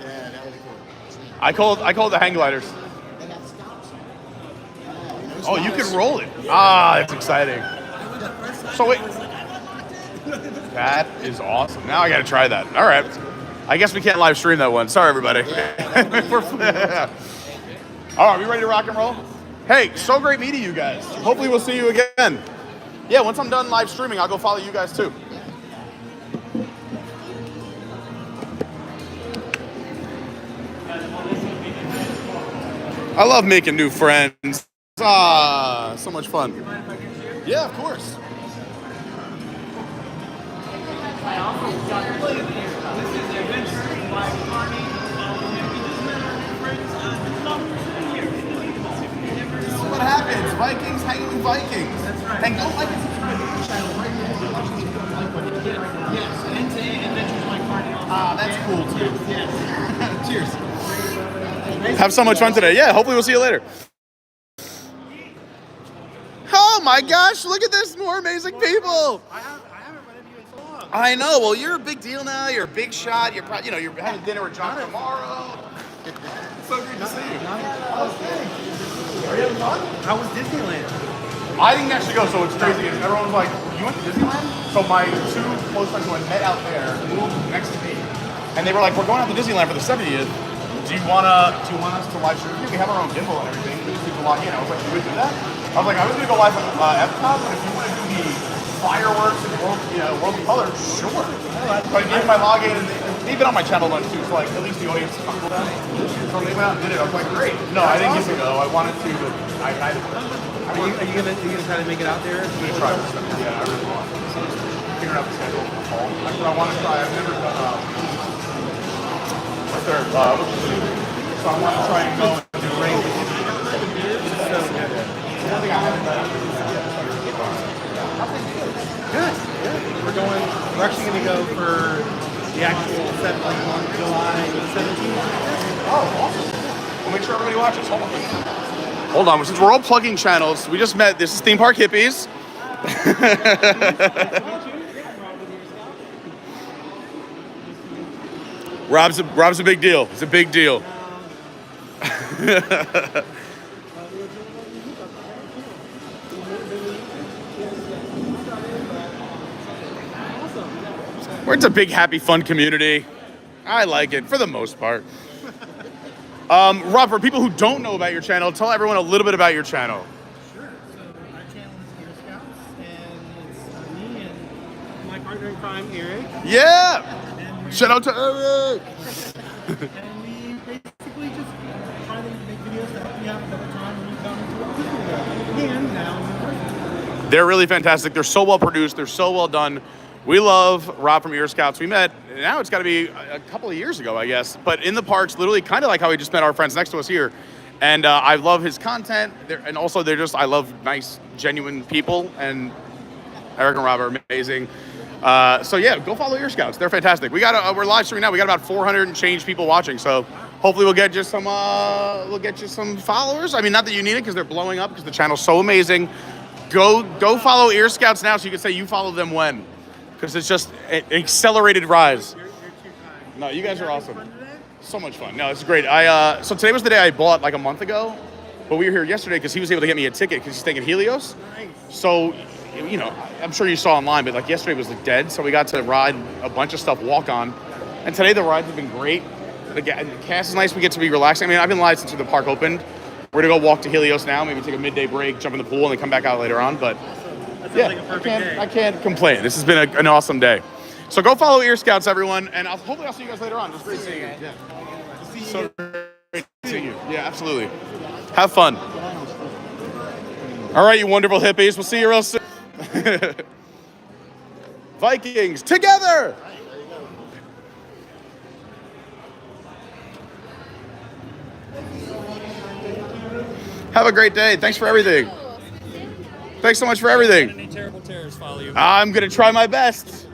I called the hang gliders. Oh, you can roll it. Ah, that's exciting. So wait. That is awesome. Now I gotta try that. All right. I guess we can't live stream that one. Sorry, everybody. All right, we ready to rock and roll? Hey, so great meeting you guys. Hopefully we'll see you again. Yeah, once I'm done live streaming, I'll go follow you guys too. I love making new friends. Ah, so much fun. Yeah, of course. This is what happens. Vikings hanging with Vikings. That's right. And don't like and subscribe to the channel right here. Yes, and to Adventures by Carney. Ah, that's cool too. Yes. Cheers. Have so much fun today. Yeah, hopefully we'll see you later. Oh my gosh, look at this. More amazing people. I haven't run into you in so long. I know. Well, you're a big deal now. You're a big shot. You're probably, you're having dinner with John tomorrow. So great to see you. Are you having fun? How was Disneyland? I didn't actually go, so what's crazy is everyone was like, you went to Disneyland? So my two close friends who I met out there moved next to me. And they were like, we're going out to Disneyland for the 70th. Do you want us to live stream? We have our own gimbal and everything. We just do a lot, I was like, you would do that? I was like, I was gonna go live on Epcot, but if you want to do the fireworks and world of color, sure. So I gave my login, and they've been on my channel once too, so like at least the audience is comfortable with that. So they went out and did it. I was like, great. No, I didn't get to go. I wanted to, but I had to. Are you gonna try to make it out there? I'm gonna try this stuff. Yeah, I really want. So figuring out the schedule for the fall. That's what I want to try. I've never done. What's there? So I want to try and go and do rain. Good. We're actually going to go for the actual set on July 17th. Oh, awesome. We'll make sure everybody watches. Hold on. Since we're all plugging channels, we just met. This is Theme Park Hippies. Rob's a big deal. It's a big deal. It's a big, happy, fun community. I like it for the most part. Rob, for people who don't know about your channel, tell everyone a little bit about your channel. Sure. So our channel is Ear Scouts, and it's me and my partner in crime, Eric. Yeah. Shout out to Eric. And we basically just try to make videos that we have a better time when we come to our video. And now in person. They're really fantastic. They're so well produced. They're so well done. We love Rob from Ear Scouts. We met, now it's got to be a couple of years ago, I guess, but in the parks, literally kind of like how we just met our friends next to us here. And I love his content, and also I love nice, genuine people, and Eric and Rob are amazing. So yeah, go follow Ear Scouts. They're fantastic. We're live streaming now. We got about 400 and change people watching, so hopefully we'll get you some followers. I mean, not that you need it because they're blowing up because the channel's so amazing. Go follow Ear Scouts now so you can say you followed them when. Because it's just an accelerated rise. No, you guys are awesome. So much fun. No, it's great. So today was the day I bought like a month ago, but we were here yesterday because he was able to get me a ticket because he's staying at Helios. So, I'm sure you saw online, but like yesterday was like dead, so we got to ride a bunch of stuff, walk on. And today the rides have been great. The cast is nice. We get to be relaxing. I mean, I've been live since the park opened. We're gonna go walk to Helios now, maybe take a midday break, jump in the pool, and then come back out later on. But yeah, like a perfect day. I can't complain. This has been an awesome day. So go follow Ear Scouts, everyone, and hopefully I'll see you guys later on. It was great seeing you. Yeah. So great seeing you. Yeah, absolutely. Have fun. All right, you wonderful hippies. We'll see you real soon. Vikings together. Have a great day. Thanks for everything. Thanks so much for everything. Any terrible terrors follow you? I'm going to try my best.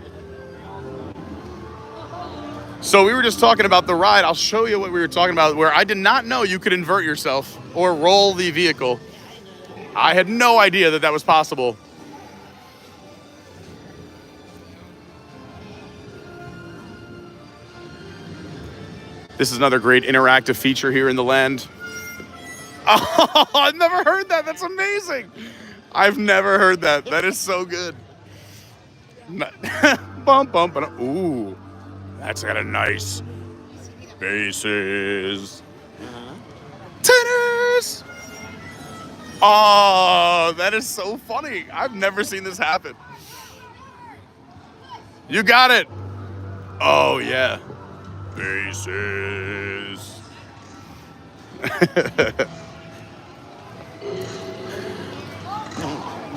So we were just talking about the ride. I'll show you what we were talking about, where I did not know you could invert yourself or roll the vehicle. I had no idea that that was possible. This is another great interactive feature here in the land. Oh, I've never heard that. That's amazing. I've never heard that. That is so good. Bump, bump, bump. Ooh, that's got a nice basses. Tenors. Oh, that is so funny. I've never seen this happen. You got it. Oh, yeah. Basses.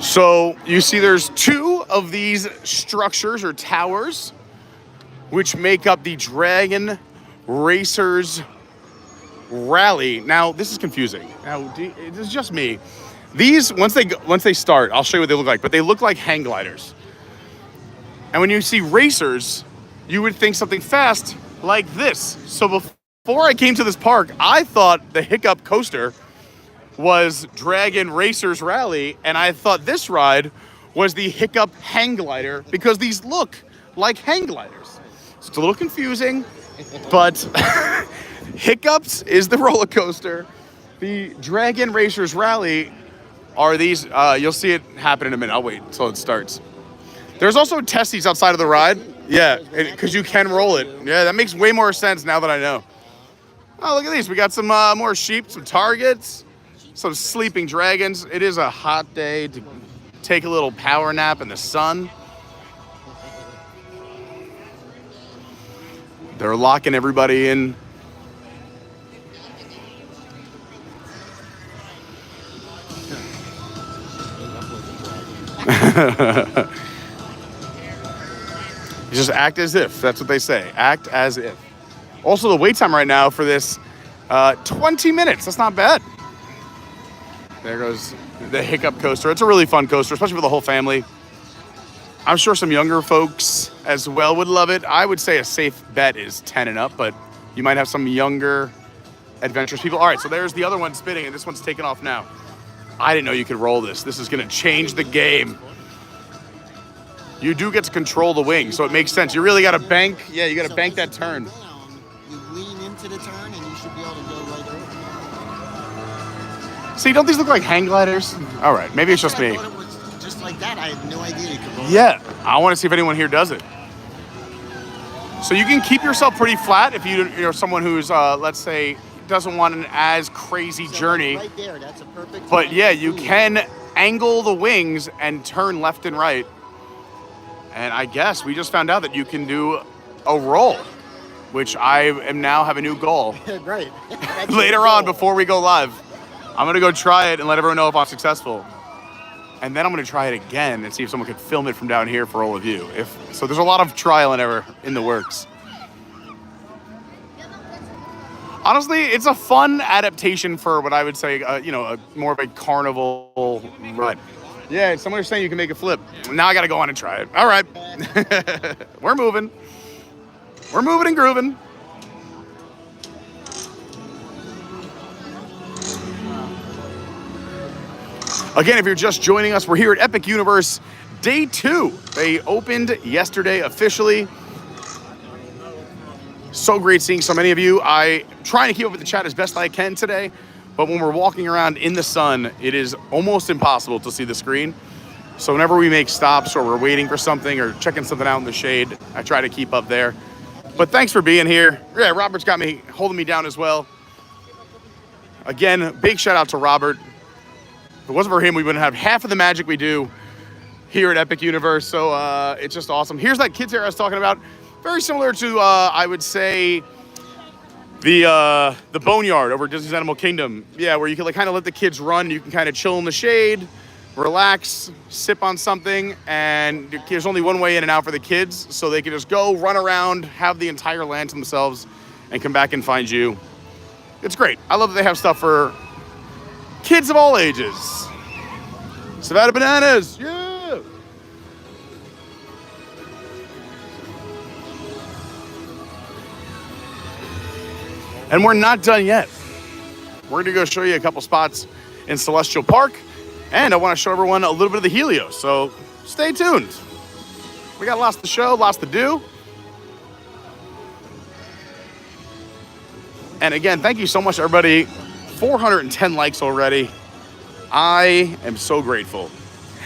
So you see there's two of these structures or towers which make up the Dragon Racers Rally. Now this is confusing. Now it's just me. These once they start, I'll show you what they look like, but they look like hang gliders. And when you see racers, you would think something fast like this. So before I came to this park, I thought the Hiccup coaster was Dragon Racers Rally, and I thought this ride was the Hiccup hang glider because these look like hang gliders. So it's a little confusing, but Hiccups is the roller coaster. The Dragon Racers Rally are these, you'll see it happen in a minute. I'll wait until it starts. There's also testes outside of the ride. Yeah, because you can roll it. Yeah, that makes way more sense now that I know. Oh, look at these. We got some more sheep, some targets, some sleeping dragons. It is a hot day to take a little power nap in the sun. They're locking everybody in. Just act as if. That's what they say. Act as if. Also, the wait time right now for this, 20 minutes. That's not bad. There goes the Hiccup coaster. It's a really fun coaster, especially for the whole family. I'm sure some younger folks as well would love it. I would say a safe bet is 10 and up, but you might have some younger adventurous people. All right, so there's the other one spinning, and this one's taking off now. I didn't know you could roll this. This is going to change the game. You do get to control the wing, so it makes sense. You really got to bank. Yeah, you got to bank that turn. You lean into the turn, and you should be able to go right over. See, don't these look like hang gliders? All right, maybe it's just me. I thought it was just like that. I had no idea you could roll. Yeah, I want to see if anyone here does it. So you can keep yourself pretty flat if you're someone who's, let's say, doesn't want an as crazy journey. Right there, that's a perfect. But yeah, you can angle the wings and turn left and right. And I guess we just found out that you can do a roll, which I am now have a new goal. Right. Later on, before we go live, I'm gonna go try it and let everyone know if I'm successful. And then I'm gonna try it again and see if someone could film it from down here for all of you. So there's a lot of trial and error in the works. Honestly, it's a fun adaptation for what I would say, more of a carnival ride. Yeah, someone was saying you can make a flip. Now I gotta go on and try it. All right. We're moving. We're moving and grooving. Again, if you're just joining us, we're here at Epic Universe Day 2. They opened yesterday officially. So great seeing so many of you. I trying to keep up with the chat as best I can today, but when we're walking around in the sun, it is almost impossible to see the screen. So whenever we make stops or we're waiting for something or checking something out in the shade, I try to keep up there. But thanks for being here. Yeah, Robert's got me holding me down as well. Again, big shout out to Robert. If it wasn't for him, we wouldn't have half of the magic we do here at Epic Universe. So it's just awesome. Here's that kids area I was talking about. Very similar to, I would say, the Boneyard over at Disney's Animal Kingdom. Yeah, where you can kind of let the kids run. You can kind of chill in the shade, relax, sip on something, and there's only one way in and out for the kids, so they can just go, run around, have the entire land to themselves, and come back and find you. It's great. I love that they have stuff for kids of all ages. Savannah Bananas, yeah! And we're not done yet. We're gonna go show you a couple spots in Celestial Park, and I want to show everyone a little bit of the Helios, so stay tuned. We got lots to show, lots to do. And again, thank you so much, everybody. 410 likes already. I am so grateful.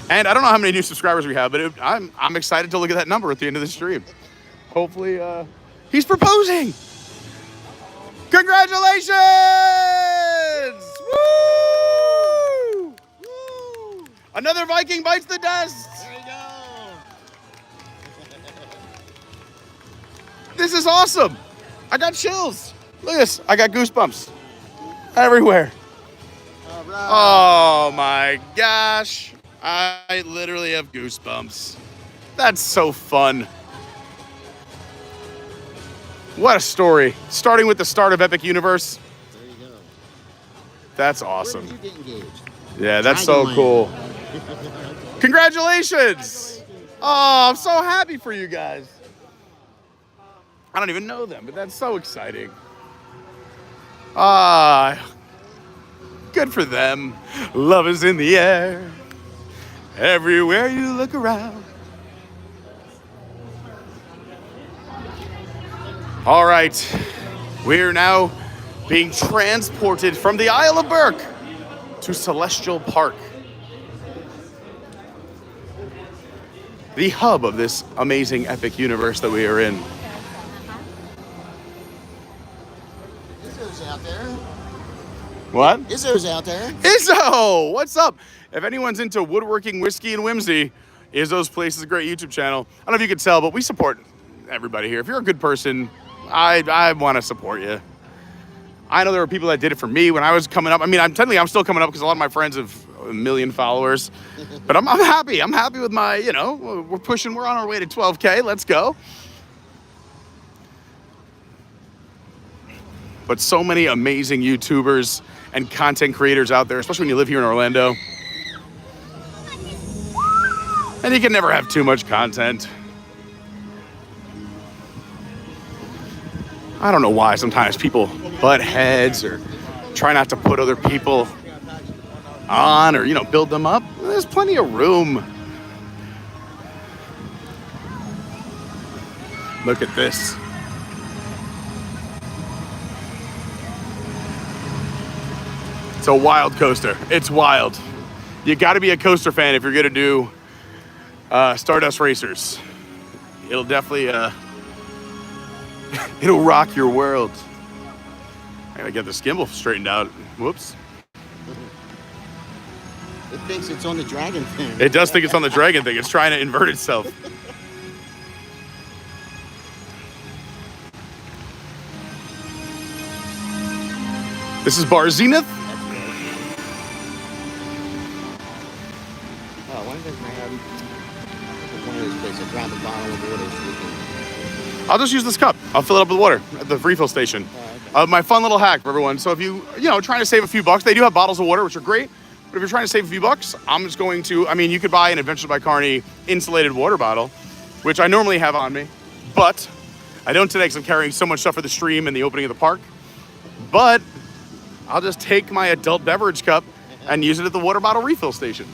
And I don't know how many new subscribers we have, but I'm excited to look at that number at the end of the stream. Hopefully, he's proposing. Congratulations! Woo! Woo! Another Viking bites the dust. There you go. This is awesome. I got chills. Look at this. I got goosebumps everywhere. All right. Oh my gosh. I literally have goosebumps. That's so fun. What a story. Starting with the start of Epic Universe. There you go. That's Where awesome. did you get engaged? Yeah, that's so Dragonland. cool. Congratulations. Oh, I'm so happy for you guys. I don't even know them, but that's so exciting. Good for them. Love is in the air. Everywhere you look around. All right, we're now being transported from the Isle of Berk to Celestial Park, the hub of this amazing epic universe that we are in. Izzo's out there. What? Izzo's out there. Izzo, what's up? If anyone's into woodworking, whiskey, and whimsy, Izzo's Place is a great YouTube channel. I don't know if you could tell, but we support everybody here. If you're a good person, I want to support you. I know there were people that did it for me when I was coming up. I mean, I'm still coming up because a lot of my friends have 1 million followers. But I'm happy. I'm happy with my, we're on our way to 12K. Let's go. But so many amazing YouTubers and content creators out there, especially when you live here in Orlando. And you can never have too much content. I don't know why sometimes people butt heads or try not to put other people on or, build them up. There's plenty of room. Look at this. It's a wild coaster. It's wild. You got to be a coaster fan if you're going to do Stardust Racers. It'll definitely... It'll rock your world. I gotta get the gimbal straightened out. Whoops. It thinks it's on the dragon thing. It does think it's on the dragon thing. It's trying to invert itself. This is Bar Zenith. Oh, why doesn't I have one of those places? I grabbed a bottle of water so we can... I'll just use this cup. I'll fill it up with water at the refill station. My fun little hack for everyone. So if trying to save a few bucks, they do have bottles of water, which are great. But if you're trying to save a few bucks, I'm just going to, you could buy an Adventures by Carney insulated water bottle, which I normally have on me. But I don't today because I'm carrying so much stuff for the stream and the opening of the park. But I'll just take my adult beverage cup and use it at the water bottle refill station.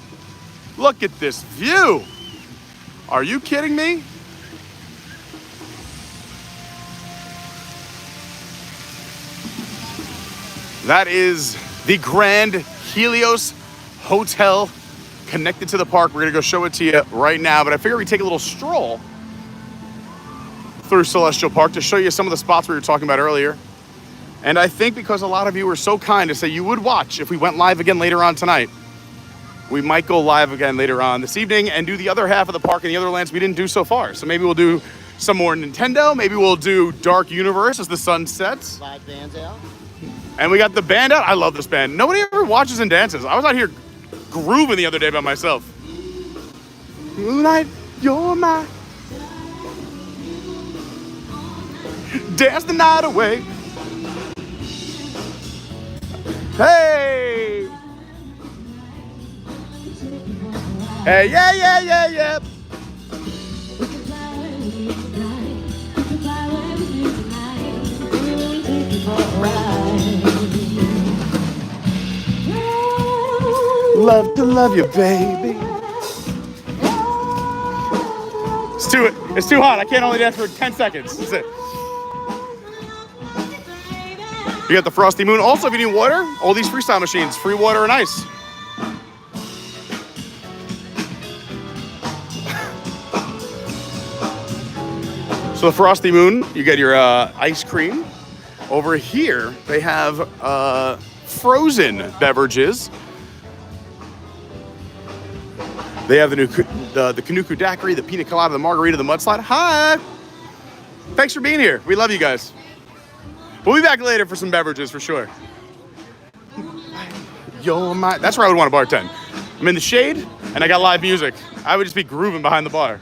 Look at this view. Are you kidding me? That is the Grand Helios Hotel connected to the park. We're gonna go show it to you right now, but I figure we take a little stroll through Celestial Park to show you some of the spots we were talking about earlier. And I think because a lot of you were so kind to say you would watch if we went live again later on tonight, we might go live again later on this evening and do the other half of the park and the other lands we didn't do so far. So maybe we'll do some more Nintendo. Maybe we'll do Dark Universe as the sun sets. Live bands out. And we got the band out. I love this band. Nobody ever watches and dances. I was out here grooving the other day by myself. Moonlight, you're my... Dance the night away. Hey! Hey, yeah, yeah, yeah, yeah. Right. love to love you, baby. It's too hot. I can't only dance for 10 seconds. That's it. You got the Frosty Moon. Also, if you need water, all these freestyle machines, free water and ice. So the Frosty Moon, you get your ice cream. Over here, they have frozen beverages. They have the Kanuku Daiquiri, the Pina Colada, the Margarita, the Mudslide. Hi! Thanks for being here. We love you guys. We'll be back later for some beverages for sure. That's where I would want to bartend. I'm in the shade, and I got live music. I would just be grooving behind the bar.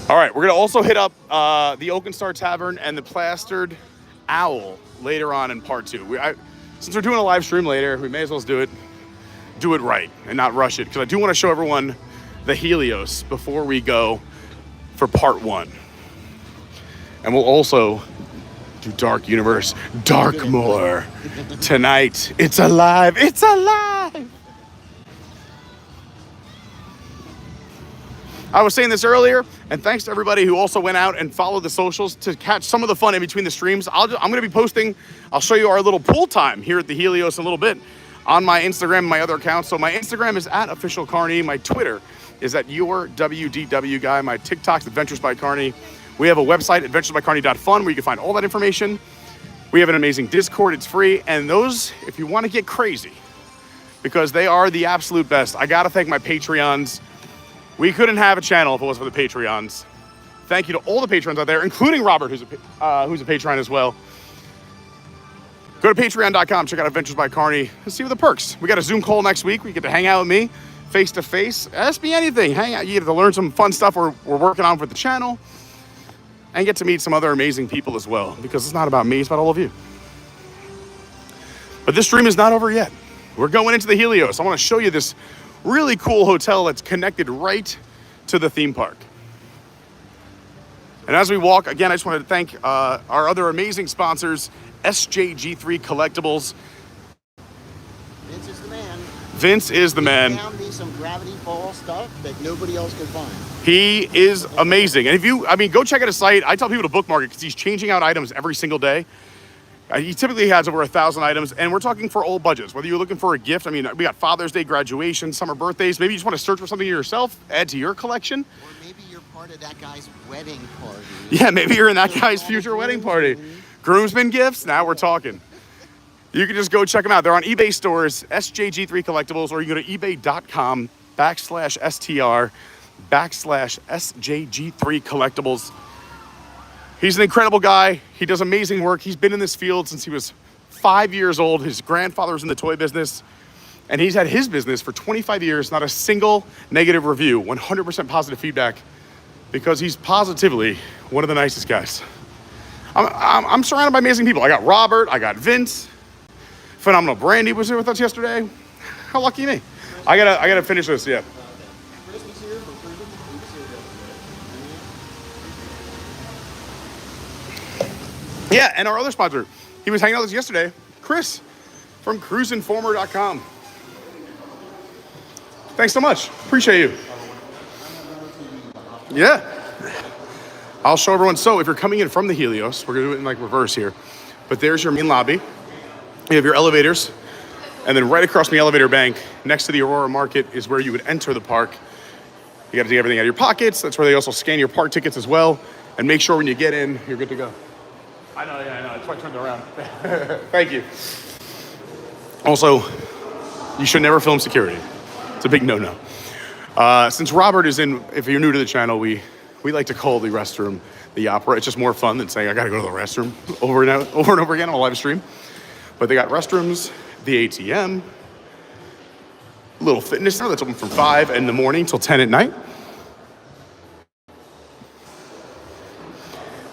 All right, we're gonna also hit up the Oak and Star Tavern and the Plastered Owl later on in part 2. Since we're doing a live stream later, we may as well do it right and not rush it, because I do want to show everyone the Helios before we go for part 1. And we'll also do Dark Universe, Darkmore tonight. It's alive, it's alive! I was saying this earlier, and thanks to everybody who also went out and followed the socials to catch some of the fun in between the streams. I'm gonna be posting, I'll show you our little pool time here at the Helios in a little bit on my Instagram and my other accounts. So my Instagram is @officialcarney. My Twitter is @yourwdwguy. My TikTok's Adventures by Carney. We have a website, adventuresbycarney.fun, where you can find all that information. We have an amazing Discord, it's free. And those, if you wanna get crazy, because they are the absolute best. I gotta thank my Patreons. We couldn't have a channel if it wasn't for the Patreons. Thank you to all the patrons out there, including Robert, who's a patron as well. Go to patreon.com, check out Adventures by Carney, and see what the perks. We got a Zoom call next week. We get to hang out with me face to face. Ask me anything. Hang out. You get to learn some fun stuff we're working on for the channel, and get to meet some other amazing people as well, because it's not about me, it's about all of you. But this stream is not over yet. We're going into the Helios. I want to show you this really cool hotel that's connected right to the theme park. And as we walk, again, I just wanted to thank our other amazing sponsors, SJG3 Collectibles. Vince is the man. Vince is the man. He found me some Gravity Falls stuff that nobody else could find. He is amazing. And go check out his site. I tell people to bookmark it because he's changing out items every single day. He typically has over 1,000 items, and we're talking for all budgets. Whether you're looking for a gift, we got Father's Day, graduation, summer birthdays. Maybe you just want to search for something yourself, add to your collection. Or maybe you're part of that guy's wedding party. Yeah, maybe you're in that guy's future wedding party. Groomsmen gifts, now we're talking. You can just go check them out. They're on eBay stores, SJG3 Collectibles, or you can go to ebay.com/STR/SJG3 Collectibles. He's an incredible guy. He does amazing work. He's been in this field since he was 5 years old. His grandfather was in the toy business, and he's had his business for 25 years, not a single negative review, 100% positive feedback, because he's positively one of the nicest guys. I'm surrounded by amazing people. I got Robert, I got Vince. Phenomenal Brandy was here with us yesterday. How lucky me. I gotta finish this, yeah. Yeah, and our other sponsor, he was hanging out with us yesterday, Chris from cruiseinformer.com. Thanks so much. Appreciate you. Yeah. I'll show everyone. So if you're coming in from the Helios, we're going to do it in like reverse here. But there's your main lobby. You have your elevators. And then right across from the elevator bank, next to the Aurora Market, is where you would enter the park. You got to take everything out of your pockets. That's where they also scan your park tickets as well. And make sure when you get in, you're good to go. I know. That's why I turned it around. Thank you. Also, you should never film security. It's a big no-no. Since Robert is in, if you're new to the channel, we like to call the restroom the opera. It's just more fun than saying I gotta go to the restroom over and over again on a live stream. But they got restrooms, the ATM, little fitness center that's open from 5 in the morning till 10 at night.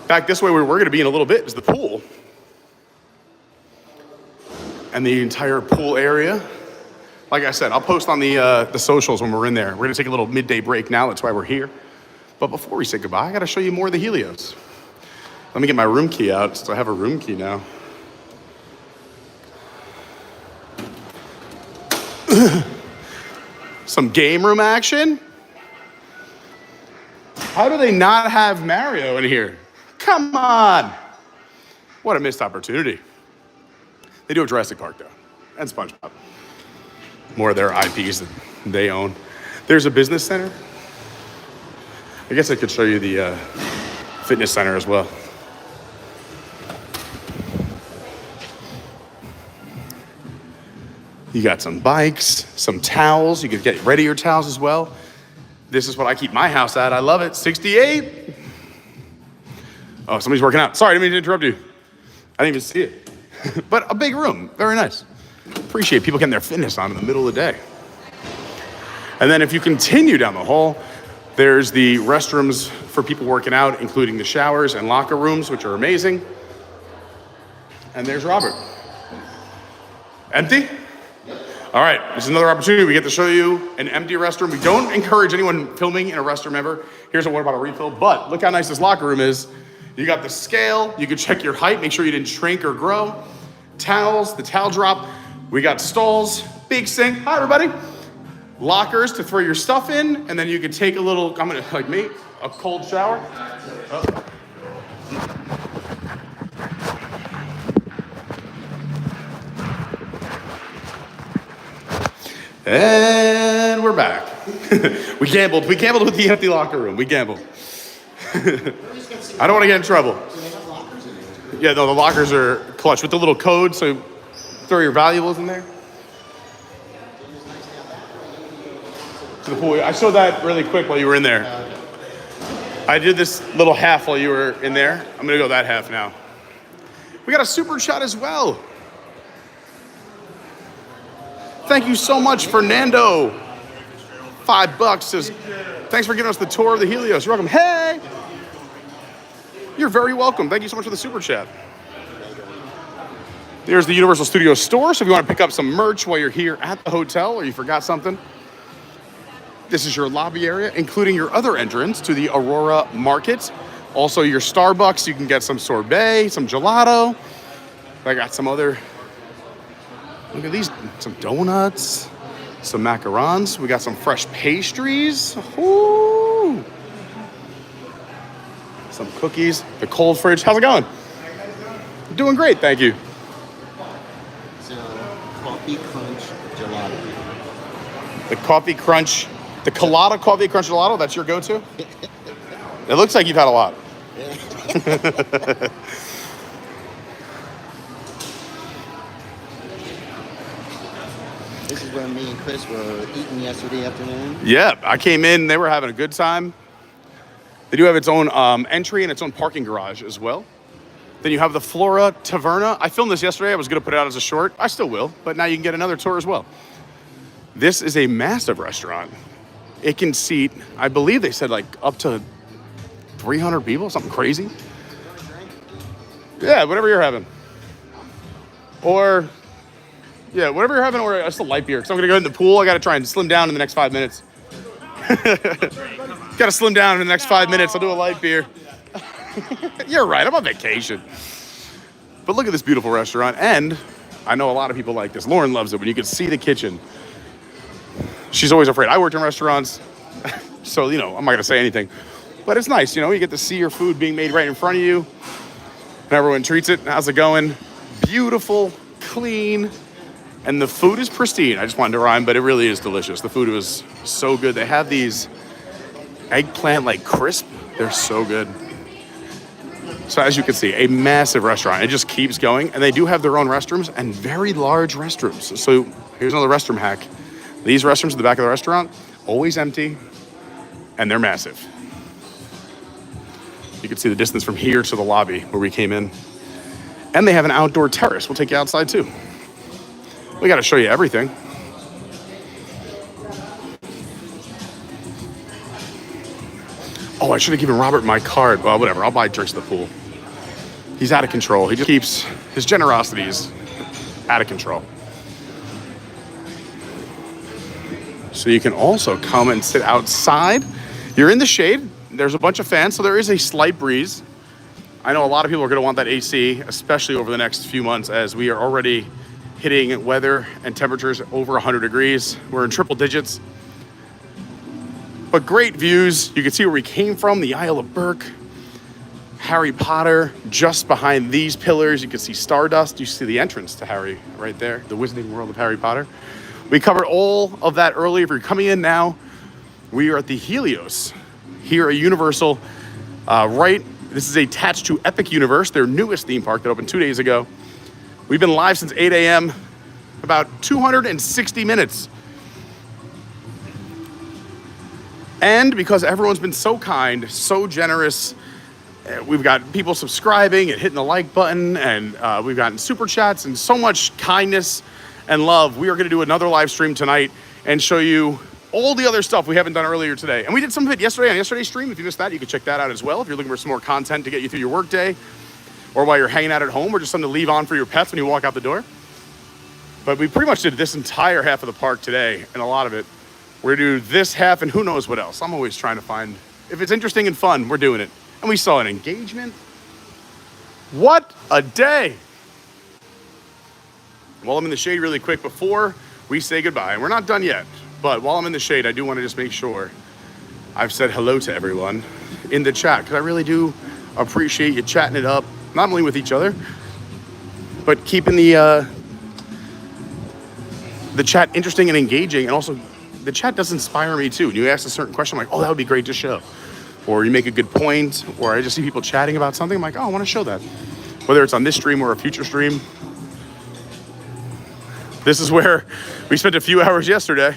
Back this way where we're gonna be in a little bit is the pool. And the entire pool area. Like I said, I'll post on the socials when we're in there. We're gonna take a little midday break now, that's why we're here. But before we say goodbye, I gotta show you more of the Helios. Let me get my room key out, since I have a room key now. Some game room action. How do they not have Mario in here? Come on. What a missed opportunity. They do have Jurassic Park though, and SpongeBob. More of their IPs that they own. There's a business center. I guess I could show you the fitness center as well. You got some bikes, some towels. You could get ready your towels as well. This is what I keep my house at. I love it. 68. Oh, somebody's working out. Sorry, I didn't mean to interrupt you. I didn't even see it. But a big room. Very nice. Appreciate people getting their fitness on in the middle of the day. And then if you continue down the hall, there's the restrooms for people working out, including the showers and locker rooms, which are amazing. And there's Robert. Empty? All right, this is another opportunity. We get to show you an empty restroom. We don't encourage anyone filming in a restroom ever. Here's a what about a refill, but look how nice this locker room is. You got the scale, you can check your height, make sure you didn't shrink or grow. Towels, the towel drop. We got stalls, big sink. Hi, everybody. Lockers to throw your stuff in, and then you can take a little, I'm gonna, like me, a cold shower. Oh. And we're back. We gambled with the empty locker room. We gambled. I don't want to get in trouble. Yeah, no, the lockers are clutch with the little code, so throw your valuables in there. To the pool. I showed that really quick while you were in there. I did this little half while you were in there. I'm gonna go that half now. We got a super chat as well. Thank you so much, Fernando. $5 says, thanks for giving us the tour of the Helios. You're welcome. Hey! You're very welcome. Thank you so much for the super chat. There's the Universal Studios store, so if you want to pick up some merch while you're here at the hotel or you forgot something, this is your lobby area, including your other entrance to the Aurora Market. Also your Starbucks, you can get some sorbet, some gelato. I got some other, look at these, some donuts, some macarons. We got some fresh pastries. Ooh. Some cookies, the cold fridge. How's it going? Doing great, thank you. So, coffee crunch gelato. The coffee crunch, the colada coffee crunch gelato, that's your go-to? It looks like you've had a lot. This is where me and Chris were eating yesterday afternoon. Yeah, I came in, they were having a good time. They do have its own entry and its own parking garage as well. Then you have the Flora Taverna. I filmed this yesterday. I was going to put it out as a short. I still will, but now you can get another tour as well. This is a massive restaurant. It can seat, I believe they said like up to 300 people, something crazy. Yeah, whatever you're having. Or, yeah, whatever you're having, or just a light beer. Because I'm going to go in the pool. I got to try and slim down in the next 5 minutes. Got to slim down in the next 5 minutes. I'll do a light beer. You're right, I'm on vacation. But look at this beautiful restaurant. And I know a lot of people like this. Lauren loves it when you can see the kitchen. She's always afraid. I worked in restaurants, so, you know, I'm not going to say anything. But it's nice, you know, you get to see your food being made right in front of you. And everyone treats it. How's it going? Beautiful, clean, and the food is pristine. I just wanted to rhyme, but it really is delicious. The food was so good. They have these eggplant, like, crisp. They're so good. So as you can see, a massive restaurant. It just keeps going. And they do have their own restrooms and very large restrooms. So here's another restroom hack. These restrooms at the back of the restaurant, always empty, and they're massive. You can see the distance from here to the lobby where we came in. And they have an outdoor terrace. We'll take you outside too. We got to show you everything. Oh, I should have given Robert my card. Well, whatever. I'll buy drinks at the pool. He's out of control. He just keeps, his generosity is out of control. So you can also come and sit outside. You're in the shade. There's a bunch of fans, so there is a slight breeze. I know a lot of people are going to want that AC, especially over the next few months, as we are already hitting weather and temperatures over 100 degrees. We're in triple digits. But great views. You can see where we came from, the Isle of Berk. Harry Potter just behind these pillars. You can see Stardust. You see the entrance to Harry right there, the Wizarding World of Harry Potter. We covered all of that earlier. If you're coming in now, we are at the Helios here at Universal. This is attached to Epic Universe, their newest theme park that opened 2 days ago. We've been live since 8 a.m., about 260 minutes. And because everyone's been so kind, so generous, we've got people subscribing and hitting the like button, and we've gotten super chats and so much kindness and love. We are going to do another live stream tonight and show you all the other stuff we haven't done earlier today. And we did some of it yesterday on yesterday's stream. If you missed that, you can check that out as well. If you're looking for some more content to get you through your workday, or while you're hanging out at home, or just something to leave on for your pets when you walk out the door. But we pretty much did this entire half of the park today, and a lot of it. We're gonna do this half and who knows what else. I'm always trying to find, if it's interesting and fun, we're doing it. And we saw an engagement. What a day. While I'm in the shade really quick before we say goodbye, and we're not done yet, but while I'm in the shade, I do want to just make sure I've said hello to everyone in the chat, because I really do appreciate you chatting it up, not only with each other, but keeping the chat interesting and engaging. And also, the chat does inspire me too. When you ask a certain question, I'm like, oh, that would be great to show. Or you make a good point, or I just see people chatting about something, I'm like, oh, I want to show that. Whether it's on this stream or a future stream. This is where we spent a few hours yesterday.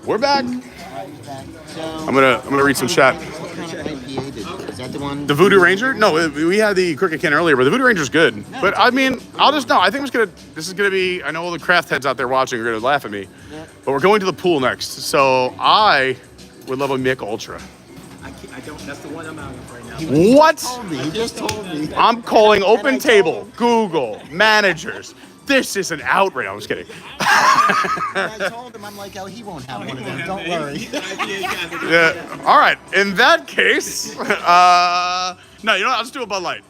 We're back. I'm gonna read some chat. What kind of IPA is that the one? The Voodoo Ranger? No, we had the Crooked Can earlier, but the Voodoo Ranger's good. But I mean, I think this is gonna be, I know all the craft heads out there watching are gonna laugh at me, but we're going to the pool next. So I would love a Mick Ultra. I don't, that's the one I'm out of right now. What? He just told me. I'm calling Open Table, Google, managers. This is an outrage. I'm just kidding. I told him, I'm like, oh, he won't have one of them. Don't worry. Yeah. All right. In that case, no, you know what? Let's do a Bud Light.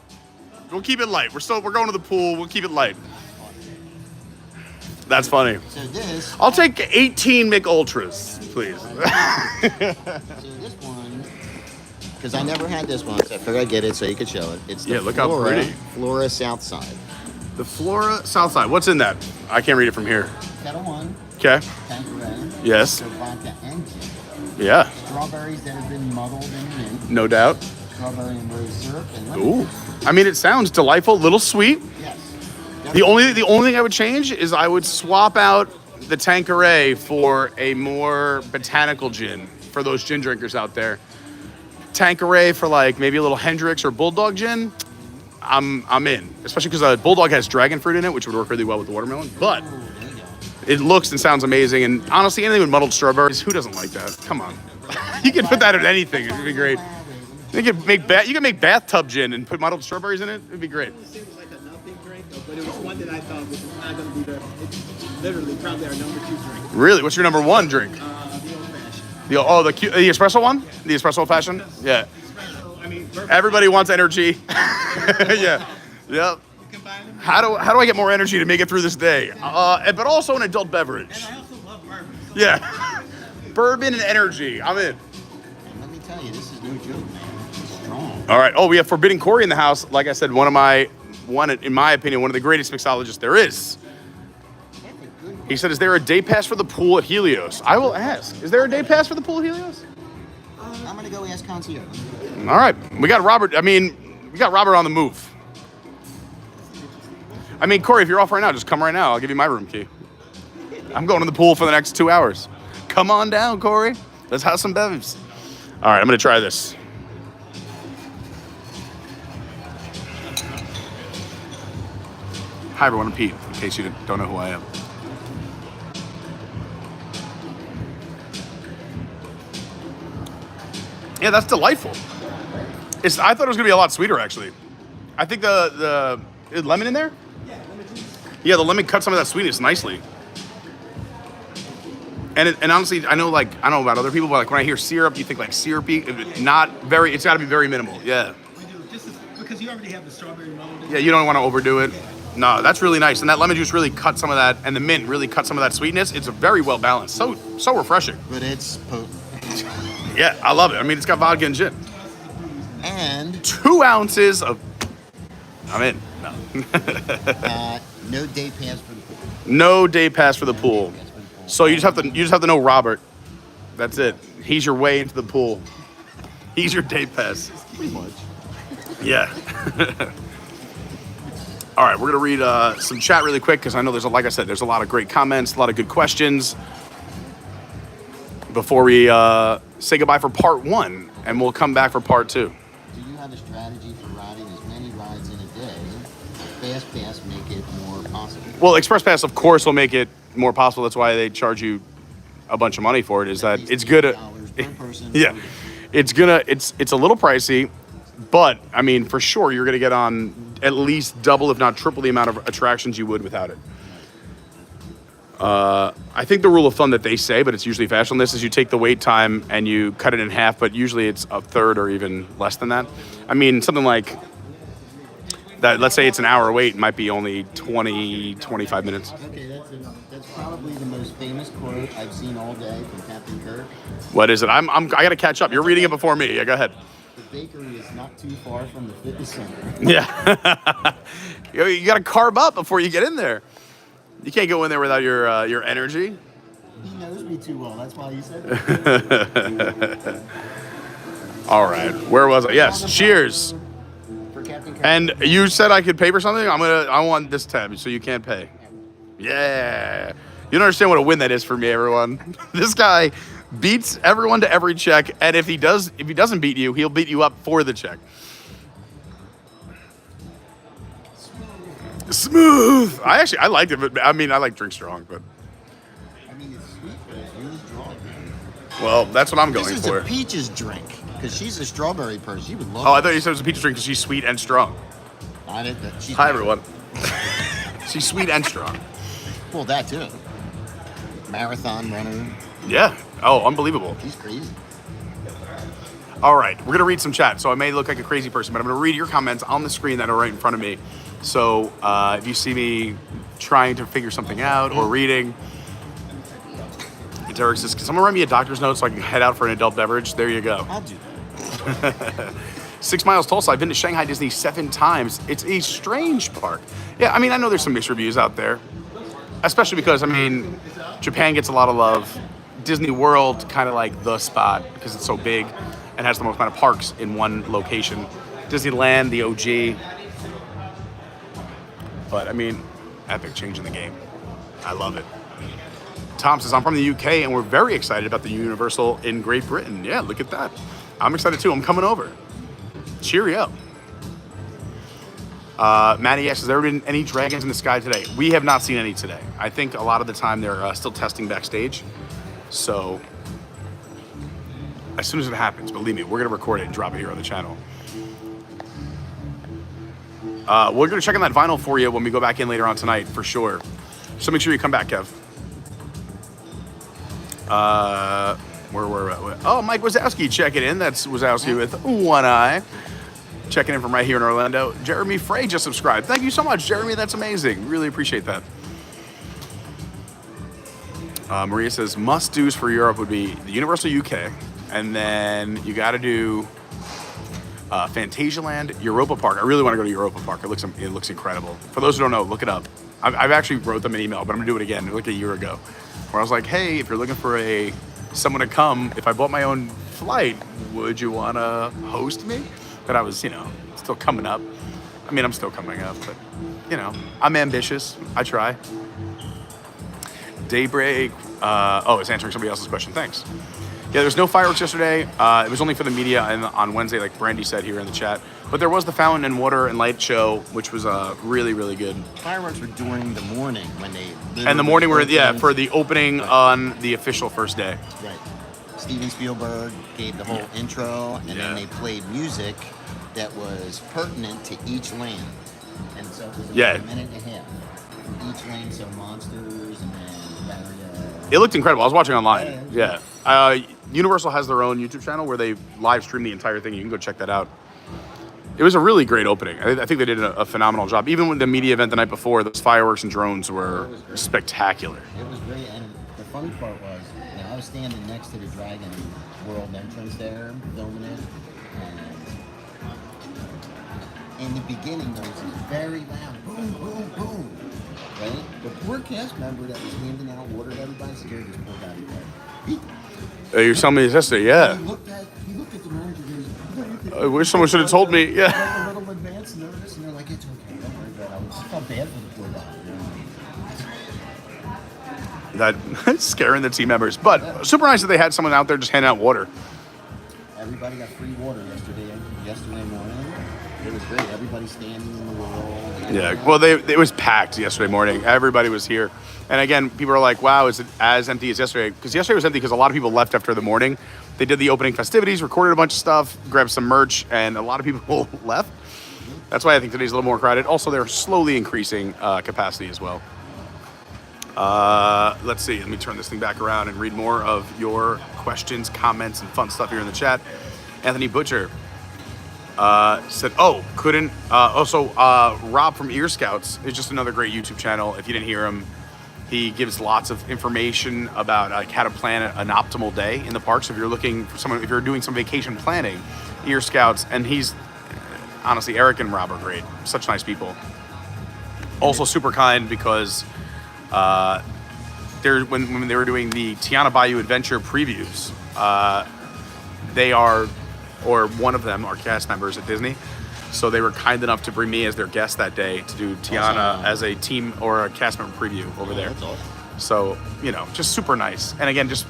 We'll keep it light. We're going to the pool. We'll keep it light. That's funny. So this. I'll take 18 Mick Ultras, please. So this one, because I never had this one, so I figured I'd get it so you could show it. It's the look how pretty. Flora Southside. The Flora Southside. What's in that? I can't read it from here. Kettle One. Okay. Tanqueray. Yes. So vodka and gin. Yeah. Strawberries that have been muddled in mint. No doubt. Strawberry and rose syrup and lemon. Ooh. I mean, it sounds delightful, little sweet. Yes. The only thing I would change is I would swap out the Tanqueray for a more botanical gin for those gin drinkers out there. Tanqueray for like maybe a little Hendrix or Bulldog gin. I'm in, especially because Bulldog has dragon fruit in it, which would work really well with the watermelon. But it looks and sounds amazing, and honestly, anything with muddled strawberries, who doesn't like that? Come on, you can put that in anything. It'd be great. You can make bathtub gin and put muddled strawberries in it. It'd be great. It seems like a nothing drink, but it was one that I thought was not going to be it's literally probably our number 2 drink. Really? What's your number 1 drink? The old fashioned. The espresso one? The espresso fashion? Yeah. Everybody wants energy. Yeah. Yep. How do I get more energy to make it through this day? But also an adult beverage. And I also love bourbon. Yeah. Bourbon and energy. I'm in. And let me tell you, this is no joke, man. It's strong. All right. Oh, we have Forbidden Corey in the house. Like I said, in my opinion, one of the greatest mixologists there is. He said, is there a day pass for the pool at Helios? I will ask. Is there a day pass for the pool at Helios? I'm going to go ask Concierge. All right. We got Robert on the move. I mean, Corey, if you're off right now, just come right now. I'll give you my room key. I'm going to the pool for the next 2 hours. Come on down, Corey. Let's have some bevs. All right, I'm going to try this. Hi, everyone. I'm Pete, in case you don't know who I am. Yeah, that's delightful. I thought it was gonna be a lot sweeter, actually. I think the is lemon in there? Yeah, lemon juice. Yeah, the lemon cuts some of that sweetness nicely. And honestly, I know I don't know about other people, but like when I hear syrup, you think like syrupy. It's got to be very minimal. Yeah. We do, because you already have the strawberry melody. Yeah, you don't want to overdo it. No, that's really nice. And that lemon juice really cut some of that, and the mint really cut some of that sweetness. It's a very well balanced. So refreshing. But it's potent. Yeah, I love it. I mean, it's got vodka and gin. And 2 ounces of. I'm in. No. No day pass for the pool. No day pass for the pool. So you just have to know Robert. That's it. He's your way into the pool. He's your day pass. Pretty much. Yeah. All right, we're gonna read some chat really quick because I know like I said, there's a lot of great comments, a lot of good questions. Before we say goodbye for part 1, and we'll come back for part 2. Do you have a strategy for riding as many rides in a day? Fast Pass make it more possible. Well, Express Pass, of course, will make it more possible. That's why they charge you a bunch of money for it. Is that it's good? Per person. Yeah, it's a little pricey, but I mean, for sure, you're gonna get on at least double, if not triple, the amount of attractions you would without it. I think the rule of thumb that they say, but it's usually faster on this, is you take the wait time and you cut it in half, but usually it's a third or even less than that. I mean, something like that, let's say it's an hour wait, it might be only 20, 25 minutes. Okay, that's probably the most famous quote I've seen all day from Captain Kirk. What is it? I gotta catch up. You're reading it before me. Yeah, go ahead. The bakery is not too far from the fitness center. Yeah. You gotta carb up before you get in there. You can't go in there without your energy. He knows me too well. That's why he said that. All right. Where was I? Yes. Cheers. For Captain Kirk. And you said I could pay for something? I want this tab, so you can't pay. Yeah. You don't understand what a win that is for me, everyone. This guy beats everyone to every check, and if he doesn't beat you, he'll beat you up for the check. Smooth. I liked it, but I mean, I like drink strong, but. I mean, it's sweet, but it's really strong. Well, that's what I'm going This is for. a peaches drink, because she's a strawberry person. She would love Oh, it. I thought you said it was a peach drink because she's sweet and strong. I didn't. Hi, everyone. She's sweet and strong. Well, that too. Marathon runner. Yeah. Oh, unbelievable. She's crazy. All right, we're gonna read some chat. So I may look like a crazy person, but I'm gonna read your comments on the screen that are right in front of me. So if you see me trying to figure something out or reading, Derek says, "Can someone write me a doctor's note so I can head out for an adult beverage?" There you go. I'll do that. 6 Miles Tulsa. I've been to Shanghai Disney 7 times. It's a strange park. Yeah, I mean, I know there's some mixed reviews out there, especially because, I mean, Japan gets a lot of love. Disney World, kind of like the spot because it's so big and has the most amount of parks in one location. Disneyland, the OG. But, I mean, epic change in the game. I love it. Tom says, I'm from the UK and we're very excited about the Universal in Great Britain. Yeah, look at that. I'm excited too. I'm coming over. Cheerio. Maddie asks, has there been any dragons in the sky today? We have not seen any today. I think a lot of the time they're still testing backstage. So as soon as it happens, believe me, we're going to record it and drop it here on the channel. We're going to check on that vinyl for you when we go back in later on tonight, for sure. So make sure you come back, Kev. Where we're at. Oh, Mike Wazowski checking in. That's Wazowski with one eye. Checking in from right here in Orlando. Jeremy Frey just subscribed. Thank you so much, Jeremy. That's amazing. Really appreciate that. Maria says, must-dos for Europe would be the Universal UK, and then you got to do Phantasialand, Europa Park. I really want to go to Europa Park. It looks incredible. For those who don't know, look it up. I've actually wrote them an email, but I'm going to do it again, like a year ago, where I was like, hey, if you're looking for someone to come, if I bought my own flight, would you want to host me? But I was, still coming up. I mean, I'm still coming up, but, I'm ambitious. I try. Daybreak. It's answering somebody else's question. Thanks. Yeah, there's no fireworks yesterday. It was only for the media and on Wednesday, like Brandy said here in the chat. But there was the fountain and water and light show, which was really, really good. Fireworks were during the morning when they... And the morning for the opening on the official first day. Right. Steven Spielberg gave the whole intro, and then they played music that was pertinent to each lane. And so it was about a minute and a half for each lane, so Monsters and then Barrier. It looked incredible. I was watching online. Yeah. Universal has their own YouTube channel where they live stream the entire thing. You can go check that out. It was a really great opening. I think they did a phenomenal job. Even with the media event the night before, those fireworks and drones were spectacular. It was great, and the funny part was, I was standing next to the Dragon World entrance there, filming it, and in the beginning there was this very loud boom, boom, boom, right? The poor cast member that was handing out water to everybody scared this poor guy to death. You were telling me this yesterday, yeah. He looked at the manager and goes, I wish someone should have told me, yeah. A little advance notice, and they're like, it's okay, don't worry about it. I felt bad for the poor guy. That scaring the team members. But super nice that they had someone out there just handing out water. Everybody got free water yesterday morning. It was great. Everybody standing in the wall. Yeah, well, it was packed yesterday morning. Everybody was here. And again, people are like, wow, is it as empty as yesterday? Because yesterday was empty because a lot of people left after the morning. They did the opening festivities, recorded a bunch of stuff, grabbed some merch, and a lot of people left. That's why I think today's a little more crowded. Also, they're slowly increasing capacity as well. Let's see. Let me turn this thing back around and read more of your questions, comments, and fun stuff here in the chat. Anthony Butcher said, Rob from Ear Scouts is just another great YouTube channel. If you didn't hear him, he gives lots of information about how to plan an optimal day in the parks. If you're looking for someone, if you're doing some vacation planning, Ear Scouts, and he's honestly, Eric and Rob are great. Such nice people. Also super kind because when they were doing the Tiana Bayou Adventure previews, one of them are cast members at Disney, so they were kind enough to bring me as their guest that day to do Tiana as a team or a cast member preview over there. That's awesome. So, just super nice. And again, just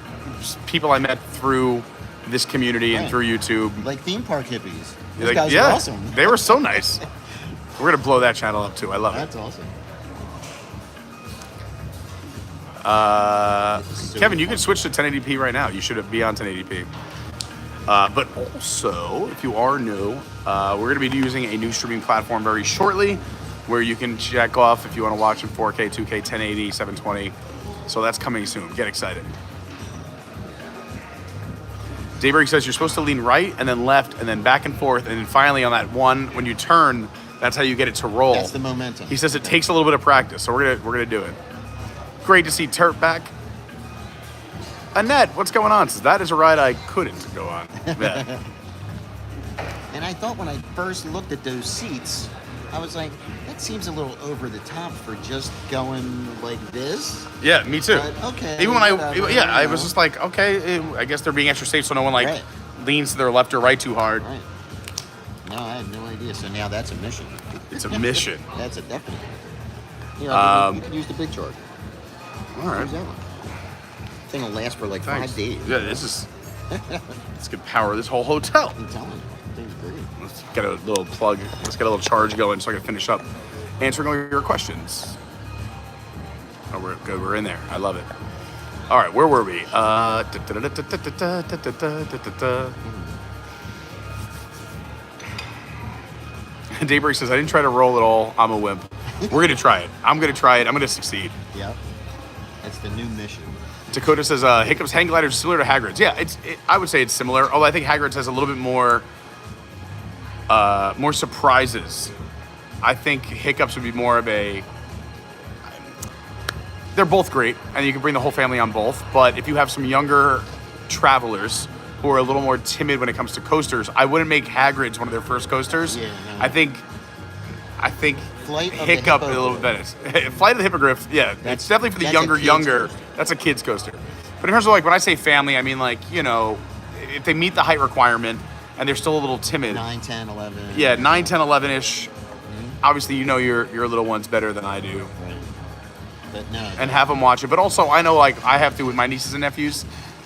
people I met through this community and through YouTube. Like theme park hippies. These guys are awesome. They were so nice. We're going to blow that channel up too. I love That's awesome. Kevin, you can switch to 1080p right now. You should be on 1080p. But also, if you are new, we're going to be using a new streaming platform very shortly where you can check off if you want to watch in 4K, 2K, 1080, 720. So that's coming soon. Get excited. Daybreak says you're supposed to lean right and then left and then back and forth. And then finally on that one, when you turn, that's how you get it to roll. That's the momentum. He says it takes a little bit of practice. So we're gonna do it. Great to see Turt back. Annette, what's going on? Says that is a ride I couldn't go on. Yeah. And I thought when I first looked at those seats, I was like, that seems a little over the top for just going like this. Yeah, me too. But, okay. Even when I was just like, okay, I guess they're being extra safe so no one leans to their left or right too hard. Right. No, I had no idea. So now that's a mission. It's a mission. That's a definite. Here, you can use the big charger. All right. Use that one. Thing will last for like 5 days. Yeah, this could power this whole hotel. I'm telling you, thing's great. Let's get a little plug. Let's get a little charge going so I can finish up answering all your questions. Oh, we're good. We're in there. I love it. All right, where were we? Daybreak says, I didn't try to roll at all. I'm a wimp. We're going to try it. I'm going to try it. I'm going to succeed. Yep. That's the new mission. Dakota says, Hiccup's hang glider is similar to Hagrid's. Yeah, I would say it's similar, although I think Hagrid's has a little bit more surprises. I think Hiccup's would be more of a... They're both great, and you can bring the whole family on both, but if you have some younger travelers who are a little more timid when it comes to coasters, I wouldn't make Hagrid's one of their first coasters. Yeah, no. I think Hiccup a little bit better. Flight of the Hippogriff, yeah, it's definitely for the younger. That's a kid's coaster. But in terms of like when I say family, I mean like, if they meet the height requirement and they're still a little timid. 9, 10, 11. Yeah, 9, 10, 11-ish. Mm-hmm. Obviously, your little ones better than I do. Right. But no. And have them watch it. But also, I know like I have to with my nieces and nephews.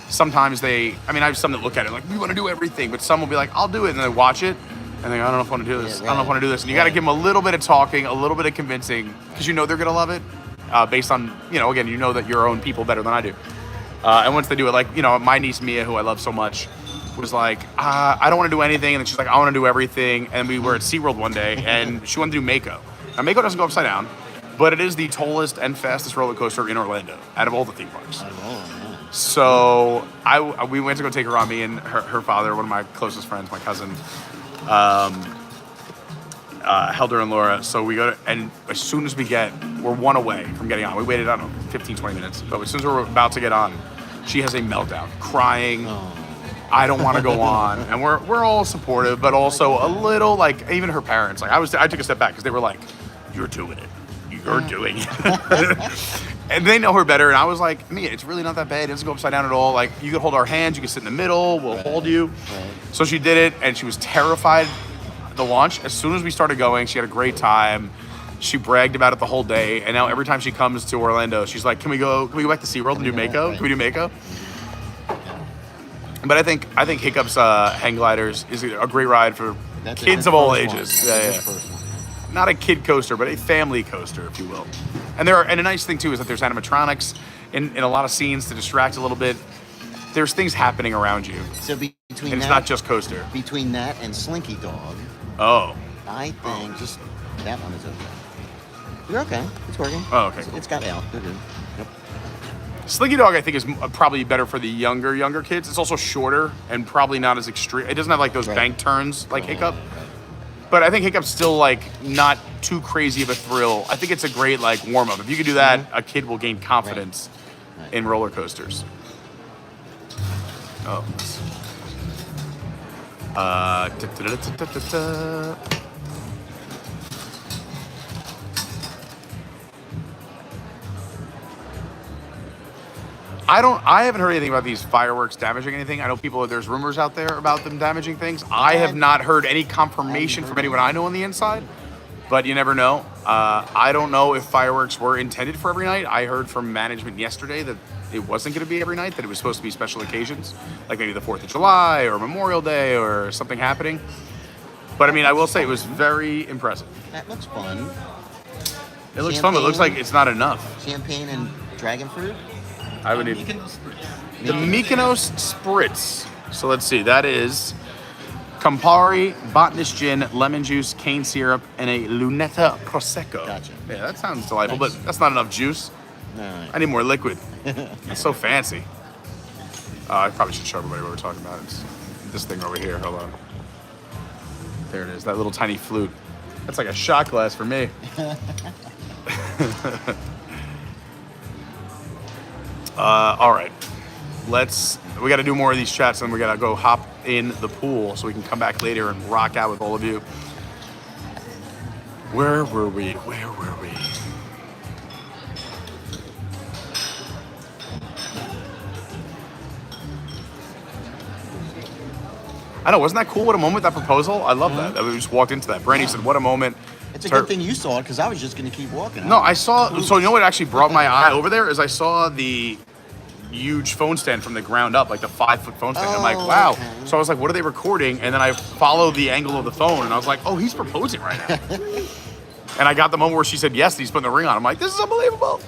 Sometimes I have some that look at it like, we want to do everything. But some will be like, I'll do it. And they watch it. And they go, I don't know if I want to do this. Yeah, right. I don't know if I want to do this. And you got to give them a little bit of talking, a little bit of convincing, because they're going to love it based on, again, that your own people better than I do. And once they do it, like, my niece Mia, who I love so much, was like, I don't want to do anything. And then she's like, I want to do everything. And we were at SeaWorld one day, and she wanted to do Mako. Now, Mako doesn't go upside down, but it is the tallest and fastest roller coaster in Orlando out of all the theme parks. So we went to go take her on, me and her father, one of my closest friends, my cousin. Helder and Laura. So we go to, and as soon as we're one away from getting on. We waited, I don't know, 15, 20 minutes. But as soon as we're about to get on, she has a meltdown, crying. I don't want to go on. And we're all supportive, but also a little like, even her parents. Like I took a step back because they were like, "You're doing it. You're doing it." And they know her better. And I was like, "Mia, it's really not that bad. It doesn't go upside down at all. Like you can hold our hands. You can sit in the middle. We'll hold you." So she did it, and she was terrified. The launch, as soon as we started going, she had a great time. She bragged about it the whole day, and now every time she comes to Orlando, she's like, "Can we go back to SeaWorld and do Mako? Can we do Mako?" But I think Hiccup's hang gliders is a great ride for kids of all ages. Yeah. Not a kid coaster, but a family coaster, if you will. And a nice thing too is that there's animatronics in a lot of scenes to distract a little bit. There's things happening around you. So between and it's that, not just coaster. Between that and Slinky Dog. Oh. I think just that one is okay. You're okay. It's working. Oh, okay. It's got out. They're good. Yep. Slinky Dog, I think, is probably better for the younger kids. It's also shorter and probably not as extreme. It doesn't have like those bank turns like Hiccup. But I think Hiccup's still like not too crazy of a thrill. I think it's a great like warm up. If you can do that, a kid will gain confidence in roller coasters. Oh. I haven't heard anything about these fireworks damaging anything. I know there's rumors out there about them damaging things. I have not heard any confirmation from anyone I know on the inside, but you never know. I don't know if fireworks were intended for every night. I heard from management yesterday that it wasn't going to be every night, that it was supposed to be special occasions, like maybe the 4th of July or Memorial Day or something happening. But I mean, I will say it was very impressive. That looks fun. It looks fun, but it looks like it's not enough. Champagne and dragon fruit? I would need the Mykonos Spritz. So let's see, that is Campari, botanist gin, lemon juice, cane syrup, and a lunetta prosecco. Gotcha. Yeah, that sounds delightful, but that's not enough juice. No. I need more liquid. It's so fancy. I probably should show everybody what we're talking about. It's this thing over here. Hold on. There it is. That little tiny flute. That's like a shot glass for me. All right. We got to do more of these chats, and we got to go hop in the pool so we can come back later and rock out with all of you. Where were we? I know, wasn't that cool? What a moment, that proposal. I love that. We just walked into that. Brandy said, what a moment. It's a good thing you saw it, because I was just going to keep walking. No, I saw, so you know what actually brought my eye over there is I saw the huge phone stand from the ground up, like the 5-foot phone stand. I'm like, wow. Okay. So I was like, what are they recording? And then I followed the angle of the phone, and I was like, oh, he's proposing right now. And I got the moment where she said yes, and he's putting the ring on. I'm like, this is unbelievable.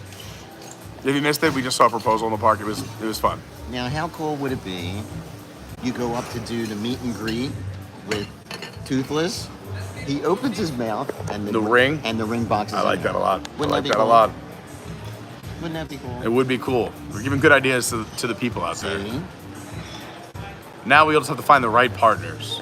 If you missed it, we just saw a proposal in the park. It was fun. Now, how cool would it be? You go up to do the meet and greet with Toothless. He opens his mouth and the ring box is I like that a lot. Wouldn't I like that be that cool? a lot. Wouldn't that be cool? It would be cool. We're giving good ideas to the people out there. Now we just have to find the right partners.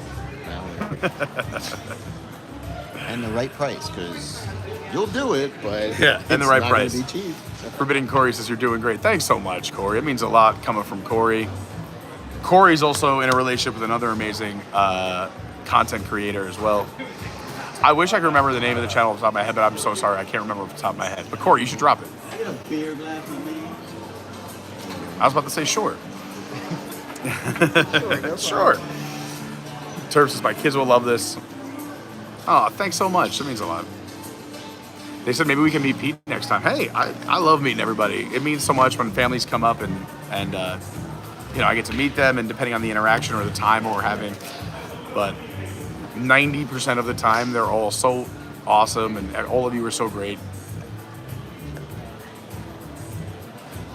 And the right price, because you'll do it, but and the right not price. Gonna be cheap. Forbidden Corey says you're doing great. Thanks so much, Corey. It means a lot coming from Corey. Corey's also in a relationship with another amazing content creator as well. I wish I could remember the name of the channel off the top of my head, but I'm so sorry. I can't remember off the top of my head. But Corey, you should drop it. I get a beer glass for me. I was about to say sure. Sure. Turf says my kids will love this. Oh, thanks so much. That means a lot. They said maybe we can meet Pete next time. Hey, I love meeting everybody. It means so much when families come up and I get to meet them, and depending on the interaction or the time we're having. But 90% of the time, they're all so awesome, and all of you are so great.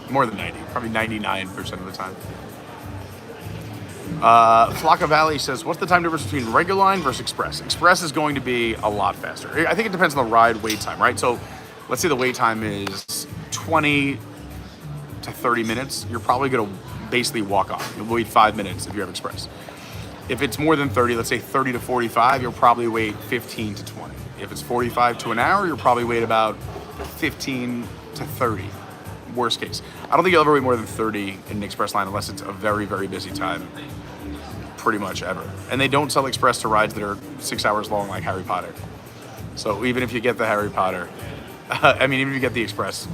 More than 90, probably 99% of the time. Flocka Valley says, what's the time difference between regular line versus express? Express is going to be a lot faster. I think it depends on the ride wait time, right? So let's say the wait time is 20 to 30 minutes. You're probably going to basically walk off. You'll wait 5 minutes if you have express. If it's more than 30, let's say 30 to 45, you'll probably wait 15 to 20. If it's 45 to an hour, you'll probably wait about 15 to 30, worst case. I don't think you'll ever wait more than 30 in an express line unless it's a very, very busy time, pretty much ever. And they don't sell express to rides that are 6 hours long like Harry Potter. So even if you get the Harry Potter, I mean, even if you get the express,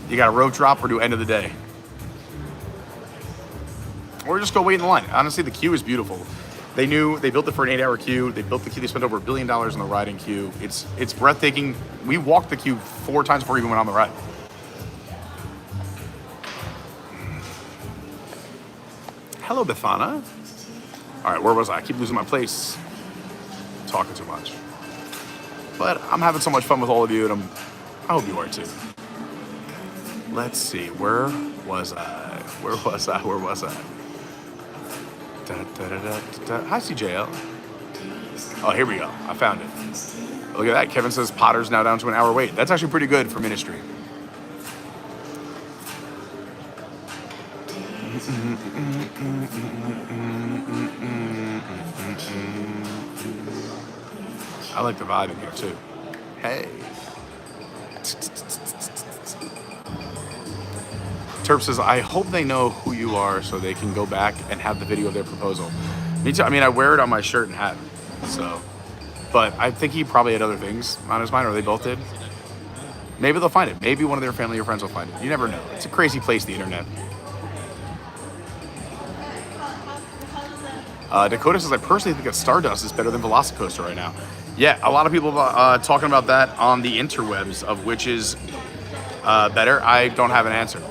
you got a rope drop or do end of the day. Or just go wait in the line. Honestly, the queue is beautiful. They built it for an 8-hour queue. They built the queue. They spent over $1 billion in the riding queue. It's breathtaking. We walked the queue 4 times before we even went on the ride. Hello, Bethana. All right, where was I? I keep losing my place. Talking too much. But I'm having so much fun with all of you, and I hope you are too. Let's see. Where was I? Hi, CJL. Oh, here we go. I found it. Look at that. Kevin says Potter's now down to an hour wait. That's actually pretty good for Ministry. I like the vibe in here too. Hey. Terp says, I hope they know who you are so they can go back and have the video of their proposal. Me too. I mean, I wear it on my shirt and hat. So, but I think he probably had other things on his mind, or they both did. Maybe they'll find it. Maybe one of their family or friends will find it. You never know. It's a crazy place, the internet. Dakota says, I personally think that Stardust is better than Velocicoaster right now. Yeah, a lot of people talking about that on the interwebs of which is better. I don't have an answer.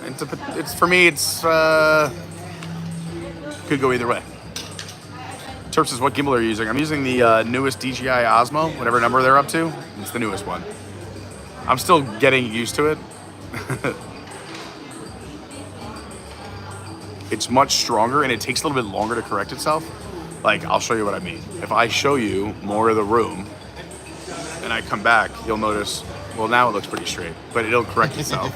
It's for me, it's could go either way. Terp says, what gimbal are you using? I'm using the newest DJI Osmo, whatever number they're up to. It's the newest one. I'm still getting used to it. It's much stronger and it takes a little bit longer to correct itself. Like, I'll show you what I mean. If I show you more of the room and I come back, you'll notice, well, now it looks pretty straight, but it'll correct itself.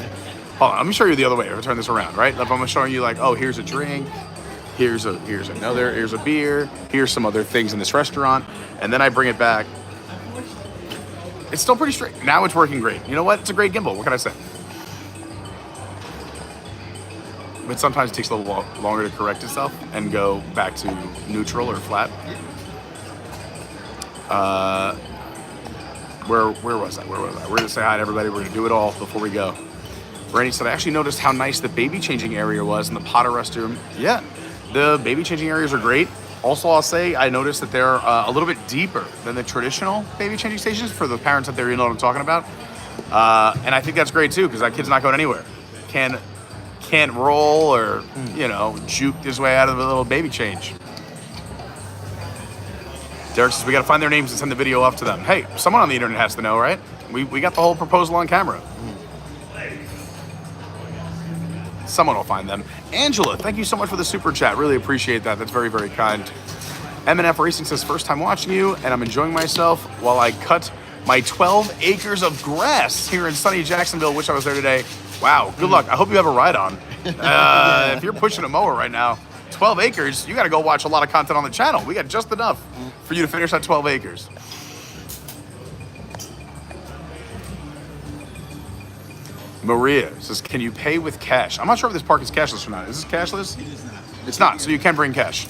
Hold on, let me show you the other way. If I turn this around, right? If I'm showing you like, oh, here's a drink, here's another, here's a beer, here's some other things in this restaurant, and then I bring it back. It's still pretty straight. Now it's working great. You know what? It's a great gimbal. What can I say? But sometimes it takes a little longer to correct itself and go back to neutral or flat. Where was I? We're gonna say hi to everybody. We're gonna do it all before we go. Brandy said, I actually noticed how nice the baby changing area was in the Potter restroom. Yeah, the baby changing areas are great. Also, I'll say I noticed that they're a little bit deeper than the traditional baby changing stations for the parents out there. You know what I'm talking about. And I think that's great too, because that kid's not going anywhere. Can't roll or, juke his way out of a little baby change. Derek says, we got to find their names and send the video off to them. Hey, someone on the internet has to know, right? We got the whole proposal on camera. Someone will find them. Angela, thank you so much for the super chat. Really appreciate that. That's very, very kind. MNF Racing says, first time watching you, and I'm enjoying myself while I cut my 12 acres of grass here in sunny Jacksonville. Wish I was there today. Wow, good luck. I hope you have a ride on. If you're pushing a mower right now, 12 acres, you got to go watch a lot of content on the channel. We got just enough for you to finish that 12 acres. Maria says, can you pay with cash? I'm not sure if this park is cashless or not. Is this cashless? It is not. It's not, so you can bring cash.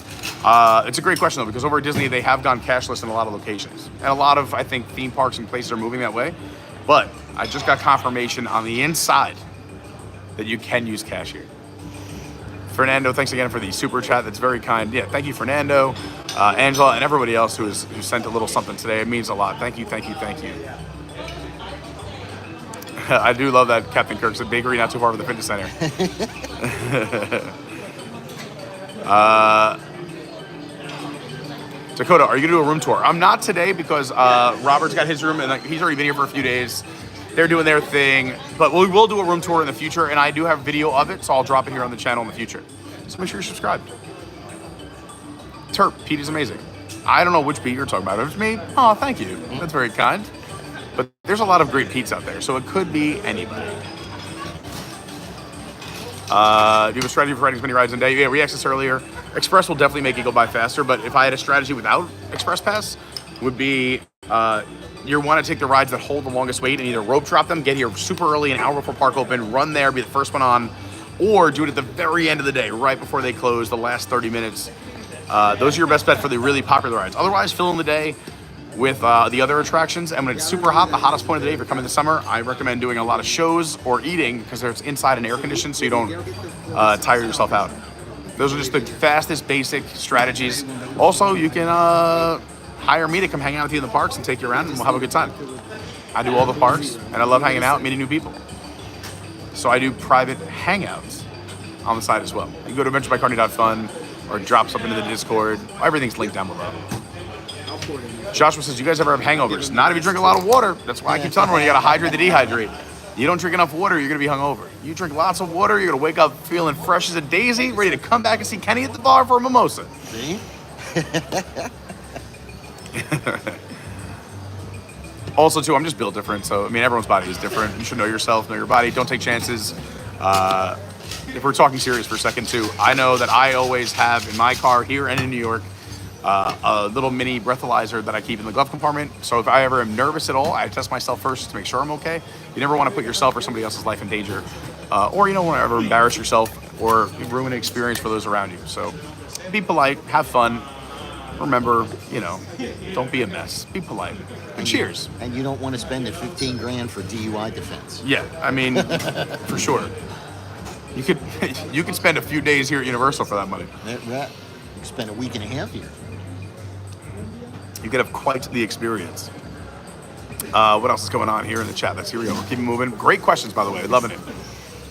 It's a great question, though, because over at Disney, they have gone cashless in a lot of locations. And a lot of, I think, theme parks and places are moving that way. But I just got confirmation on the inside that you can use cash here. Fernando, thanks again for the super chat. That's very kind. Yeah, thank you, Fernando, Angela, and everybody else who sent a little something today. It means a lot. Thank you, thank you, thank you. I do love that Captain Kirk said bakery not too far from the fitness center. Dakota, are you gonna do a room tour? I'm not today because Robert's got his room and he's already been here for a few days. They're doing their thing, but we will do a room tour in the future, and I do have video of it, so I'll drop it here on the channel in the future. So make sure you're subscribed. Terp, Pete is amazing. I don't know which Pete you're talking about. If it's me, oh, thank you. That's very kind. But there's a lot of great Pete's out there, so it could be anybody. Do you have a strategy for riding as many rides in a day? Yeah, we asked this earlier. Express will definitely make it go by faster, but if I had a strategy without Express Pass, would be you want to take the rides that hold the longest wait and either rope drop them, get here super early, an hour before park open, run there, be the first one on, or do it at the very end of the day, right before they close, the last 30 minutes. Those are your best bet for the really popular rides. Otherwise, fill in the day with the other attractions. And when it's super hot, the hottest point of the day, if you're coming this summer, I recommend doing a lot of shows or eating because it's inside and air conditioned, so you don't tire yourself out. Those are just the fastest, basic strategies. Also, you can hire me to come hang out with you in the parks and take you around, and we'll have a good time. I do all the parks, and I love hanging out, meeting new people. So I do private hangouts on the side as well. You can go to adventurebycarney.fun or drop something into the Discord. Everything's linked down below. Joshua says, you guys ever have hangovers? Not if you drink a lot of water. That's why I keep telling everyone you gotta hydrate the dehydrate. You don't drink enough water, you're gonna be hungover. You drink lots of water, you're gonna wake up feeling fresh as a daisy, ready to come back and see Kenny at the bar for a mimosa. See? Also, too, I'm just built different, so, I mean, everyone's body is different. You should know yourself, know your body, don't take chances. If we're talking serious for a second, too, I know that I always have in my car here and in New York a little mini breathalyzer that I keep in the glove compartment. So if I ever am nervous at all, I test myself first to make sure I'm okay. You never want to put yourself or somebody else's life in danger. Or you don't want to ever embarrass yourself or ruin an experience for those around you. So be polite, have fun. Remember, you know, don't be a mess. Be polite. And cheers. And you don't want to spend the 15 grand for DUI defense. Yeah, I mean, for sure. You could spend a few days here at Universal for that money. You could spend a week and a half here. You could have quite the experience. What else is going on here in the chat? Here we go. We're keeping moving. Great questions, by the way. Loving it.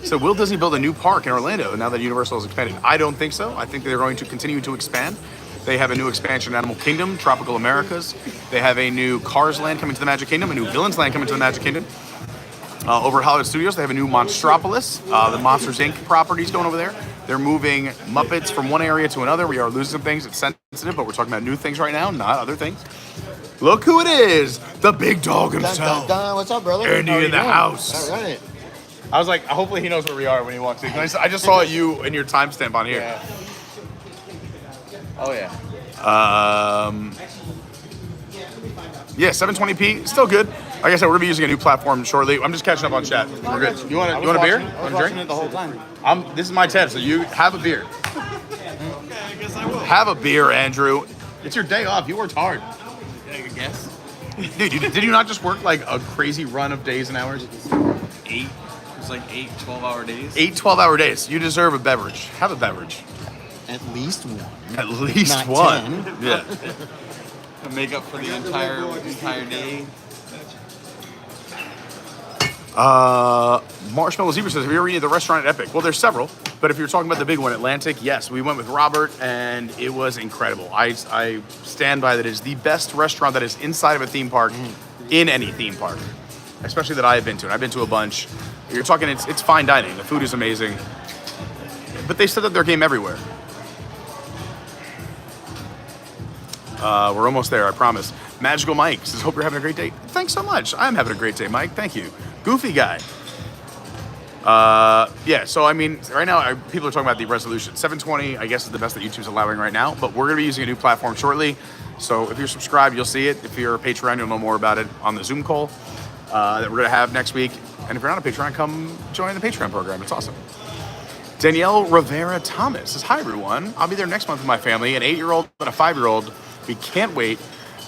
So, will Disney build a new park in Orlando now that Universal has expanded? I don't think so. I think they're going to continue to expand. They have a new expansion in Animal Kingdom, Tropical Americas. They have a new Cars Land coming to the Magic Kingdom, a new Villains Land coming to the Magic Kingdom. Over at Hollywood Studios, they have a new Monstropolis. The Monsters, Inc. properties going over there. They're moving Muppets from one area to another. We are losing some things. It's sensitive, but we're talking about new things right now, not other things. Look who it is. The big dog himself. Dun, dun, dun. What's up, brother? Andy in the house. All right. I was like, hopefully he knows where we are when he walks in. I just saw you and your timestamp on here. Yeah. Oh, yeah. Yeah, 720p, still good. Like I said, we're gonna be using a new platform shortly. I'm just catching up on chat. We're good. You want a beer? I was watching it the whole time. This is my tab, so you have a beer. I guess I will. Have a beer, Andrew. It's your day off. You worked hard. I guess. Dude, did you not just work like a crazy run of days and hours? 8. It was like 8 12-hour days. 8 12-hour days. You deserve a beverage. Have a beverage. At least one. At least Not one. 10. Yeah. To make up for the entire day. Marshmallow Zebra says, have you ever eaten at the restaurant at Epic? Well, there's several, but if you're talking about the big one, Atlantic, yes, we went with Robert, and it was incredible. I stand by that. It is the best restaurant that is inside of a theme park, in any theme park, especially that I've been to. And I've been to a bunch. You're talking, it's fine dining. The food is amazing, but they set up their game everywhere. We're almost there, I promise. Magical Mike says, hope you're having a great day. Thanks so much. I'm having a great day, Mike. Thank you. Goofy guy. Yeah, so I mean, right now, people are talking about the resolution. 720, I guess, is the best that YouTube's allowing right now, but we're going to be using a new platform shortly. So if you're subscribed, you'll see it. If you're a Patreon, you'll know more about it on the Zoom call that we're going to have next week. And if you're not a Patreon, come join the Patreon program. It's awesome. Danielle Rivera Thomas says, hi, everyone. I'll be there next month with my family, an 8-year-old and a 5-year-old. We can't wait.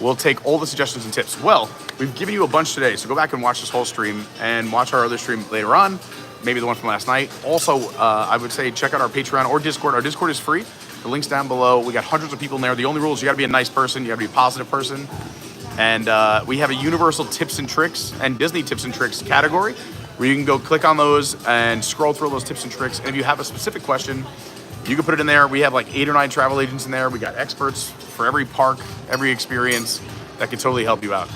We'll take all the suggestions and tips. Well, we've given you a bunch today, so go back and watch this whole stream and watch our other stream later on, maybe the one from last night. Also, I would say check out our Patreon or Discord. Our Discord is free. The link's down below. We got hundreds of people in there. The only rule is you got to be a nice person. You got to be a positive person. And we have a Universal tips and tricks and Disney tips and tricks category where you can go click on those and scroll through those tips and tricks. And if you have a specific question, you can put it in there. We have like 8 or 9 travel agents in there. We got experts for every park, every experience that can totally help you out.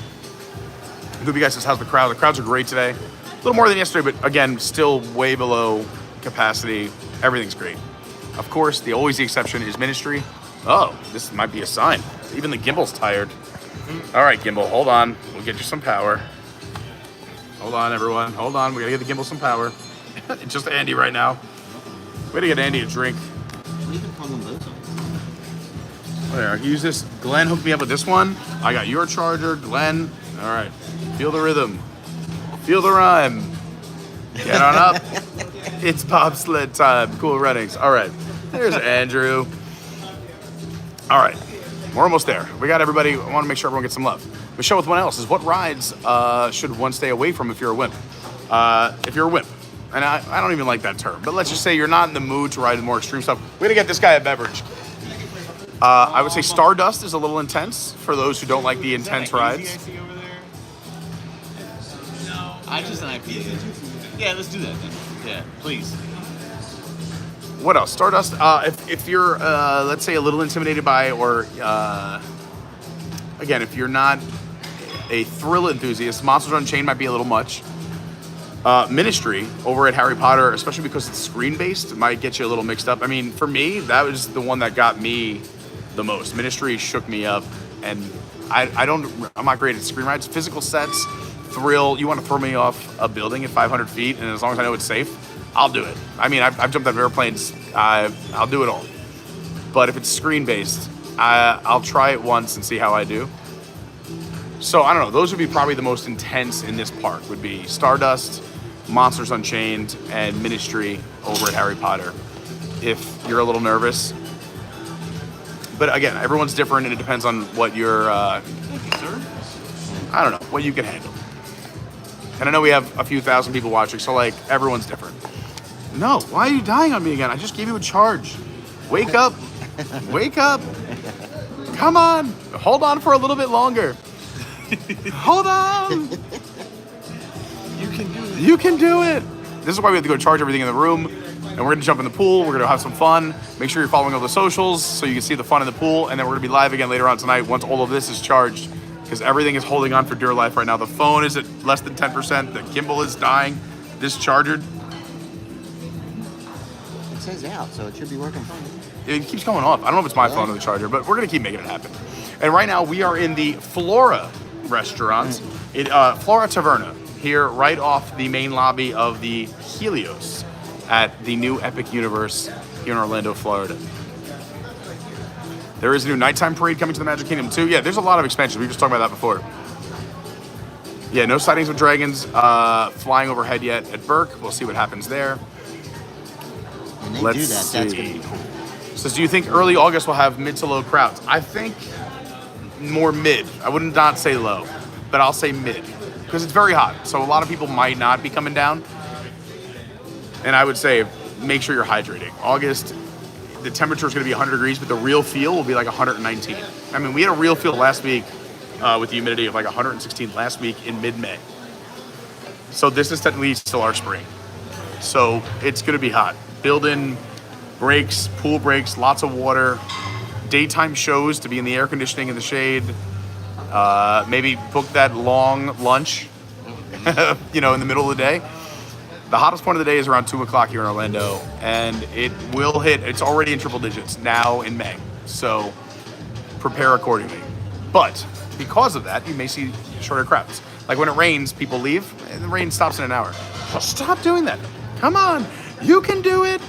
Goofy guy says, how's the crowd? The crowds are great today. A little more than yesterday, but again, still way below capacity. Everything's great. Of course, the exception is Ministry. Oh, this might be a sign. Even the gimbal's tired. All right, gimbal, hold on. We'll get you some power. Hold on, everyone. Hold on. We gotta get the gimbal some power. It's just Andy right now. Way to get Andy a drink. There, I can use this. Glenn hooked me up with this one. I got your charger, Glenn. All right. Feel the rhythm. Feel the rhyme. Get on up. It's bobsled time. Cool runnings. All right. There's Andrew. All right. We're almost there. We got everybody. I want to make sure everyone gets some love. Michelle with one else is, what rides should one stay away from if you're a wimp? If you're a wimp. And I don't even like that term. But let's just say you're not in the mood to ride more extreme stuff. We're going to get this guy a beverage. I would say Stardust is a little intense for those who don't like the intense rides. No, I just an IPA. Yeah, let's do that then. Yeah, please. What else? Stardust. If you're, let's say, a little intimidated by, or again, if you're not a thrill enthusiast, Monsters Unchained might be a little much. Ministry over at Harry Potter, especially because it's screen-based, might get you a little mixed up. I mean, for me, that was the one that got me the most. Ministry shook me up, and I'm not great at screen rides. Physical sets, thrill, you want to throw me off a building at 500 feet, and as long as I know it's safe, I'll do it. I mean, I've jumped out of airplanes, I'll do it all. But if it's screen-based, I'll try it once and see how I do. So, I don't know, those would be probably the most intense in this park, would be Stardust, Monsters Unchained, and Ministry over at Harry Potter, if you're a little nervous. But again, everyone's different, and it depends on what you're, I don't know, what you can handle. And I know we have a few thousand people watching, so like, everyone's different. No, why are you dying on me again? I just gave you a charge. Wake up. Wake up. Come on. Hold on for a little bit longer. Hold on. You can do it. This is why we have to go charge everything in the room. And we're going to jump in the pool. We're going to have some fun. Make sure you're following all the socials so you can see the fun in the pool. And then we're going to be live again later on tonight once all of this is charged, because everything is holding on for dear life right now. The phone is at less than 10%. The gimbal is dying. This charger, It says out, so it should be working fine. it keeps going off. I don't know if it's my phone or the charger, but we're going to keep making it happen. And right now we are in the Flora restaurant, Flora Taverna, here right off the main lobby of the Helios at the new Epic Universe here in Orlando, Florida. There is a new nighttime parade coming to the Magic Kingdom too. Yeah, there's a lot of expansions. We were just talking about that before. Yeah, no sightings of dragons flying overhead yet at Berk. We'll see what happens there. When they Let's do that, see. that's going to be cool. Says, do you think early August will have mid to low crowds? I think more mid. I wouldn't not say low, but I'll say mid, because it's very hot. So a lot of people might not be coming down. And I would say make sure you're hydrating. August, the temperature is going to be 100 degrees, but the real feel will be like 119. I mean, we had a real feel last week with the humidity of like 116 last week in mid-May. So this is technically still our spring. So it's going to be hot. Build in breaks, pool breaks, lots of water, daytime shows to be in the air conditioning in the shade. Maybe book that long lunch, in the middle of the day. The hottest point of the day is around 2 o'clock here in Orlando, and it will hit. It's already in triple digits now in May, so prepare accordingly. But because of that, you may see shorter crowds. Like when it rains, people leave, and the rain stops in an hour. Well, stop doing that. Come on, you can do it.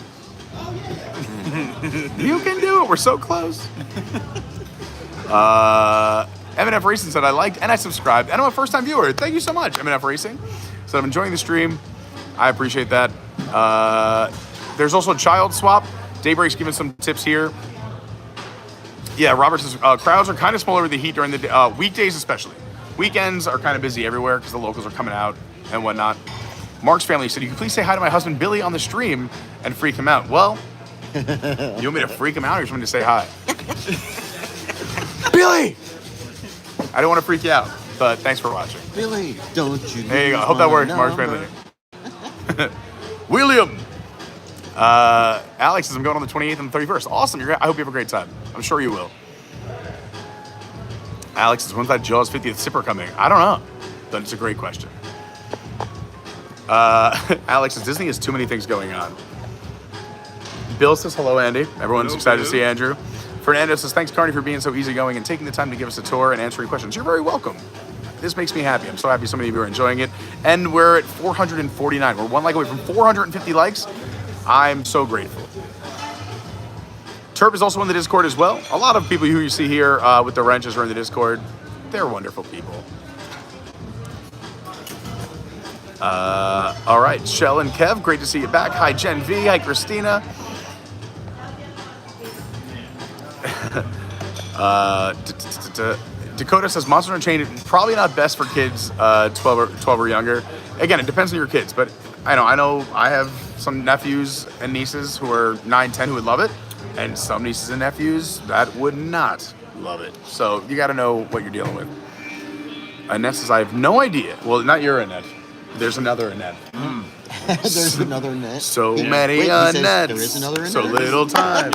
You can do it. We're so close. MNF Racing said I liked and I subscribed, and I'm a first-time viewer. Thank you so much, MNF Racing. So I'm enjoying the stream. I appreciate that. There's also a child swap. Daybreak's giving some tips here. Yeah, Robert says crowds are kind of smaller with the heat during the day, weekdays especially. Weekends are kind of busy everywhere because the locals are coming out and whatnot. Mark's family said, you can please say hi to my husband Billy on the stream and freak him out. Well, you want me to freak him out or you just want me to say hi? Billy! I don't want to freak you out, but thanks for watching. Billy, don't you? There you go. I hope that works, Mark's family. William! Alex says, I'm going on the 28th and the 31st. Awesome. I hope you have a great time. I'm sure you will. Alex says, when's that Jaws 50th sipper coming? I don't know, but it's a great question. Alex says, Disney has too many things going on. Bill says, hello, Andy. Everyone's excited to see Andrew. Fernando says, thanks, Carney, for being so easygoing and taking the time to give us a tour and answering questions. You're very welcome. This makes me happy. I'm so happy so many of you are enjoying it. And we're at 449. We're one like away from 450 likes. I'm so grateful. Terp is also in the Discord as well. A lot of people who you see here with the wrenches are in the Discord. They're wonderful people. All right, Shell and Kev, great to see you back. Hi, Gen V. Hi, Christina. Dakota says Monster Unchained probably not best for kids 12 or younger. Again, it depends on your kids, but I know I have some nephews and nieces who are 9, 10 who would love it, and some nieces and nephews that would not love it. So you got to know what you're dealing with. Annette says I have no idea. Well, not your Annette. There's another Annette. There's another Annette. So many Annettes. There is another Annette. So little time.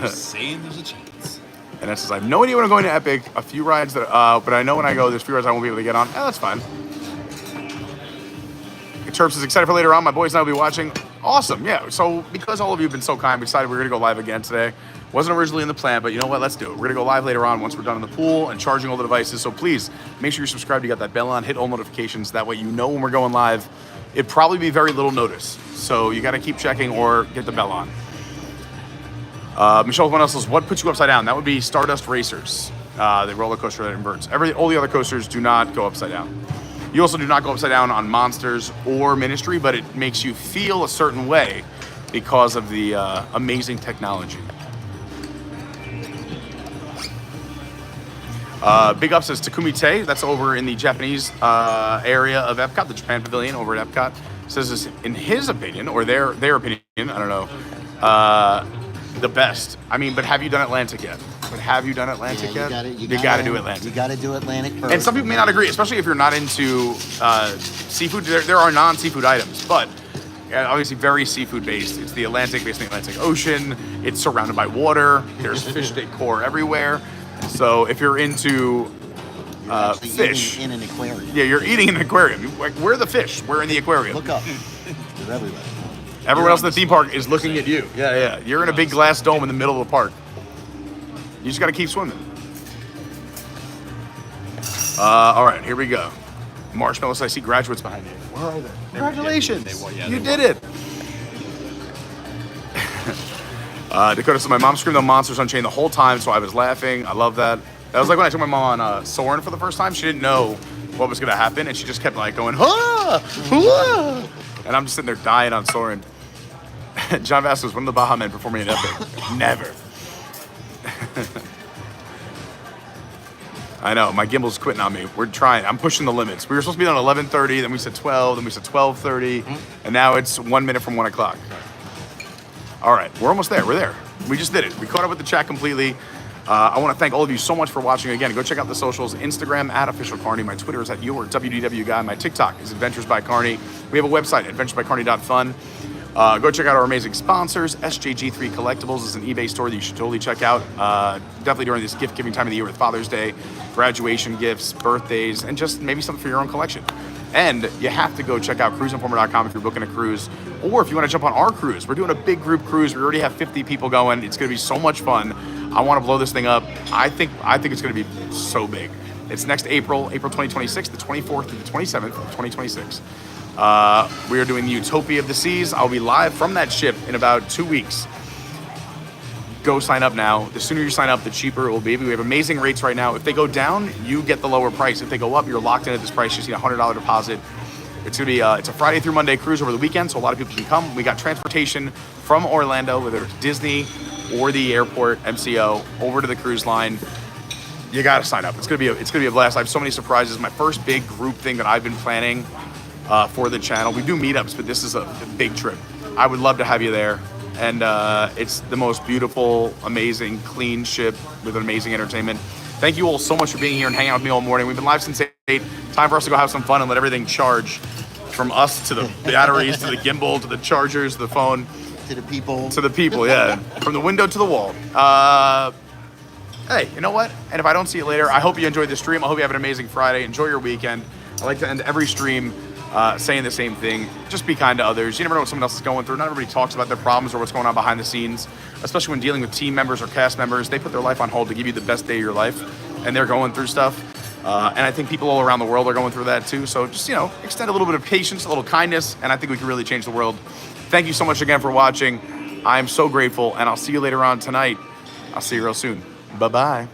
Saying there's a chance. And that says, I have no idea when I'm going to Epic. A few rides that, but I know when I go, there's a few rides I won't be able to get on. Oh, that's fine. Terps is excited for later on. My boys and I will be watching. Awesome, yeah. So because all of you have been so kind, we decided we were going to go live again today. Wasn't originally in the plan, but you know what? Let's do it. We're going to go live later on once we're done in the pool and charging all the devices. So please make sure you're subscribed. You got that bell on. Hit all notifications. That way you know when we're going live. It'd probably be very little notice. So you got to keep checking or get the bell on. Michelle Van says, what puts you upside down? That would be Stardust Racers, the roller coaster that inverts. All the other coasters do not go upside down. You also do not go upside down on Monsters or Ministry, but it makes you feel a certain way because of the amazing technology. Big Up says Takumite, that's over in the Japanese area of Epcot, the Japan Pavilion over at Epcot. Says this, in his opinion, or their opinion, I don't know, the best. I mean, but have you done Atlantic yet? You got to do Atlantic. You got to do Atlantic first. And some people may not agree, especially if you're not into seafood. There are non-seafood items, but obviously very seafood based. It's the Atlantic, based in the Atlantic Ocean. It's surrounded by water. There's fish decor everywhere. So if you're into fish, in an aquarium. Yeah, you're eating in an aquarium. Where are the fish? We're in the aquarium. Look up. They're everywhere. Everyone else in the theme park is looking at you. Yeah. You're in a big glass dome in the middle of the park. You just got to keep swimming. All right, here we go. Marshmallows, I see graduates behind you. Where are they? Congratulations. You did it. Dakota said, my mom screamed on Monsters Unchained the whole time, so I was laughing. I love that. That was like when I took my mom on Soarin' for the first time. She didn't know what was going to happen, and she just kept like going, ah, ah. And I'm just sitting there dying on Soarin'. John Vasquez was one of the Baja Men performing at Epic. Never. I know, my gimbal's quitting on me. We're trying. I'm pushing the limits. We were supposed to be on 11:30, then we said 12, then we said 12:30, and now it's 1 minute from 1 o'clock. All right, we're almost there. We're there. We just did it. We caught up with the chat completely. I want to thank all of you so much for watching. Again, go check out the socials. Instagram @officialcarney. My Twitter is @your WDW guy. My TikTok is Adventures by Carney. We have a website, adventuresbycarney.fun. Go check out our amazing sponsors. SJG3 Collectibles is an eBay store that you should totally check out. Definitely during this gift-giving time of the year with Father's Day, graduation gifts, birthdays, and just maybe something for your own collection. And you have to go check out cruiseinformer.com if you're booking a cruise, or if you want to jump on our cruise. We're doing a big group cruise. We already have 50 people going. It's going to be so much fun. I want to blow this thing up. I think it's going to be so big. It's next April 2026, the 24th to the 27th of 2026. We are doing the Utopia of the Seas. I'll be live from that ship in about 2 weeks. Go sign up now. The sooner you sign up, the cheaper it will be. We have amazing rates right now. If they go down, you get the lower price. If they go up, you're locked in at this price. You just need a $100 deposit. It's gonna be it's a Friday through Monday cruise over the weekend, so a lot of people can come. We got transportation from Orlando, whether it's Disney or the airport, MCO, over to the cruise line. You got to sign up. It's gonna be a blast. I have so many surprises. My first big group thing that I've been planning for the channel. We do meetups, but this is a big trip. I would love to have you there. And it's the most beautiful, amazing, clean ship with an amazing entertainment. Thank you all so much for being here and hanging out with me all morning. We've been live since 8. Time for us to go have some fun and let everything charge. From us to the batteries, to the gimbal, to the chargers, to the phone. To the people. To the people, yeah. From the window to the wall. Hey, you know what? And if I don't see you later, I hope you enjoyed the stream. I hope you have an amazing Friday. Enjoy your weekend. I like to end every stream saying the same thing. Just be kind to others. You never know what someone else is going through. Not everybody talks about their problems or what's going on behind the scenes, especially when dealing with team members or cast members. They put their life on hold to give you the best day of your life, and they're going through stuff. And I think people all around the world are going through that too. So just, extend a little bit of patience, a little kindness, and I think we can really change the world. Thank you so much again for watching. I am so grateful, and I'll see you later on tonight. I'll see you real soon. Bye-bye.